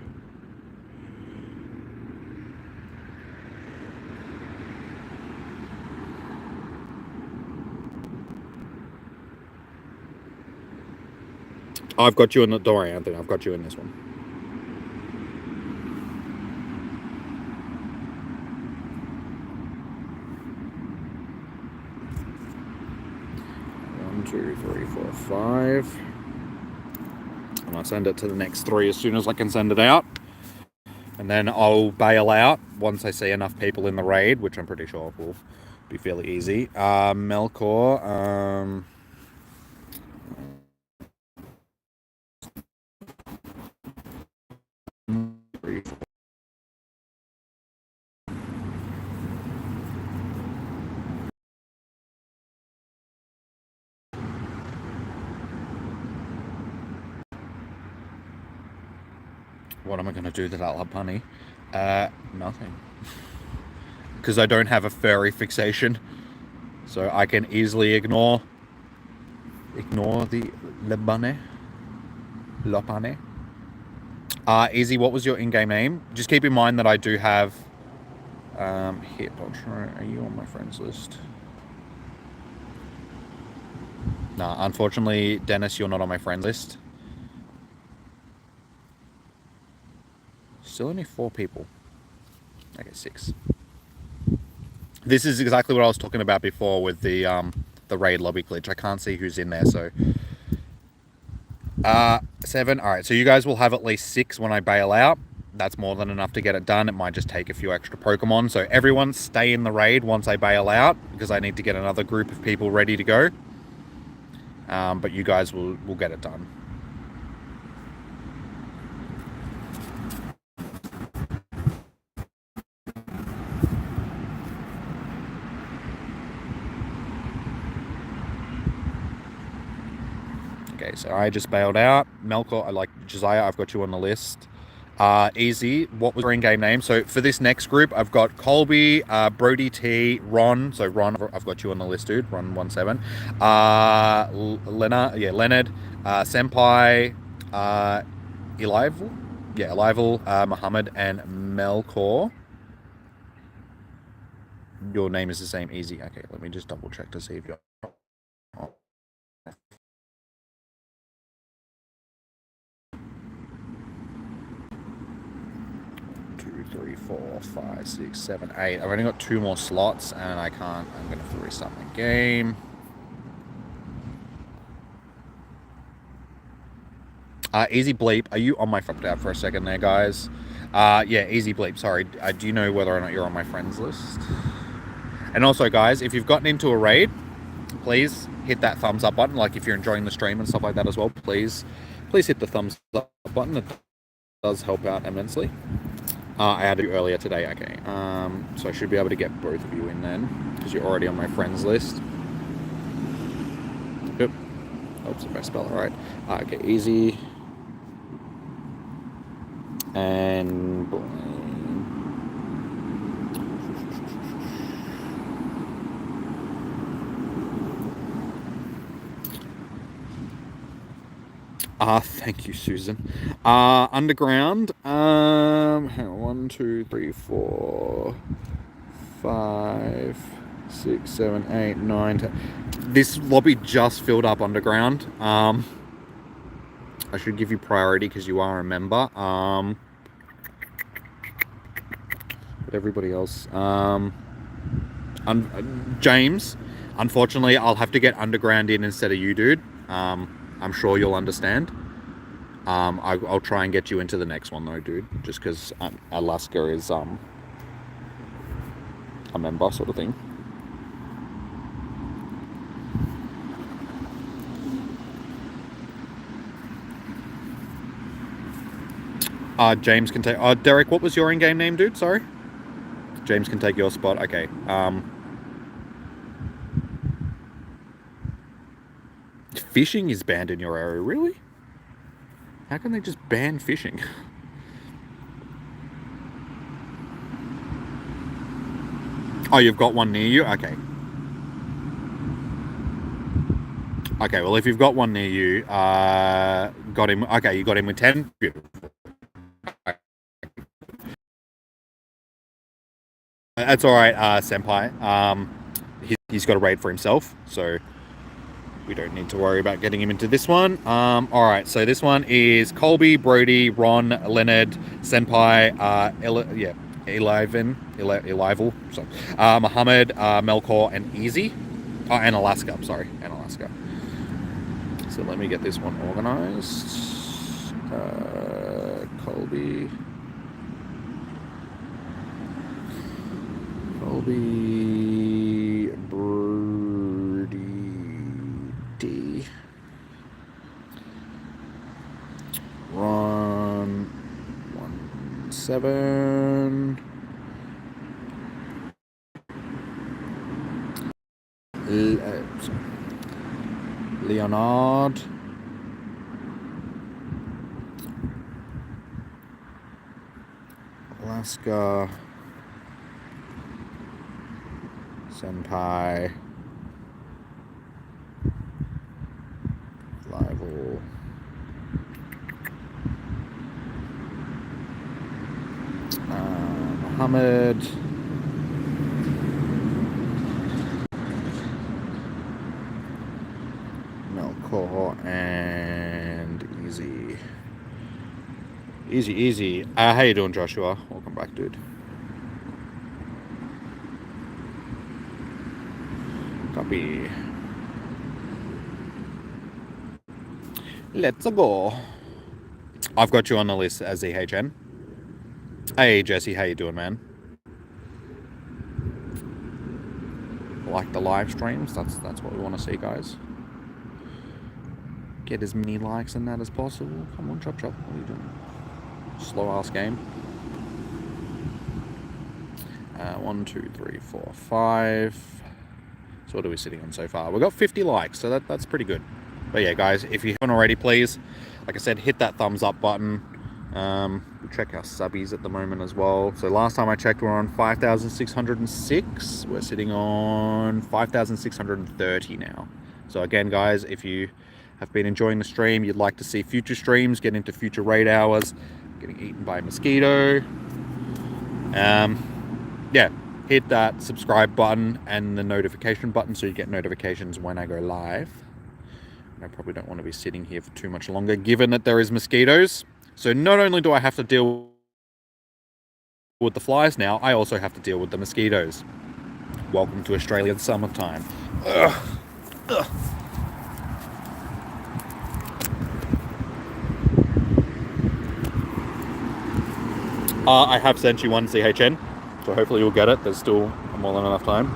I've got you in the... Don't worry, Anthony, I've got you in this one. One, 2, 3, 4, 5. And I'll send it to the next 3 as soon as I can send it out. And then I'll bail out once I see enough people in the raid, which I'm pretty sure will be fairly easy. Melkor, what am I going to do that I'll have honey? Nothing. Because I don't have a furry fixation. So I can easily ignore the Lebane. Lopane. Easy, what was your in-game name? Just keep in mind that I do have hit. I'll try. Are you on my friends list? Nah, unfortunately, Dennis, you're not on my friend list. Still only 4 people. Okay, 6. This is exactly what I was talking about before with the raid lobby glitch. I can't see who's in there, so 7. All right, so you guys will have at least 6 when I bail out. That's more than enough to get it done. It might just take a few extra Pokemon. So everyone stay in the raid once I bail out, because I need to get another group of people ready to go. But you guys will get it done. Okay, so I just bailed out. Melkor, I like Josiah, I've got you on the list. Easy, what was your in-game name? So for this next group, I've got Colby, Brody T, Ron. So Ron, I've got you on the list, dude. Ron 17. Leonard, Senpai, Elival, Muhammad, and Melkor. Your name is the same, Easy. Okay, let me just double check to see if you're... 3, 4, 5, 6, 7, 8. I've only got 2 more slots and I can't. I'm going to have to restart my game. Easy Bleep, are you on my front out for a second there, guys? Yeah, Easy Bleep, sorry. Do you know whether or not you're on my friends list? And also, guys, if you've gotten into a raid, please hit that thumbs up button. Like if you're enjoying the stream and stuff like that as well, please hit the thumbs up button. It does help out immensely. I had to do earlier today, okay. So I should be able to get both of you in then, because you're already on my friends list. Yep. Oops, if I spell it right. Okay, Easy. And... thank you, Susan. Underground. Hang on, 1, 2, 3, 4, 5, 6, 7, 8, 9, 10. This lobby just filled up underground. I should give you priority because you are a member. But everybody else, James, unfortunately, I'll have to get underground in instead of you, dude. I'm sure you'll understand. I'll try and get you into the next one though, dude. Just because Alaska is a member sort of thing. James can take. Derek, what was your in-game name, dude? Sorry. James can take your spot. Okay. Fishing is banned in your area, really? How can they just ban fishing? Oh, you've got one near you? Okay. Okay, well, if you've got one near you, got him. Okay, you got him with 10. Beautiful. That's all right, Senpai. He's got a raid for himself, so we don't need to worry about getting him into this one. All right, so this one is Colby, Brody, Ron, Leonard, Senpai, Elival, so, Muhammad, Melkor, and Easy. Oh, and Alaska, I'm sorry, and Alaska. So let me get this one organized. Colby, Brody, D. Ron 17. Leonard. Alaska. Senpai. Rival. Muhammad. Melkor and Easy. Easy. How you doing, Joshua? Welcome back, dude. Copy. Let's go. I've got you on the list as EHN. Hey, Jesse, how you doing, man? Like the live streams? That's what we want to see, guys. Get as many likes and that as possible. Come on, Chop. What are you doing? Slow ass game. 1, 2, 3, 4, 5. So what are we sitting on so far? We've got 50 likes, so that's pretty good. But yeah, guys, if you haven't already, please, like I said, hit that thumbs up button. We check our subbies at the moment as well. So last time I checked, we're on 5,606. We're sitting on 5,630 now. So again, guys, if you have been enjoying the stream, you'd like to see future streams, get into future raid hours, getting eaten by a mosquito, yeah, hit that subscribe button and the notification button so you get notifications when I go live. And I probably don't want to be sitting here for too much longer, given that there is mosquitoes. So not only do I have to deal with the flies now, I also have to deal with the mosquitoes. Welcome to Australian summertime. Ugh. I have sent you one CHN, so hopefully you'll get it. There's still more than enough time.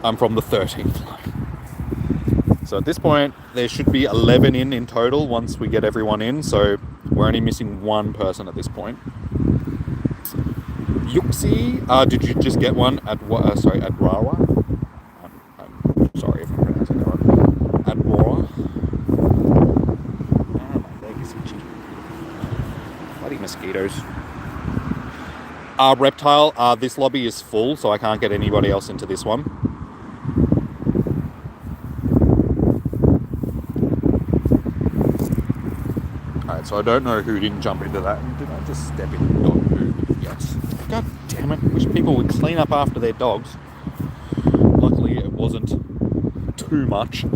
I'm from the 13th line. So at this point, there should be 11 in total once we get everyone in. So we're only missing one person at this point. Yuxi, did you just get one at Rawa? I'm sorry if I'm pronouncing that wrong. At Rawa. Ah, my leg is itchy. Bloody mosquitoes. Reptile, this lobby is full, so I can't get anybody else into this one. Alright, so so I don't know who didn't jump into that. And did I just step in dog poop? Yes. God damn it. Wish people would clean up after their dogs. Luckily, it wasn't too much.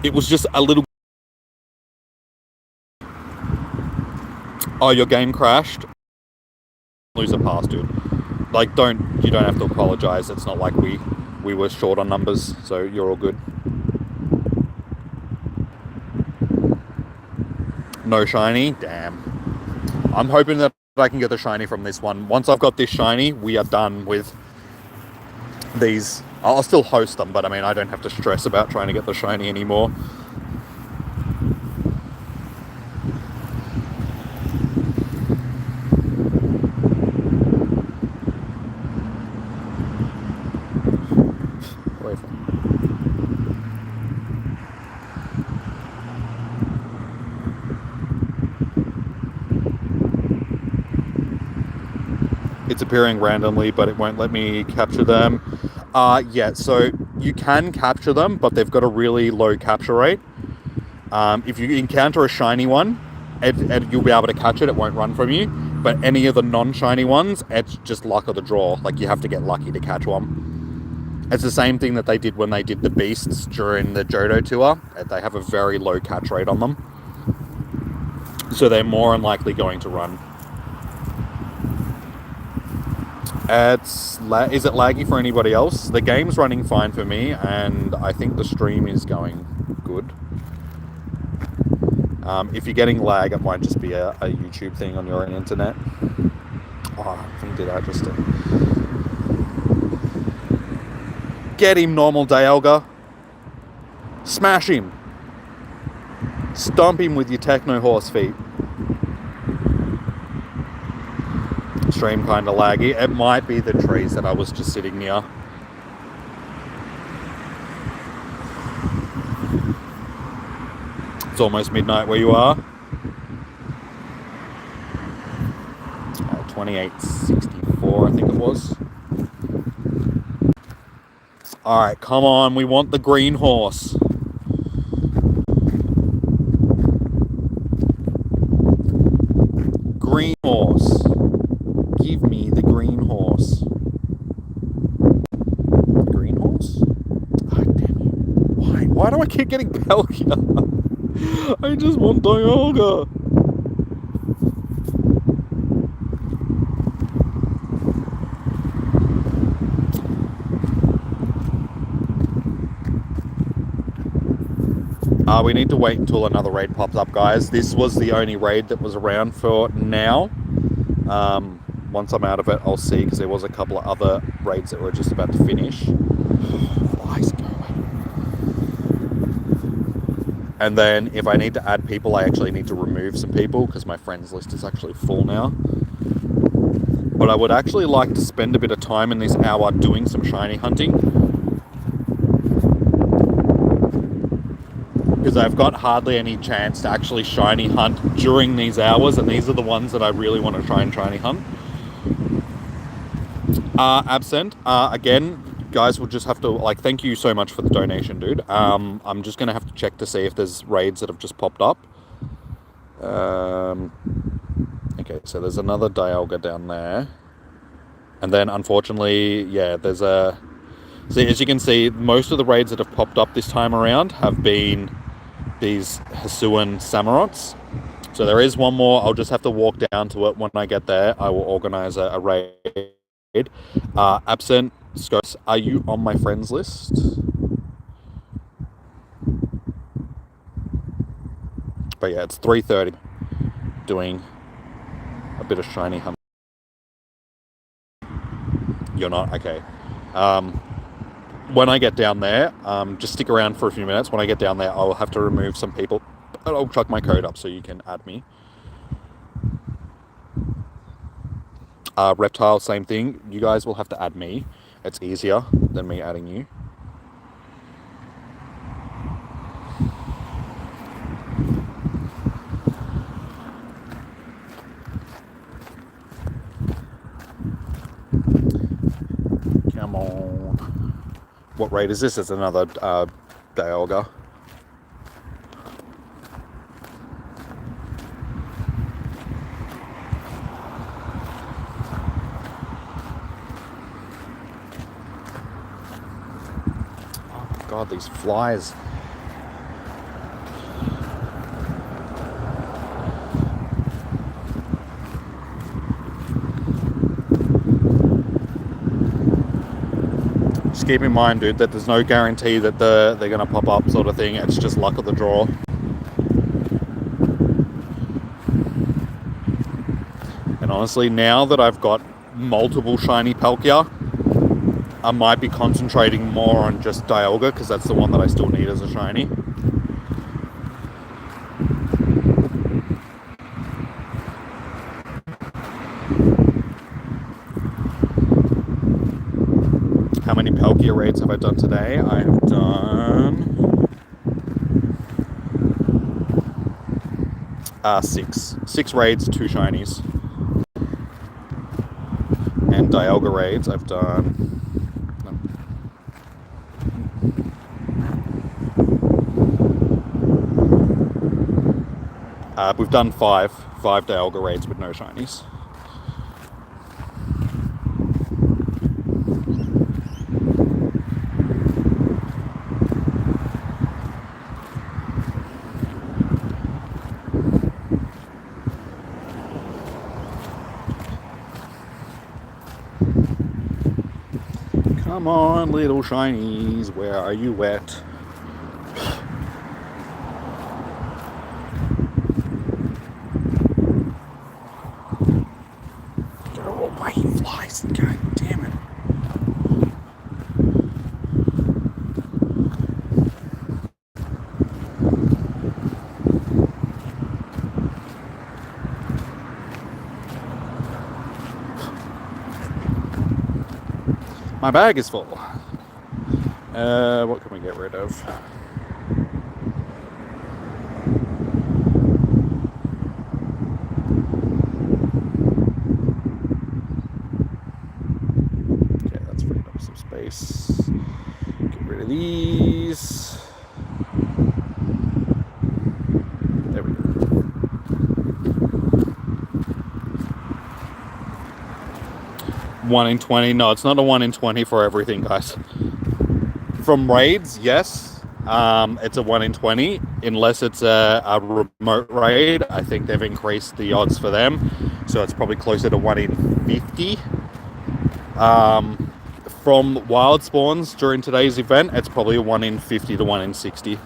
It was just a little... Oh, your game crashed? Lose a pass, dude. Like, you don't have to apologize. It's not like we were short on numbers, so you're all good. No shiny? Damn. I'm hoping that I can get the shiny from this one. Once I've got this shiny, we are done with these. I'll still host them, but I mean, I don't have to stress about trying to get the shiny anymore. Away from. It's appearing randomly, but it won't let me capture them. Yeah, so you can capture them, but they've got a really low capture rate. If you encounter a shiny one, you'll be able to catch it. It won't run from you. But any of the non-shiny ones, it's just luck of the draw. Like, you have to get lucky to catch one. It's the same thing that they did when they did the beasts during the Johto tour. They have a very low catch rate on them, so they're more unlikely going to run. Is it laggy for anybody else? The game's running fine for me, and I think the stream is going good. If you're getting lag, it might just be a YouTube thing on your own internet. Oh, I can do that just to... Get him, normal Dialga. Smash him. Stomp him with your techno horse feet. Stream kind of laggy. It might be the trees that I was just sitting near. It's almost midnight where you are. 2864, I think it was. Alright, come on. We want the green horse. Green horse. Give me the green horse. Green horse? Oh, damn it. Why? Why do I keep getting Palkia? I just want Dialga. We need to wait until another raid pops up, guys. This was the only raid that was around for now. Once I'm out of it, I'll see, because there was a couple of other raids that were just about to finish. Flies go away. And then if I need to add people, I actually need to remove some people, because my friends list is actually full now. But I would actually like to spend a bit of time in this hour doing some shiny hunting, because I've got hardly any chance to actually shiny hunt during these hours, and these are the ones that I really want to try and shiny hunt. Absent. Again, guys, we'll just have to, like, thank you so much for the donation, dude. I'm just going to have to check to see if there's raids that have just popped up. Okay, so there's another Dialga down there. And then, unfortunately, yeah, there's a... See, as you can see, most of the raids that have popped up this time around have been these Hisuian Samurotts. So there is one more. I'll just have to walk down to it. When I get there, I will organize a raid. Absent, Scopes, are you on my friends list? But yeah, it's 3:30. Doing a bit of shiny hunt. You're not? Okay. When I get down there, just stick around for a few minutes. When I get down there, I will have to remove some people. But I'll chuck my code up so you can add me. Reptile, same thing. You guys will have to add me. It's easier than me adding you. Come on. What raid is this? It's another Dialga. God, these flies. Just keep in mind, dude, that there's no guarantee that they're going to pop up sort of thing. It's just luck of the draw. And honestly, now that I've got multiple shiny Palkia, I might be concentrating more on just Dialga, because that's the one that I still need as a shiny. How many Palkia raids have I done today? I have done 6. 6 raids, 2 shinies. And Dialga raids, I've done... we've done 5 Dialga raids with no shinies. Come on, little shinies, where are you at? Go away, flies! God damn it! My bag is full. What can we get rid of? Okay, that's freed up some space. Get rid of these. There we go. One in 20. No, it's not a 1 in 20 for everything, guys. From raids, yes, it's a 1 in 20, unless it's a remote raid. I think they've increased the odds for them, so it's probably closer to 1 in 50. From wild spawns during today's event, it's probably a 1 in 50 to 1 in 60.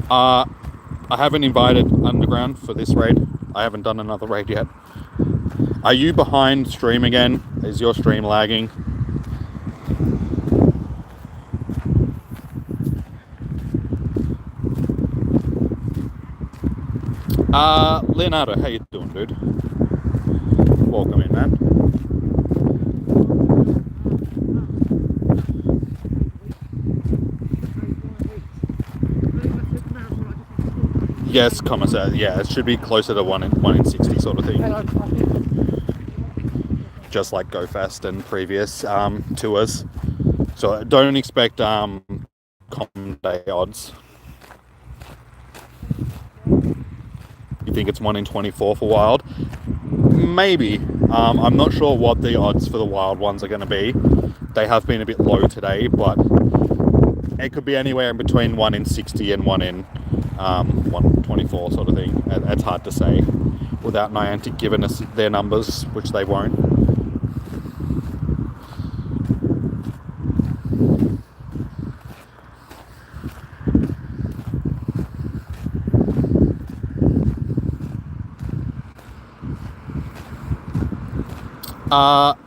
I haven't invited Underground for this raid. I haven't done another raid yet. Are you behind stream again? Is your stream lagging? Leonardo, how you doing, dude? Welcome in, man. Yes, Commissar. Yeah, it should be closer to 1 in 60 sort of thing. Just like Go Fast and previous tours. So don't expect common day odds. You think it's 1 in 24 for wild? Maybe. I'm not sure what the odds for the wild ones are going to be. They have been a bit low today, but it could be anywhere in between 1 in 60 and 1 in 124 sort of thing. It's hard to say without Niantic giving us their numbers, which they won't.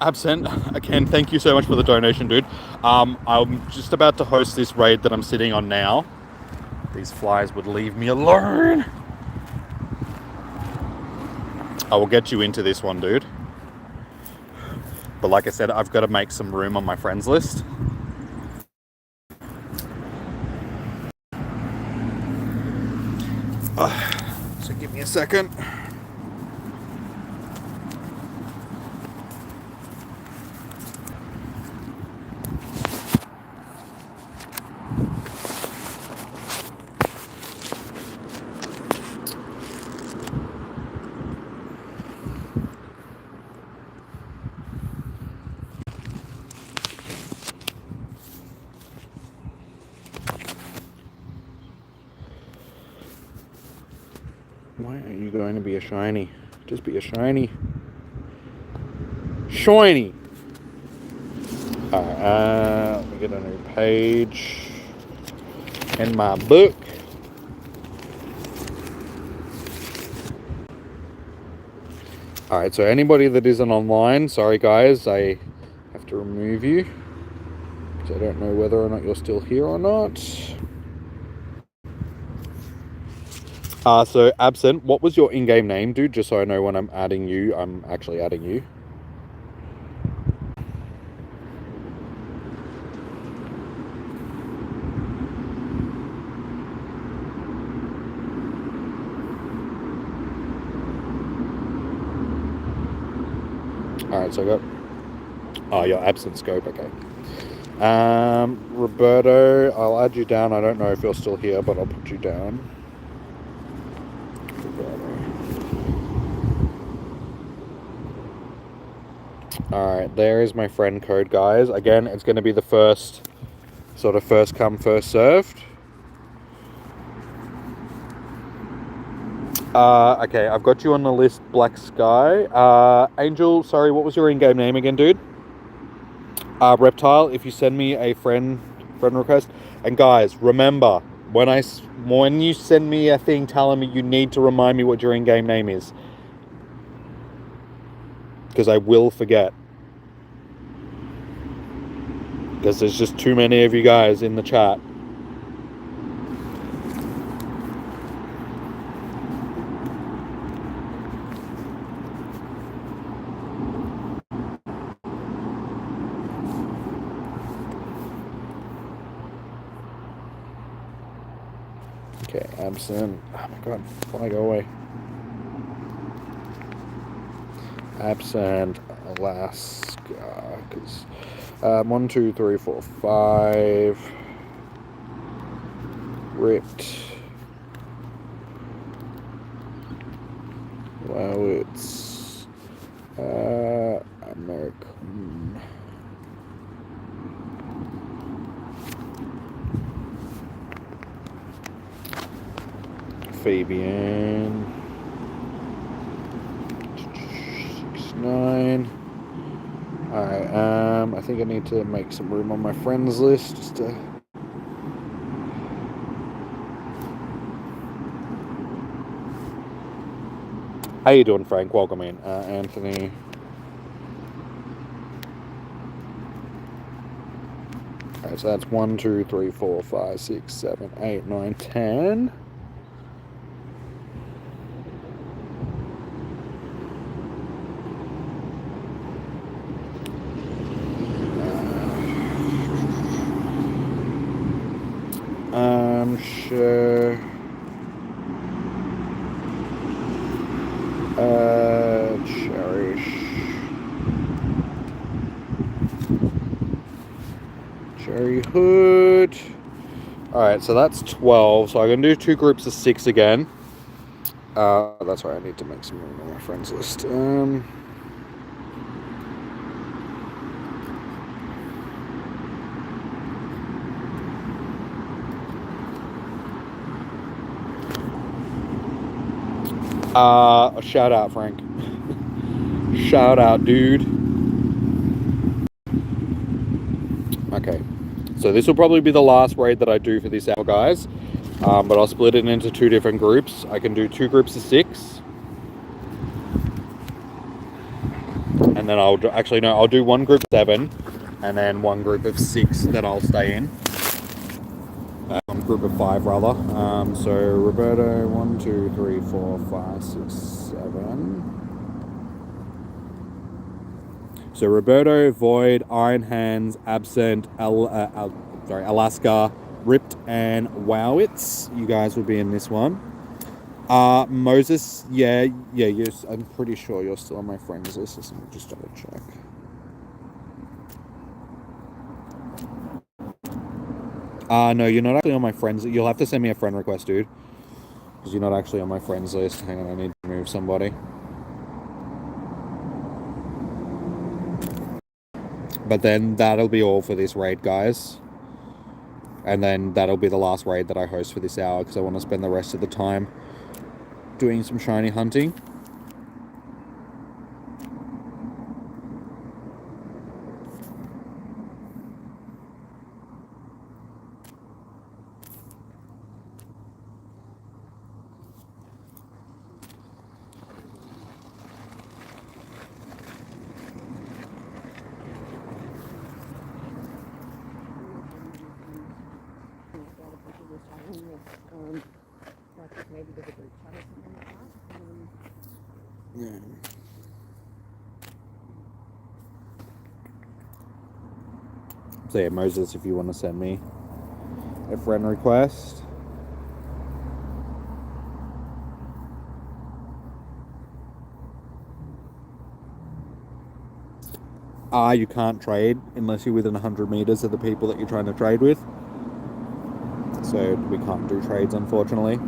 Absent, again, thank you so much for the donation, dude. I'm just about to host this raid that I'm sitting on now. These flies would leave me alone. I will get you into this one, dude. But like I said, I've got to make some room on my friends list. So give me a second. Why are you going to be a shiny? Just be a shiny. Shiny! Alright, let me get a new page in my book. Alright, so anybody that isn't online, sorry guys, I have to remove you. Because I don't know whether or not you're still here or not. So Absent, what was your in-game name, dude? Just so I know when I'm adding you, I'm actually adding you. Alright, so I got... Oh, your Absent Scope, okay. Roberto, I'll add you down. I don't know if you're still here, but I'll put you down. Alright, there is my friend code, guys. Again, it's going to be the first come, first served. Okay, I've got you on the list, Black Sky. Angel, sorry, what was your in-game name again, dude? Reptile, if you send me a friend request. And guys, remember, when you send me a thing telling me, you need to remind me what your in-game name is. Because I will forget. Because there's just too many of you guys in the chat. Okay, Absent. Oh my god, why go away? Absent, Alaska. Because 1, 2, 3, 4, 5. Ripped. Wow, it's American. Fabian. 69. Alright, I think I need to make some room on my friends list just to... How you doing, Frank? Welcome in. Anthony. Alright, so that's 1, 2, 3, 4, 5, 6, 7, 8, 9, 10. Sure. Cherish. Cherry Hood. Alright, so that's 12. So I can do 2 groups of 6 again. That's why I need to make some room on my friends list. Shout out, Frank. Shout out, dude. Okay, so this will probably be the last raid that I do for this hour, guys. But I'll split it into 2 different groups. I can do 2 groups of 6. And then I'll do 1 group of 7. And then 1 group of 6 that I'll stay in. 1 group of 5, rather. So Roberto, 1, 2, 3, 4, 5, 6, 7. So Roberto, Void, Iron Hands, Absent, Alaska, Ripped, and Wowitz. You guys will be in this one. Moses, yes, I'm pretty sure you're still on my friends list. Let me just double check. No, you're not actually on my friends. You'll have to send me a friend request, dude. Because you're not actually on my friends list. Hang on, I need to move somebody. But then that'll be all for this raid, guys. And then that'll be the last raid that I host for this hour, because I want to spend the rest of the time doing some shiny hunting. Like maybe there's a group chat or something like that. Yeah. So yeah, Moses, if you want to send me a friend request. You can't trade unless you're within 100 meters of the people that you're trying to trade with. So we can't do trades, unfortunately.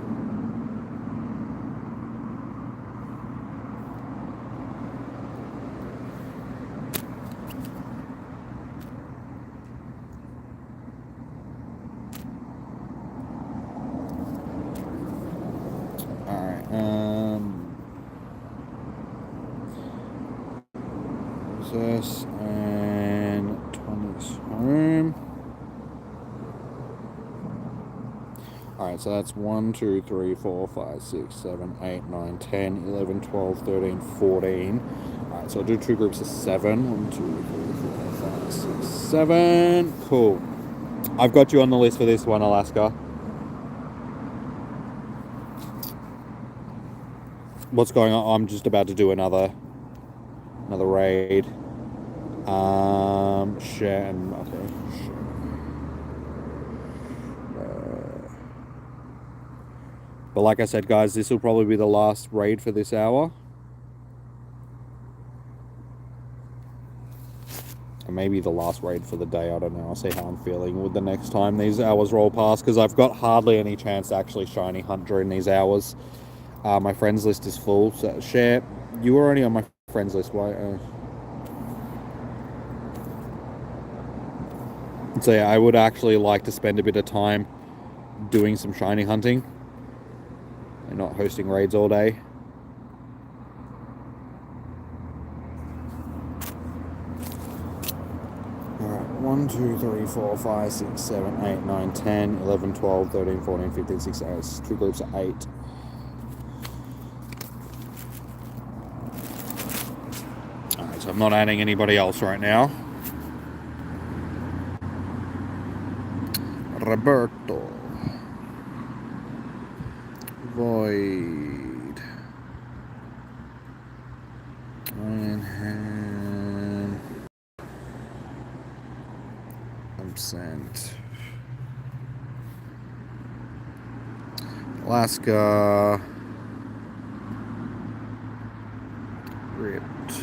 This and 20's home. Alright, so that's 1, 2, 3, 4, 5, 6, 7, 8, 9, 10, 11, 12, 13, 14. Alright, so I'll do 2 groups of 7. 1, 2, 3, 4, 5, 6, 7. Cool. I've got you on the list for this one, Alaska. What's going on? I'm just about to do another raid. Share and okay. But like I said, guys, this will probably be the last raid for this hour. Or maybe the last raid for the day. I don't know. I'll see how I'm feeling with the next time these hours roll past, because I've got hardly any chance to actually shiny hunt during these hours. My friends list is full. So share, you were already on my friends list. Why? So yeah, I would actually like to spend a bit of time doing some shiny hunting and not hosting raids all day. Alright, 1, 2, 3, 4, 5, 6, 7, 8, 9, 10, 11, 12, 13, 14, 15, 16, it's 2 groups of 8. Alright, so I'm not adding anybody else right now. Roberto. Void. Ironhand. Absent. Alaska. Ripped.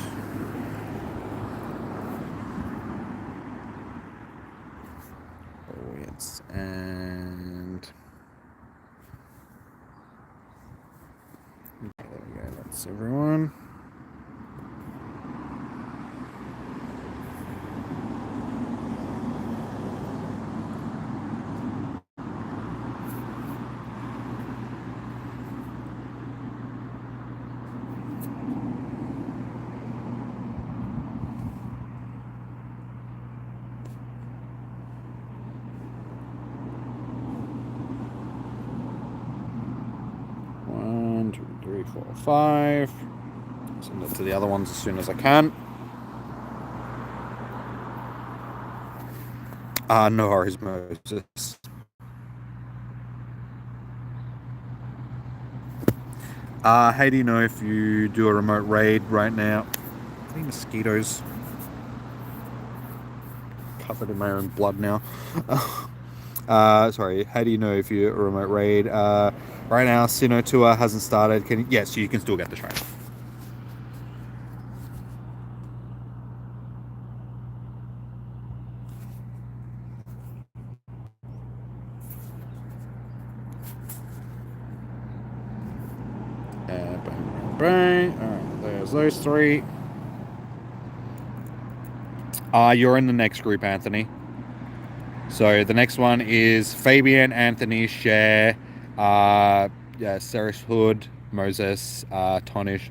And there we go, that's everyone. Four, 5. Send it to the other ones as soon as I can. No worries, Moses. How do you know if you do a remote raid right now? I think mosquitoes covered in my own blood now. Sorry, how do you know if you're a remote raid? Right now, Sinnoh tour hasn't started. Yes, you can still get the train. Bang, bang, bang. Alright, there's those 3. You're in the next group, Anthony. So the next one is Fabian, Anthony, Cher, Ceres Hood, Moses, Tonish,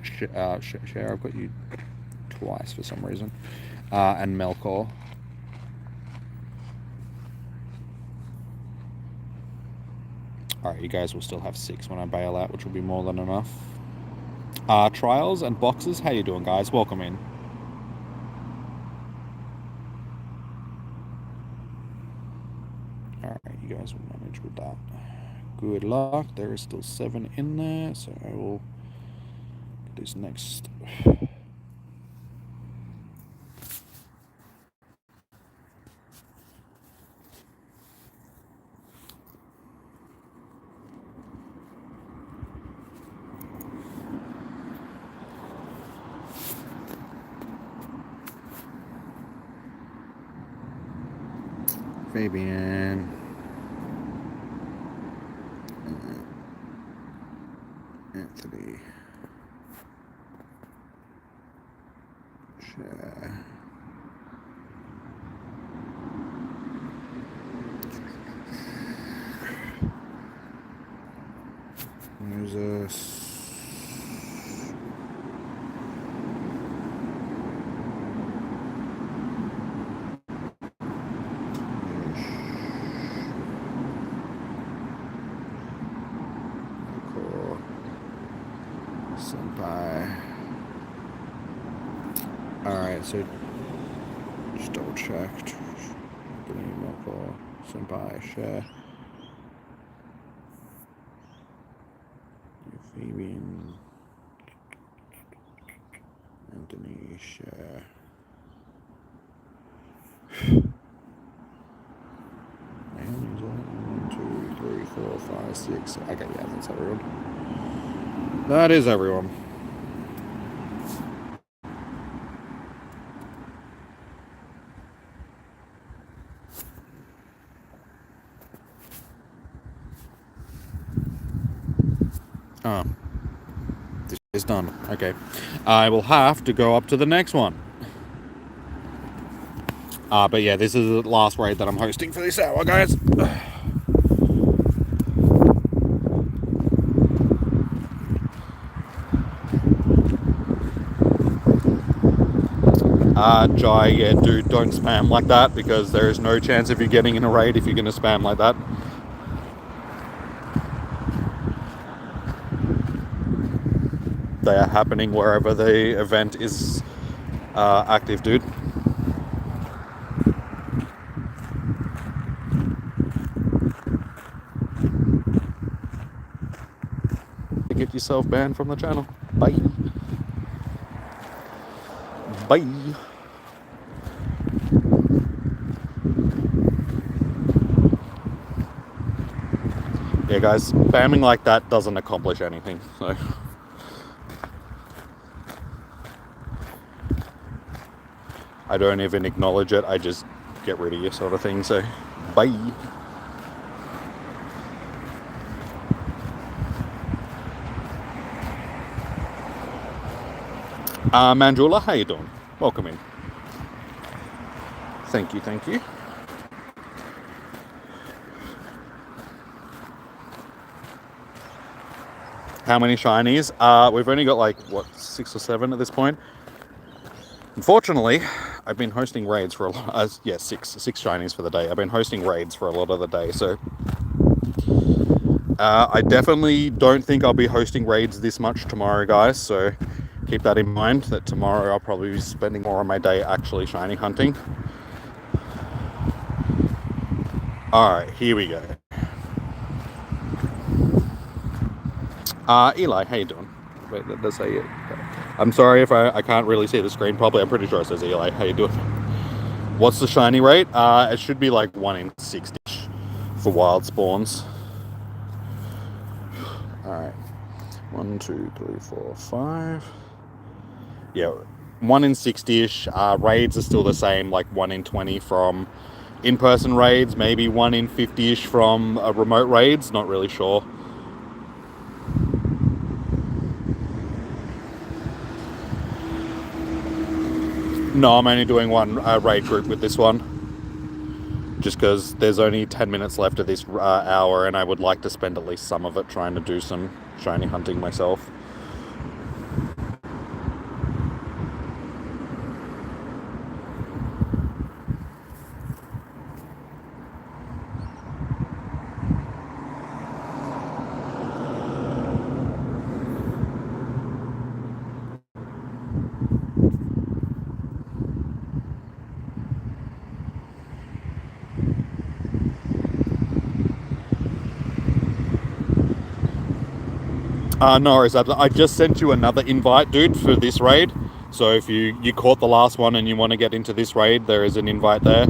Share. I've got you twice for some reason. And Melkor. Alright, you guys will still have 6 when I bail out, which will be more than enough. Trials and boxes, how you doing, guys? Welcome in. Alright, you guys will manage with that. Good luck. There is still 7 in there, so I will get this next. Fabian. Anthony. Share. Moses. Senpai. Alright, so just double checked. Senpai, share. Fabian. Anthony, share. And 1, 2, 3, 4, 5, 6. Okay, yeah, that's everyone. That is everyone. Oh. This is done. Okay. I will have to go up to the next one. But yeah, this is the last raid that I'm hosting for this hour, guys. Jai, yeah, dude, don't spam like that because there is no chance of you getting in a raid if you're going to spam like that. They are happening wherever the event is active, dude. Get yourself banned from the channel. Bye. Bye. Yeah, guys, spamming like that doesn't accomplish anything, so. I don't even acknowledge it, I just get rid of you sort of thing, so bye. Manjula, how you doing? Welcome in. Thank you, thank you. How many shinies? We've only got like, what, 6 or 7 at this point? Unfortunately, I've been hosting raids for a lot. Yeah, six shinies for the day. I've been hosting raids for a lot of the day, so I definitely don't think I'll be hosting raids this much tomorrow, guys. So keep that in mind. That tomorrow I'll probably be spending more of my day actually shiny hunting. All right, here we go. Eli, how you doing? Wait, that does say it. I'm sorry if I can't really see the screen properly. I'm pretty sure it says Eli. How you doing? What's the shiny rate? It should be like 1 in 60 for wild spawns. Alright. 1, 2, 3, 4, 5. Yeah, 1 in 60-ish. Raids are still the same, like 1 in 20 from in-person raids, maybe 1 in 50-ish from remote raids, not really sure. No, I'm only doing one raid group with this one. just because there's only 10 minutes left of this hour, and I would like to spend at least some of it trying to do some shiny hunting myself. No worries. I just sent you another invite, dude, for this raid. So if you caught the last one and you want to get into this raid, there is an invite there.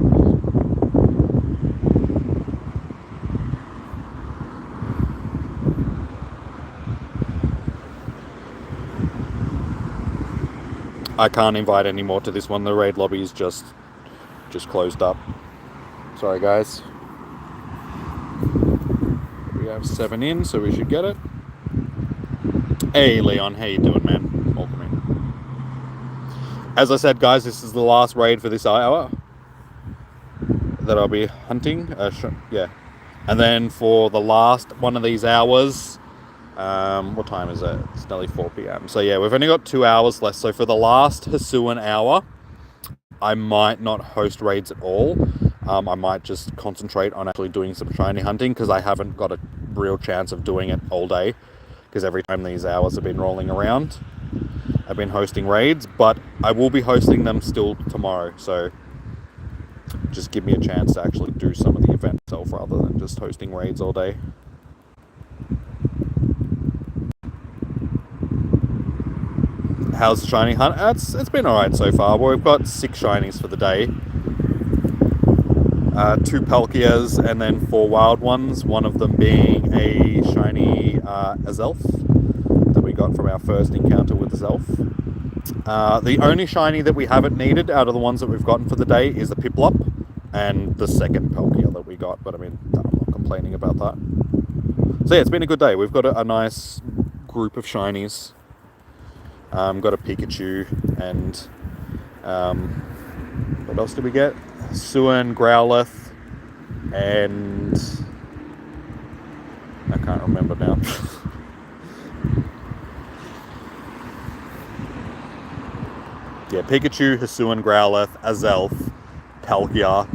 I can't invite any more to this one. The raid lobby is just closed up. Sorry, guys. We have 7 in, so we should get it. Hey, Leon, how you doing, man? Welcome in. As I said, guys, this is the last raid for this hour that I'll be hunting. Yeah. And then for the last one of these hours, what time is it? It's nearly 4 p.m. So yeah, we've only got 2 hours left. So for the last Hisuian hour, I might not host raids at all. I might just concentrate on actually doing some shiny hunting, because I haven't got a real chance of doing it all day, because every time these hours have been rolling around, I've been hosting raids. But I will be hosting them still tomorrow, so just give me a chance to actually do some of the event itself rather than just hosting raids all day. How's the shiny hunt? It's been alright so far. We've got 6 shinies for the day. 2 Palkias and then 4 wild ones, one of them being a shiny Azelf that we got from our first encounter with Azelf. The only shiny that we haven't needed out of the ones that we've gotten for the day is the Piplup and the second Palkia that we got, but I mean, I'm not complaining about that. So yeah, it's been a good day. We've got a nice group of shinies. Got a Pikachu and what else did we get? Hisuian, Growlithe, and I can't remember now. Yeah, Pikachu, Hisuian, Growlithe, Azelf, Palkia,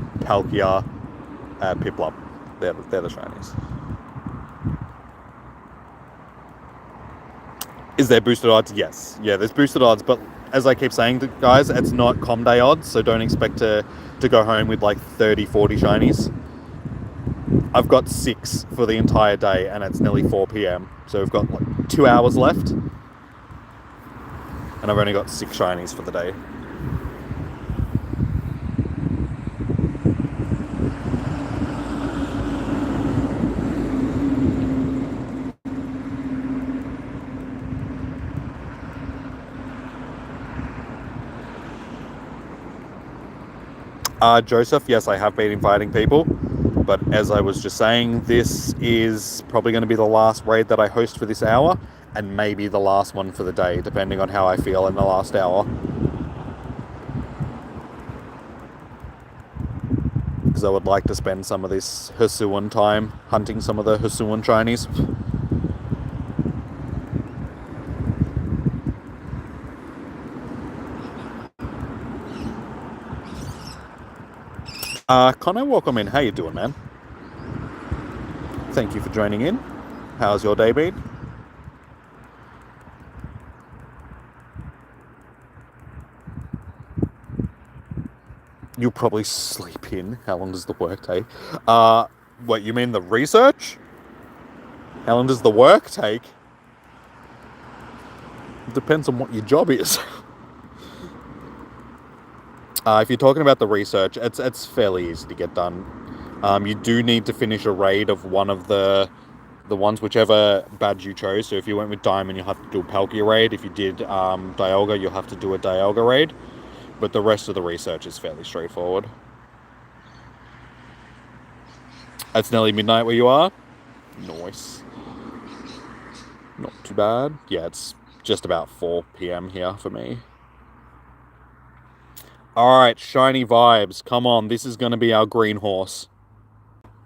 Piplup. They're the shinies. Is there boosted odds? Yes. Yeah, there's boosted odds, but as I keep saying, guys, it's not com day odds, so don't expect to go home with like 30, 40 shinies. I've got 6 for the entire day, and it's nearly 4 p.m. So we've got like 2 hours left, and I've only got 6 shinies for the day. Joseph, yes, I have been inviting people, but as I was just saying, this is probably going to be the last raid that I host for this hour, and maybe the last one for the day, depending on how I feel in the last hour. Because I would like to spend some of this Hisuian time hunting some of the Hisuian shinies. Connor, welcome in. How you doing, man? Thank you for joining in. How's your day been? You'll probably sleep in. How long does the work take? What, you mean the research? How long does the work take? It depends on what your job is. If you're talking about the research, it's fairly easy to get done. You do need to finish a raid of one of the ones, whichever badge you chose. So if you went with Diamond, you'll have to do a Palkia raid. If you did Dialga, you'll have to do a Dialga raid. But the rest of the research is fairly straightforward. It's nearly midnight where you are? Nice. Not too bad. Yeah, it's just about 4 p.m. here for me. Alright, shiny vibes. Come on, this is going to be our green horse.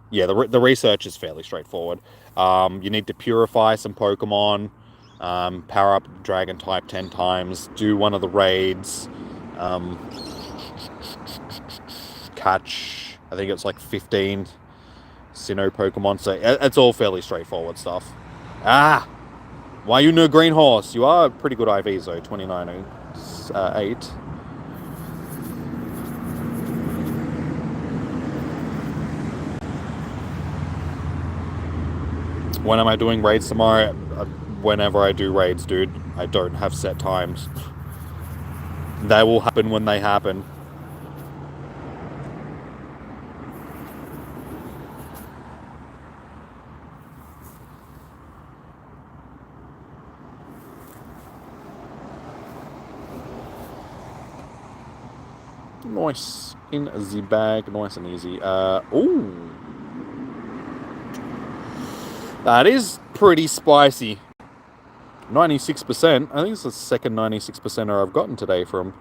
Yeah, the research is fairly straightforward. You need to purify some Pokemon, power up Dragon type 10 times, do one of the raids, catch, I think it's like 15 Sinnoh Pokemon, so it's all fairly straightforward stuff. Ah! Why you no green horse? You are pretty good IVs though, 29.8. When am I doing raids tomorrow? Whenever I do raids, dude. I don't have set times. They will happen when they happen. Nice. In the bag. Nice and easy. Ooh. That is pretty spicy. 96%. I think it's the second 96%er I've gotten today from.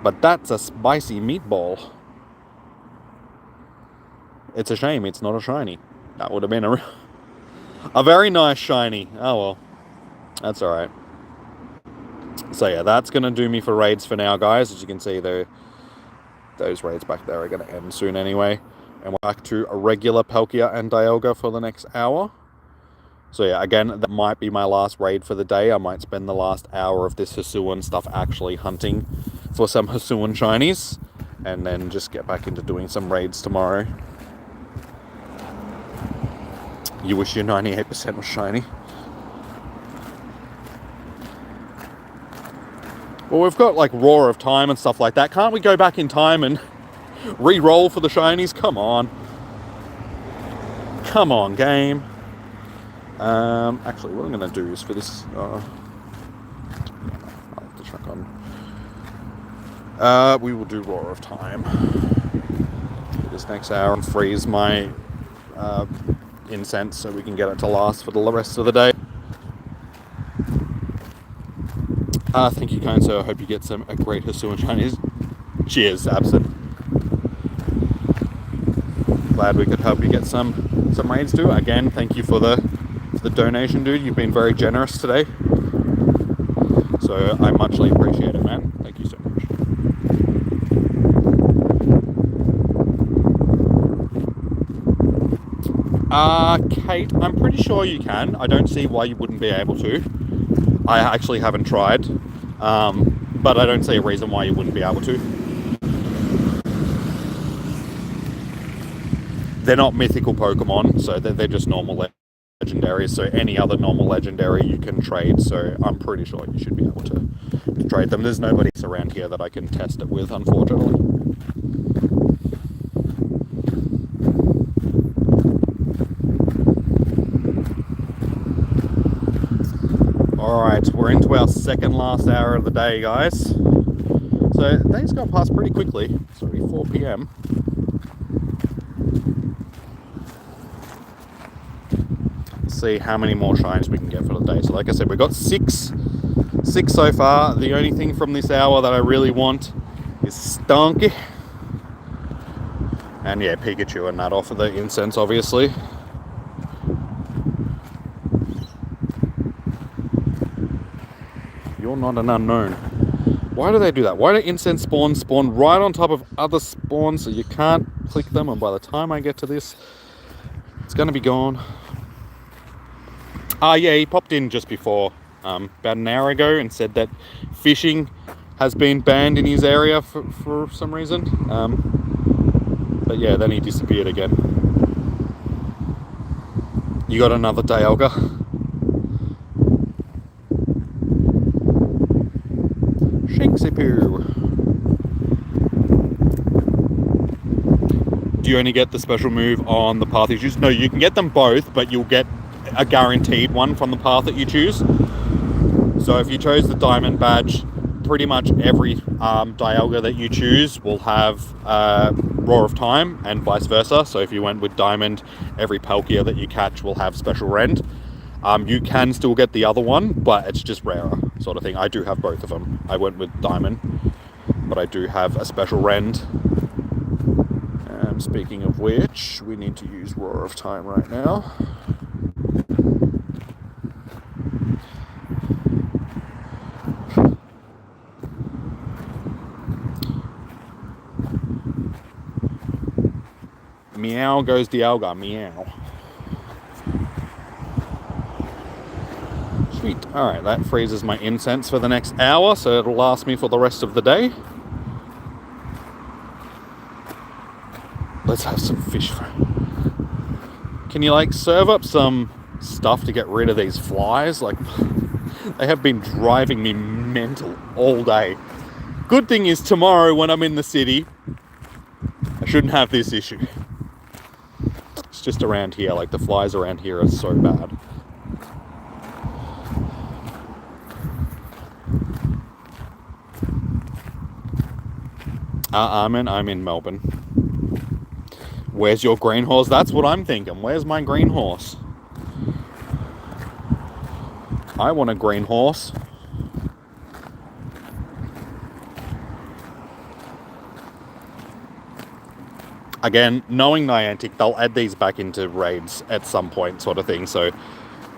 But that's a spicy meatball. It's a shame it's not a shiny. That would have been a very nice shiny. Oh well. That's alright. So yeah, that's going to do me for raids for now, guys. As you can see, those raids back there are going to end soon anyway. And we're back to a regular Palkia and Dialga for the next hour. So yeah, again, that might be my last raid for the day. I might spend the last hour of this Hisuian stuff actually hunting for some Hisuian shinies. And then just get back into doing some raids tomorrow. You wish your 98% was shiny. Well, we've got like Roar of Time and stuff like that. Can't we go back in time and re-roll for the shinies? Come on. Come on, game. Actually, what I'm going to do is for this... I'll have to check on... we will do Roar of Time. This next hour and freeze my incense so we can get it to last for the rest of the day. Thank you, kind sir. I hope you get a great Hisuian shinies. Cheers, Absent. Glad we could help you get some raids too. Again, thank you for the donation, dude. You've been very generous today. So I muchly appreciate it, man. Thank you so much. Kate, I'm pretty sure you can. I don't see why you wouldn't be able to. I actually haven't tried, but I don't see a reason why you wouldn't be able to. They're not mythical Pokemon, so they're just normal legendaries. So any other normal legendary you can trade. So I'm pretty sure you should be able to trade them. There's nobody around here that I can test it with, unfortunately. Alright, we're into our second last hour of the day, guys. So, the day's gone past pretty quickly. It's already 4 p.m. Let's see how many more shines we can get for the day. So, like I said, we've got six so far. The only thing from this hour that I really want is Stunky. And yeah, Pikachu and that off of the incense, obviously. You're not an unknown. Why do they do that? Why do incense spawns spawn right on top of other spawns so you can't click them, and by the time I get to this, it's going to be gone. Yeah, he popped in just before, about an hour ago, and said that fishing has been banned in his area for some reason. But yeah, then he disappeared again. You got another Dialga? Do you only get the special move on the path you choose? No, you can get them both, but you'll get a guaranteed one from the path that you choose. So if you chose the Diamond badge, pretty much every Dialga that you choose will have Roar of Time, and vice versa. So if you went with Diamond, every Palkia that you catch will have Special Rend. You can still get the other one, but it's just rarer, sort of thing. I do have both of them. I went with Diamond. but I do have a special rend. Speaking of which, we need to use Roar of Time right now. Meow goes Dialga, meow. Sweet. Alright, that freezes my incense for the next hour, so it'll last me for the rest of the day. Let's have some fish fry. Can you, like, serve up some stuff to get rid of these flies? Like, they have been driving me mental all day. Good thing is tomorrow when I'm in the city, I shouldn't have this issue. It's just around here, like the flies around here are so bad. I'm in Melbourne. Where's your green horse? That's what I'm thinking. Where's my green horse? I want a green horse. Again, knowing Niantic, they'll add these back into raids at some point, sort of thing. So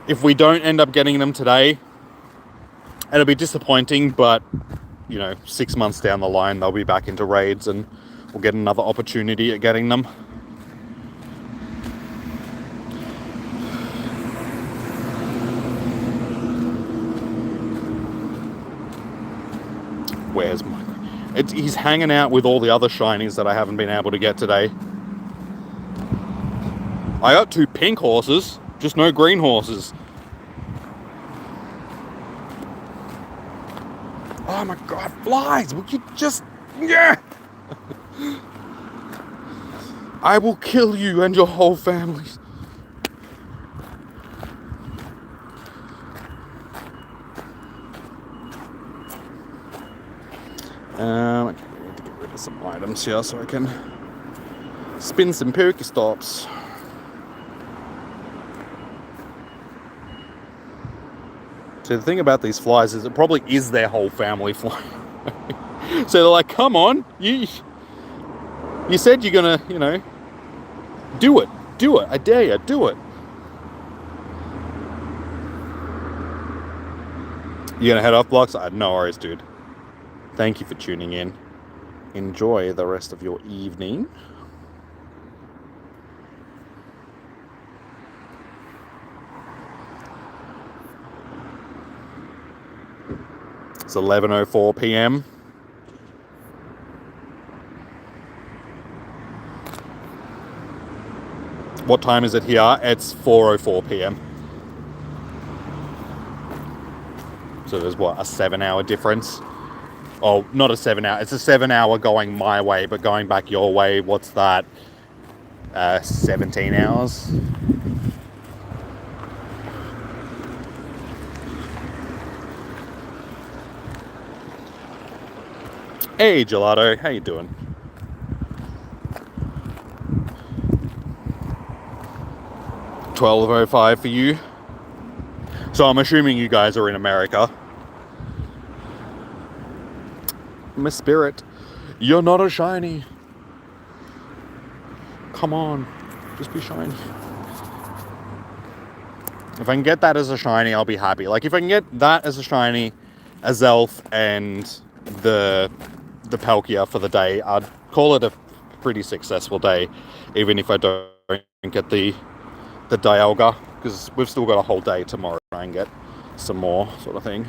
if we don't end up getting them today, it'll be disappointing, but, you know, 6 months down the line, they'll be back into raids and we'll get another opportunity at getting them. Where's my... he's hanging out with all the other shinies that I haven't been able to get today. I got 2 pink horses, just no green horses. Oh my god, flies! Would you just... Yeah! I will kill you and your whole families. Okay, we need to get rid of some items here so I can spin some Pokestops. So the thing about these flies is it probably is their whole family flying. So they're like, come on, you said you're gonna, you know, do it, I dare you, do it. You gonna head off, Blocks? No worries, dude. Thank you for tuning in. Enjoy the rest of your evening. It's 11:04 p.m. What time is it here? It's 4:04 p.m. So there's what, a 7-hour difference? Oh, not a 7 hour. It's a 7 hour going my way, but going back your way, what's that? 17 hours. Hey, Gelato, how you doing? $12.05 for you. So I'm assuming you guys are in America. Miss Spirit, you're not a shiny. Come on, just be shiny. If I can get that as a shiny, I'll be happy. Like, if I can get that as a shiny, a Zelf, and the Palkia for the day, I'd call it a pretty successful day, even if I don't get the Dialga, because we've still got a whole day tomorrow to try and get some more, sort of thing.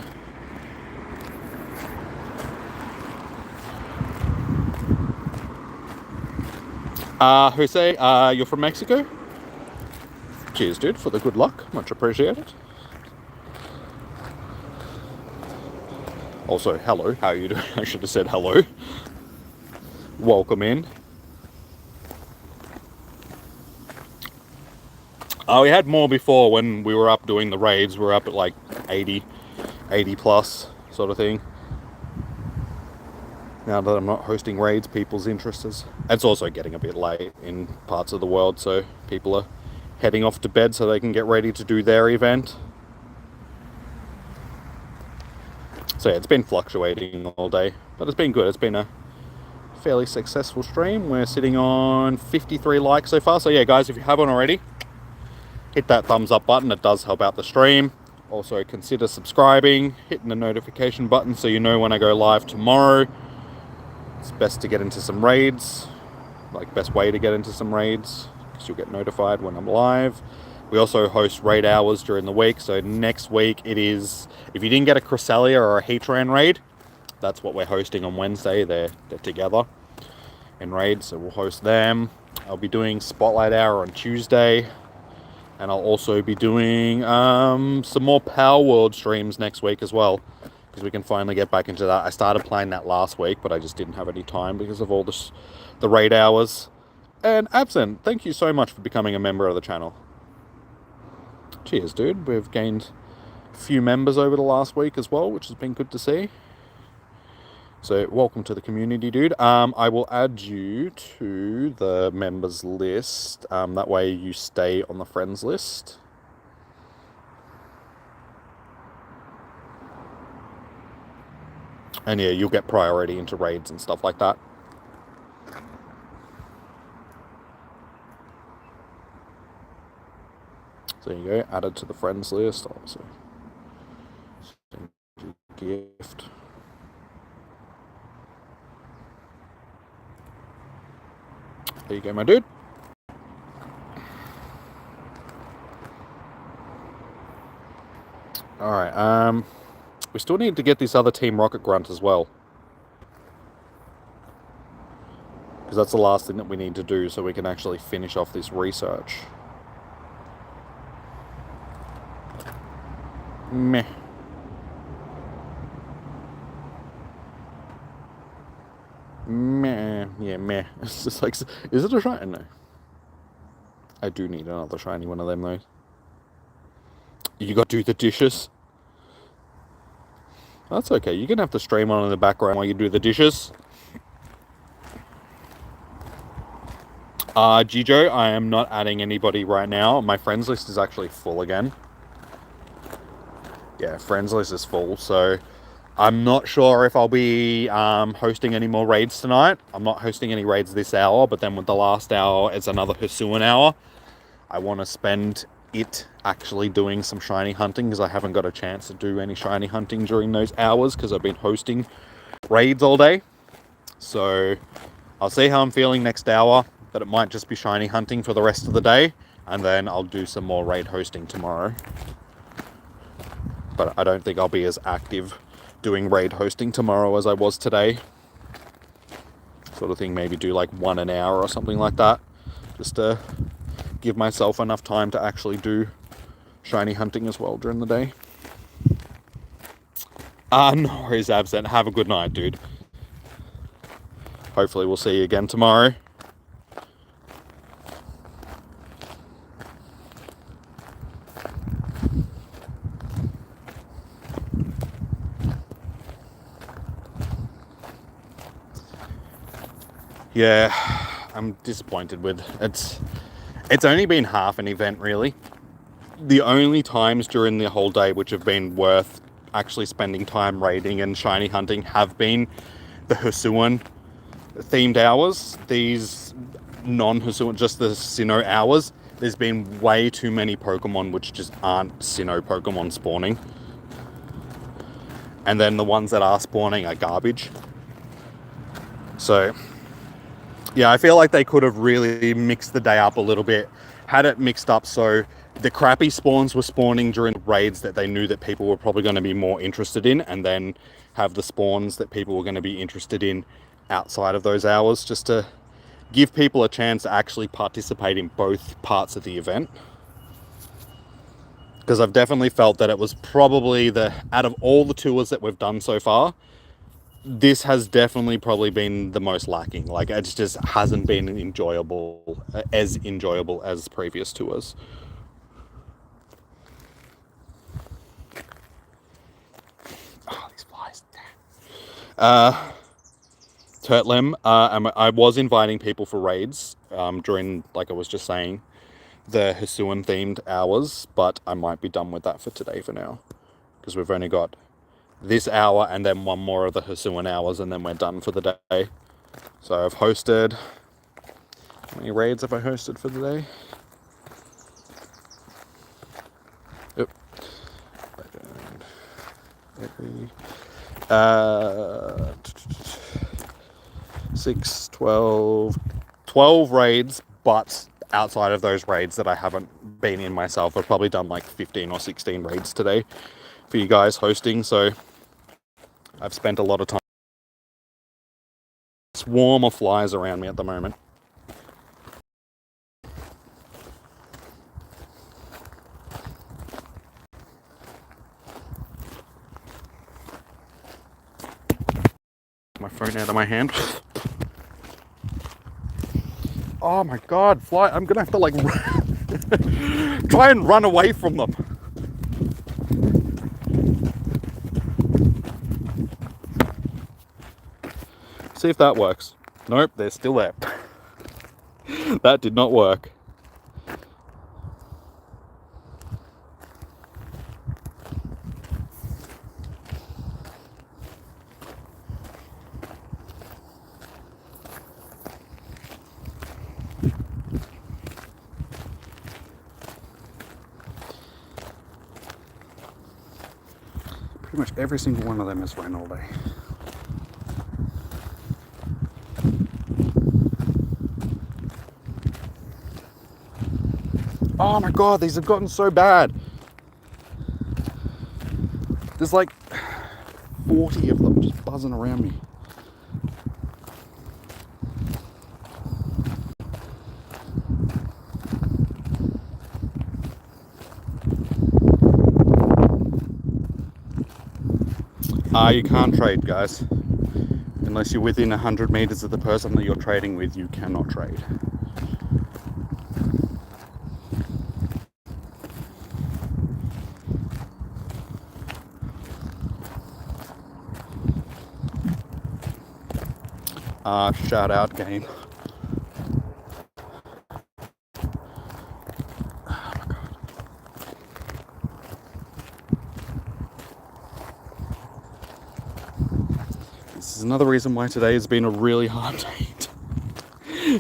Jose, you're from Mexico? Cheers, dude, for the good luck. Much appreciated. Also, hello. How are you doing? I should have said hello. Welcome in. We had more before when we were up doing the raids. We were up at like 80 plus sort of thing. Now that I'm not hosting raids, people's interest is... It's also getting a bit late in parts of the world, so people are heading off to bed so they can get ready to do their event. So yeah, it's been fluctuating all day, but it's been good. It's been a fairly successful stream. We're sitting on 53 likes so far. So yeah, guys, if you haven't already, hit that thumbs up button. It does help out the stream. Also, consider subscribing, hitting the notification button so you know when I go live tomorrow. It's best to get into some raids, like best way to get into some raids, because you'll get notified when I'm live. We also host raid hours during the week. So next week it is, if you didn't get a Cresselia or a Heatran raid, that's what we're hosting on Wednesday. They're together in raids, so we'll host them. I'll be doing Spotlight Hour on Tuesday. And I'll also be doing some more Power World streams next week as well, because we can finally get back into that. I started playing that last week, but I just didn't have any time because of all the raid hours. And Absent, thank you so much for becoming a member of the channel. Cheers, dude. We've gained a few members over the last week as well, which has been good to see. So welcome to the community, dude. I will add you to the members list. That way you stay on the friends list. And yeah, you'll get priority into raids and stuff like that. So there you go, added to the friends list. Also, send you a gift. There you go, my dude. Alright, we still need to get this other Team Rocket Grunt as well. Because that's the last thing that we need to do so we can actually finish off this research. Meh. Meh. Yeah, meh. It's just like, is it a shiny? No. I do need another shiny one of them though. You got to do the dishes. That's okay. You can have the stream on in the background while you do the dishes. Gijo, I am not adding anybody right now. My friends list is actually full again. Yeah, friends list is full, so I'm not sure if I'll be hosting any more raids tonight. I'm not hosting any raids this hour, but then with the last hour, it's another Hisuian hour. I want to spend it actually doing some shiny hunting, because I haven't got a chance to do any shiny hunting during those hours because I've been hosting raids all day. So I'll see how I'm feeling next hour, but it might just be shiny hunting for the rest of the day, and then I'll do some more raid hosting tomorrow. But I don't think I'll be as active doing raid hosting tomorrow as I was today. Sort of thing, maybe do like 1 an hour or something like that, just to give myself enough time to actually do shiny hunting as well during the day. No worries, Absent. Have a good night, dude. Hopefully we'll see you again tomorrow. Yeah, I'm disappointed with it. It's only been half an event, really. The only times during the whole day which have been worth actually spending time raiding and shiny hunting have been the Hisuian themed hours. These non-Hisuian, just the Sinnoh hours, there's been way too many Pokemon which just aren't Sinnoh Pokemon spawning. And then the ones that are spawning are garbage. So yeah, I feel like they could have really mixed the day up a little bit, had it mixed up so the crappy spawns were spawning during raids that they knew that people were probably going to be more interested in, and then have the spawns that people were going to be interested in outside of those hours, just to give people a chance to actually participate in both parts of the event. Because I've definitely felt that it was probably out of all the tours that we've done so far, this has definitely probably been the most lacking. Like, it just hasn't been as enjoyable as previous tours. Oh, these flies. Turtlem, I was inviting people for raids during, like I was just saying, the Hisuian themed hours, but I might be done with that for today for now, because we've only got this hour and then one more of the Hisuian hours, and then we're done for the day. So I've hosted... How many raids have I hosted for the day? Yep. 6, 12 raids, but outside of those raids that I haven't been in myself, I've probably done like 15 or 16 raids today for you guys hosting, so I've spent a lot of time. Swarm of flies around me at the moment. My phone out of my hand. Oh my god, fly! I'm gonna have to like try and run away from them. See if that works. Nope, they're still there. That did not work. Pretty much every single one of them has ran all day. Oh my god, these have gotten so bad. There's like 40 of them just buzzing around me. You can't trade, guys. Unless you're within 100 meters of the person that you're trading with, you cannot trade. Shout out game. This is another reason why today has been a really hard day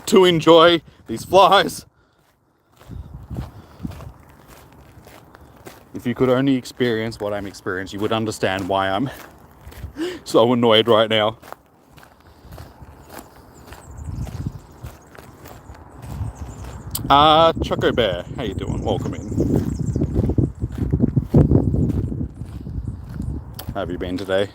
to enjoy these flies. If you could only experience what I'm experiencing, you would understand why I'm so annoyed right now. Choco Bear, how you doing? Welcome in. How have you been today?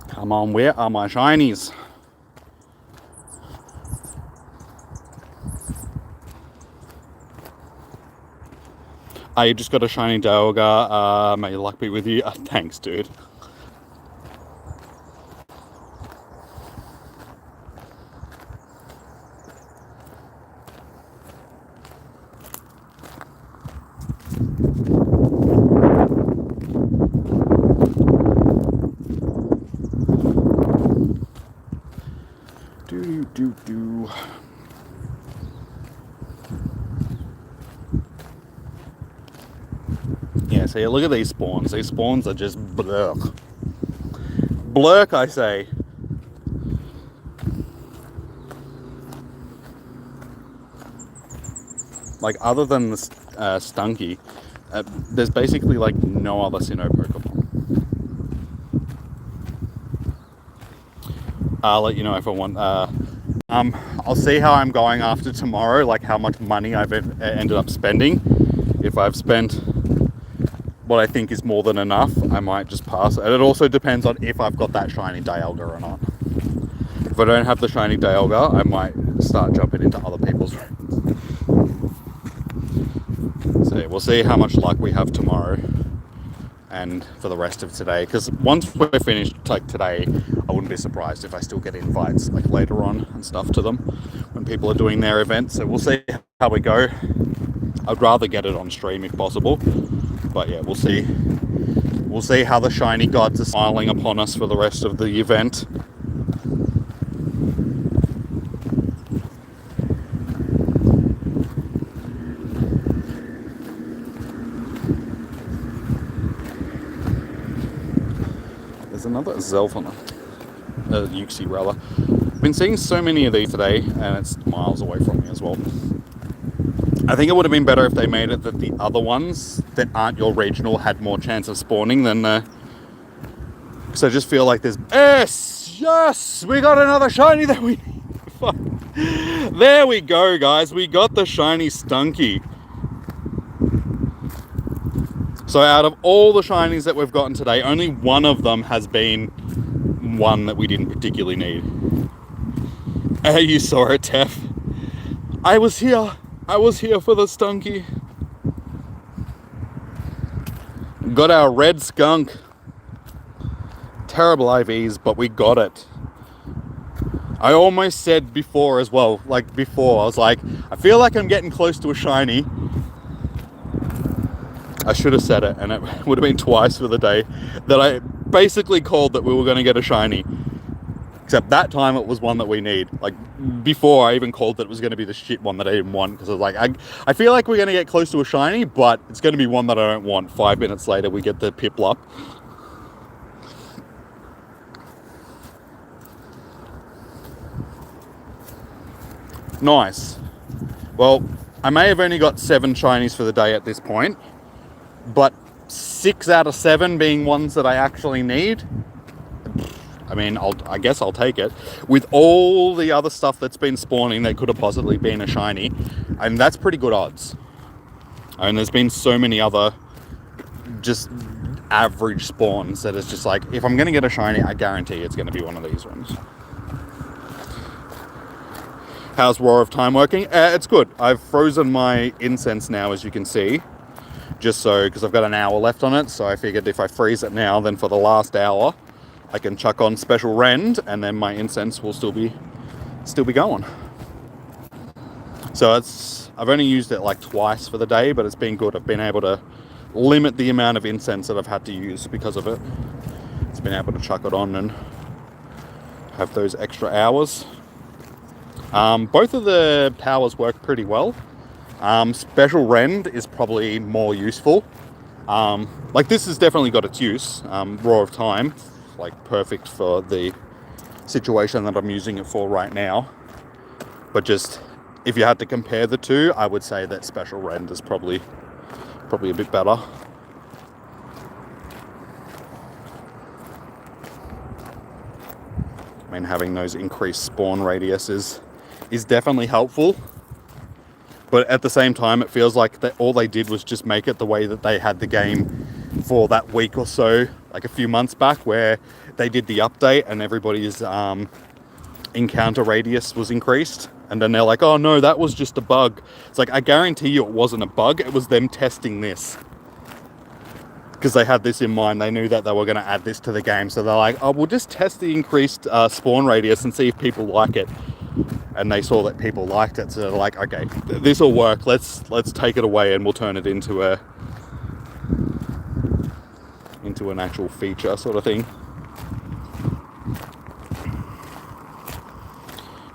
Come on, where are my shinies? You just got a shiny Dialga. May your luck be with you. Thanks, dude. Do. Yeah, see, look at these spawns. These spawns are just blurk. Blurk, I say. Like, other than the Stunky, there's basically, like, no other Sinnoh Pokemon. I'll let you know if I want... I'll see how I'm going after tomorrow, like how much money I've ended up spending. If I've spent what I think is more than enough, I might just pass. And it also depends on if I've got that shiny Dialga or not. If I don't have the shiny Dialga, I might start jumping into other people's rooms. So we'll see how much luck we have tomorrow and for the rest of today, because once we're finished like today, I wouldn't be surprised if I still get invites like later on and stuff to them when people are doing their events. So we'll see how we go. I'd rather get it on stream if possible, but yeah, we'll see how the shiny gods are smiling upon us for the rest of the event. another Zelf on the Uxie rather. I've been seeing so many of these today, and it's miles away from me as well. I think it would have been better if they made it that the other ones that aren't your regional had more chance of spawning than because I just feel like there's... Yes! We got another shiny that we need. Fuck. There we go, guys. We got the shiny Stunky. So out of all the shinies that we've gotten today, only one of them has been one that we didn't particularly need. You saw it, Tef. I was here. I was here for the Stunky. Got our red skunk. Terrible IVs, but we got it. I almost said before as well, I was like, I feel like I'm getting close to a shiny. I should have said it, and it would have been twice for the day, that I basically called that we were going to get a shiny. Except that time it was one that we need. Like, before I even called that it was going to be the shit one that I didn't want, because I was like, I feel like we're going to get close to a shiny, but it's going to be one that I don't want. 5 minutes later, we get the Piplup. Nice. Well, I may have only got 7 shinies for the day at this point, but 6 out of 7 being ones that I actually need. I mean, I guess I'll take it. With all the other stuff that's been spawning that could have possibly been a shiny, and that's pretty good odds. And there's been so many other just average spawns that it's just like, if I'm going to get a shiny, I guarantee it's going to be one of these ones. How's Roar of Time working? It's good. I've frozen my incense now, as you can see. Just so, because I've got an hour left on it, so I figured if I freeze it now, then for the last hour, I can chuck on Special Rend, and then my incense will still be going. So I've only used it like twice for the day, but it's been good. I've been able to limit the amount of incense that I've had to use because of it. It's been able to chuck it on and have those extra hours. Both of the powers work pretty well. Special Rend is probably more useful. Like, this has definitely got its use. Roar of Time, like, perfect for the situation that I'm using it for right now. But just, if you had to compare the two, I would say that Special Rend is probably a bit better. I mean, having those increased spawn radiuses is definitely helpful. But at the same time, it feels like that all they did was just make it the way that they had the game for that week or so, like a few months back, where they did the update and everybody's encounter radius was increased. And then they're like, oh no, that was just a bug. It's like, I guarantee you it wasn't a bug. It was them testing this. Because they had this in mind. They knew that they were going to add this to the game. So they're like, oh, we'll just test the increased spawn radius and see if people like it. And they saw that people liked it, so they're like, okay, this will work. Let's take it away and we'll turn it into an actual feature sort of thing.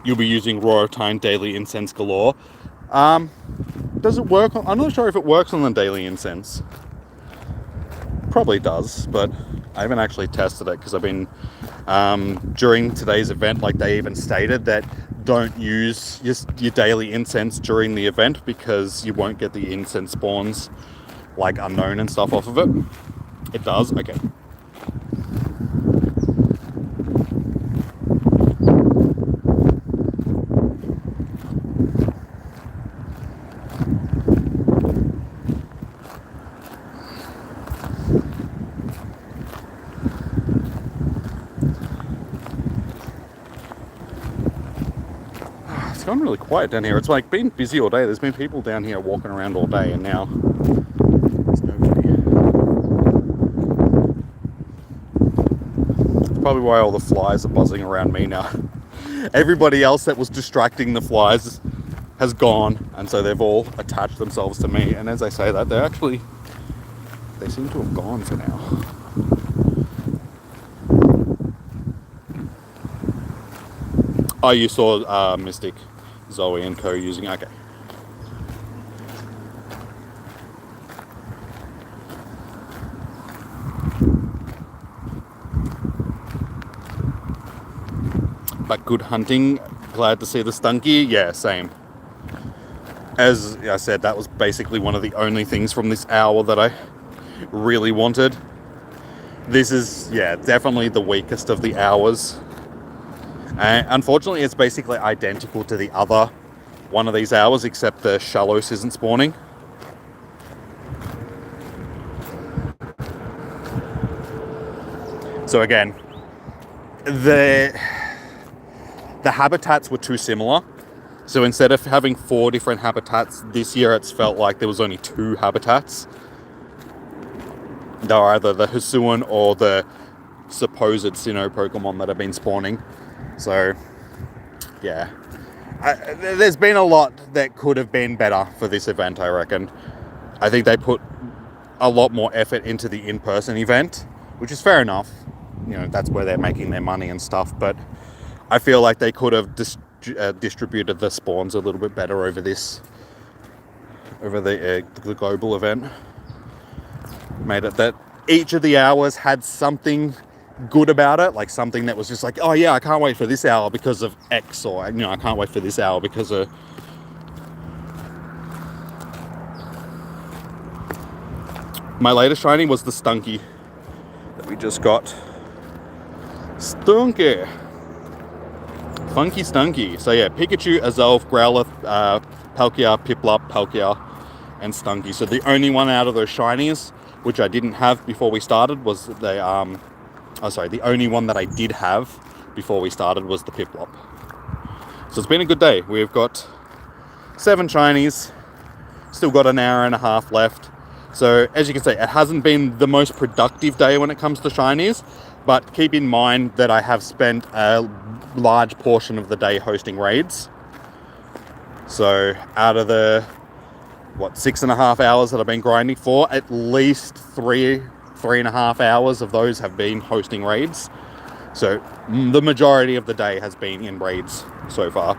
You'll be using Roar of Time Daily Incense galore. Does it work? I'm not sure if it works on the Daily Incense. Probably does, but I haven't actually tested it because I've been during today's event, like, they even stated that don't use your daily incense during the event because you won't get the incense spawns, like, unknown and stuff off of it. It does? Okay. It's gone really quiet down here. It's like been busy all day. There's been people down here walking around all day, and now there's nobody. That's probably why all the flies are buzzing around me now. Everybody else that was distracting the flies has gone, and so they've all attached themselves to me. And as I say that, they seem to have gone for now. Oh, you saw Mystic, Zoe and Co using, okay. but good hunting. Glad to see the Stunky. Yeah, same. As I said, that was basically one of the only things from this hour that I really wanted. This is, yeah, definitely the weakest of the hours. And unfortunately, it's basically identical to the other one of these hours, except the Shallows isn't spawning. So again, the habitats were too similar. So instead of having 4 different habitats, this year it's felt like there was only 2 habitats. They're either the Hisuian or the supposed Sinnoh Pokemon that have been spawning. So, yeah. There's been a lot that could have been better for this event, I reckon. I think they put a lot more effort into the in-person event, which is fair enough. You know, that's where they're making their money and stuff, but I feel like they could have distributed the spawns a little bit better over the global event. Made it that each of the hours had something good about it, like something that was just like, oh yeah, I can't wait for this hour because of X, or, you know, I can't wait for this hour because of... My latest shiny was the Stunky that we just got. Stunky. Funky Stunky. So yeah, Pikachu, Azelf, Growlithe, Palkia, Piplup, Palkia, and Stunky. So the only one out of those shinies, which I didn't have before we started, was the the only one that I did have before we started was the Piplup. So it's been a good day. We've got 7 shinies, still got an hour and a half left. So as you can see, it hasn't been the most productive day when it comes to shinies, but keep in mind that I have spent a large portion of the day hosting raids. So out of the 6.5 hours that I've been grinding for, at least 3.5 hours of those have been hosting raids. So the majority of the day has been in raids so far.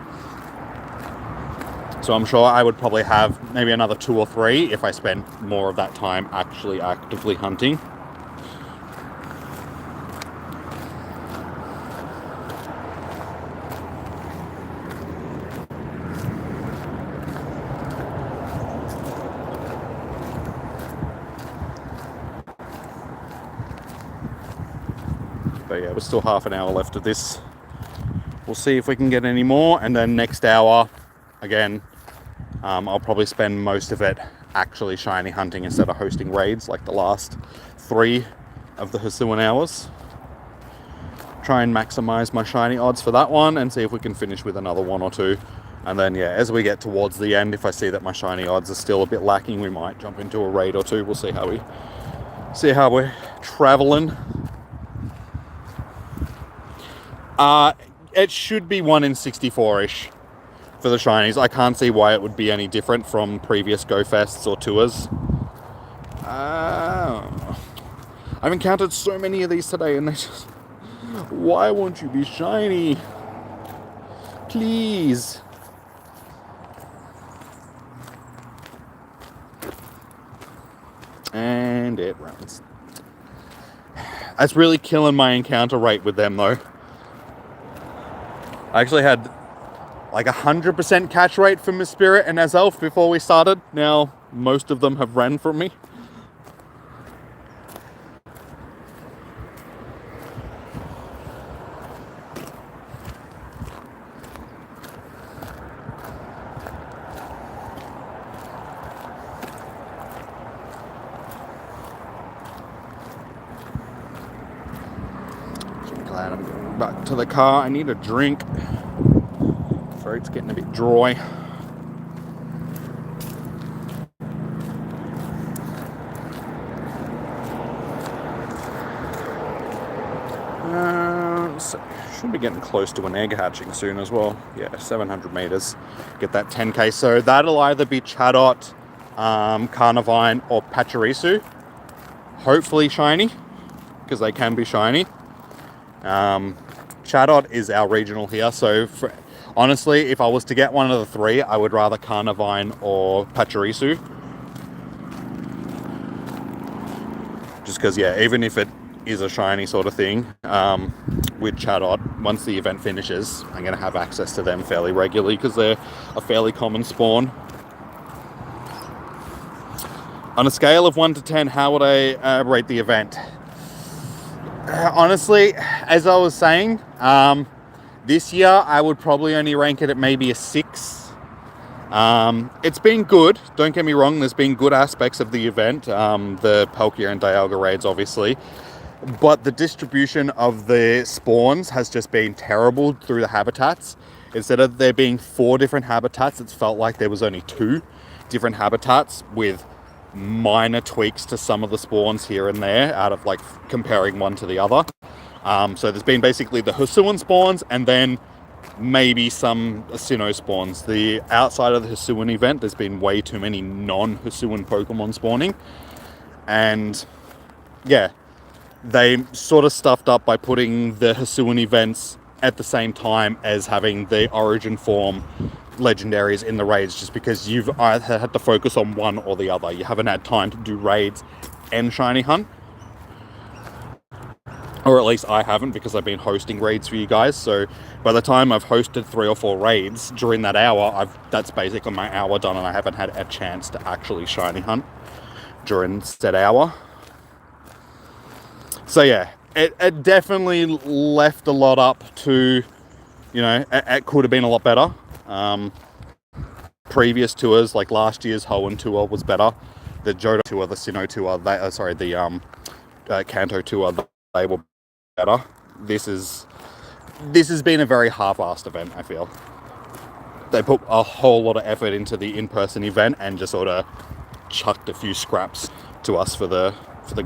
So I'm sure I would probably have maybe another 2 or 3 if I spent more of that time actually actively hunting. But yeah, we're still half an hour left of this. We'll see if we can get any more, and then next hour, again, I'll probably spend most of it actually shiny hunting instead of hosting raids like the last 3 of the Hisuian hours. Try and maximize my shiny odds for that one and see if we can finish with another 1 or 2. And then yeah, as we get towards the end, if I see that my shiny odds are still a bit lacking, we might jump into a raid or 2. We'll see how we're traveling. It should be 1 in 64-ish for the shinies. I can't see why it would be any different from previous Go Fests or tours. I've encountered so many of these today, and they just... Why won't you be shiny? Please. And it runs. That's really killing my encounter rate with them, though. I actually had like 100% catch rate from Miss Spirit and Azelf before we started. Now, most of them have ran from me. Glad I'm going back to the car. I need a drink. Throat's getting a bit dry. So should be getting close to an egg hatching soon as well. Yeah, 700 meters. Get that 10k. So that'll either be Chatot, Carnivine, or Pachirisu. Hopefully shiny, because they can be shiny. Chatot is our regional here, so honestly, if I was to get one of the 3, I would rather Carnivine or Pachirisu. Just because, yeah, even if it is a shiny sort of thing, with Chatot. Once the event finishes, I'm going to have access to them fairly regularly because they're a fairly common spawn. On a scale of 1 to 10, how would I rate the event? Honestly, as I was saying, this year I would probably only rank it at maybe a 6. It's been good, don't get me wrong, there's been good aspects of the event, the Palkia and Dialga raids obviously, but the distribution of the spawns has just been terrible through the habitats. Instead of there being 4 different habitats, it's felt like there was only 2 different habitats with minor tweaks to some of the spawns here and there out of like comparing one to the other. So there's been basically the Hisuian spawns and then maybe some Sinnoh spawns. The outside of the Hisuian event, there's been way too many non-Hisuian Pokemon spawning. And yeah, they sort of stuffed up by putting the Hisuian events at the same time as having the origin form legendaries in the raids, just because you've either had to focus on one or the other. You haven't had time to do raids and shiny hunt. Or at least I haven't, because I've been hosting raids for you guys. So by the time I've hosted 3 or 4 raids during that hour, that's basically my hour done, and I haven't had a chance to actually shiny hunt during said hour. So yeah, it definitely left a lot up to, you know, it could have been a lot better. Previous tours, like last year's Hoenn tour was better. The Johto tour, the Sinnoh tour, the Kanto tour, they were better. This has been a very half-assed event, I feel. They put a whole lot of effort into the in-person event and just sort of chucked a few scraps to us for the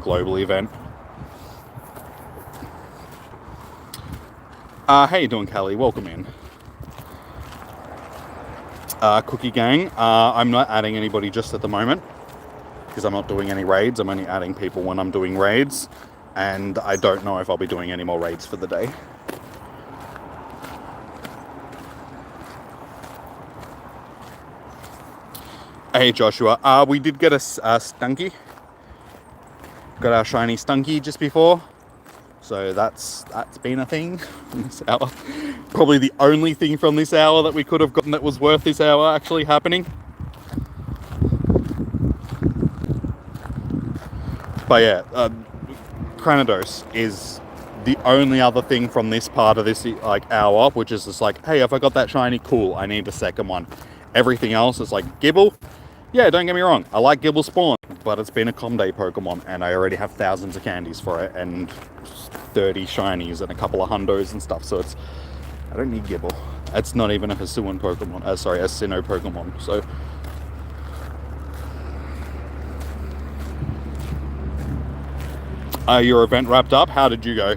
global event. How you doing, Callie? Welcome in. Cookie Gang, I'm not adding anybody just at the moment because I'm not doing any raids. I'm only adding people when I'm doing raids, and I don't know if I'll be doing any more raids for the day. Hey Joshua, we did get a Stunky. Got our shiny Stunky just before. So that's been a thing from this hour. Probably the only thing from this hour that we could have gotten that was worth this hour actually happening. But yeah, Cranidos is the only other thing from this part of this like hour, which is just like, hey, if I got that shiny, cool, I need a second one. Everything else is like Gibble. Yeah, don't get me wrong, I like Gibble spawn, but it's been a Com Day Pokemon, and I already have thousands of candies for it, and 30 shinies and a couple of hundos and stuff, so I don't need Gibble. It's not even a Hisuian Pokemon, a Sinnoh Pokemon, so. Your event wrapped up, how did you go?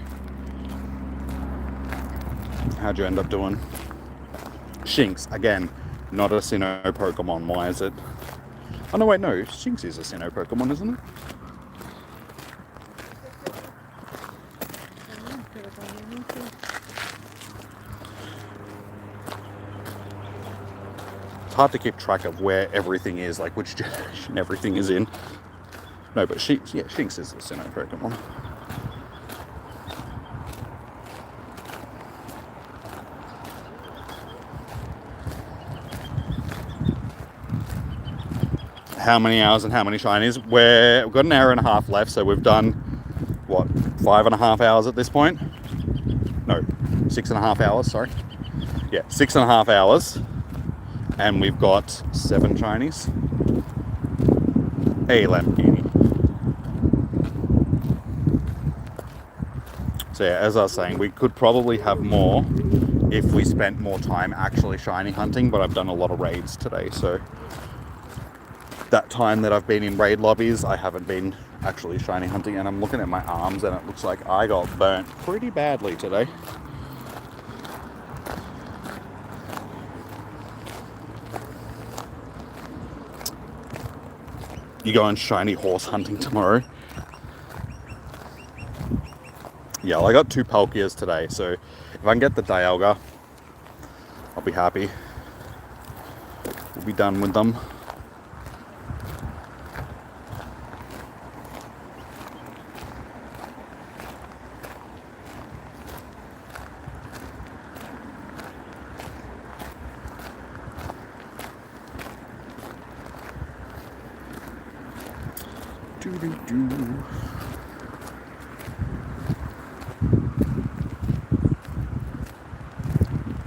How'd you end up doing? Shinx, again, not a Sinnoh Pokemon, why is it? Oh no, wait, no, Shinx is a Sinnoh Pokemon, isn't it? It's hard to keep track of where everything is, like which generation everything is in. No, but Shinx is a Sinnoh Pokemon. How many hours and how many shinies? We've got an hour and a half left, so we've done, what, 5.5 hours at this point? No, 6.5 hours, sorry. Yeah, 6.5 hours. And we've got 7 shinies. Hey, Lamborghini. So yeah, as I was saying, we could probably have more if we spent more time actually shiny hunting, but I've done a lot of raids today, so that time that I've been in raid lobbies, I haven't been actually shiny hunting, and I'm looking at my arms and it looks like I got burnt pretty badly today. You going shiny horse hunting tomorrow? Yeah, well, I got 2 Palkias today, so if I can get the Dialga, I'll be happy. We'll be done with them.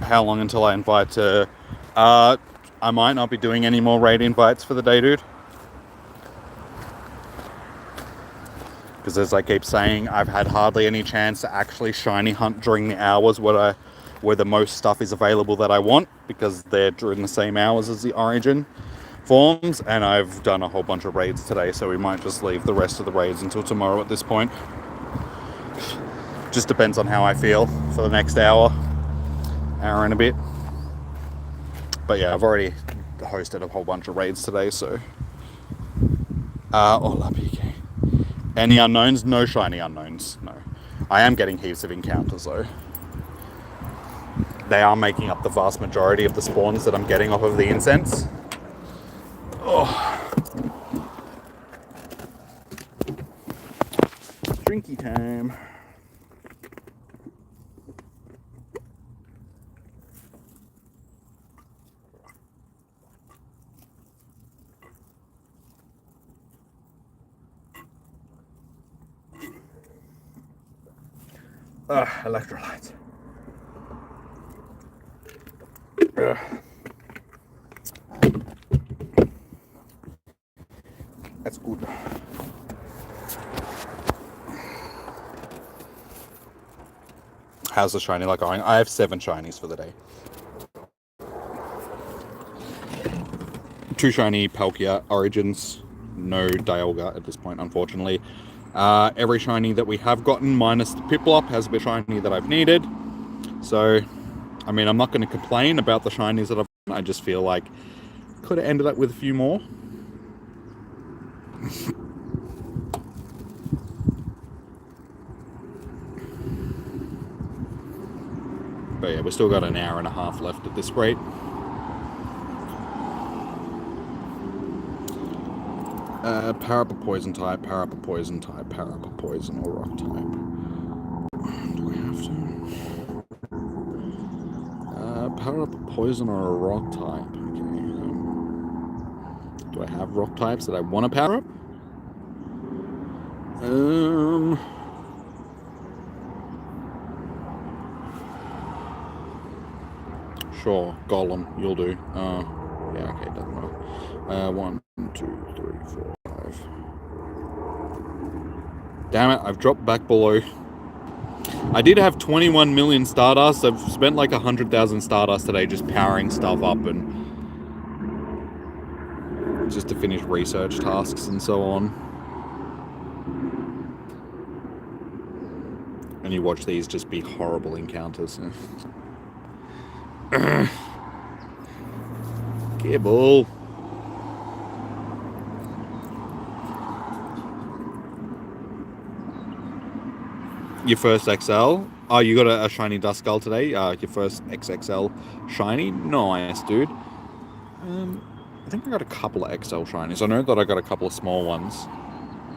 How long until I invite to... I might not be doing any more raid invites for the day, dude. Because as I keep saying, I've had hardly any chance to actually shiny hunt during the hours where the most stuff is available that I want, because they're during the same hours as the Origin forms, and I've done a whole bunch of raids today, so we might just leave the rest of the raids until tomorrow at this point. Just depends on how I feel for the next hour and a bit. But yeah, I've already hosted a whole bunch of raids today, so... Hola, PK. Any unknowns? No shiny unknowns, no. I am getting heaps of encounters, though. They are making up the vast majority of the spawns that I'm getting off of the incense. Oh. Drinky time. Electrolytes. That's good. How's the shiny like going? I have 7 shinies for the day. 2 shiny Palkia Origins. No Dialga at this point, unfortunately. Every shiny that we have gotten, minus the Piplup, has been shiny that I've needed. So, I mean, I'm not going to complain about the shinies that I've gotten. I just feel like could have ended up with a few more. But yeah, we've still got an hour and a half left at this rate. Parappa poison type, Parappa poison type, Parappa poison or rock type. Do I have to? Parappa poison or a rock type. Okay. Do I have rock types that I want to power up? Sure, Golem, you'll do. Yeah, okay, doesn't matter. 1, 2, 3, 4, 5. Damn it, I've dropped back below. I did have 21 million Stardust. I've spent like 100,000 Stardust today just powering stuff up and just to finish research tasks and so on. And you watch these just be horrible encounters. Kibble. Your first XL. Oh, you got a shiny Duskull today. Your first XXL shiny. Nice, dude. I think I got a couple of XL shinies. I know that I got a couple of small ones.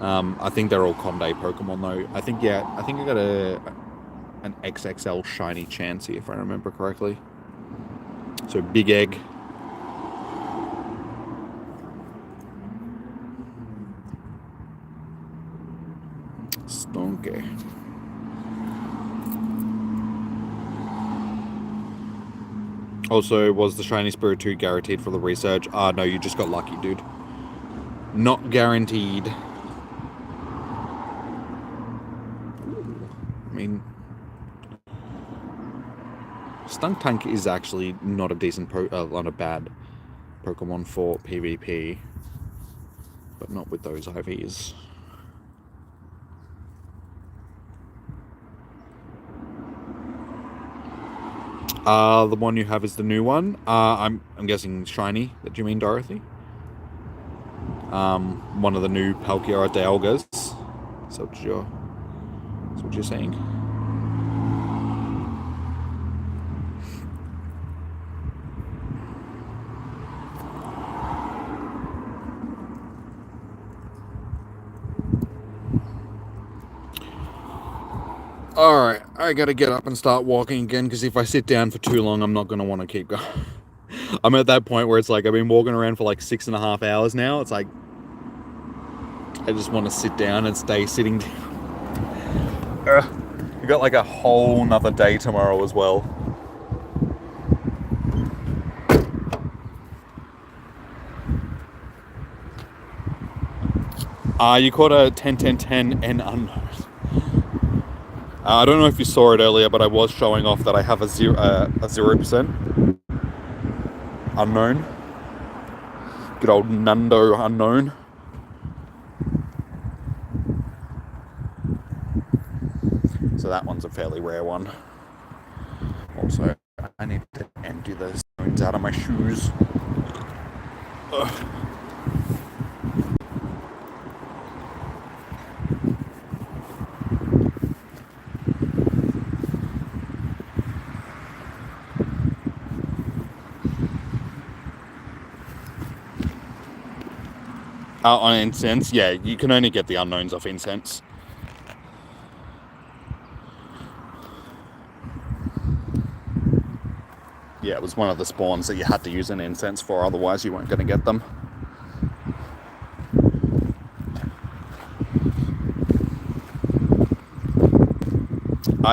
I think they're all Conde Pokemon though. I think I got an XXL shiny Chansey if I remember correctly. So big egg. Stonky. Also, was the Shiny Spirit 2 guaranteed for the research? No, you just got lucky, dude. Not guaranteed. I mean, Stuntank is actually not a decent, not a bad Pokemon for PvP, but not with those IVs. The one you have is the new one. I'm guessing shiny. That you mean, Dorothy? One of the new Palkia Dialgas. So that's what you're saying. Alright, I gotta get up and start walking again, because if I sit down for too long, I'm not gonna want to keep going. I'm at that point where it's like, I've been walking around for like 6.5 hours now. It's like, I just want to sit down and stay sitting down. We got like a whole nother day tomorrow as well. You caught a 10-10-10 and unknown. I don't know if you saw it earlier, but I was showing off that I have a 0% unknown. Good old Nundo unknown. So that one's a fairly rare one. Also, I need to empty the stones out of my shoes. Ugh. On incense, yeah, you can only get the unknowns off incense. Yeah, it was one of the spawns that you had to use an incense for, otherwise you weren't going to get them.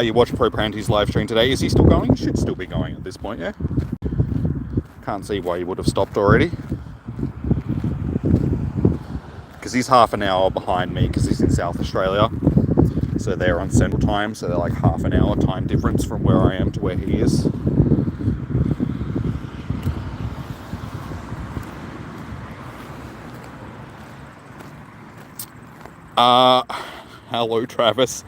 You watched Pro Pranty's live stream today. Is he still going? He should still be going at this point, yeah? Can't see why he would have stopped already. Because he's half an hour behind me because he's in South Australia. So they're on Central Time, so they're like half an hour time difference from where I am to where he is. Hello Travis.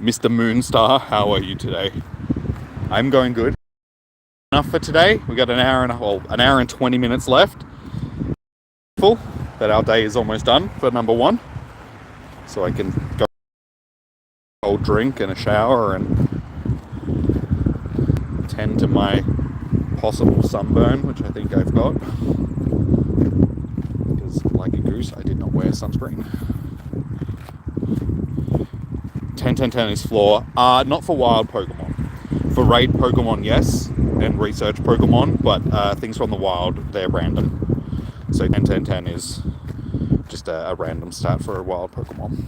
Mr. Moonstar, how are you today? I'm going good. Enough for today. We got an hour and 20 minutes left. Full that our day is almost done for number one. So I can go a cold drink and a shower and tend to my possible sunburn, which I think I've got. Because like a goose, I did not wear sunscreen. 10-10-10 is floor. Not for wild Pokemon. For raid Pokemon, yes, and research Pokemon, but things from the wild, they're random. So 10-10-10 is just a random stat for a wild Pokemon.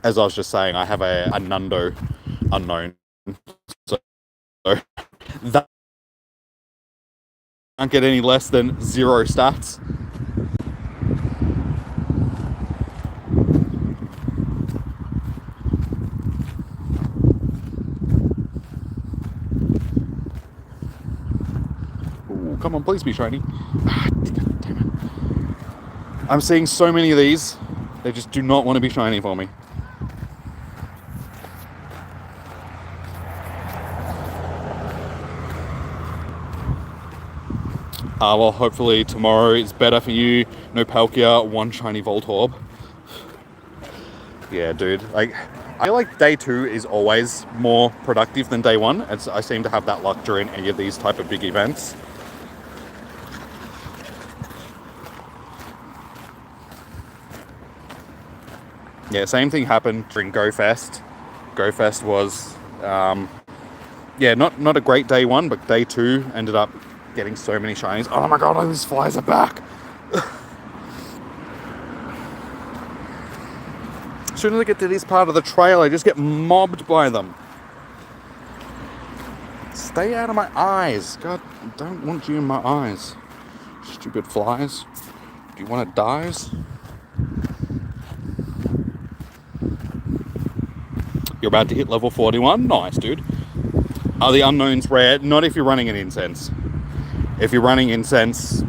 As I was just saying, I have a Nundo unknown. So that can't get any less than 0 stats. Come on, please be shiny. Damn it. I'm seeing so many of these. They just do not want to be shiny for me. Well, hopefully tomorrow is better for you. No Palkia, 1 shiny Voltorb. Yeah, dude. Like, I feel like day 2 is always more productive than day 1. I seem to have that luck during any of these type of big events. Yeah, same thing happened during GoFest. GoFest was, yeah, not a great day 1, but day 2 ended up getting so many shinies. Oh my god, these flies are back! As soon as I get to this part of the trail, I just get mobbed by them. Stay out of my eyes. God, I don't want you in my eyes. Stupid flies. Do you want to die? You're about to hit level 41. Nice, dude. Are the unknowns rare? Not if you're running an incense. If you're running incense,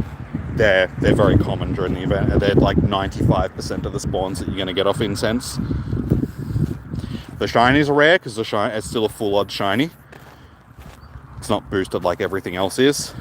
they're very common during the event. They're like 95% of the spawns that you're going to get off incense. The shinies are rare because it's still a full odd shiny. It's not boosted like everything else is.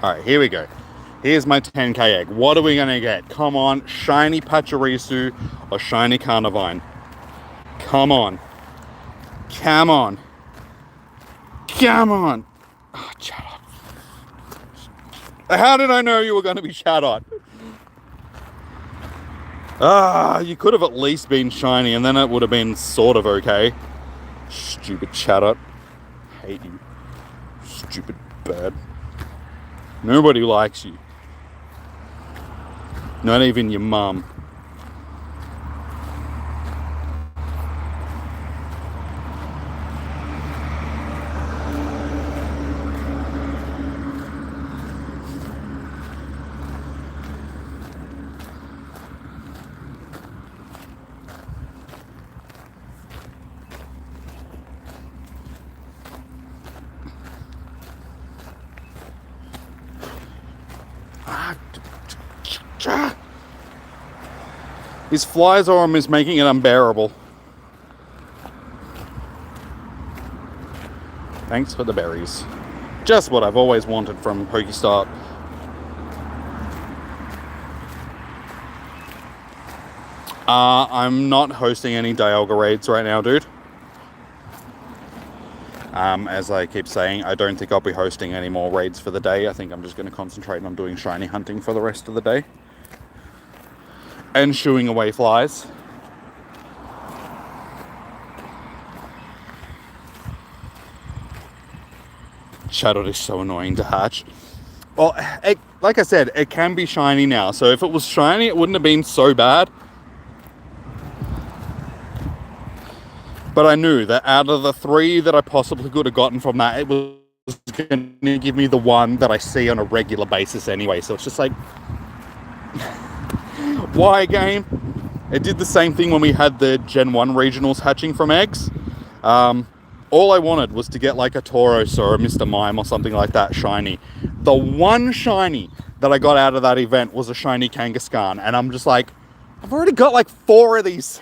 Alright, here we go. Here's my 10k egg. What are we going to get? Come on. Shiny Pachirisu or shiny Carnivine? Come on. Come on. Come on. Oh, shut up. How did I know you were going to be Chatot? You could have at least been shiny, and then it would have been sort of okay. Stupid Chatot. Hate you. Stupid bird. Nobody likes you. Not even your mum. His flies arm is making it unbearable. Thanks for the berries. Just what I've always wanted from Pokestart. I'm not hosting any Dialga raids right now, dude. As I keep saying, I don't think I'll be hosting any more raids for the day. I think I'm just going to concentrate on doing shiny hunting for the rest of the day. And shooing away flies. Shadow is so annoying to hatch. Well, like I said, it can be shiny now. So if it was shiny, it wouldn't have been so bad. But I knew that out of the 3 that I possibly could have gotten from that, it was going to give me the one that I see on a regular basis anyway. So it's just like, why, game? It did the same thing when we had the Gen 1 regionals hatching from eggs. All I wanted was to get like a Tauros or a Mr. Mime or something like that shiny. The one shiny that I got out of that event was a shiny Kangaskhan. And I'm just like, I've already got like 4 of these.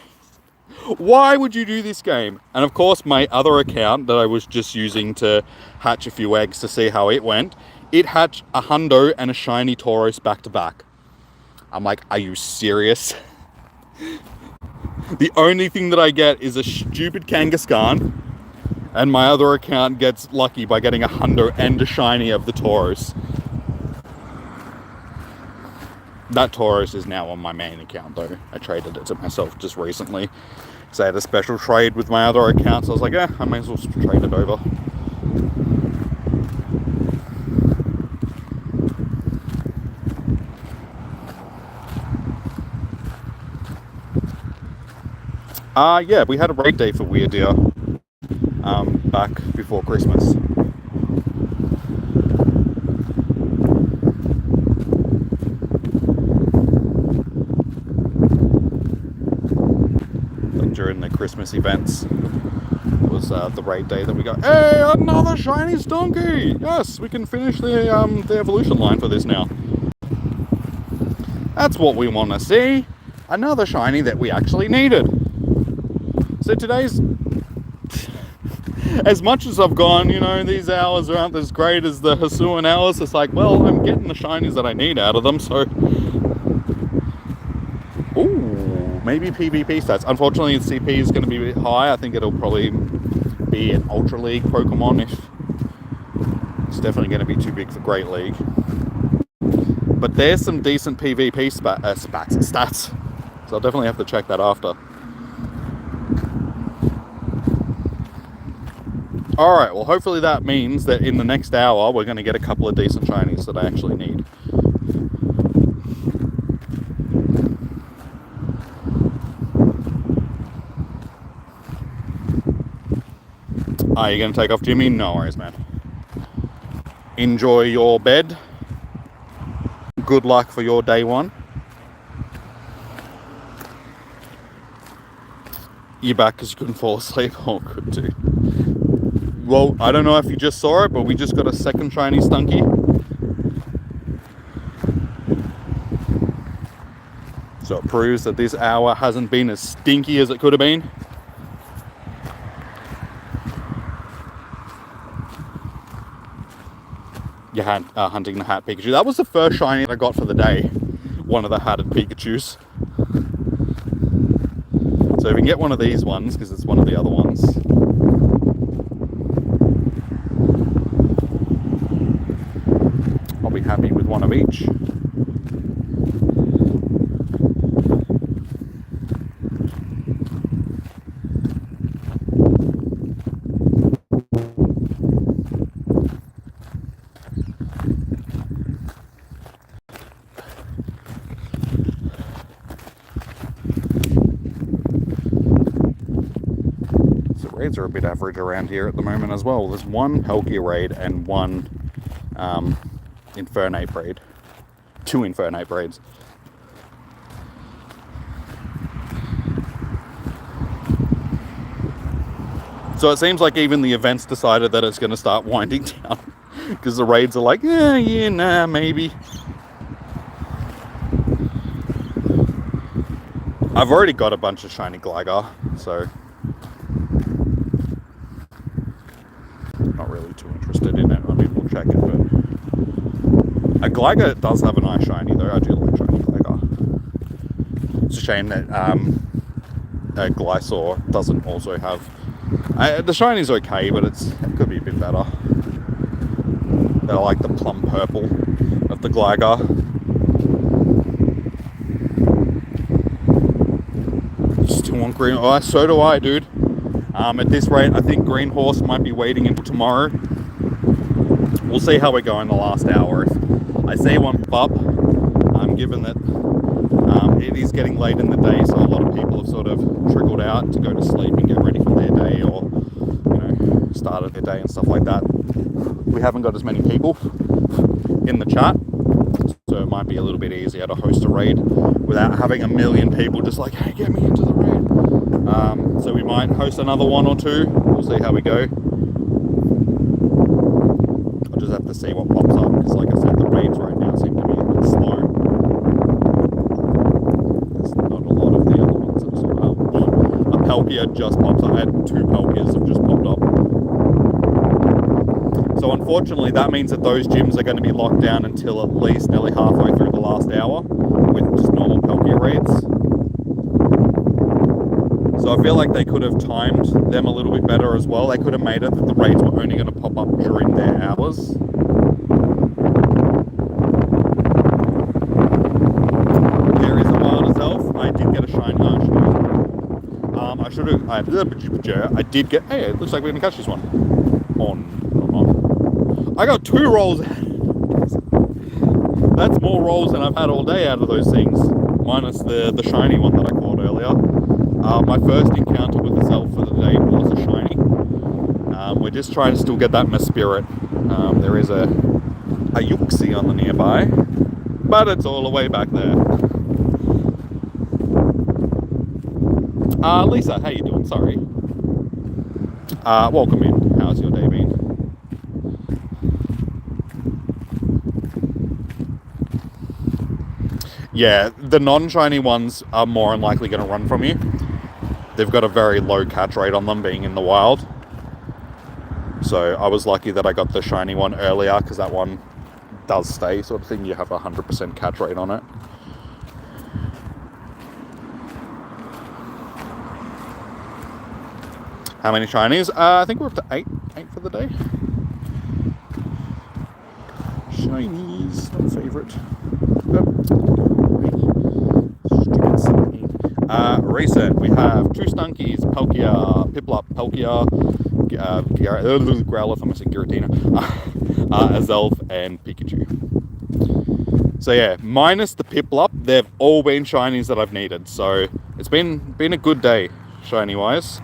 Why would you do this, game? And of course, my other account that I was just using to hatch a few eggs to see how it went, it hatched a hundo and a shiny Tauros back to back. I'm like, are you serious? The only thing that I get is a stupid Kangaskhan, and my other account gets lucky by getting a hundo and a shiny of the Tauros. That Tauros is now on my main account though. I traded it to myself just recently. So I had a special trade with my other account, so I was like, I may as well trade it over. Yeah, we had a raid day for Weird Deer back before Christmas. Like during the Christmas events, it was the raid day that we go, hey, another shiny Stonky! Yes, we can finish the evolution line for this now. That's what we want to see. Another shiny that we actually needed. So today's, as much as I've gone, you know, these hours aren't as great as the Hisuian hours, it's like, well, I'm getting the shinies that I need out of them, so... Ooh, maybe PvP stats. Unfortunately, its CP is going to be a bit high. I think it'll probably be an Ultra League Pokemon if... It's definitely going to be too big for Great League. But there's some decent PvP stats. So I'll definitely have to check that after. Alright, well hopefully that means that in the next hour we're going to get a couple of decent shinies that I actually need. Are you going to take off, Jimmy? No worries, man. Enjoy your bed. Good luck for your day 1. You're back because you couldn't fall asleep? Oh, good too. Well, I don't know if you just saw it, but we just got a second shiny Stunky. So it proves that this hour hasn't been as stinky as it could have been. You had hunting the hat Pikachu. That was the first shiny that I got for the day. One of the hatted Pikachus. So if we can get one of these ones, because it's one of the other ones. beach. Raids are a bit average around here at the moment as well. There's one Palkia raid and one Infernape raid. 2 Infernape raids. So it seems like even the events decided that it's going to start winding down. Because the raids are like, yeah, nah, maybe. I've already got a bunch of shiny Gligar, so not really too interested in it. I mean, we'll check it, but a Gligar does have a nice shiny though. I do like shiny Gligar. It's a shame that Glysaur doesn't also have. The shiny's okay, but it could be a bit better. I like the plum purple of the Gligar. Still want green. Oh, so do I, dude. At this rate, I think Green Horse might be waiting until tomorrow. We'll see how we go in the last hour. If I see one pop, given that it is getting late in the day, so a lot of people have sort of trickled out to go to sleep and get ready for their day, or started their day and stuff like that. We haven't got as many people in the chat, so it might be a little bit easier to host a raid without having a million people just like, hey, get me into the raid. So we might host another 1 or 2. We'll see how we go. I'll just have to see what pops up, because like I said, the raids right now seem to be a bit slow. There's not a lot of the other ones that sort of a Palkia just pops up. I had 2 Palkias have just popped up. So unfortunately, that means that those gyms are going to be locked down until at least nearly halfway through the last hour with just normal Palkia raids. So I feel like they could have timed them a little bit better as well. They could have made it that the raids were only going to pop up during their hours. There is a Wild Elf. I did get a shiny. I did get. Hey, it looks like we're going to catch this one. I got 2 rolls. That's more rolls than I've had all day out of those things. Minus the shiny one that I caught earlier. My first encounter with the Zelf for the day was a shiny. We're just trying to still get that Mespirit. There is a Yuxi on the nearby, but it's all the way back there. Lisa, how you doing? Sorry. Welcome in. How's your day been? Yeah, the non-shiny ones are more than likely going to run from you. They've got a very low catch rate on them being in the wild. So I was lucky that I got the shiny one earlier, because that one does stay sort of thing. You have a 100% catch rate on it. How many shinies? I think we're up to 8 for the day. Shinies, not favourite. Recent, we have 2 Stunkies, Palkia, Piplup, Palkia, Growlithe, I said Giratina, Azelf, and Pikachu. So yeah, minus the Piplup, they've all been shinies that I've needed. So it's been a good day, shiny-wise.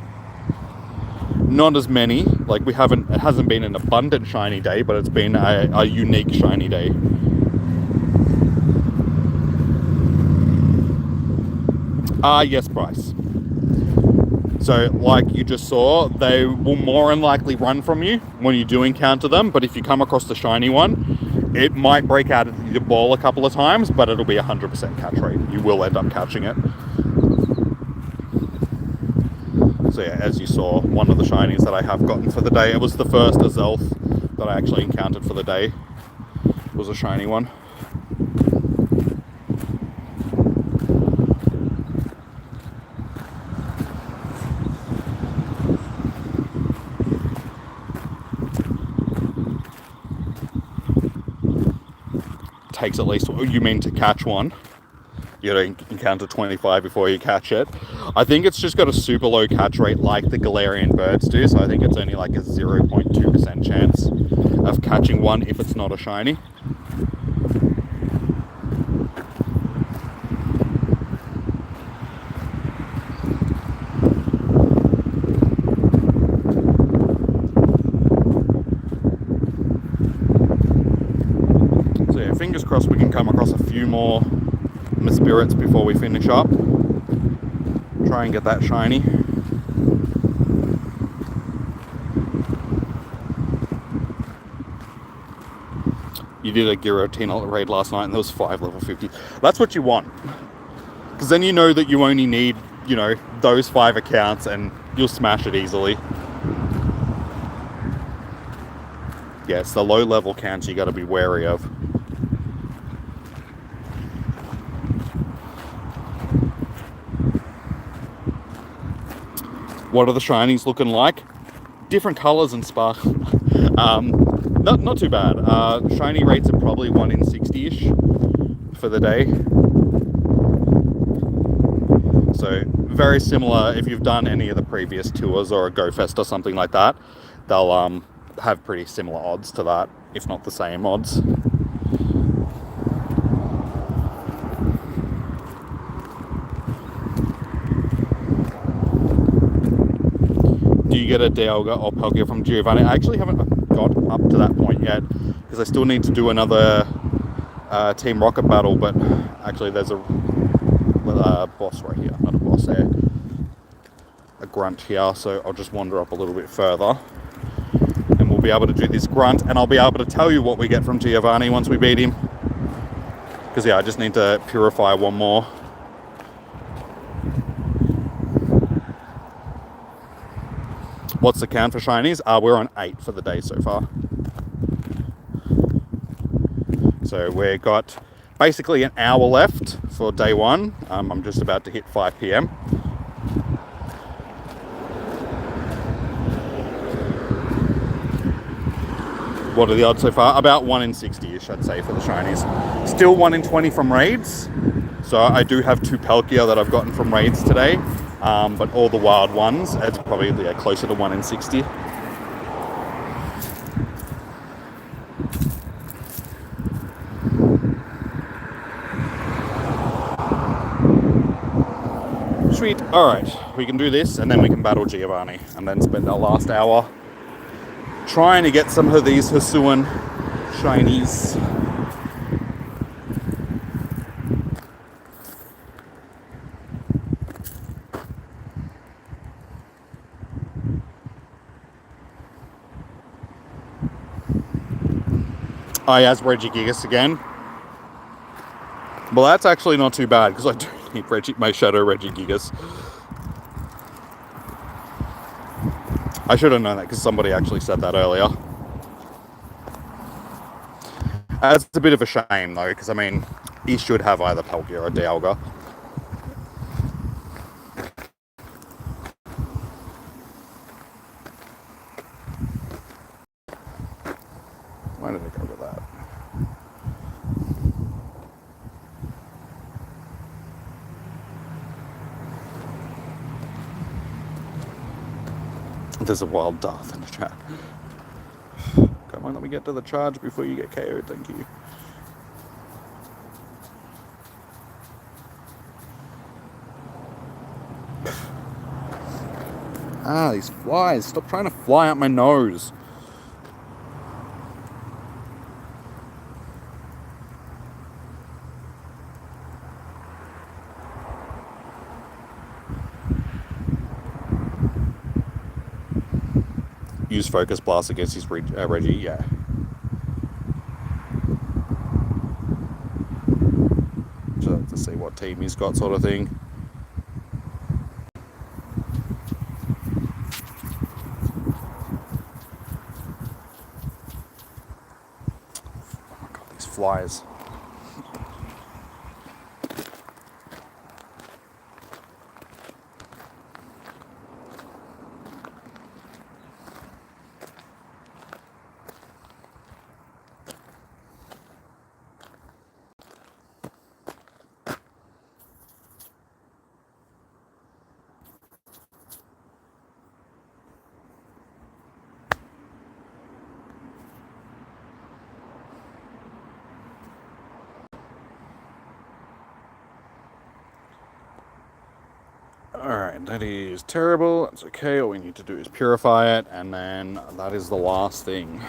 Not as many, like it hasn't been an abundant shiny day, but it's been a unique shiny day. Yes, Bryce. So, like you just saw, they will more than likely run from you when you do encounter them, but if you come across the shiny one, it might break out of your ball a couple of times, but it'll be 100% catch rate. You will end up catching it. So yeah, as you saw, one of the shinies that I have gotten for the day, it was the first Azelf that I actually encountered for the day, was a shiny one. takes at least, you mean to catch one? You know, encounter 25 before you catch it. I think it's just got a super low catch rate like the Galarian birds do, so I think it's only like a 0.2% chance of catching one if it's not a shiny. So yeah, fingers crossed we can come across a few more Spirits before we finish up. Try and get that shiny. You did a Giratina raid last night and there was 5 level 50. That's what you want. Because then you know that you only need, you know, those 5 accounts and you'll smash it easily. Yes, the low level counts you got to be wary of. What are the shinies looking like? Different colours and sparkle. Not too bad. Shiny rates are probably 1 in 60-ish for the day. So very similar. If you've done any of the previous tours or a Go Fest or something like that, they'll have pretty similar odds to that, if not the same odds. Do you get a Dialga or Palkia from Giovanni? I actually haven't got up to that point yet because I still need to do another Team Rocket battle, but actually there's a boss right here, not a boss there, a grunt here, so I'll just wander up a little bit further and we'll be able to do this grunt and I'll be able to tell you what we get from Giovanni once we beat him, because yeah, I just need to purify one more. What's the count for shinies? We're on 8 for the day so far. So we've got basically an hour left for day 1. I'm just about to hit 5 PM. What are the odds so far? About 1 in 60-ish, I'd say, for the shinies. Still 1 in 20 from raids. So I do have 2 Palkia that I've gotten from raids today. But all the wild ones, it's probably closer to 1 in 60. Sweet. Alright, we can do this and then we can battle Giovanni and then spend our last hour trying to get some of these Hisuian shinies. Oh, yeah, it's Regigigas again. Well, that's actually not too bad because I do need my Shadow Regigigas. I should have known that because somebody actually said that earlier. That's a bit of a shame though, because I mean, he should have either Palkia or Dialga. Why did I go with that? There's a wild Darth in the chat. Come on, let me get to the charge before you get KO'd, thank you. These flies. Stop trying to fly out my nose. Use Focus Blast against his Reggie, yeah. Just to see what team he's got, sort of thing. Oh my god, these flies. Alright, that is terrible. That's okay. All we need to do is purify it, and then that is the last thing.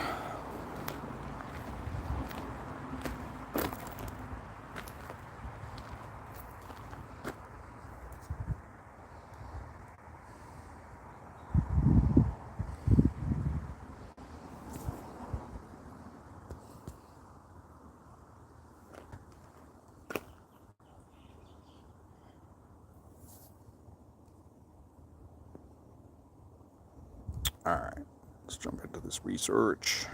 Alright, let's jump into this research.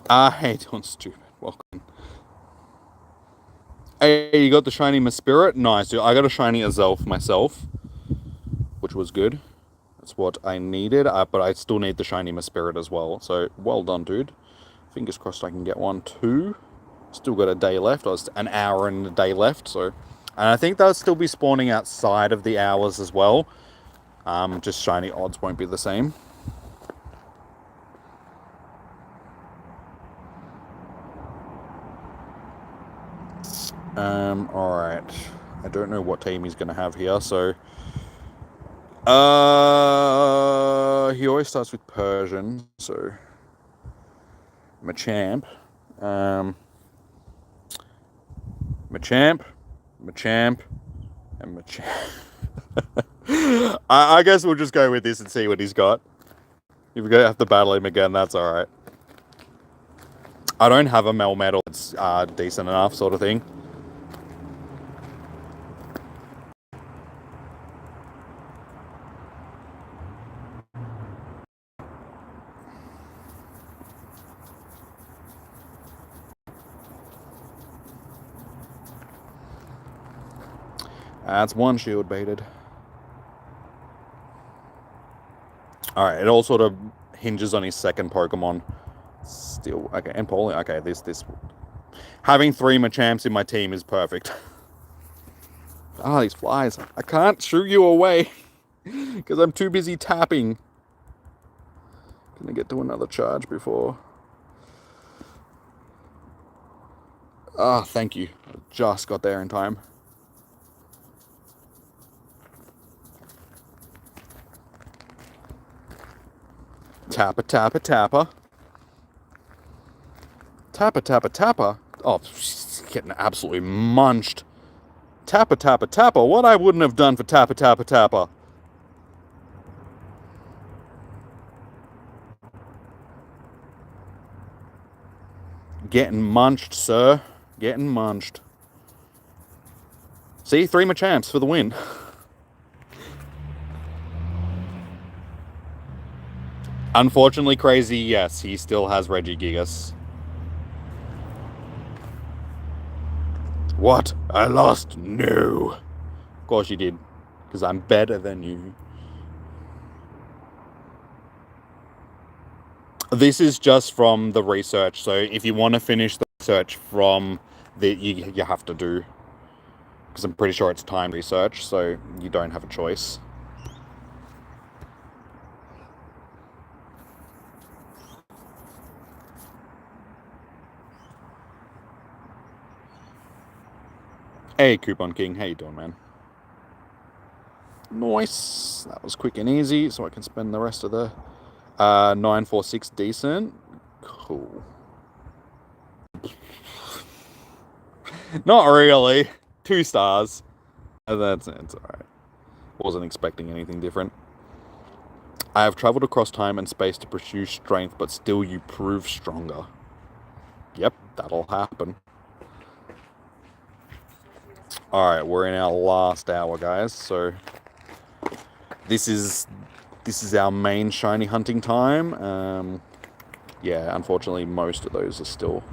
Hey, don't stupid. Welcome. Hey, you got the shiny Spirit? Nice, dude. I got a shiny Azelf myself, which was good. That's what I needed, but I still need the shiny Spirit as well. So, well done, dude. Fingers crossed I can get one too. Still got a day left. I was an hour and a day left, so... And I think they'll still be spawning outside of the hours as well. Just shiny odds won't be the same. Alright. I don't know what team he's going to have here, so... He always starts with Persian, so... Machamp. Machamp, and Machamp. I guess we'll just go with this and see what he's got. If we're going to have to battle him again, that's alright. I don't have a Melmetal that's decent enough, sort of thing. That's one shield baited. Alright, it all sort of hinges on his second Pokemon. Still, okay, and Paulie, okay, this... Having 3 Machamps in my team is perfect. Ah, these flies. I can't shoo you away. Because I'm too busy tapping. Gonna get to another charge before... Ah, thank you. I just got there in time. Tappa, tappa, tappa. Tappa, tappa, tappa. Oh, she's getting absolutely munched. Tappa, tappa, tappa. What I wouldn't have done for tappa, tappa, tappa. Getting munched, sir. Getting munched. See, 3 Machamps for the win. Unfortunately, Crazy, yes, he still has Regigigas. What? I lost? No. Of course you did. Because I'm better than you. This is just from the research, so if you want to finish the research from the... You have to do. Because I'm pretty sure it's timed research, so you don't have a choice. Hey, Coupon King. How you doing, man? Nice. That was quick and easy, so I can spend the rest of the 946 decent. Cool. Not really. 2 stars. That's alright. Wasn't expecting anything different. I have travelled across time and space to pursue strength, but still you prove stronger. Yep, that'll happen. Alright, we're in our last hour, guys, so this is our main shiny hunting time. Yeah, unfortunately most of those are still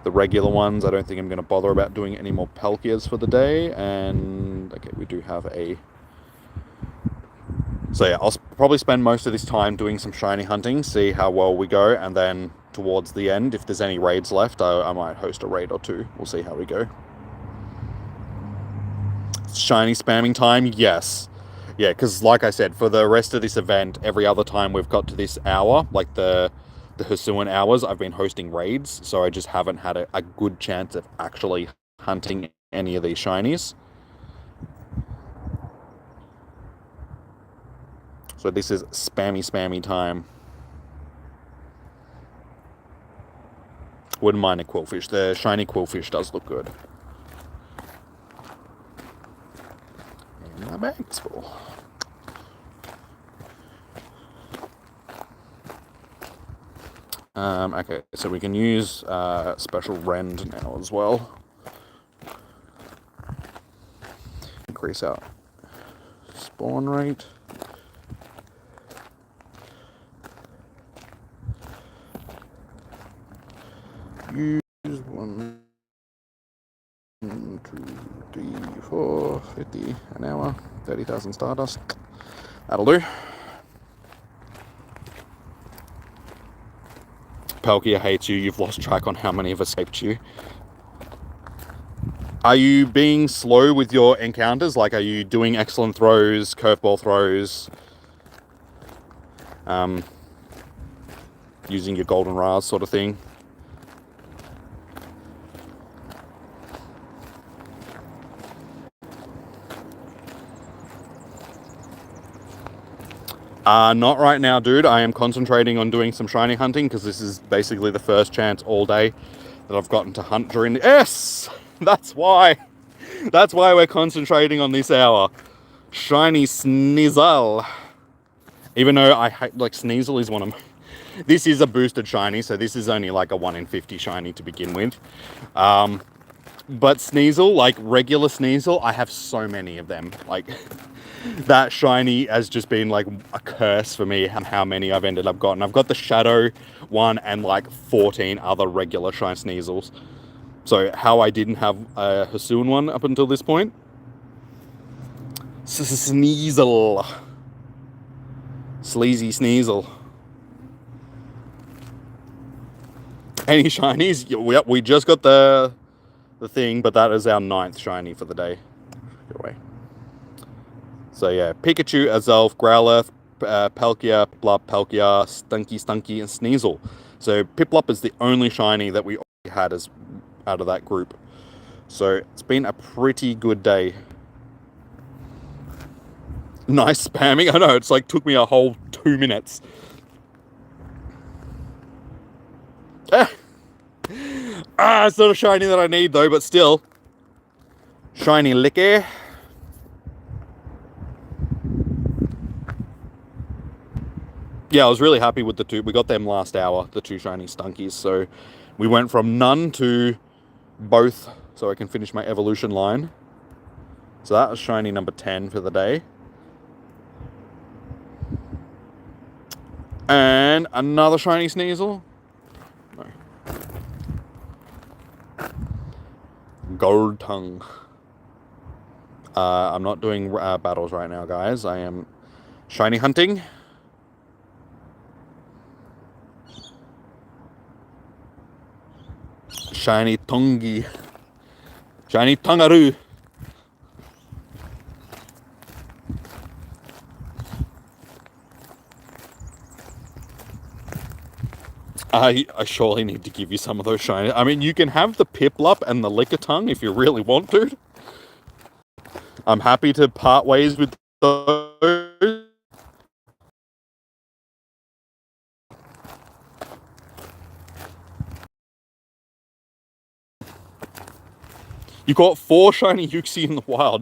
the regular ones. I don't think I'm going to bother about doing any more Palkias for the day, and okay, we do have a... So yeah, I'll probably spend most of this time doing some shiny hunting, see how well we go, and then towards the end, if there's any raids left, I might host a raid or 2. We'll see how we go. Shiny spamming time, yes. Yeah, because like I said, for the rest of this event, every other time we've got to this hour, like the Hisuian hours, I've been hosting raids, so I just haven't had a good chance of actually hunting any of these shinies. So this is spammy time. Wouldn't mind a quillfish. The shiny quillfish does look good. And my bag's full. Okay, so we can use special rend now as well. Increase our spawn rate. Use 1, 2, 3, 4, 50 an hour, 30,000 stardust. That'll do. Palkia hates you. You've lost track on how many have escaped you. Are you being slow with your encounters? Like, are you doing excellent throws, curveball throws, using your golden Ras sort of thing? Not right now, dude. I am concentrating on doing some shiny hunting because this is basically the first chance all day that I've gotten to hunt during the... Yes! That's why. That's why we're concentrating on this hour. Shiny Sneasel. Even though I hate... Like, Sneasel is one of my... This is a boosted shiny, so this is only like a 1 in 50 shiny to begin with. But Sneasel, like regular Sneasel, I have so many of them. Like... That shiny has just been like a curse for me, how many I've ended up gotten. I've got the Shadow one and like 14 other regular shiny Sneasels. So how I didn't have a Hisuian one up until this point. Sneasel. Sleazy Sneasel. Any shinies? Yep, we just got the thing, but that is our 9th shiny for the day. Go away. So yeah, Pikachu, Azelf, Growlithe, Palkia, Piplup, Palkia, Stunky, and Sneasel. So Piplup is the only shiny that we already had as out of that group. So it's been a pretty good day. Nice spamming. I know, it's like took me a whole 2 minutes. It's not a shiny that I need though, but still. Shiny Licky. Yeah, I was really happy with the two. We got them last hour, the 2 shiny Stunkies. So we went from none to both, so I can finish my evolution line. So that was shiny number 10 for the day. And another shiny Sneasel. No. Gold Tongue. I'm not doing battles right now, guys. I am shiny hunting. Shiny Tongi. Shiny Tongaroo. I surely need to give you some of those shiny. I mean, you can have the Piplup and the Lickitung if you really want to. I'm happy to part ways with those. You got 4 shiny Uxie in the wild.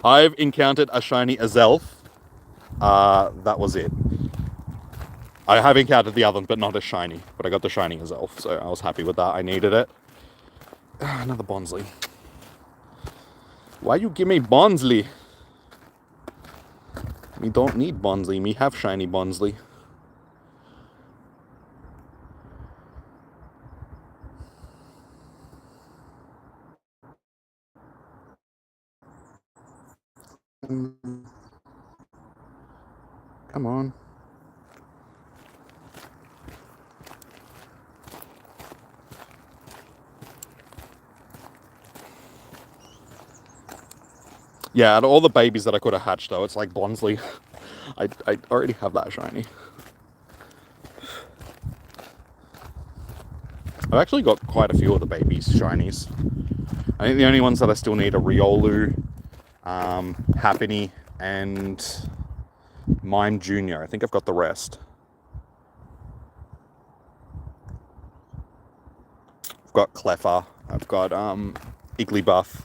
I've encountered a shiny Azelf. That was it. I have encountered the other one, but not a shiny. But I got the shiny Azelf, so I was happy with that. I needed it. Another Bonsley. Why you give me Bonsley? Me don't need Bonsley. Me have shiny Bonsley. Come on. Yeah, out of all the babies that I could have hatched, though, it's like Bronzely. I already have that shiny. I've actually got quite a few of the babies shinies. I think the only ones that I still need are Riolu, Happiny, and Mime Jr. I think I've got the rest. I've got Cleffa, I've got Igglybuff,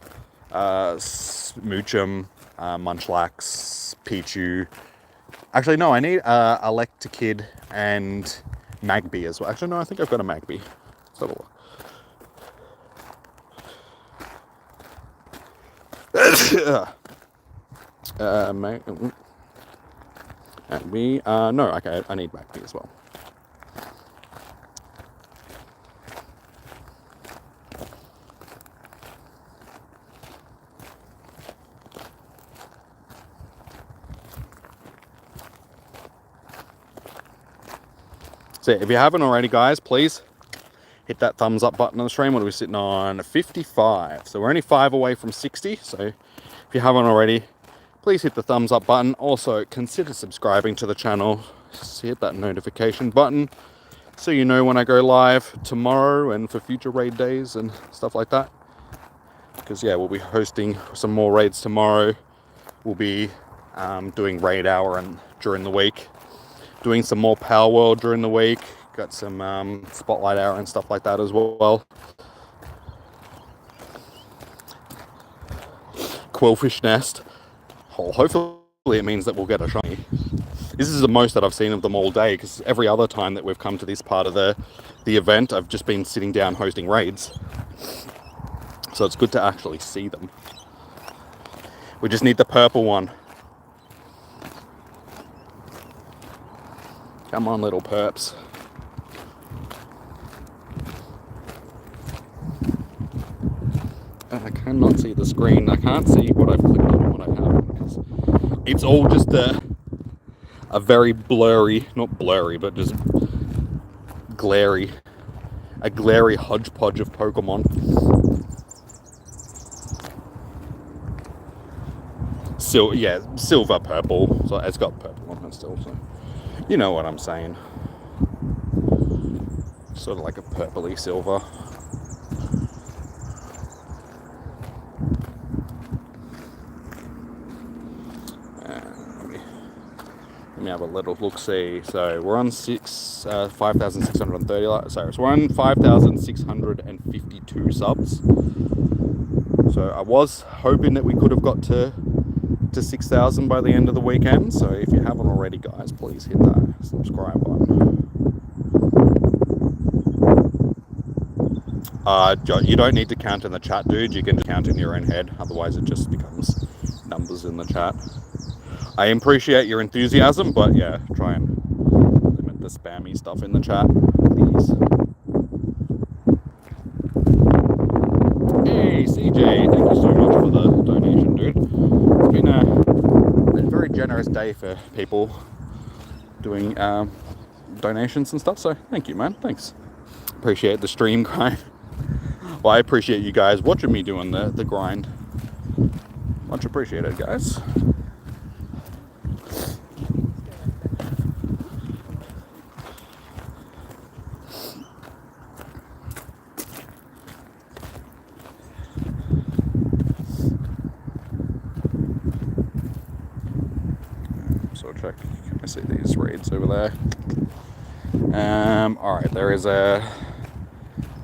Smoochum, Munchlax, Pichu. Actually, no, I need Electakid and Magby as well. Actually, no, I think I've got a Magby. Let's have a look. Magby. No, okay, I need Magby as well. So if you haven't already, guys, please hit that thumbs up button on the stream. What are we sitting on? 55. So we're only 5 away from 60. So if you haven't already, please hit the thumbs up button. Also, consider subscribing to the channel. Just hit that notification button so you know when I go live tomorrow and for future raid days and stuff like that. Because, yeah, we'll be hosting some more raids tomorrow. We'll be doing raid hour and during the week. Doing some more Power World during the week. Got some Spotlight Hour and stuff like that as well. Quillfish Nest. Oh, hopefully it means that we'll get a shiny. This is the most that I've seen of them all day, because every other time that we've come to this part of the event, I've just been sitting down hosting raids. So it's good to actually see them. We just need the purple one. Come on, little perps. I cannot see the screen. I can't see what I've clicked on and what I haven't. It's all just a very blurry, not blurry, but just glary. A glary hodgepodge of Pokemon. Silver, purple. So it's got purple on it still, so you know what I'm saying. Sort of like a purpley silver. Let me have a little look-see. So we're on 5,630. Sorry, so we're on 5,652 subs. So I was hoping that we could have got to 6,000 by the end of the weekend. So if you haven't already, guys, please hit that subscribe button. You don't need to count in the chat, dude. You can just count in your own head. Otherwise, it just becomes numbers in the chat. I appreciate your enthusiasm, but yeah, try and limit the spammy stuff in the chat, please. Hey, CJ, thank you so much for the donation, dude. It's been a very generous day for people doing donations and stuff, so thank you, man. Thanks. Appreciate the stream grind. Well, I appreciate you guys watching me doing the grind. Much appreciated, guys. So check, can I see these raids over there? Alright, there is a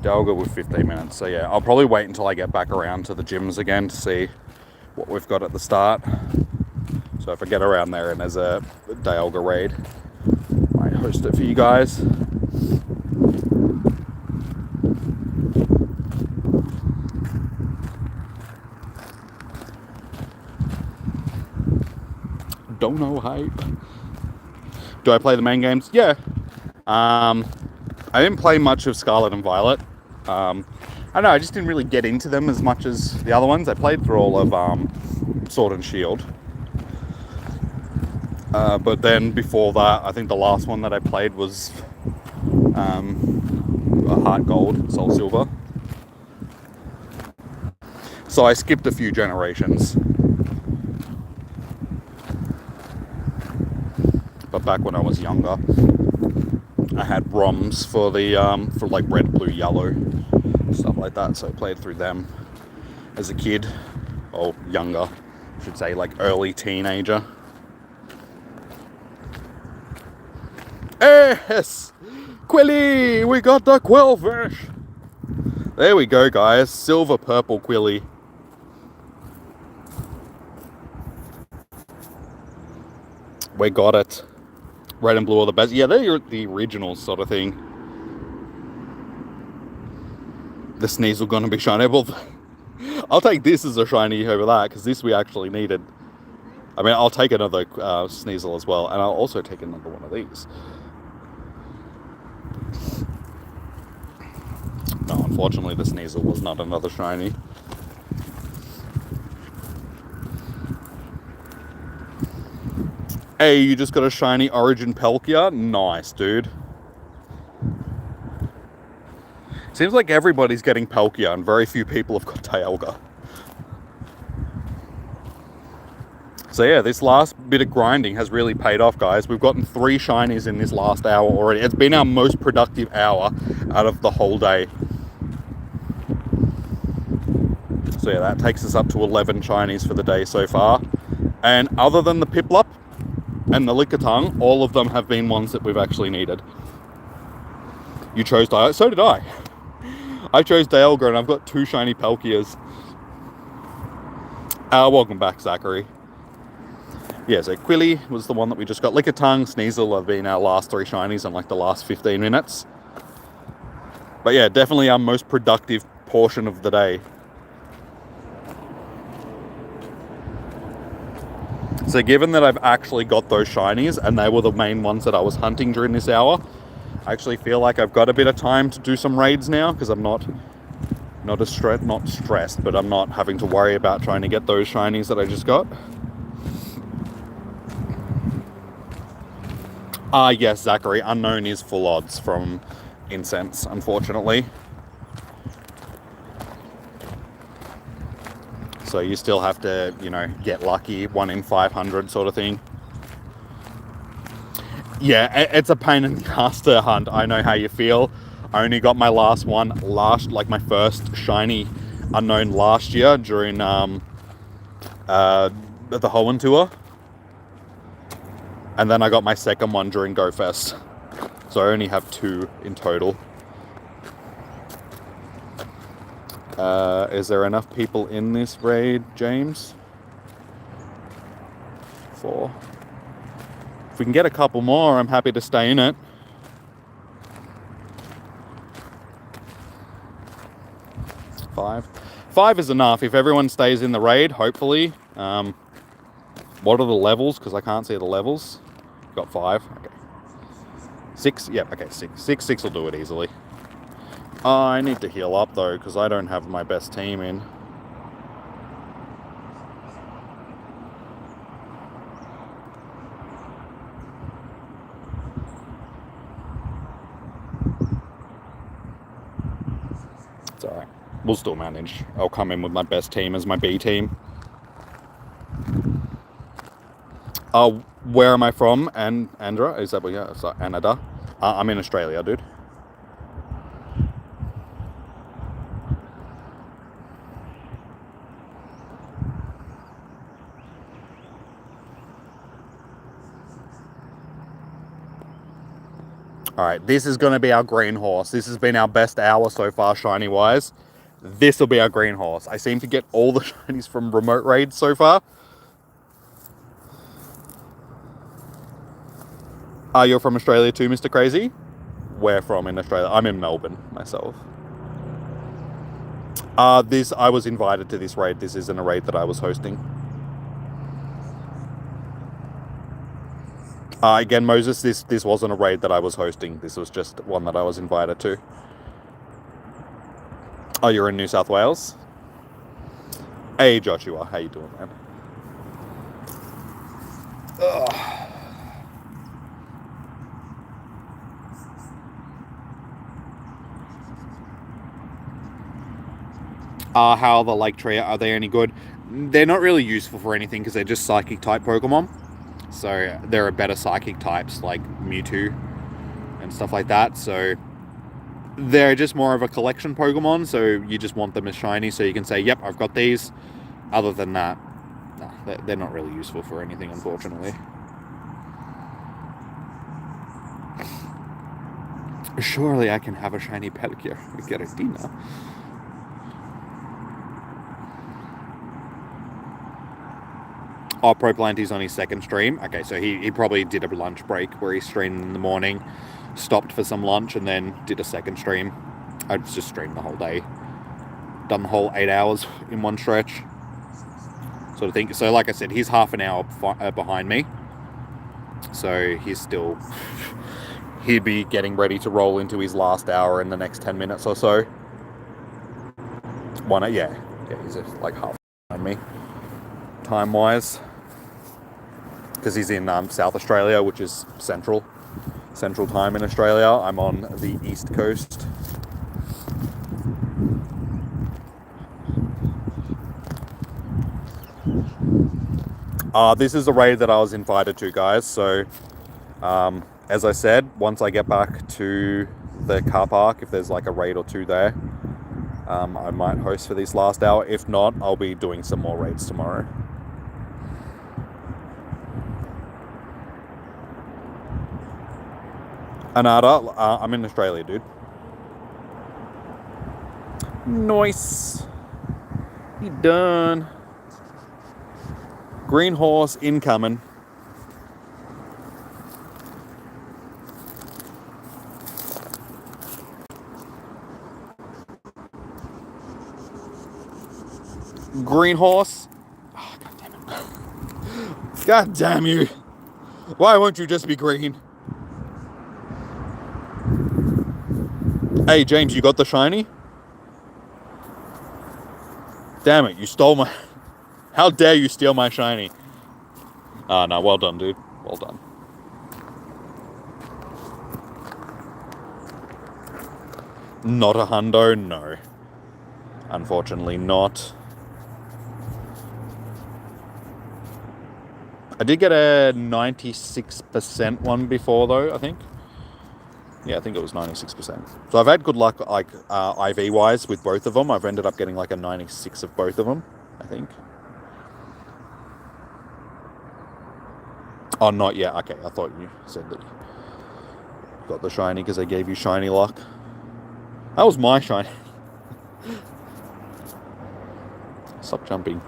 Delga with 15 minutes. So yeah, I'll probably wait until I get back around to the gyms again to see what we've got at the start. So if I get around there and there's a Dialga raid, I might host it for you guys. Dono hype. Do I play the main games? Yeah. I didn't play much of Scarlet and Violet. I don't know, I just didn't really get into them as much as the other ones. I played through all of Sword and Shield. But then before that, I think the last one that I played was a Heart Gold, Soul Silver. So I skipped a few generations. but back when I was younger, I had ROMs for the for like red, blue, yellow, stuff like that. So I played through them as a kid, or younger, I should say, like early teenager. Yes, Quilly, we got the quillfish. There we go, guys. Silver purple Quilly. We got it. Red and blue are the best. Yeah, they're the original sort of thing. The Sneasel gonna be shiny. Well, I'll take this as a shiny over that, because this we actually needed. I mean, I'll take another Sneasel as well, and I'll also take another one of these. No, unfortunately, the Sneasel was not another shiny. Hey, you just got a shiny Origin Palkia? Nice, dude. Seems like everybody's getting Palkia and very few people have got Dialga. So yeah, this last bit of grinding has really paid off, guys. We've gotten 3 shinies in this last hour already. It's been our most productive hour out of the whole day. So yeah, that takes us up to 11 shinies for the day so far. And other than the Piplup and the Lickitung, all of them have been ones that we've actually needed. You chose Dialga, so did I. I chose Dialga and I've got 2 shiny Palkias. Welcome back, Zachary. Yeah, so Quilly was the one that we just got. Lickitung, Sneasel have been our last 3 shinies in like the last 15 minutes. But yeah, definitely our most productive portion of the day. So given that I've actually got those shinies and they were the main ones that I was hunting during this hour, I actually feel like I've got a bit of time to do some raids now, because I'm not stressed, but I'm not having to worry about trying to get those shinies that I just got. Yes, Zachary, Unknown is full odds from Incense, unfortunately. So you still have to, you know, get lucky, 1 in 500 sort of thing. Yeah, it's a pain in the ass to hunt. I know how you feel. I only got my last one like my first shiny Unknown last year during the Hoenn tour. And then I got my second one during Go Fest. So I only have 2 in total. Is there enough people in this raid, James? 4. If we can get a couple more, I'm happy to stay in it. 5. 5 is enough. If everyone stays in the raid, hopefully. What are the levels? Because I can't see the levels. Got 5. Okay. 6. Yep. Okay. 6. 6 will do it easily. I need to heal up though, because I don't have my best team in. It's alright. We'll still manage. I'll come in with my best team as my B team. Where am I from? Andra? Is that what you got? Sorry, Canada. I'm in Australia, dude. Alright, this is going to be our green horse. This has been our best hour so far, shiny-wise. This will be our green horse. I seem to get all the shinies from remote raids so far. You're from Australia too, Mr. Crazy? Where from in Australia? I'm in Melbourne, myself. I was invited to this raid. This isn't a raid that I was hosting. Again, Moses, this wasn't a raid that I was hosting. This was just one that I was invited to. Oh, you're in New South Wales? Hey, Joshua. How you doing, man? Ugh. How are the Lake Tree? Are they any good? They're not really useful for anything because they're just psychic type Pokemon. So there are better psychic types like Mewtwo and stuff like that. So they're just more of a collection Pokemon. So you just want them as shiny so you can say, yep, I've got these. Other than that, no, they're not really useful for anything, unfortunately. Surely I can have a shiny pedicure. Giratina. Oh, Proplanty's on his second stream. Okay, so he probably did a lunch break where he streamed in the morning, stopped for some lunch, and then did a second stream. I just streamed the whole day. Done the whole 8 hours in one stretch. Sort of thing. So like I said, he's half an hour behind me. So he's still... he'd be getting ready to roll into his last hour in the next 10 minutes or so. Yeah, he's like half behind me, time-wise. Because he's in South Australia, which is central time in Australia. I'm on the east coast. This is a raid that I was invited to, guys. So, as I said, once I get back to the car park, if there's like a raid or two there, I might host for this last hour. If not, I'll be doing some more raids tomorrow. Anada, I'm in Australia, dude. Nice. You done. Green horse incoming. Green horse. Oh, God damn it. God damn you. Why won't you just be green? Hey, James, you got the shiny? Damn it, you stole my... How dare you steal my shiny? No, well done, dude. Well done. Not a hundo? No. Unfortunately not. I did get a 96% one before, though, I think. Yeah, I think it was 96%. So I've had good luck, like, IV-wise with both of them. I've ended up getting, like, a 96 of both of them, I think. Oh, not yet. Okay, I thought you said that you got the shiny because they gave you shiny luck. That was my shiny. Stop jumping.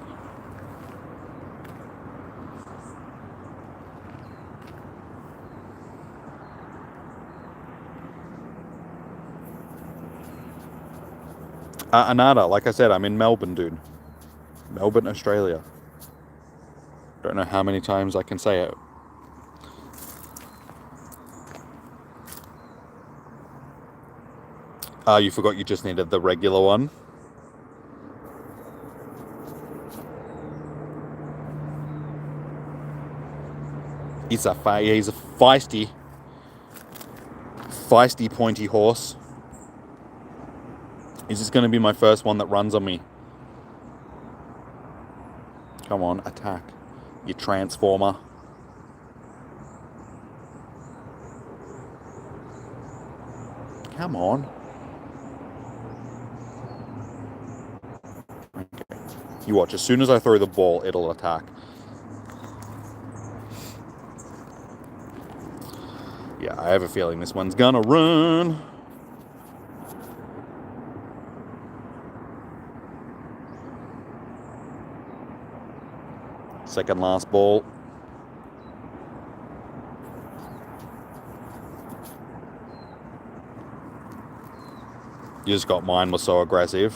Anada, like I said, I'm in Melbourne, dude. Melbourne, Australia. Don't know how many times I can say it. You forgot you just needed the regular one. He's a feisty, pointy horse. Is this going to be my first one that runs on me? Come on, attack. You transformer. Come on. Okay. You watch, as soon as I throw the ball, it'll attack. Yeah, I have a feeling this one's gonna run. Second last ball. You just got mine was so aggressive.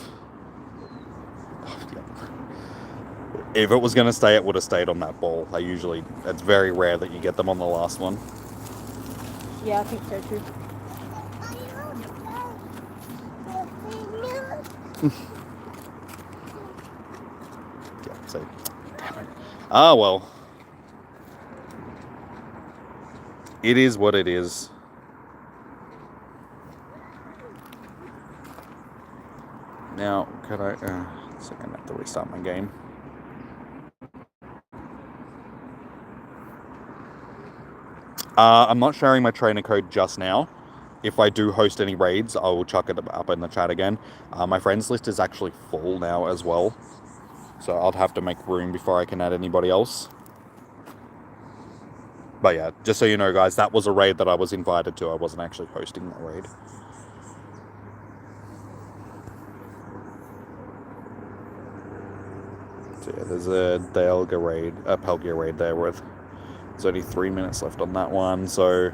If it was going to stay, it would have stayed on that ball. It's very rare that you get them on the last one. Yeah, I think so too. Yeah, so, damn it. Ah, well. It is what it is. Now, could I... a second, I have to restart my game. I'm not sharing my trainer code just now. If I do host any raids, I will chuck it up in the chat again. My friends list is actually full now as well, so I'll have to make room before I can add anybody else. But yeah, just so you know, guys, that was a raid that I was invited to. I wasn't actually hosting that raid. So yeah, there's a Pelgia raid there with... There's only 3 minutes left on that one, so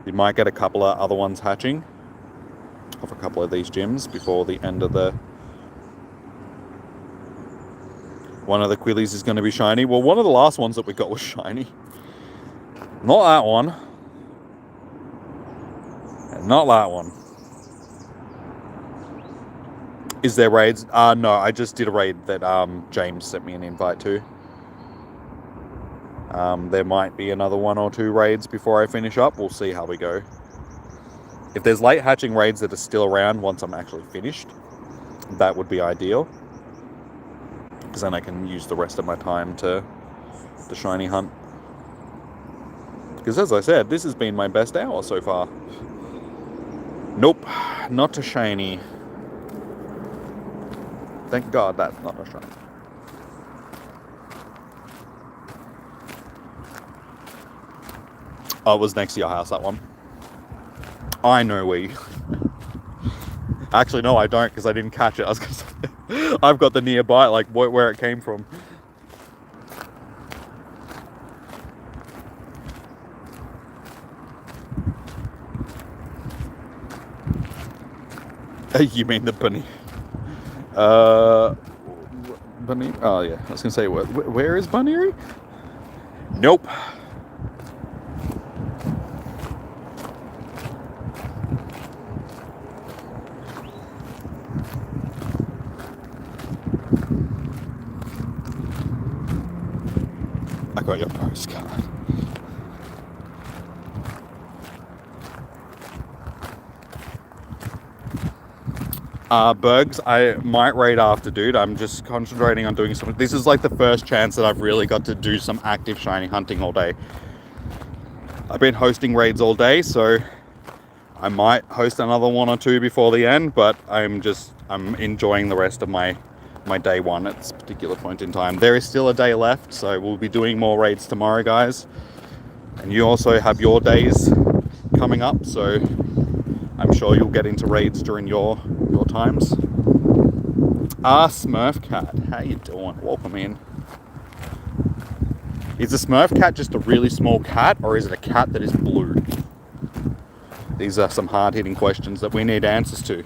you might get a couple of other ones hatching off a couple of these gyms before the end of the... One of the Quillies is going to be shiny. Well, one of the last ones that we got was shiny. Not that one. And not that one. Is there raids? No, I just did a raid that James sent me an invite to. There might be another 1 or 2 raids before I finish up. We'll see how we go. If there's late hatching raids that are still around once I'm actually finished, that would be ideal. Because then I can use the rest of my time to shiny hunt. Because as I said, this has been my best hour so far. Nope, not a shiny. Thank God that's not a shiny. Oh, it was next to your house, that one. I know where you... Actually, no, I don't, because I didn't catch it. I was gonna say, I've got the nearby, like, where it came from. You mean the bunny? Bunny? Oh, yeah. I was gonna say, where is Bunny? Nope. I got your postcard. Bergs, I might raid after, dude. I'm just concentrating on doing something. This is like the first chance that I've really got to do some active shiny hunting all day. I've been hosting raids all day, so I might host another 1 or 2 before the end, but I'm enjoying the rest of my day 1 at this particular point in time. There is still a day left, so we'll be doing more raids tomorrow, guys. And you also have your days coming up, so I'm sure you'll get into raids during your times. Smurf Cat, how you doing? Welcome in. Is a Smurf Cat just a really small cat, or is it a cat that is blue? These are some hard-hitting questions that we need answers to.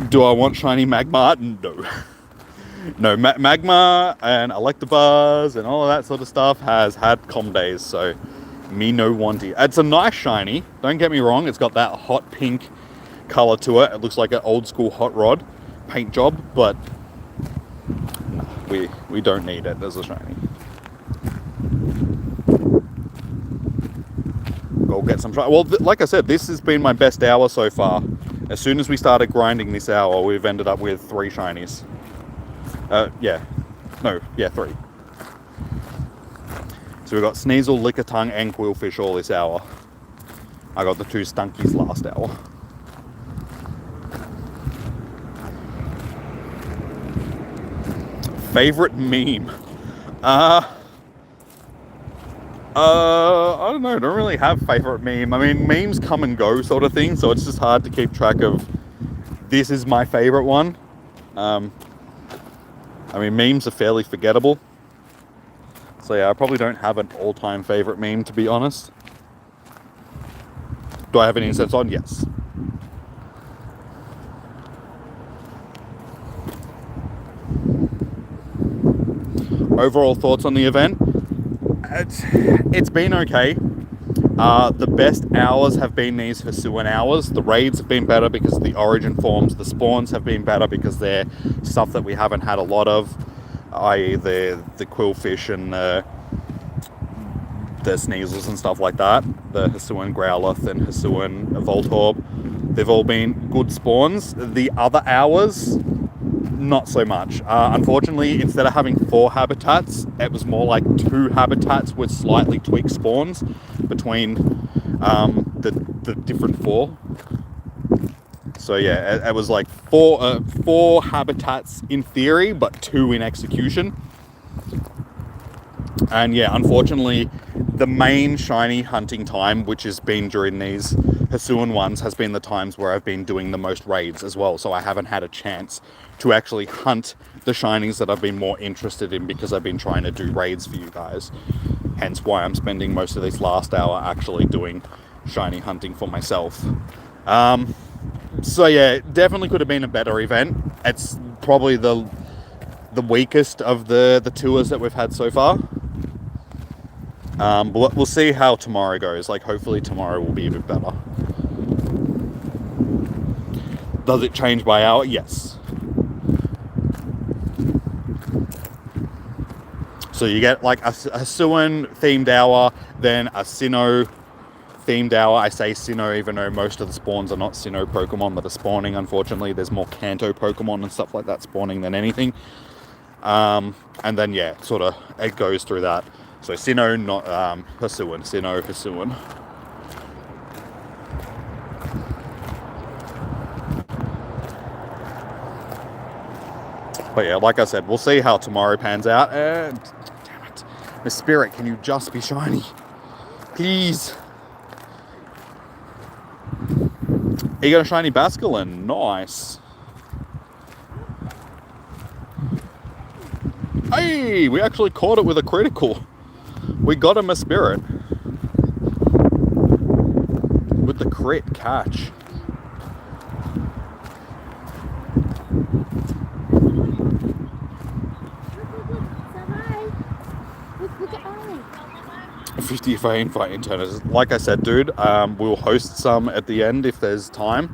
Do I want shiny Magmar? No. No, Magma and Electabuzz and all of that sort of stuff has had calm days, so me no wanty. It's a nice shiny, don't get me wrong, it's got that hot pink colour to it. It looks like an old school hot rod paint job, but no, we don't need it as a shiny. Go get some shiny. Well, like I said, this has been my best hour so far. As soon as we started grinding this hour, we've ended up with 3 shinies. 3. So we've got Sneasel, Lickitung, and Quillfish all this hour. I got the 2 Stunkies last hour. Favorite meme? I don't know, I don't really have favorite meme. I mean, memes come and go sort of thing, so it's just hard to keep track of this is my favorite one. I mean, memes are fairly forgettable. So yeah, I probably don't have an all-time favorite meme, to be honest. Do I have any insets on? Yes. Overall thoughts on the event? It's been okay. The best hours have been these Hisuian hours. The raids have been better because of the origin forms. The spawns have been better because they're stuff that we haven't had a lot of, i.e. the Quillfish and the Sneasels and stuff like that. The Hisuian Growlithe and Hisuian Voltorb. They've all been good spawns. The other hours not so much. Unfortunately, instead of having 4 habitats, it was more like 2 habitats with slightly tweaked spawns between the different 4. So yeah, it was like 4 habitats in theory, but 2 in execution. And yeah, unfortunately, the main shiny hunting time, which has been during these Hisuian ones, has been the times where I've been doing the most raids as well. So I haven't had a chance to actually hunt the shinies that I've been more interested in, because I've been trying to do raids for you guys. Hence why I'm spending most of this last hour actually doing shiny hunting for myself. So yeah, it definitely could have been a better event. It's probably the weakest of the tours that we've had so far. But we'll see how tomorrow goes. Like, hopefully tomorrow will be a bit better. Does it change by hour? Yes. So you get like a Hisuian themed hour, then a Sinnoh themed hour. I say Sinnoh even though most of the spawns are not Sinnoh Pokemon that are spawning. Unfortunately, there's more Kanto Pokemon and stuff like that spawning than anything. And then yeah, sort of it goes through that. So Sinnoh, not Hisuian. Sinnoh, Hisuian. But yeah, like I said, we'll see how tomorrow pans out. And damn it, Miss Spirit, can you just be shiny, please? You got a shiny Basculin, nice. Hey, we actually caught it with a critical. We got him a Spirit with the crit catch. Look at Ollie. 50 if I invite interns. Like I said, dude, we'll host some at the end if there's time.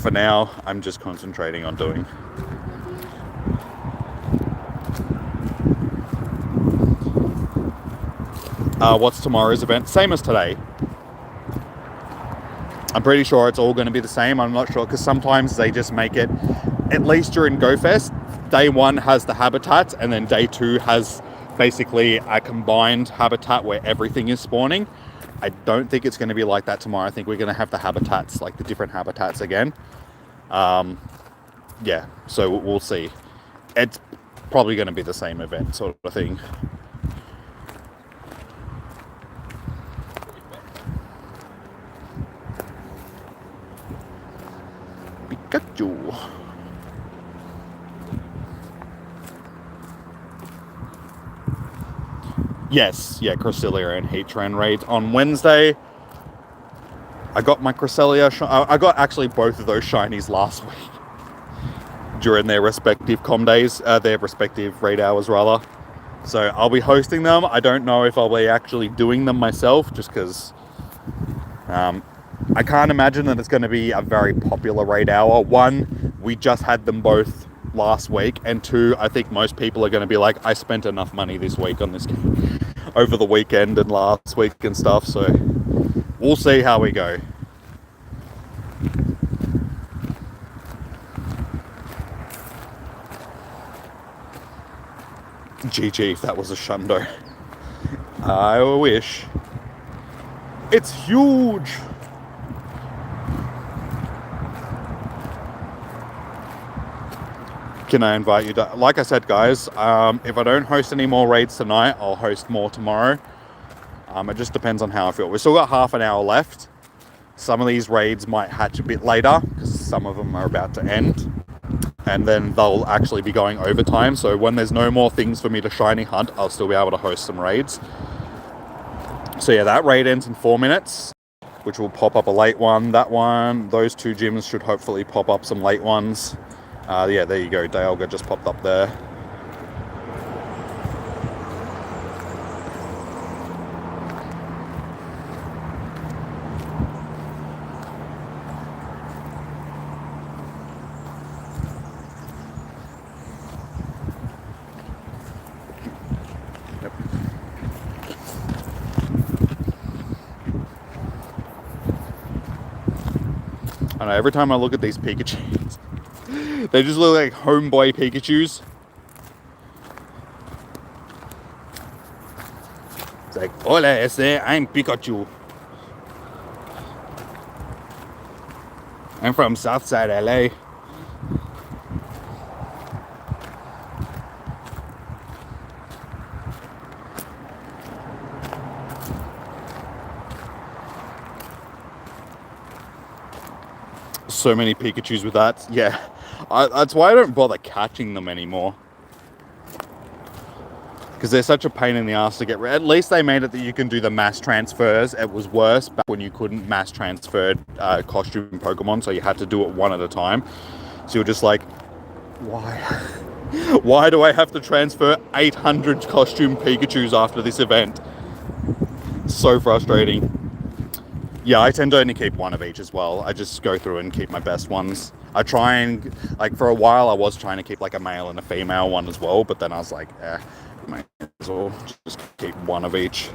For now, I'm just concentrating on doing. What's tomorrow's event? Same as today. I'm pretty sure it's all going to be the same. I'm not sure, because sometimes they just make it, at least during GoFest, day 1 has the habitats, and then day 2 has basically a combined habitat where everything is spawning. I don't think it's going to be like that tomorrow. I think we're going to have the habitats, like the different habitats again. Yeah, so we'll see. It's probably going to be the same event sort of thing. Pikachu. Yes, yeah, Cresselia and Heatran raids on Wednesday. I got my Cresselia. I got actually both of those shinies last week during their respective com days, their respective raid hours rather. So I'll be hosting them. I don't know if I'll be actually doing them myself, just because I can't imagine that it's going to be a very popular raid hour. 1, we just had them both last week, and 2, I think most people are going to be like, I spent enough money this week on this game over the weekend and last week and stuff, so we'll see how we go. GG if that was a Shundo. I wish. It's huge! Can I invite you to, like I said guys, if I don't host any more raids tonight, I'll host more tomorrow. It just depends on how I feel. We've still got half an hour left. Some of these raids might hatch a bit later, because some of them are about to end. And then they'll actually be going overtime. So when there's no more things for me to shiny hunt, I'll still be able to host some raids. So yeah, that raid ends in 4 minutes, which will pop up a late one. That one, those 2 gyms should hopefully pop up some late ones. Yeah, there you go. Dialga just popped up there. Yep. I know, every time I look at these Pikachus, They just look like homeboy Pikachus. It's like, hola, ese, I'm Pikachu. I'm from Southside LA. So many Pikachus with that. Yeah, that's why I don't bother catching them anymore. Because they're such a pain in the ass to get rid. At least they made it that you can do the mass transfers. It was worse back when you couldn't mass transfer costume Pokemon, so you had to do it one at a time. So you're just like, why? Why do I have to transfer 800 costume Pikachus after this event? So frustrating. Yeah, I tend to only keep one of each as well. I just go through and keep my best ones. I try and, like, for a while I was trying to keep like a male and a female one as well, but then I was like, might as well just keep one of each.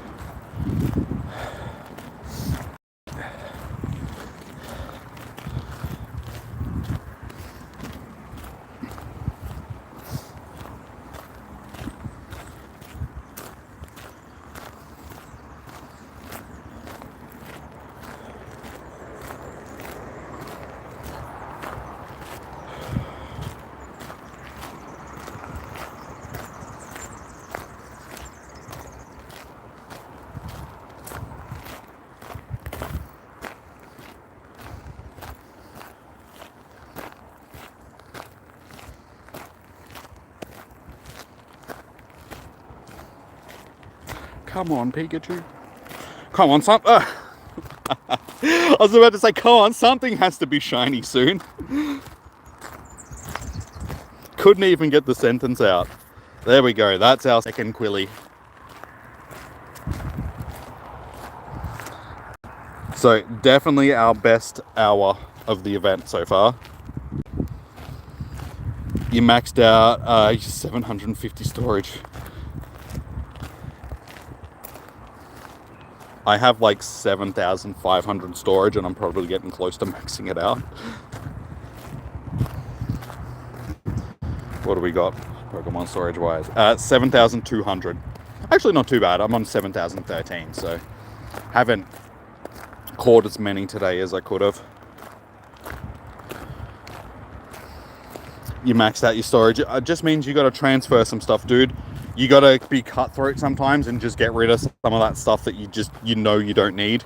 Come on, Pikachu. Come on, I was about to say, come on, something has to be shiny soon. Couldn't even get the sentence out. There we go, that's our second Quilly. So, definitely our best hour of the event so far. You maxed out 750 storage. I have like 7,500 storage and I'm probably getting close to maxing it out. What do we got Pokemon storage wise? 7,200. Actually not too bad. I'm on 7,013, so haven't caught as many today as I could have. You maxed out your storage. It just means you got to transfer some stuff, dude. You got to be cutthroat sometimes and just get rid of some of that stuff that you know you don't need.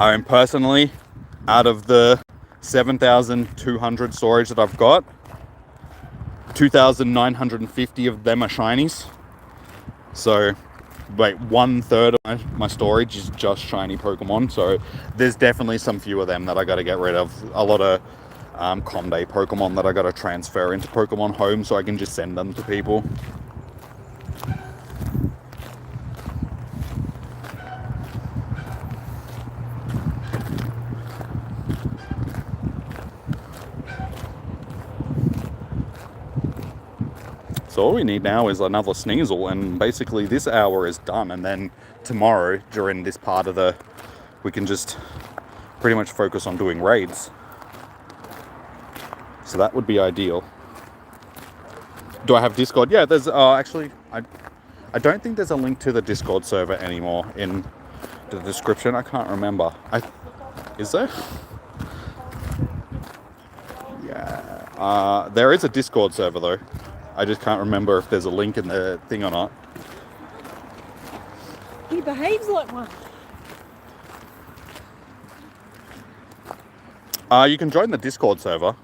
I am personally, out of the 7,200 storage that I've got, 2,950 of them are shinies. So, wait, 1/3 of my storage is just shiny Pokemon. So there's definitely some few of them that I got to get rid of. A lot of Comday Pokemon that I got to transfer into Pokemon Home so I can just send them to people. So all we need now is another Sneasel, and basically this hour is done, and then tomorrow during this part of we can just pretty much focus on doing raids. So that would be ideal. Do I have Discord? Yeah, there's actually I don't think there's a link to the Discord server anymore in the description. I can't remember. Is there? Yeah. There is a Discord server though. I just can't remember if there's a link in the thing or not. He behaves like one. You can join the Discord server.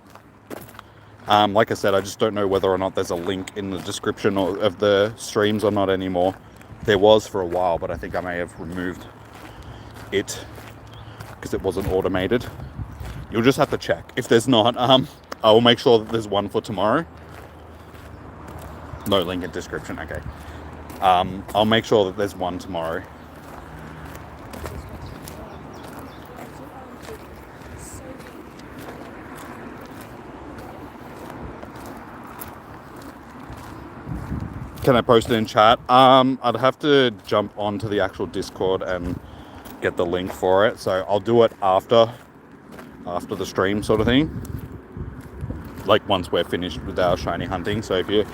Like I said, I just don't know whether or not there's a link in the description of the streams or not anymore. There was for a while, but I think I may have removed it because it wasn't automated. You'll just have to check. If there's not, I will make sure that there's one for tomorrow. No link in description, okay. I'll make sure that there's one tomorrow. Can I post it in chat? I'd have to jump onto the actual Discord and get the link for it. So I'll do it after after the stream sort of thing. Like once we're finished with our shiny hunting. So if you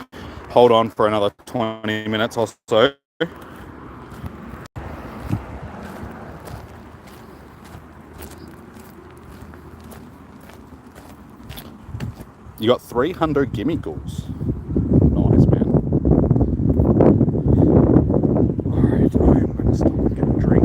hold on for another 20 minutes or so. You got 300 gimmicles. Nice, man. Alright, I'm going to stop and get a drink.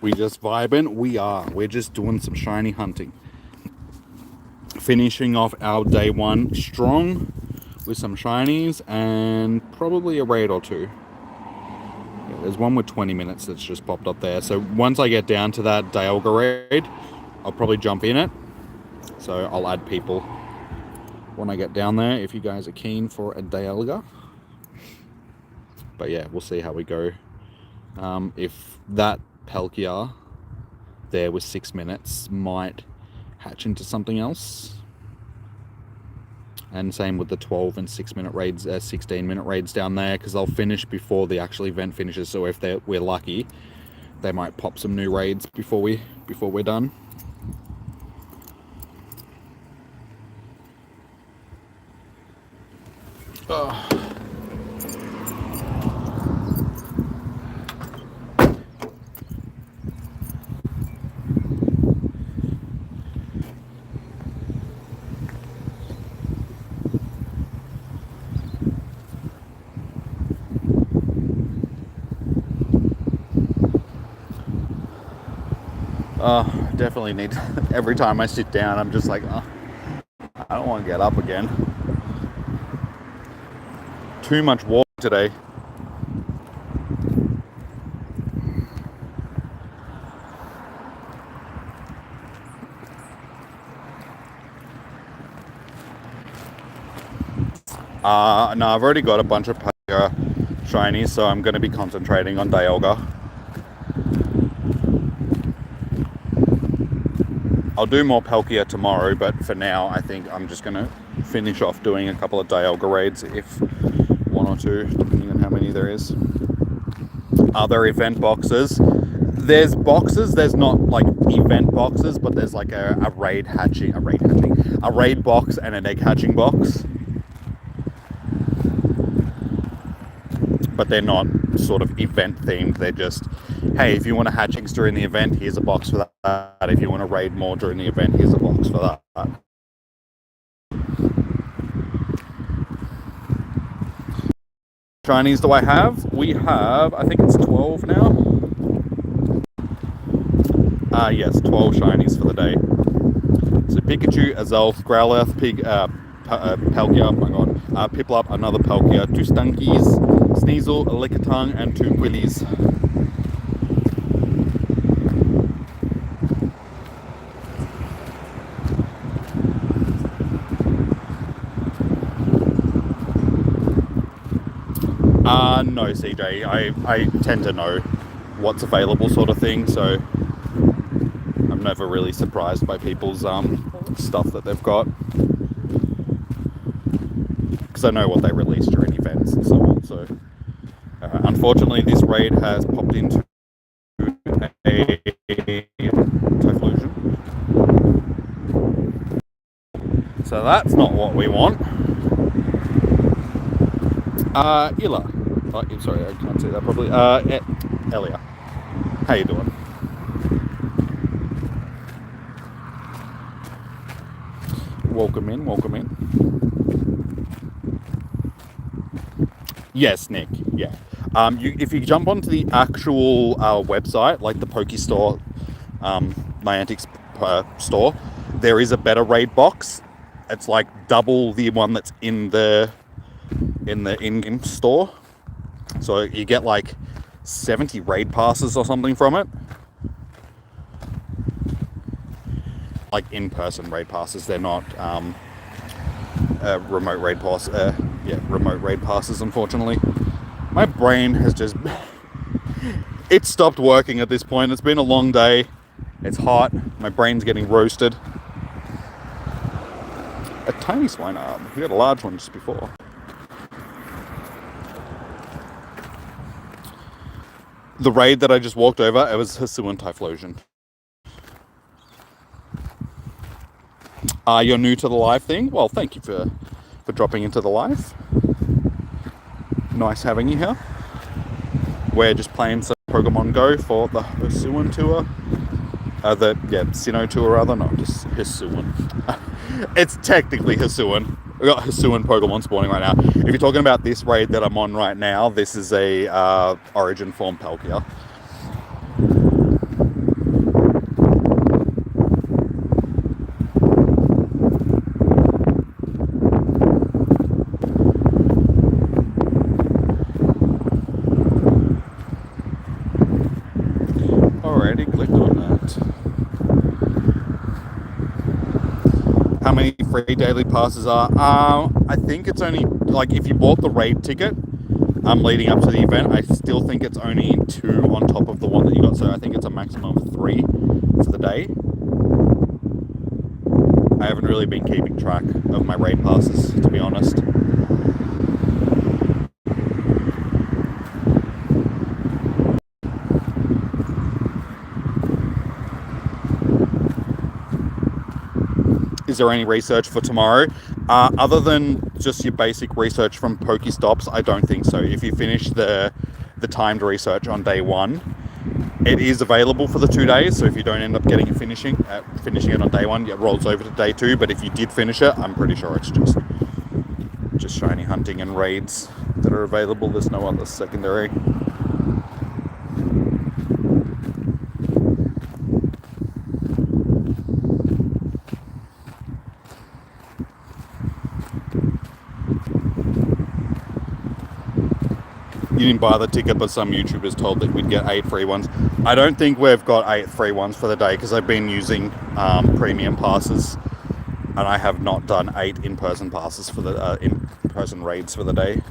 We just vibing. We're just doing some shiny hunting. Finishing off our day one strong with some shinies and probably a raid or two. Yeah, there's one with 20 minutes that's just popped up there. So once I get down to that Dialga raid, I'll probably jump in it. So I'll add people when I get down there if you guys are keen for a Dialga. But yeah, we'll see how we go. If that Palkia there with 6 minutes might hatch into something else. And same with the 12 and 6 minute raids, 16 minute raids down there, because they'll finish before the actual event finishes. So if we're lucky, they might pop some new raids before we're done. Oh. Definitely need every time I sit down I'm just like, oh, I don't want to get up again. Too much walk today. No, I've already got a bunch of shinies, so I'm going to be concentrating on Dialga. I'll do more Palkia tomorrow, but for now I think I'm just going to finish off doing a couple of Dialga raids, if one or two, depending on how many there is. Other event boxes. There's boxes, there's not like event boxes, but there's like a raid box and an egg hatching box. But they're not sort of event themed. They're just, hey, if you want to hatch eggs during the event, here's a box for that. If you want to raid more during the event, here's a box for that. Shinies do I have? We have, I think it's 12 now. Yes, 12 shinies for the day. So Pikachu, Azelf, Growlithe, Palkia, oh my god, Piplup, another Palkia, 2 Stunkies, Sneasel, a Lickitung, and 2 Quillies. No, CJ. I tend to know what's available, sort of thing, so I'm never really surprised by people's stuff that they've got, because I know what they release during events and so on. So unfortunately this raid has popped into a Typhlosion, so that's not what we want. Illa. Oh, sorry, I can't say that properly. Elia. How you doing? Welcome in, welcome in. Yes, Nick, yeah. If you jump onto the actual website, like the Pokestore, Niantic's store, there is a better raid box. It's like double the one that's in the in the in-game store. So you get like 70 raid passes or something from it. Like in-person raid passes. They're not remote raid passes, unfortunately. My brain has just... It's stopped working at this point. It's been a long day. It's hot. My brain's getting roasted. A tiny swine arm. We got a large one just before. The raid that I just walked over, it was Hisuian Typhlosion. You're new to the live thing? Well, thank you for dropping into the live. Nice having you here. We're just playing some Pokemon Go for the Hisuian tour. Sinnoh tour rather, not just Hisuian. It's technically Hisuian. We've got Hisuian Pokemon spawning right now. If you're talking about this raid that I'm on right now, this is a Origin form Palkia. Already clicked on that. How many free daily passes are? I think it's only, like, if you bought the raid ticket leading up to the event, I still think it's only 2 on top of the one that you got, so I think it's a maximum of 3 for the day. I haven't really been keeping track of my raid passes, to be honest. Is there any research for tomorrow? Other than just your basic research from Pokestops, I don't think so. If you finish the timed research on day 1, it is available for the 2 days. So if you don't end up getting it finishing it on day 1, it rolls over to day 2. But if you did finish it, I'm pretty sure it's just shiny hunting and raids that are available. There's no other secondary. You didn't buy the ticket, but some YouTubers told that we'd get 8 free ones. I don't think we've got 8 free ones for the day because I've been using premium passes, and I have not done 8 in-person passes for the in-person raids for the day.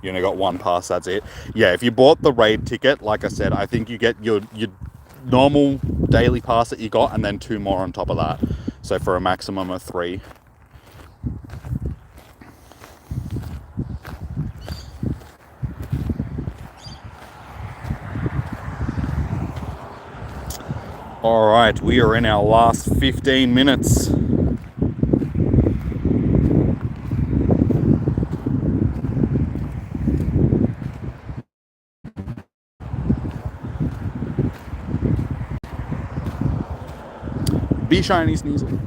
You only got 1 pass, that's it. Yeah, if you bought the raid ticket, like I said, I think you get your normal daily pass that you got and then 2 more on top of that. So for a maximum of 3. All right, we are in our last 15 minutes. Be shiny, Sneasel.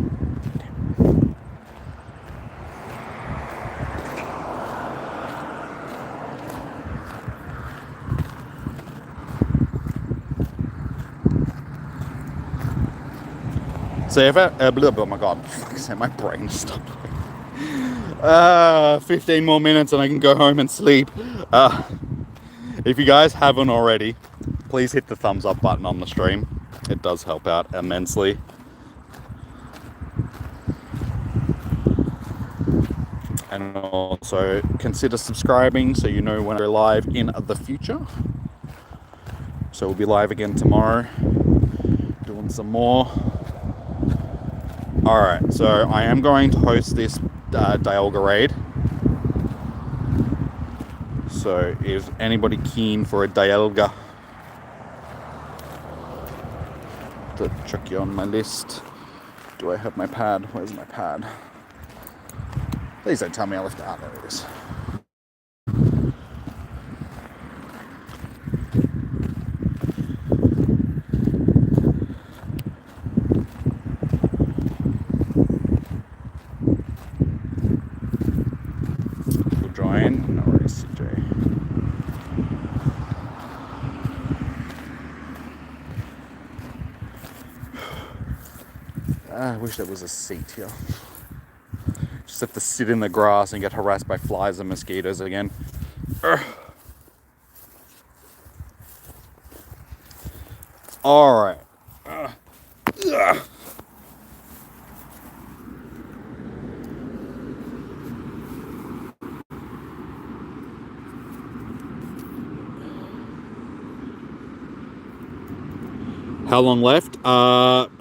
So if oh my god, my brain stopped. 15 more minutes and I can go home and sleep. If you guys haven't already, please hit the thumbs up button on the stream. It does help out immensely. And also consider subscribing so you know when we're live in the future. So we'll be live again tomorrow, doing some more. Alright, so I am going to host this Dialga raid. So is anybody keen for a Dialga? To check you on my list. Do I have my pad? Where's my pad? Please don't tell me I left it out. There it is. We'll join. No worries, CJ. I wish there was a seat here. Just have to sit in the grass and get harassed by flies and mosquitoes again. All right. How long left?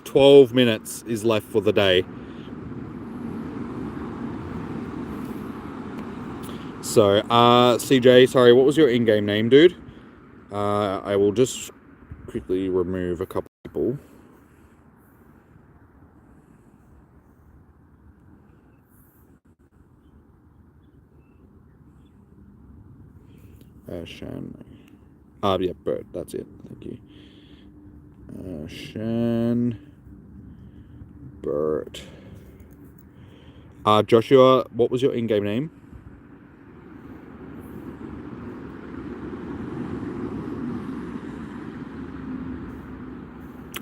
12 minutes is left for the day. So, CJ, sorry, what was your in-game name, dude? I will just quickly remove a couple people. Shan. Yeah, Bert, that's it. Thank you. Shan. Bert. Joshua, what was your in-game name?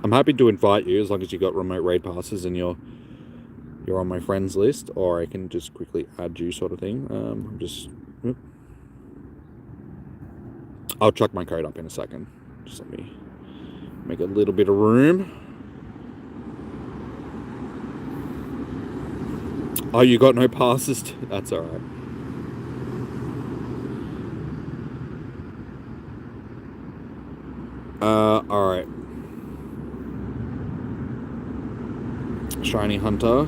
I'm happy to invite you as long as you got remote raid passes and you're on my friends list, or I can just quickly add you, sort of thing. I'll chuck my code up in a second. Just let me make a little bit of room. Oh, you got no passes? That's all right. All right. Shiny Hunter.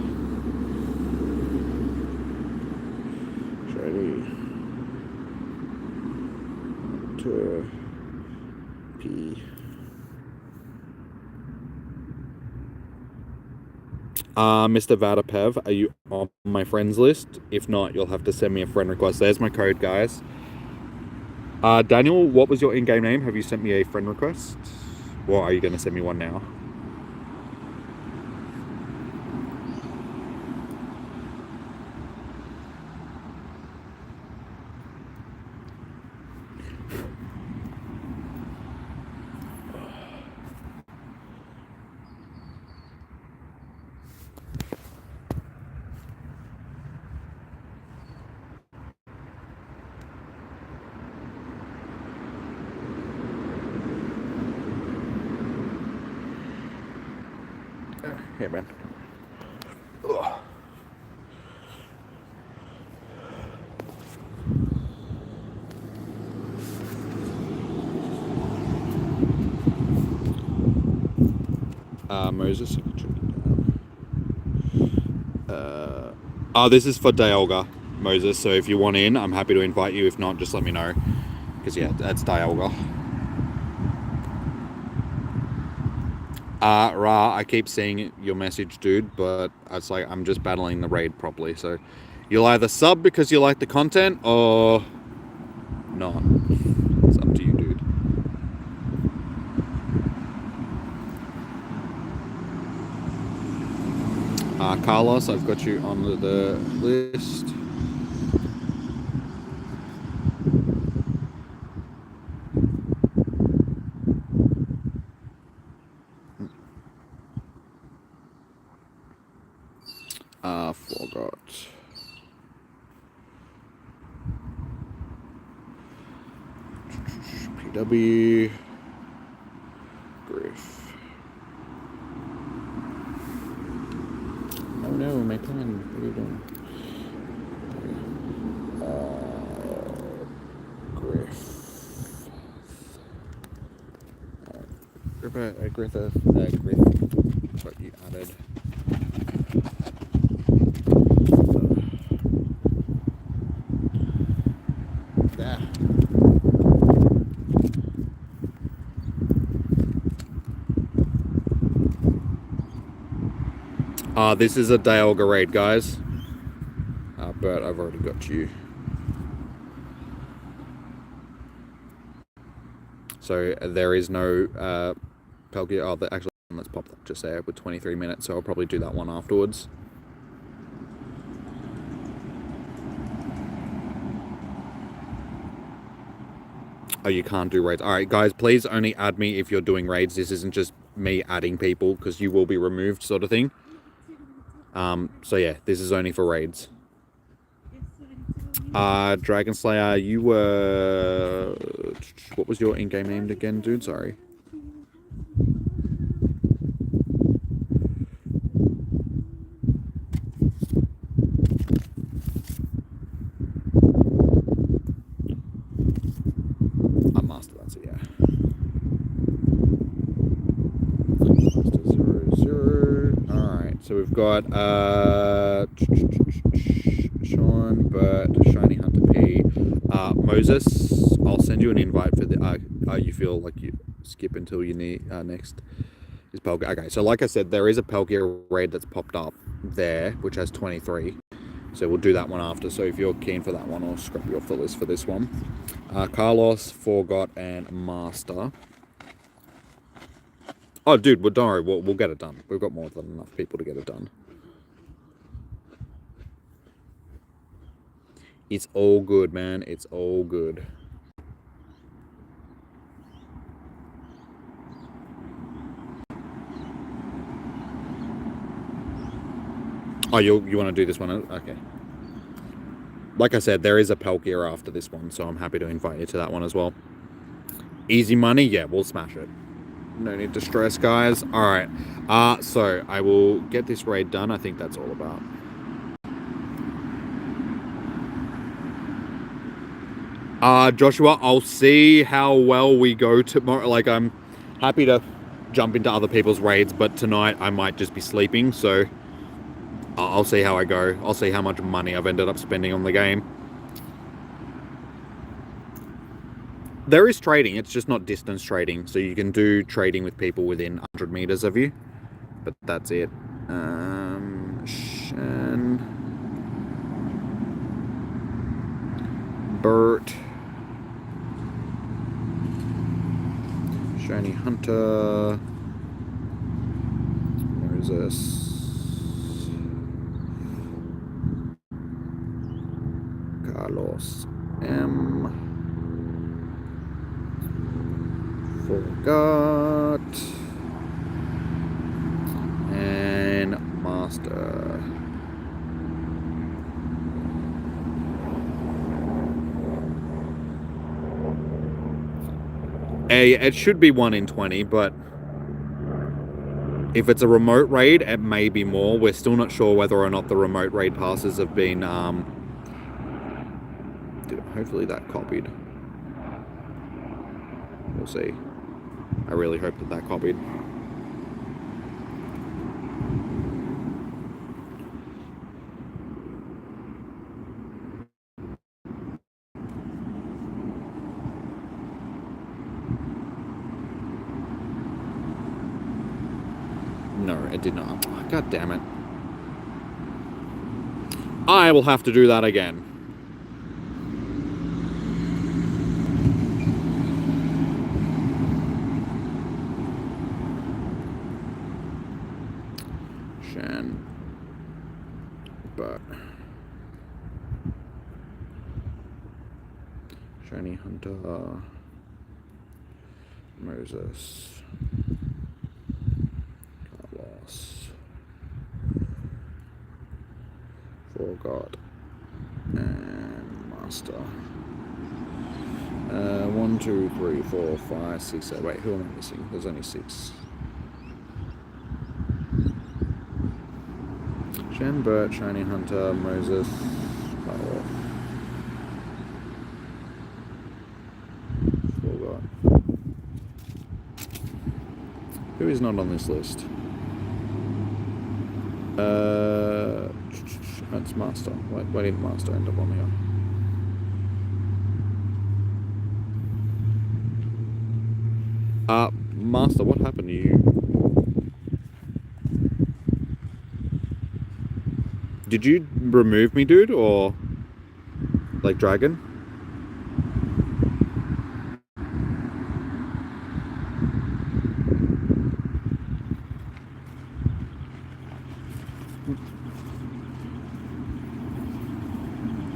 Shiny Hunter. P. Mr. Vadapev, are you on my friends list? If not, you'll have to send me a friend request. There's my code, guys. Daniel, what was your in-game name? Have you sent me a friend request? Or are you going to send me one now? Here, man. Moses. This is for Dialga, Moses. So if you want in, I'm happy to invite you. If not, just let me know. Because yeah, that's Dialga. Ra, I keep seeing your message, dude, but it's like I'm just battling the raid properly. So you'll either sub because you like the content or not. It's up to you, dude. Carlos, I've got you on the list. Forgot. PW. Griff. Oh no, my pen. What are you doing? Griff. Griffith. Griff. What you added. There. This is a Dialga raid, guys. But I've already got you. So there is no Palkia. Oh, actually, let's pop that just there with 23 minutes. So I'll probably do that one afterwards. Oh, you can't do raids. All right, guys, please only add me if you're doing raids. This isn't just me adding people because you will be removed, sort of thing. So yeah, this is only for raids. Dragon Slayer, you were... What was your in-game name again, dude? Sorry. Master, that's it, yeah. Master 00. Alright, so we've got Sean, Bert, Shiny Hunter P, Moses. I'll send you an invite for the you feel like you skip until you need next is Pelgear. Okay, so like I said, there is a Pelgear raid that's popped up there, which has 23. So we'll do that one after. So if you're keen for that one, I'll scrap you off the list for this one. Carlos, Forgot, and Master. Oh, dude, well, don't worry, we'll get it done. We've got more than enough people to get it done. It's all good, man. It's all good. Oh, you want to do this one? Okay. Like I said, there is a Pelgear after this one, so I'm happy to invite you to that one as well. Easy money? Yeah, we'll smash it. No need to stress, guys. Alright. So I will get this raid done. I think that's all about. Joshua, I'll see how well we go tomorrow. Like, I'm happy to jump into other people's raids, but tonight I might just be sleeping, so I'll see how I go. I'll see how much money I've ended up spending on the game. There is trading, it's just not distance trading, so you can do trading with people within 100 meters of you, but that's it. Shen, Bert, Shiny Hunter, Moses, Carlos M, Forgot, and Master. It should be 1 in 20, but if it's a remote raid, it may be more. We're still not sure whether or not the remote raid passes have been... hopefully that copied. We'll see. I really hope that copied. No, it did not. Oh, God damn it. I will have to do that again. Shan. But. Shiny Hunter. Moses. Forgot and Master. 1, 2, 3, 4, 5, 6, 7. Wait, who am I missing? There's only 6. Shen, Bert, Shiny Hunter, Moses, Carl. Forgot. Who is not on this list? That's Master. Why didn't Master end up on here? Master, what happened to you? Did you remove me, dude, or like Dragon?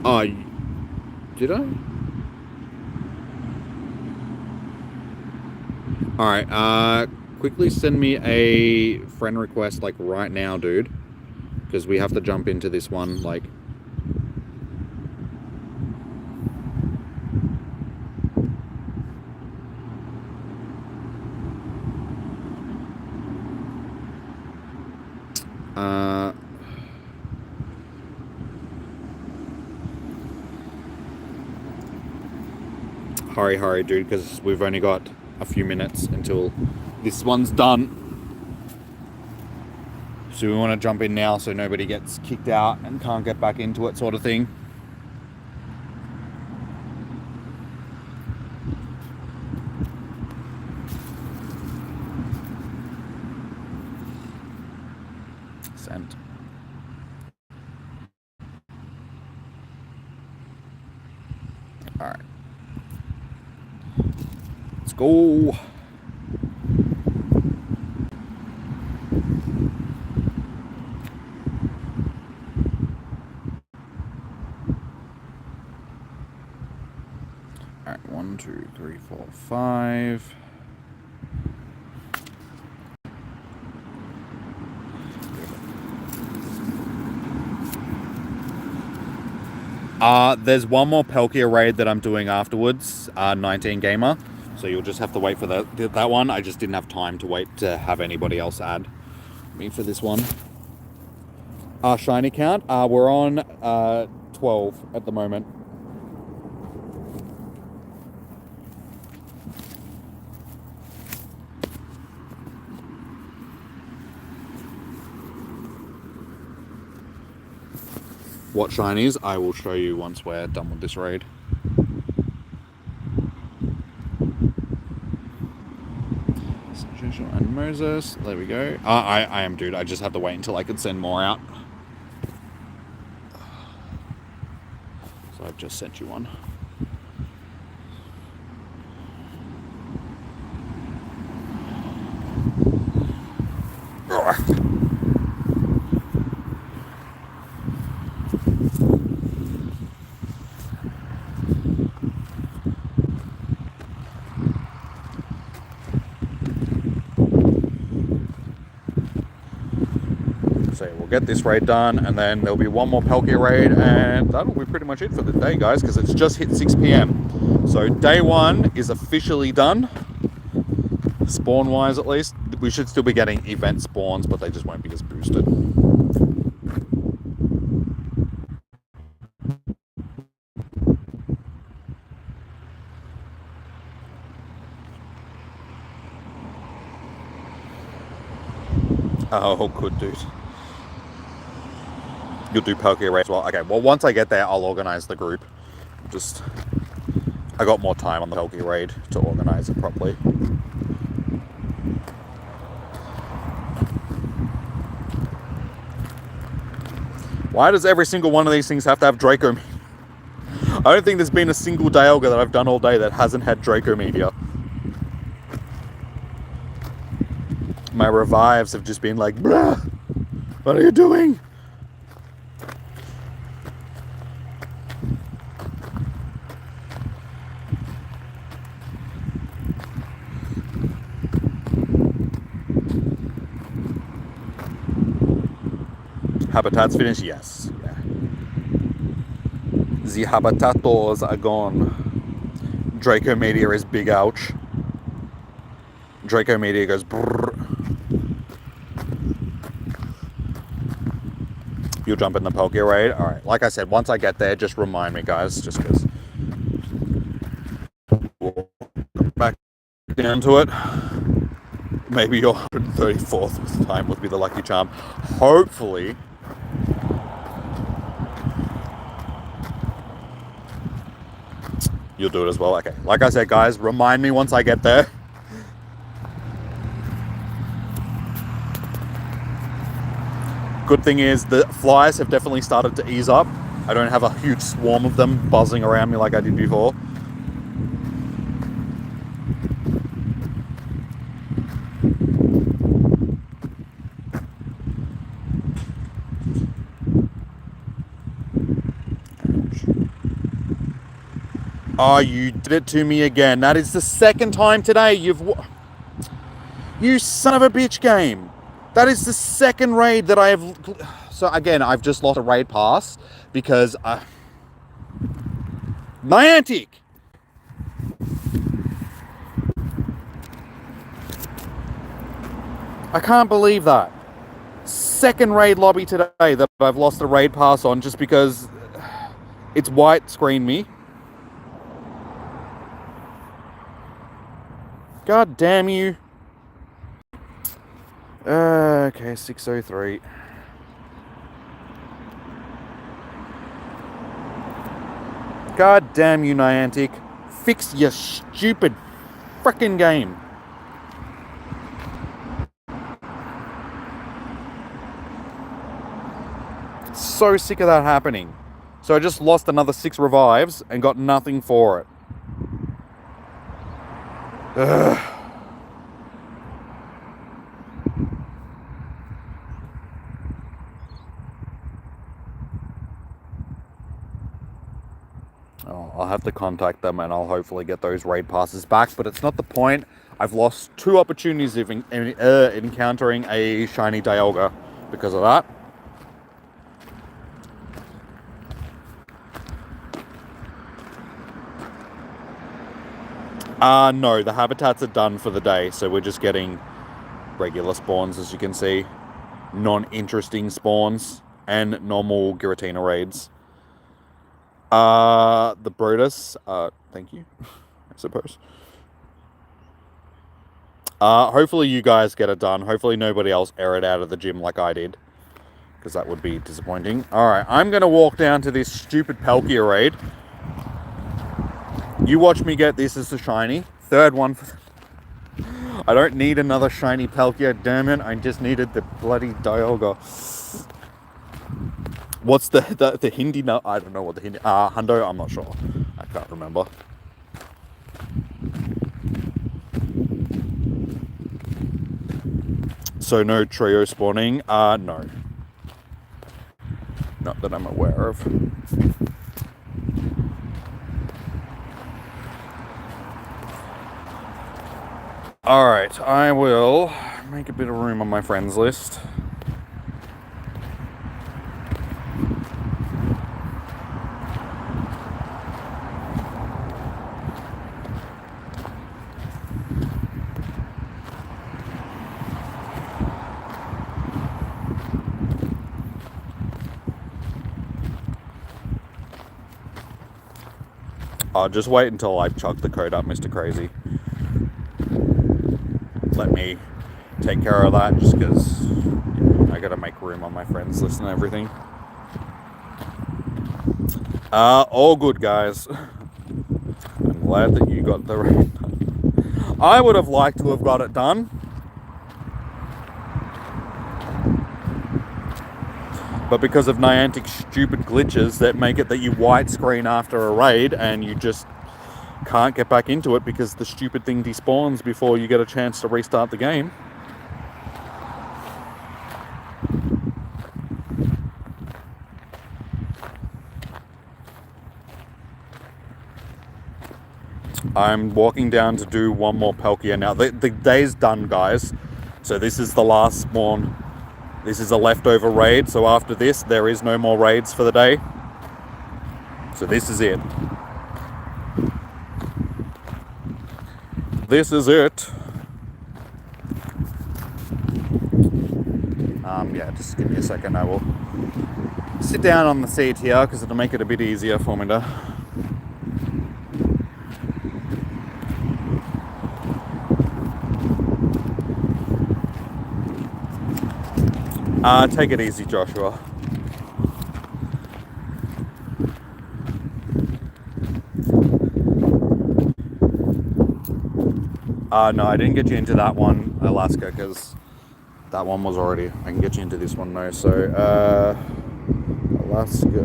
Oh, did I? Alright, quickly send me a friend request, like, right now, dude. because we have to jump into this one, like... hurry, dude, because we've only got a few minutes until this one's done. So we want to jump in now so nobody gets kicked out and can't get back into it, sort of thing. Sent. All right. Let's go. All right, 1, 2, 3, 4, 5. There's one more Palkia raid that I'm doing afterwards, 19 Gamer. So you'll just have to wait for that one. I just didn't have time to wait to have anybody else add me for this one. Shiny count, we're on 12 at the moment. What shinies, I will show you once we're done with this raid. And Moses, there we go. I am, dude. I just have to wait until I can send more out. So I've just sent you one. We'll get this raid done, and then there'll be one more Palkia raid, and that'll be pretty much it for the day, guys, because it's just hit 6 p.m. So day 1 is officially done, spawn-wise at least. We should still be getting event spawns, but they just won't be as boosted. Oh, good, dude. You'll do Palkia raid as well. Okay, well, once I get there, I'll organize the group. I got more time on the Palkia raid to organize it properly. Why does every single one of these things have to have Draco Media? I don't think there's been a single Dialga that I've done all day that hasn't had Draco Media. My revives have just been like, bruh, what are you doing? Habitats finished? Yes. Yeah. The habitatos are gone. Draco Media is big ouch. Draco Media goes brrr. You'll jump in the Palkia raid? Alright, like I said, once I get there, just remind me, guys, just because we'll come back down to it. Maybe your 134th time would be the lucky charm. Hopefully. You'll do it as well. Okay, like I said, guys, remind me once I get there. Good thing is the flies have definitely started to ease up. I don't have a huge swarm of them buzzing around me like I did before. Oh, you did it to me again. That is the second time today you son of a bitch game. That is the second raid that I have... So again, I've just lost a raid pass because Niantic. I can't believe that. Second raid lobby today that I've lost a raid pass on just because it's white screen me. God damn you. Okay, 603. God damn you, Niantic. Fix your stupid frickin' game. So sick of that happening. So I just lost another 6 revives and got nothing for it. Ugh. Oh, I'll have to contact them and I'll hopefully get those raid passes back, but it's not the point. I've lost 2 opportunities of encountering a shiny Dialga because of that. No, the habitats are done for the day, so we're just getting regular spawns, as you can see. Non-interesting spawns and normal Giratina raids. The Brutus, thank you, I suppose. Hopefully you guys get it done. Hopefully nobody else air it out of the gym like I did, because that would be disappointing. Alright, I'm going to walk down to this stupid Palkia raid. You watch me get this as a shiny. Third one. I don't need another shiny Palkia, damn it. I just needed the bloody Dialga. What's the Hindi? No, I don't know what the Hindi. Hundo, I'm not sure. I can't remember. So no trio spawning? No. Not that I'm aware of. Alright, I will make a bit of room on my friends list. I'll just wait until I've chucked the code up, Mr. Crazy. Let me take care of that just because I gotta make room on my friends list and everything. All good, guys. I'm glad that you got the raid done. I would have liked to have got it done. But because of Niantic's stupid glitches that make it that you white screen after a raid and you just can't get back into it because the stupid thing despawns before you get a chance to restart the game. I'm walking down to do one more Palkia now. The day's done, guys. So this is the last spawn. This is a leftover raid, so after this, there is no more raids for the day. So this is it. This is it. Yeah, just give me a second. I will sit down on the seat here because it'll make it a bit easier for me to... take it easy, Joshua. No, I didn't get you into that one, Alaska, because that one was already... I can get you into this one now. So, Alaska...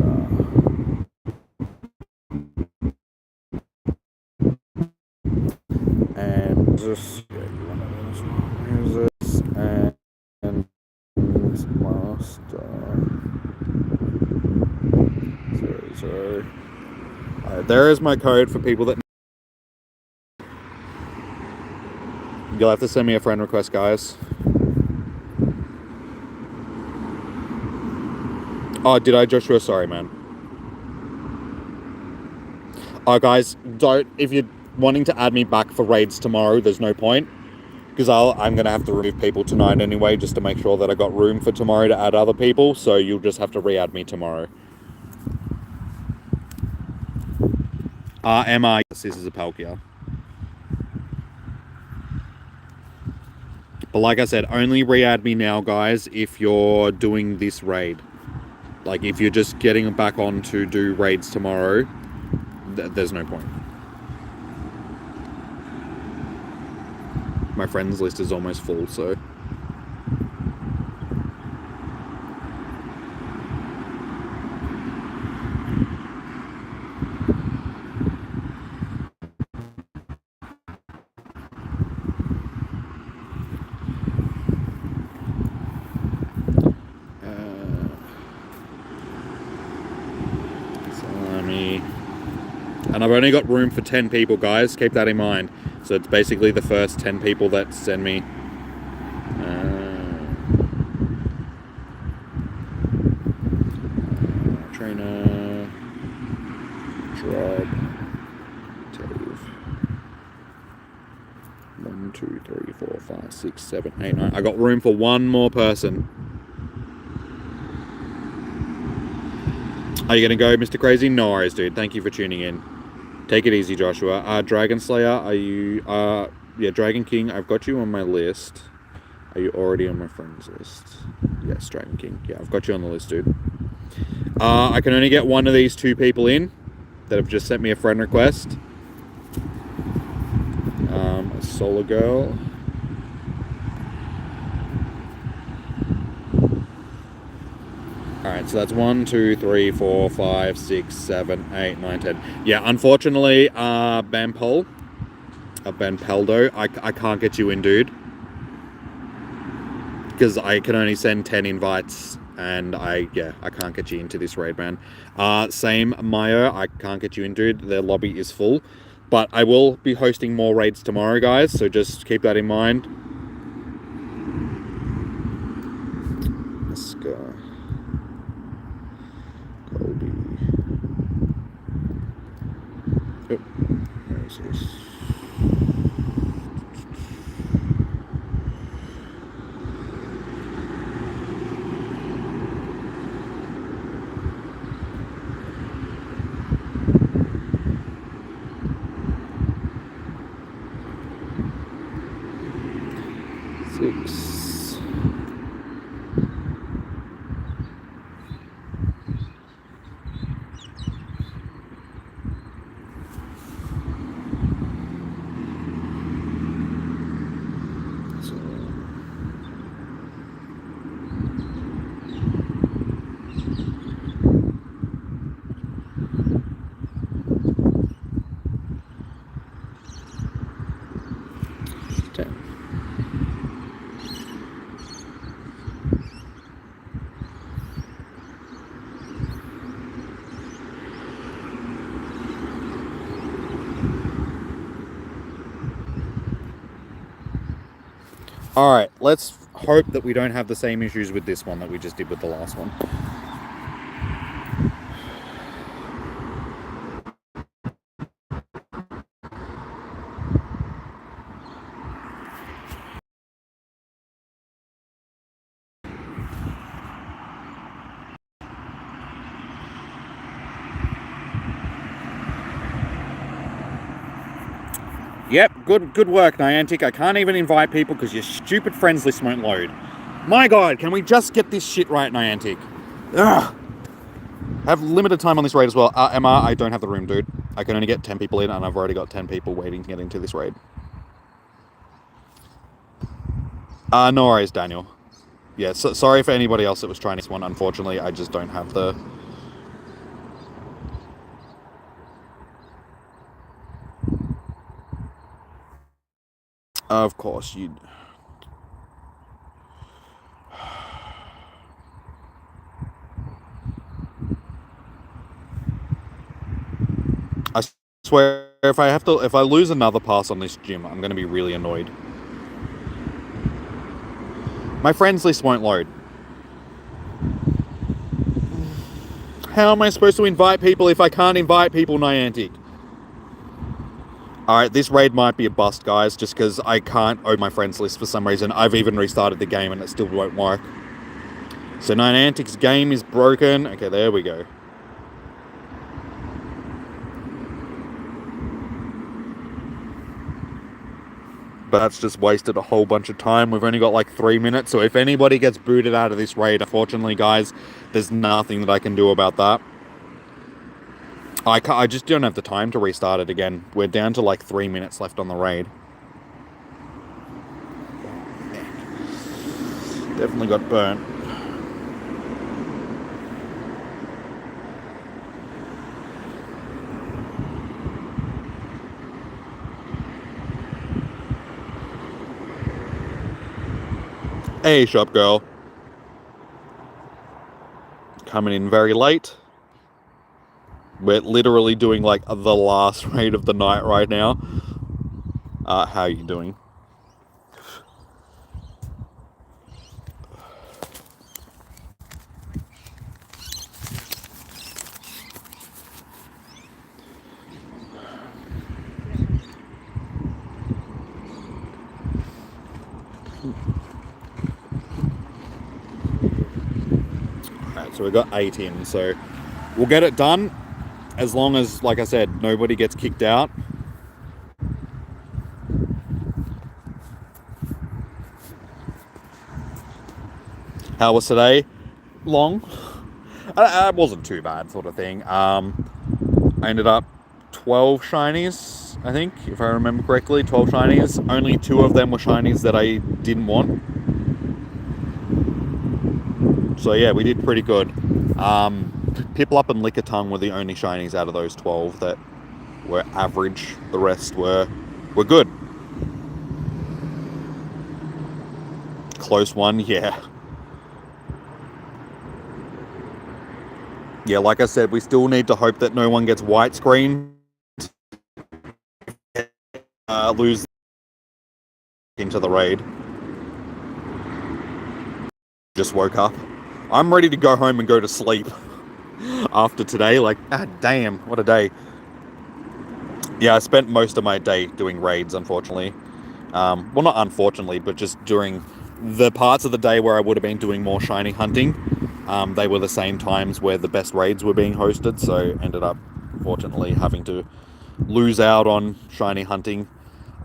And just... Yeah, you want to use this, and last... Sorry. There is my code for people that... You'll have to send me a friend request, guys. Oh, did I, Joshua? Sorry, man. Guys, don't. If you're wanting to add me back for raids tomorrow, there's no point. Because I'm going to have to remove people tonight anyway, just to make sure that I got room for tomorrow to add other people. So you'll just have to re-add me tomorrow. Emma, this is a Palkia. But like I said, only re-add me now, guys, if you're doing this raid. Like, if you're just getting back on to do raids tomorrow, there's no point. My friends list is almost full, so... And I've only got room for 10 people, guys. Keep that in mind. So it's basically the first 10 people that send me. Trainer. Drop. Tave. 1, 2, 3, 4, 5, 6, 7, 8, 9. I got room for one more person. Are you going to go, Mr. Crazy? No worries, dude. Thank you for tuning in. Take it easy, Joshua. Dragon Slayer, are you... yeah, Dragon King, I've got you on my list. Are you already on my friends list? Yes, Dragon King. Yeah, I've got you on the list, dude. I can only get one of these 2 people in that have just sent me a friend request. A Solar Girl. Alright, so that's 1, 2, 3, 4, 5, 6, 7, 8, 9, 10. Yeah, unfortunately, Banpaldo, I can't get you in, dude. Because I can only send 10 invites, and I can't get you into this raid, man. Same Mayo, I can't get you in, dude. Their lobby is full. But I will be hosting more raids tomorrow, guys, so just keep that in mind. Let's go. Colby. Oh, where is this? Alright, let's hope that we don't have the same issues with this one that we just did with the last one. Yep, good work, Niantic. I can't even invite people because your stupid friends list won't load. My God, can we just get this shit right, Niantic? Ugh. I have limited time on this raid as well. Emma, I don't have the room, dude. I can only get 10 people in, and I've already got 10 people waiting to get into this raid. No worries, Daniel. Yeah, sorry for anybody else that was trying this one. Unfortunately, I just don't have the... Of course, you'd... I swear, if I lose another pass on this gym, I'm going to be really annoyed. My friends list won't load. How am I supposed to invite people if I can't invite people, Niantic? Alright, this raid might be a bust, guys, just because I can't open my friends list for some reason. I've even restarted the game and it still won't work. So Niantic's game is broken. Okay, there we go. But that's just wasted a whole bunch of time. We've only got like 3 minutes, so if anybody gets booted out of this raid, unfortunately, guys, there's nothing that I can do about that. I just don't have the time to restart it again. We're down to like 3 minutes left on the raid. Definitely got burnt. Hey, shop girl. Coming in very late. We're literally doing like the last raid of the night right now. How are you doing? Alright, so we've got 8 in, so we'll get it done as long as, like I said, nobody gets kicked out. How was today? Long. It wasn't too bad, sort of thing. I ended up 12 shinies, I think, if I remember correctly. 12 shinies. Only 2 of them were shinies that I didn't want. So yeah, we did pretty good. Piplup and Lickitung were the only shinies out of those 12 that were average. The rest were good. Close one, yeah. Yeah, like I said, we still need to hope that no one gets white screen. Lose into the raid. Just woke up. I'm ready to go home and go to sleep after today. Like, damn, what a day. Yeah, I spent most of my day doing raids, unfortunately. Well, not unfortunately, but just during the parts of the day where I would have been doing more shiny hunting. They were the same times where the best raids were being hosted, so ended up, unfortunately, having to lose out on shiny hunting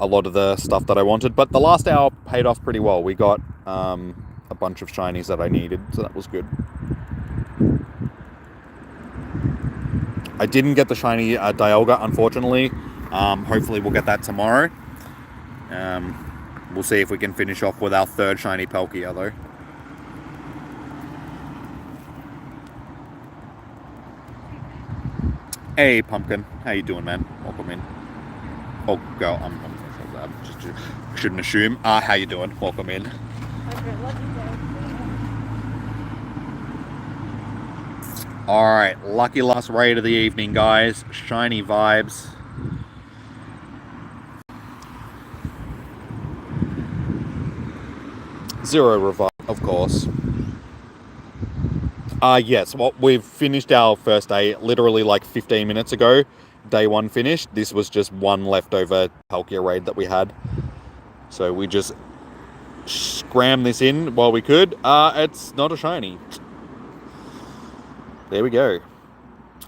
a lot of the stuff that I wanted. But the last hour paid off pretty well. We got a bunch of shinies that I needed, so that was good. I didn't get the shiny Dialga, unfortunately. Hopefully we'll get that tomorrow. We'll see if we can finish off with our 3rd shiny Palkia, though. Hey, Pumpkin. How you doing, man? Welcome in. Oh, girl, I shouldn't assume. How you doing? Welcome in. Alright, lucky last raid of the evening, guys. Shiny vibes. Zero revive, of course. Yes, well, we've finished our first day literally like 15 minutes ago. Day 1 finished. This was just one leftover Palkia raid that we had. So we just scrammed this in while we could. It's not a shiny. There we go.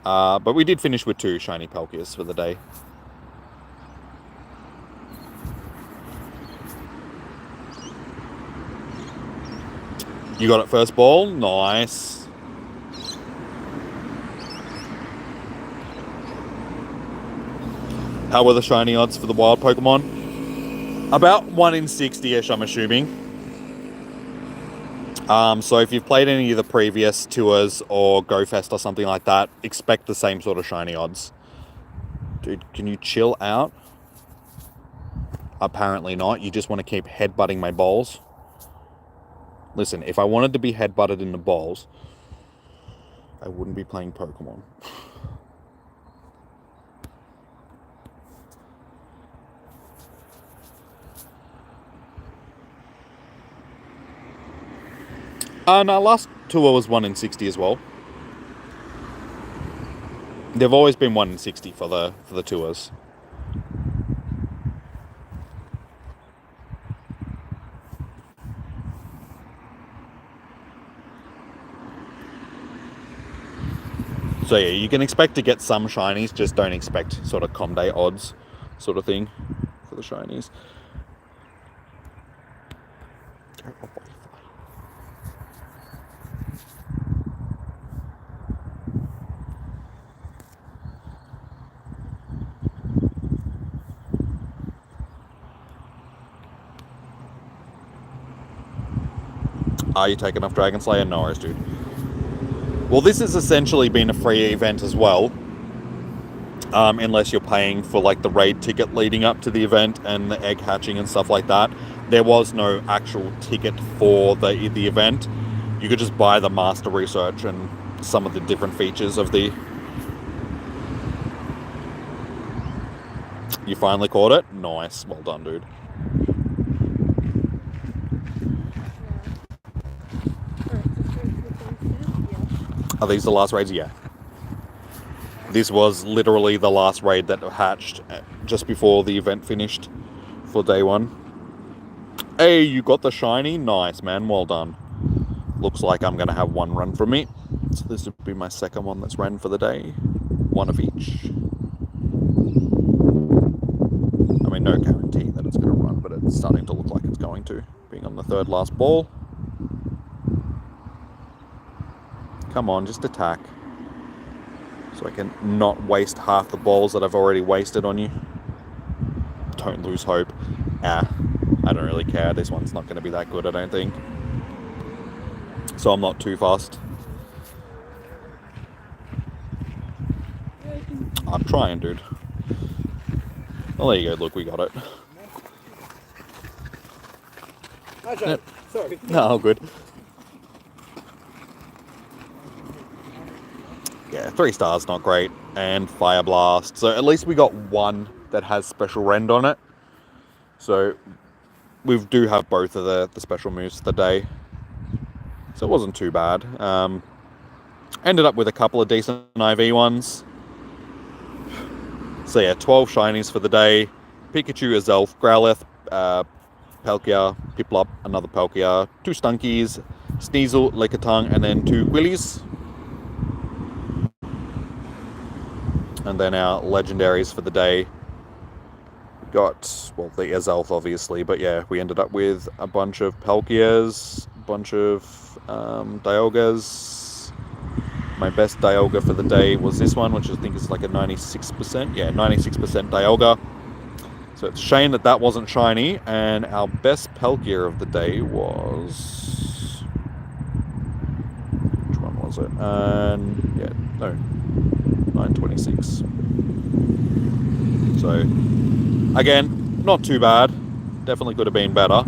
But we did finish with 2 shiny Palkias for the day. You got it first ball? Nice. How were the shiny odds for the wild Pokemon? About 1 in 60-ish, I'm assuming. So if you've played any of the previous tours or GoFest or something like that, expect the same sort of shiny odds. Dude, can you chill out? Apparently not. You just want to keep headbutting my balls. Listen, if I wanted to be headbutted in the balls, I wouldn't be playing Pokemon. No, last tour was 1 in 60 as well. They've always been 1 in 60 for the tours. So yeah, you can expect to get some shinies, just don't expect sort of Comday odds sort of thing for the shinies. Are you taking off Dragon Slayer? No worries, dude. Well, this has essentially been a free event as well. Unless you're paying for like the raid ticket leading up to the event and the egg hatching and stuff like that. There was no actual ticket for the event. You could just buy the master research and some of the different features of the... You finally caught it? Nice. Well done, dude. Are these the last raids? Yeah. This was literally the last raid that hatched just before the event finished for day 1. Hey, you got the shiny? Nice, man. Well done. Looks like I'm going to have 1 run from me. So this would be my second one that's ran for the day. 1 of each. I mean, no guarantee that it's going to run, but it's starting to look like it's going to. Being on the 3rd last ball. Come on, just attack. So I can not waste half the balls that I've already wasted on you. Don't lose hope. I don't really care. This one's not going to be that good, I don't think. So I'm not too fast. I'm trying, dude. Well, there you go. Look, we got it. Hi, Joe. Yep. Sorry. No, all good. Yeah, 3 stars, not great. And Fire Blast. So at least we got 1 that has special rend on it. So we do have both of the special moves for the day. So it wasn't too bad. Ended up with a couple of decent IV ones. So yeah, 12 shinies for the day. Pikachu, Azelf, Growlithe, Palkia, Piplup, another Palkia, 2 Stunkies, Sneasel, Lickitung, and then 2 Willies. And then our legendaries for the day. Got, well, the Azelf obviously, but yeah, we ended up with a bunch of Palkias, a bunch of Dialgas. My best Dialga for the day was this one, which I think is like a 96%. Yeah, 96% Dialga. So it's a shame that that wasn't shiny. And our best Palkia of the day was... Which one was it? Yeah, no. 926. So, again, not too bad. Definitely could have been better.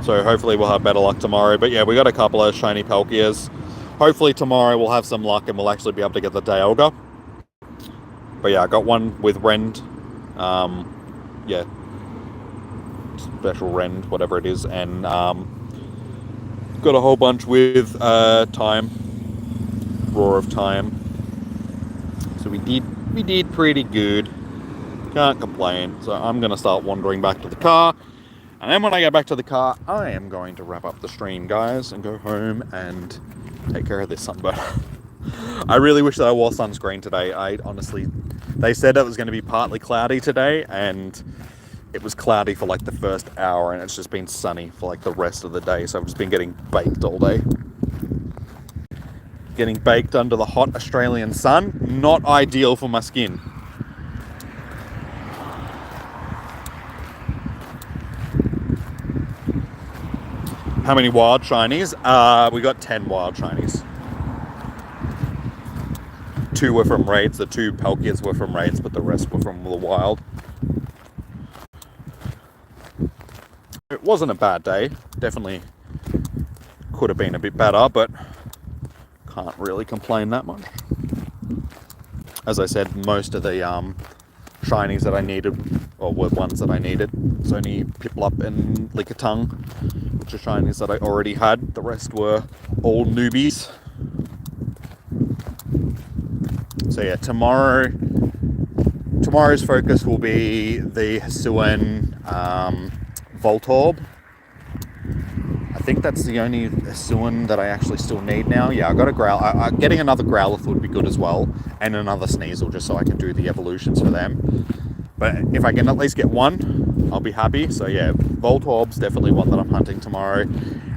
So hopefully we'll have better luck tomorrow. But yeah, we got a couple of shiny Palkias. Hopefully tomorrow we'll have some luck and we'll actually be able to get the Dialga. But yeah, I got 1 with Rend. Yeah. Special Rend, whatever it is. And got a whole bunch with Time. Roar of Time. So we did pretty good. Can't complain. So I'm going to start wandering back to the car. And then when I get back to the car, I am going to wrap up the stream, guys, and go home and take care of this sunburn. I really wish that I wore sunscreen today. I honestly... They said it was going to be partly cloudy today, and it was cloudy for like the first hour, and it's just been sunny for like the rest of the day. So I've just been getting baked all day. Getting baked under the hot Australian sun. Not ideal for my skin. How many wild shinies? We got 10 wild shinies. 2 were from raids. The 2 Palkias were from raids, but the rest were from the wild. It wasn't a bad day. Definitely could have been a bit better, but can't really complain that much. As I said, most of the shinies that I needed, or were ones that I needed. It's only Piplup and Lickitung, which are shinies that I already had. The rest were all newbies. So yeah, tomorrow's focus will be the Hisuian Voltorb. I think that's the only Hisuian that I actually still need now. Yeah, I got a Growl. Getting another Growlithe would be good as well, and another Sneasel, just so I can do the evolutions for them. But if I can at least get one, I'll be happy. So yeah, Voltorb's definitely one that I'm hunting tomorrow.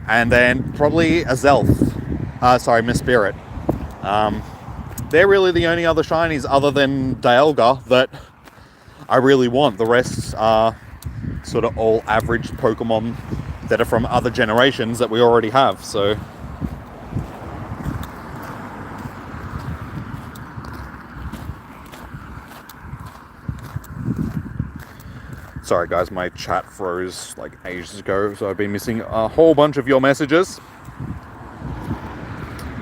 And then probably a Zelf. Miss Spirit. They're really the only other shinies other than Dialga that I really want. The rest are sort of all average Pokemon that are from other generations that we already have. So sorry guys, my chat froze like ages ago, so I've been missing a whole bunch of your messages.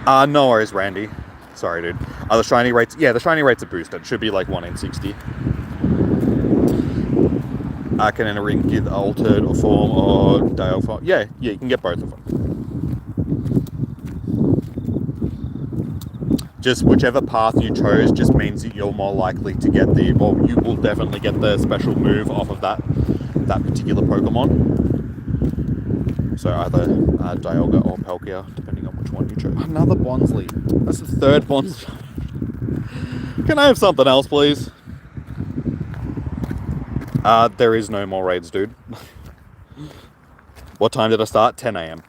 No worries, Randy. Sorry, dude. The shiny rates, yeah, the shiny rates are boosted. Should be like 1 in 60. Can enter ring get altered or form or dial form. Yeah, you can get both of them. Just whichever path you chose just means that you're more likely to get you will definitely get the special move off of that particular Pokemon. So either Dialga or Palkia, depending on which one you chose. Another Bonsly. That's the third Bonsly. Can I have something else, please? There is no more raids, dude. What time did I start? 10 a.m.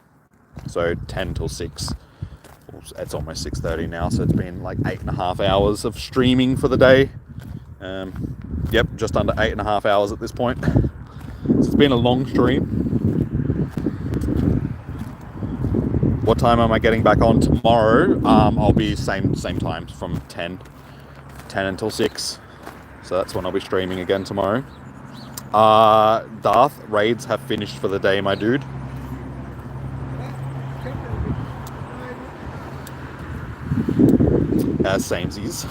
So 10 till 6. It's almost 6:30 now, so it's been like 8.5 hours of streaming for the day. Yep, just under 8.5 hours at this point. So it's been a long stream. What time am I getting back on tomorrow? I'll be same time from 10 until 6. So that's when I'll be streaming again tomorrow. Darth, raids have finished for the day, my dude. Samesies.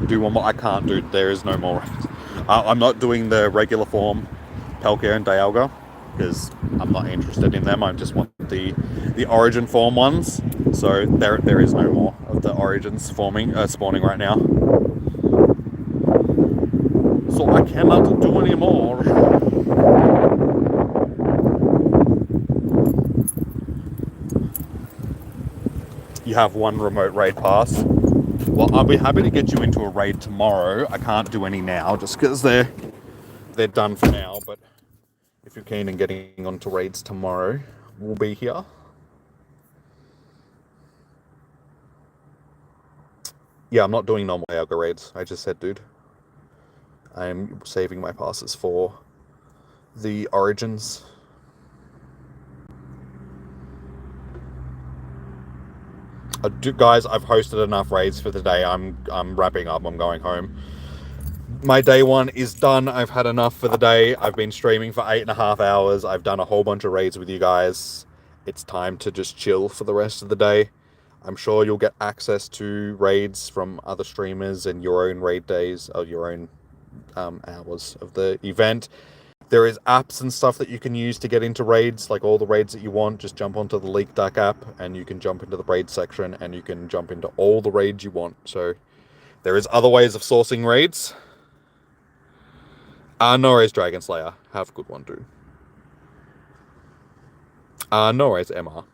Do one more. I can't, dude. There is no more raids. I'm not doing the regular form Palkia and Dialga because I'm not interested in them. I just want the origin form ones. So there is no more of the origins spawning right now. So I cannot do any more. You have one remote raid pass. Well, I'll be happy to get you into a raid tomorrow. I can't do any now just because they're done for now. But if you're keen on getting onto raids tomorrow, we'll be here. Yeah, I'm not doing normal Dialga raids. I just said, dude. I'm saving my passes for the origins. Guys, I've hosted enough raids for the day. I'm wrapping up. I'm going home. My day one is done. I've had enough for the day. I've been streaming for 8.5 hours. I've done a whole bunch of raids with you guys. It's time to just chill for the rest of the day. I'm sure you'll get access to raids from other streamers and your own raid days, or your own hours of the event. There is apps and stuff that you can use to get into raids, like all the raids that you want. Just jump onto the Leak Duck app and you can jump into the raid section and you can jump into all the raids you want. So there is other ways of sourcing raids. No worries, Dragon Slayer. Have a good one, dude. No worries, MR.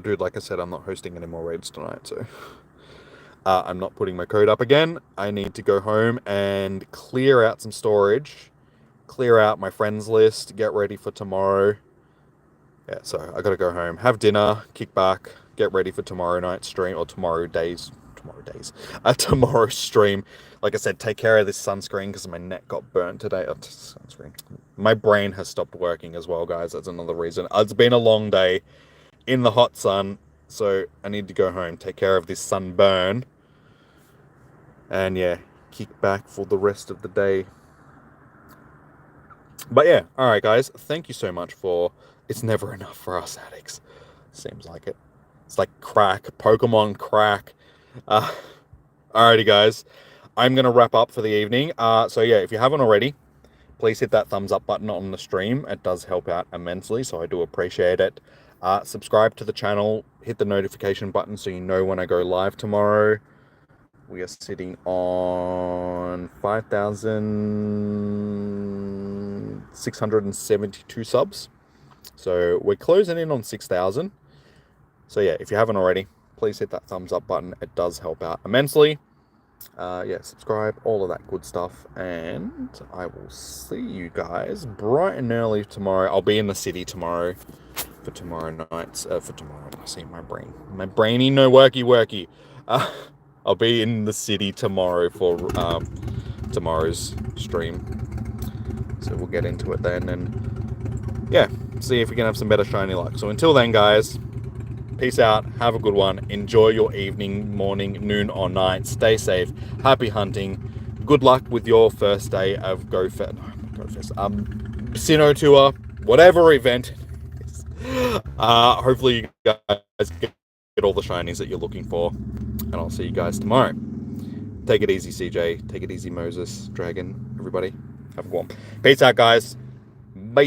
Dude, like I said, I'm not hosting any more raids tonight, so I'm not putting my code up again. I need to go home and clear out some storage, clear out my friends list, get ready for tomorrow. Yeah, so I gotta go home, have dinner, kick back, get ready for tomorrow night's stream, or tomorrow's stream. Like I said, take care of this sunscreen because my neck got burnt today. Oh, sunscreen. My brain has stopped working as well, guys. That's another reason. It's been a long day in the hot sun, so I need to go home, take care of this sunburn, and yeah, kick back for the rest of the day. But yeah, alright guys, thank you so much for... It's never enough for us addicts. Seems like it. It's like crack, Pokemon crack. Alrighty guys, I'm going to wrap up for the evening. So yeah, if you haven't already, please hit that thumbs up button on the stream. It does help out immensely, so I do appreciate it. Subscribe to the channel, hit the notification button so you know when I go live tomorrow. We are sitting on 5,672 subs. So we're closing in on 6,000. So yeah, if you haven't already, please hit that thumbs up button. It does help out immensely. Yeah, subscribe, all of that good stuff. And I will see you guys bright and early tomorrow. I'll be in the city tomorrow for tomorrow night's, I see my brainy no worky. I'll be in the city tomorrow for tomorrow's stream. So we'll get into it then, and yeah, see if we can have some better shiny luck. So until then, guys, peace out, have a good one, enjoy your evening, morning, noon or night, stay safe, happy hunting, good luck with your first day of Sinnoh tour, whatever event it is. Hopefully you guys get all the shinies that you're looking for, and I'll see you guys tomorrow. Take it easy, CJ, take it easy, Moses, Dragon, everybody, have a good one. Peace out, guys, bye.